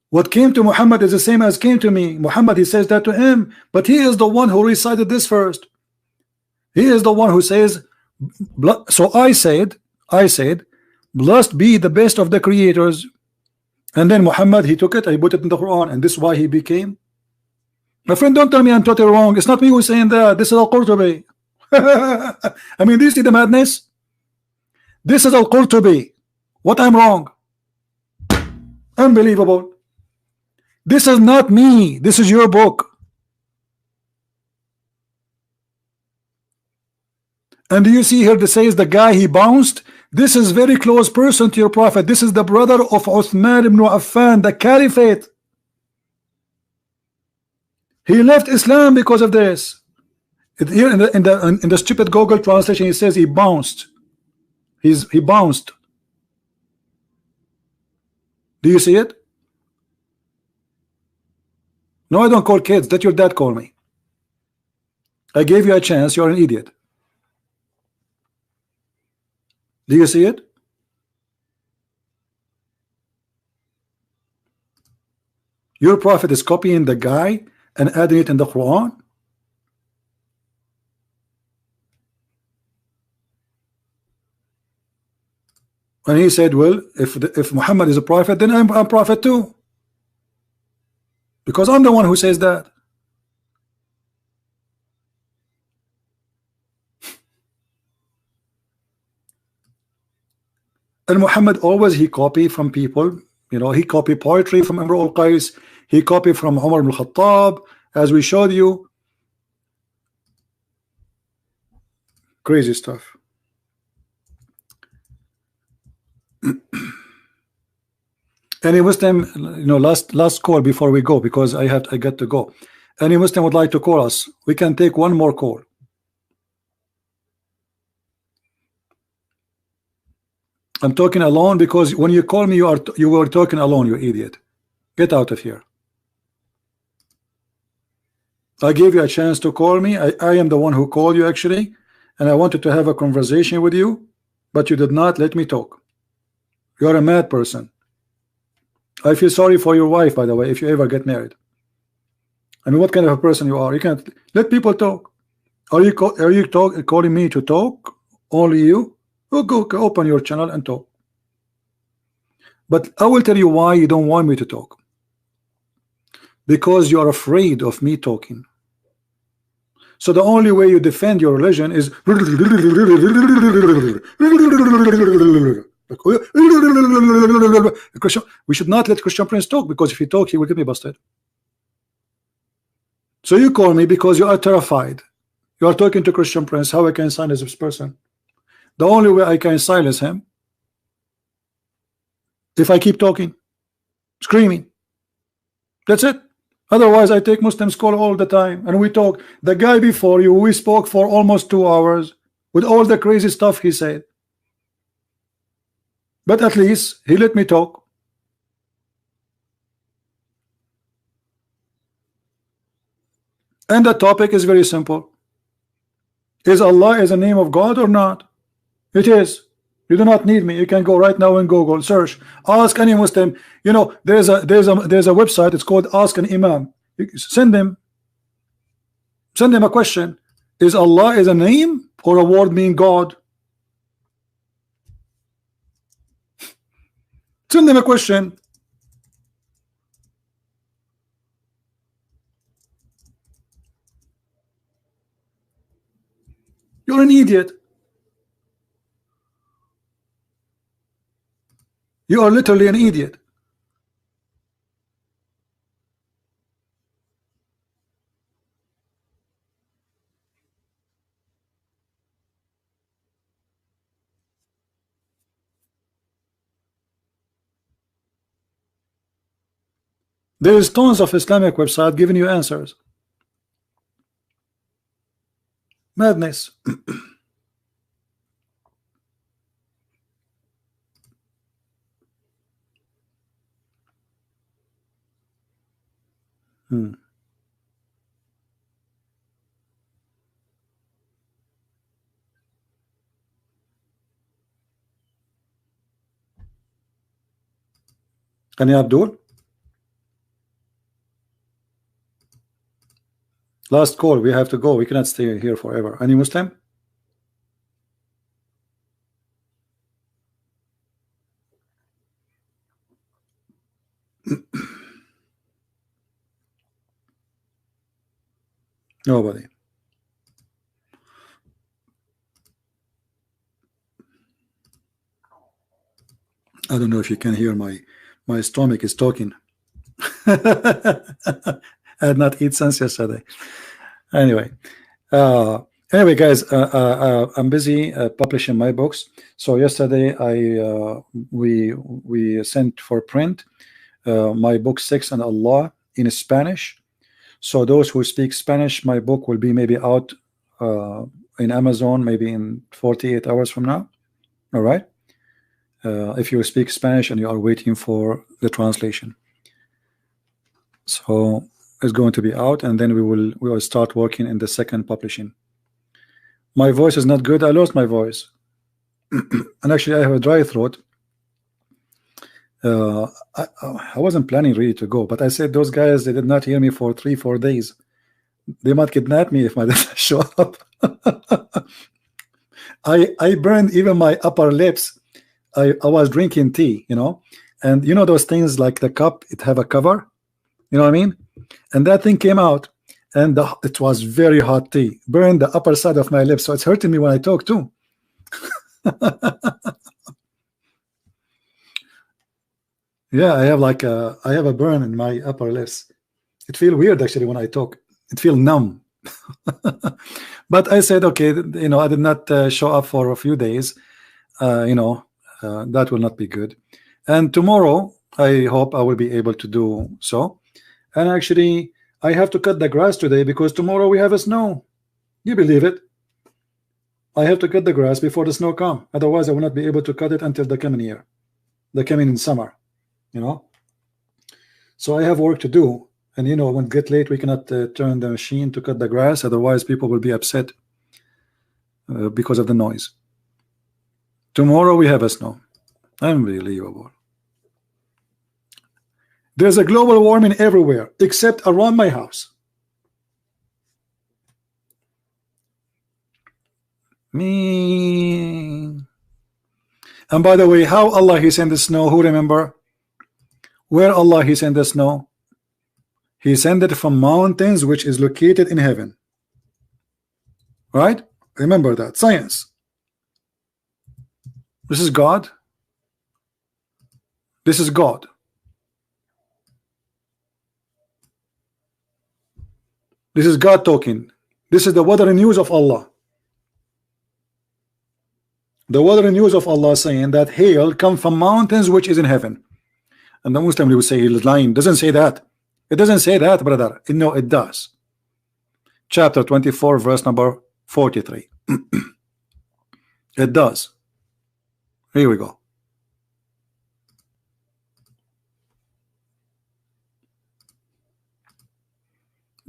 What came to Muhammad is the same as came to me. Muhammad, he says that to him, but he is the one who recited this first. He is the one who says, so I said, blessed be the best of the creators. And then Muhammad, he took it, he put it in the Quran, and this is why he became. My friend, don't tell me I'm totally wrong. It's not me who's saying that. This is Al-Qurtubi. I mean, do you see the madness? This is Al-Qurtubi. What I'm wrong? Unbelievable. This is not me. This is your book. And do you see here that says the guy he bounced? This is very close person to your prophet. This is the brother of Uthman ibn Affan, the caliphate. He left Islam because of this. Here in the stupid Google translation, he says he bounced. He bounced. Do you see it? No, I don't call kids. That your dad called me. I gave you a chance. You're an idiot. Do you see it? Your prophet is copying the guy and adding it in the Quran. And he said, well, if Muhammad is a prophet, then I'm a prophet too, because I'm the one who says that. And Muhammad always, he copied from people. You know, he copied poetry from Imru al-Qais. He copied from Umar ibn Khattab, as we showed you. Crazy stuff. Any Muslim, you know, last call before we go, because I got to go. Any Muslim would like to call us? We can take one more call. I'm talking alone, because when you call me, you were talking alone, you idiot. Get out of here. I gave you a chance to call me. I am the one who called you actually, and I wanted to have a conversation with you, but you did not let me talk. You're a mad person. I feel sorry for your wife, by the way, if you ever get married. I mean, what kind of a person you are? You can't let people talk. Are you calling me to talk? Only you? Oh, go open your channel and talk. But I will tell you why you don't want me to talk. Because you are afraid of me talking. So the only way you defend your religion is we should not let Christian Prince talk, because if he talk, he will get me busted. So you call me because you are terrified. You are talking to Christian Prince. How I can silence this person? The only way I can silence him, if I keep talking, screaming. That's it. Otherwise, I take Muslims call all the time, and we talk. The guy before you, we spoke for almost 2 hours with all the crazy stuff he said. But at least he let me talk. And the topic is very simple. Is Allah is a name of God or not? It is. You do not need me. You can go right now and Google, search, ask any Muslim. You know, there's a website. It's called Ask an Imam. Send them a question. Is Allah is a name or a word meaning God? Send them a question. You're an idiot. You are literally an idiot. There is tons of Islamic websites giving you answers. Madness. Any Abdul? Last call. We have to go. We cannot stay here forever. Any Muslim? Nobody. I don't know if you can hear my stomach is talking. I had not eaten since yesterday. Anyway, guys, I'm busy publishing my books. So yesterday we sent for print my book 6 and Allah in Spanish. So those who speak Spanish, my book will be maybe out in Amazon maybe in 48 hours from now. All right. If you speak Spanish and you are waiting for the translation, so it's going to be out, and then we will start working in the second publishing. My voice is not good. I lost my voice, and actually I have a dry throat. I wasn't planning really to go, but I said those guys, they did not hear me for 3-4 days. They might kidnap me if I didn't show up. I burned even my upper lips. I was drinking tea, you know, and you know those things like the cup, it have a cover, you know what I mean? And that thing came out, and it was very hot tea, burned the upper side of my lips, so it's hurting me when I talk too. Yeah, I have a burn in my upper lips. It feels weird actually when I talk. It feels numb. But I said, okay, you know, I did not show up for a few days. You know, that will not be good. And tomorrow, I hope I will be able to do so. And actually, I have to cut the grass today because tomorrow we have a snow. You believe it? I have to cut the grass before the snow comes. Otherwise, I will not be able to cut it until the coming year, the coming summer. You know, so I have work to do, and you know, when it get late, we cannot turn the machine to cut the grass. Otherwise, people will be upset because of the noise. Tomorrow we have a snow. Unbelievable. There's a global warming everywhere except around my house. Me. And by the way, how Allah He sent the snow? Who remember? Where Allah He sent the snow? He sent it from mountains which is located in heaven. Right? Remember that. Science. This is God. This is God. This is God talking. This is the weather and news of Allah. The weather and news of Allah saying that hail come from mountains which is in heaven. And the Muslim will say he's lying. Doesn't say that. It doesn't say that, brother. No, it does. Chapter 24, verse number 43. It does. Here we go.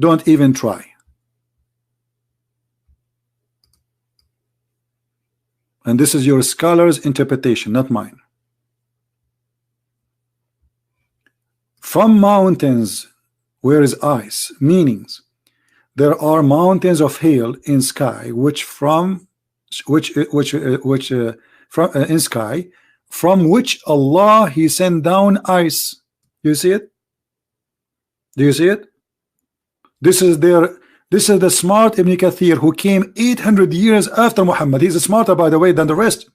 Don't even try. And this is your scholar's interpretation, not mine. From mountains where is ice, meanings there are mountains of hail in sky from which Allah He sent down ice. You see it? Do you see it? This is the smart Ibn Kathir who came 800 years after Muhammad. He's smarter, by the way, than the rest.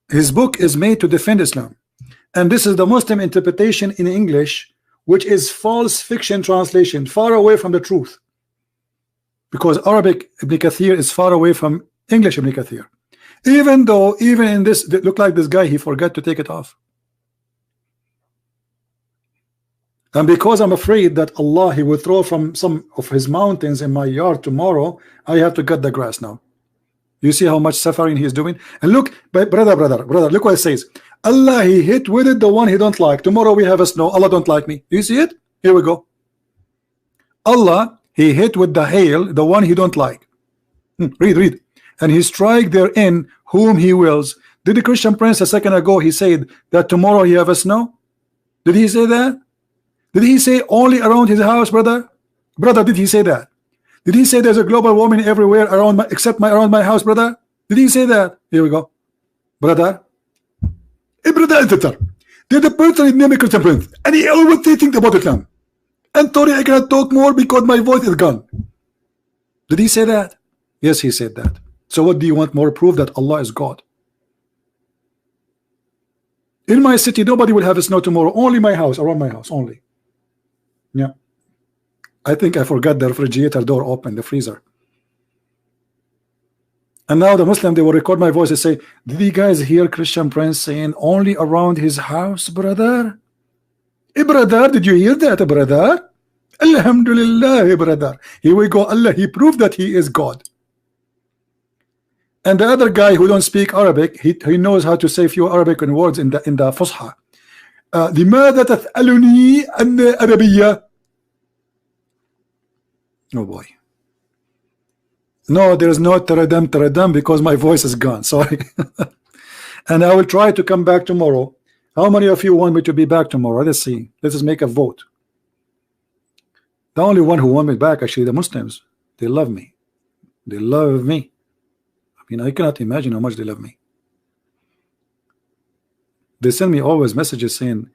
His book is made to defend Islam. And this is the Muslim interpretation in English, which is false fiction translation, far away from the truth. Because Arabic Ibn Kathir is far away from English Ibn Kathir. Even though, even in this, look like this guy, he forgot to take it off. And because I'm afraid that Allah, he will throw from some of his mountains in my yard tomorrow, I have to cut the grass now. You see how much suffering he is doing? And look, brother, look what it says. Allah, he hit with it the one he don't like. Tomorrow we have a snow. Allah don't like me. You see it? Here we go. Allah, he hit with the hail the one he don't like. Read. And he strike therein whom he wills. Did the Christian Prince a second ago, he said that tomorrow he have a snow? Did he say that? Did he say only around his house, brother? Brother, did he say that? Did he say there's a global warming everywhere around around my house, brother? Did he say that? Here we go. Brother. Brother editor. Did the person name Christian Prince? And he always think about Islam. And sorry, I cannot talk more because my voice is gone. Did he say that? Yes, he said that. So what do you want more proof that Allah is God? In my city, nobody will have a snow tomorrow. Only my house, around my house, only. Yeah. I think I forgot the refrigerator door open, the freezer. And now the Muslim, they will record my voice and say, did you guys hear Christian Prince saying only around his house, brother? Brother, did you hear that, brother? Alhamdulillah, brother. Here we go. Allah, he proved that he is God. And the other guy who don't speak Arabic, he knows how to say few Arabic words in the Fusha. لماذا تسألني عن أربية? Oh boy. No, there is no taradam because my voice is gone. Sorry. And I will try to come back tomorrow. How many of you want me to be back tomorrow? Let's see. Let us make a vote. The only one who want me back, actually, the Muslims. They love me. They love me. I mean, I cannot imagine how much they love me. They send me always messages saying,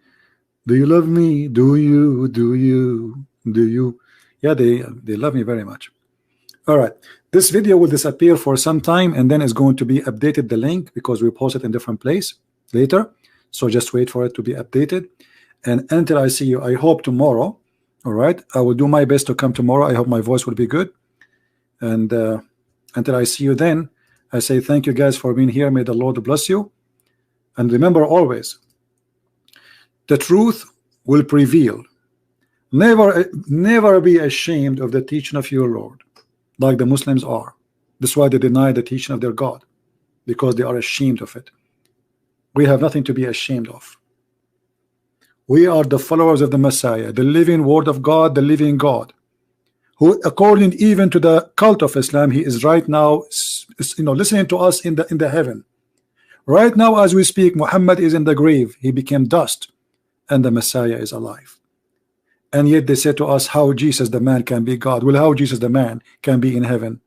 do you love me? Do you? Do you? Do you? Yeah, they love me very much. All right. This video will disappear for some time and then it's going to be updated, the link, because we post it in different place later. So just wait for it to be updated. And until I see you, I hope tomorrow. All right. I will do my best to come tomorrow. I hope my voice will be good. And until I see you then, I say thank you guys for being here. May the Lord bless you. And remember always, the truth will prevail. Never be ashamed of the teaching of your Lord, like the Muslims are. That's why they deny the teaching of their God, because they are ashamed of it. We have nothing to be ashamed of. We are the followers of the Messiah, the living word of God, the living God, who, according even to the cult of Islam, he is right now, listening to us in the heaven. Right now, as we speak, Muhammad is in the grave. He became dust, and the Messiah is alive. And yet they say to us, how Jesus the man can be God? Well, how Jesus the man can be in heaven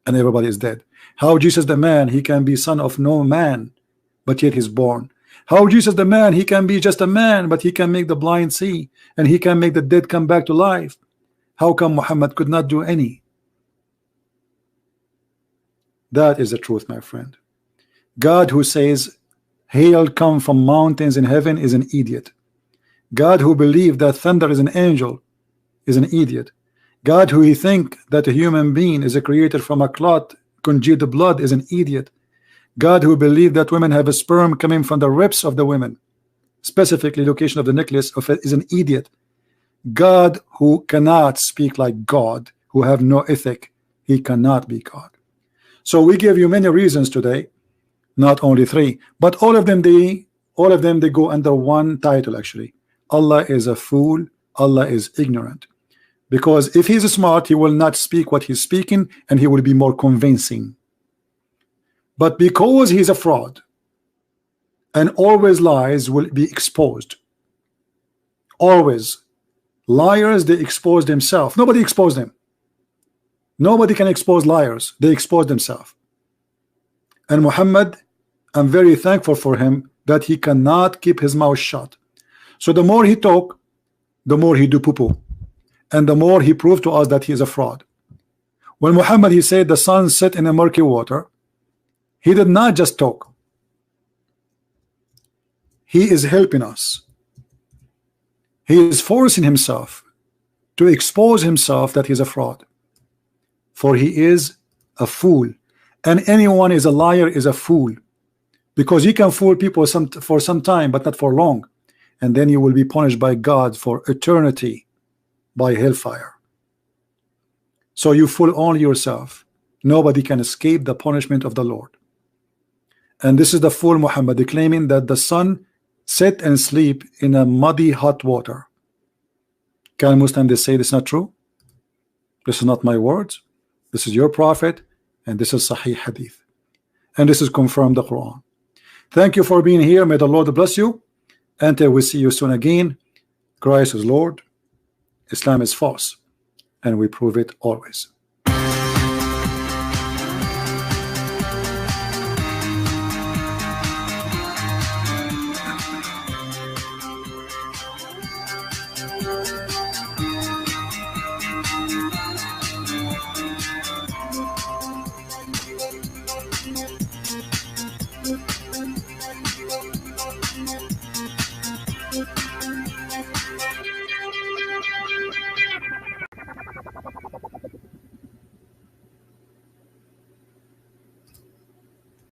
and everybody is dead? How Jesus the man, he can be son of no man, but yet he's born? How Jesus the man, he can be just a man, but he can make the blind see, and he can make the dead come back to life? How come Muhammad could not do any? That is the truth, my friend. God who says hail come from mountains in heaven is an idiot. God who believed that thunder is an angel is an idiot. God who he think that a human being is created from a clot congealed blood is an idiot. God who believed that women have a sperm coming from the ribs of the women, specifically location of the necklace of it, is an idiot. God who cannot speak like God, who have no ethic, he cannot be God. So we give you many reasons today, not only 3, but all of them they go under one title actually. Allah is a fool, Allah is ignorant. Because if he's smart, he will not speak what he's speaking, and he will be more convincing. But because he's a fraud, and always lies will be exposed. Always. Liars, they expose themselves. Nobody exposed them. Nobody can expose liars. They expose themselves. And Muhammad, I'm very thankful for him that he cannot keep his mouth shut. So the more he talk, the more he do poo-poo, and the more he proved to us that he is a fraud. When Muhammad, he said the sun set in a murky water, he did not just talk. He is helping us. He is forcing himself to expose himself that he is a fraud. For he is a fool, and anyone is a liar is a fool, because he can fool people for some time, but not for long. and then you will be punished by God for eternity by hellfire. So you fool only yourself. Nobody can escape the punishment of the Lord. And this is the fool Muhammad claiming that the sun sit and sleep in a muddy hot water. Can Muslims say this is not true? This is not my words. This is your prophet, and this is Sahih Hadith, and this is confirmed the Quran. Thank you for being here. May the Lord bless you. Until we see you soon again. Christ is Lord, Islam is false, and we prove it always.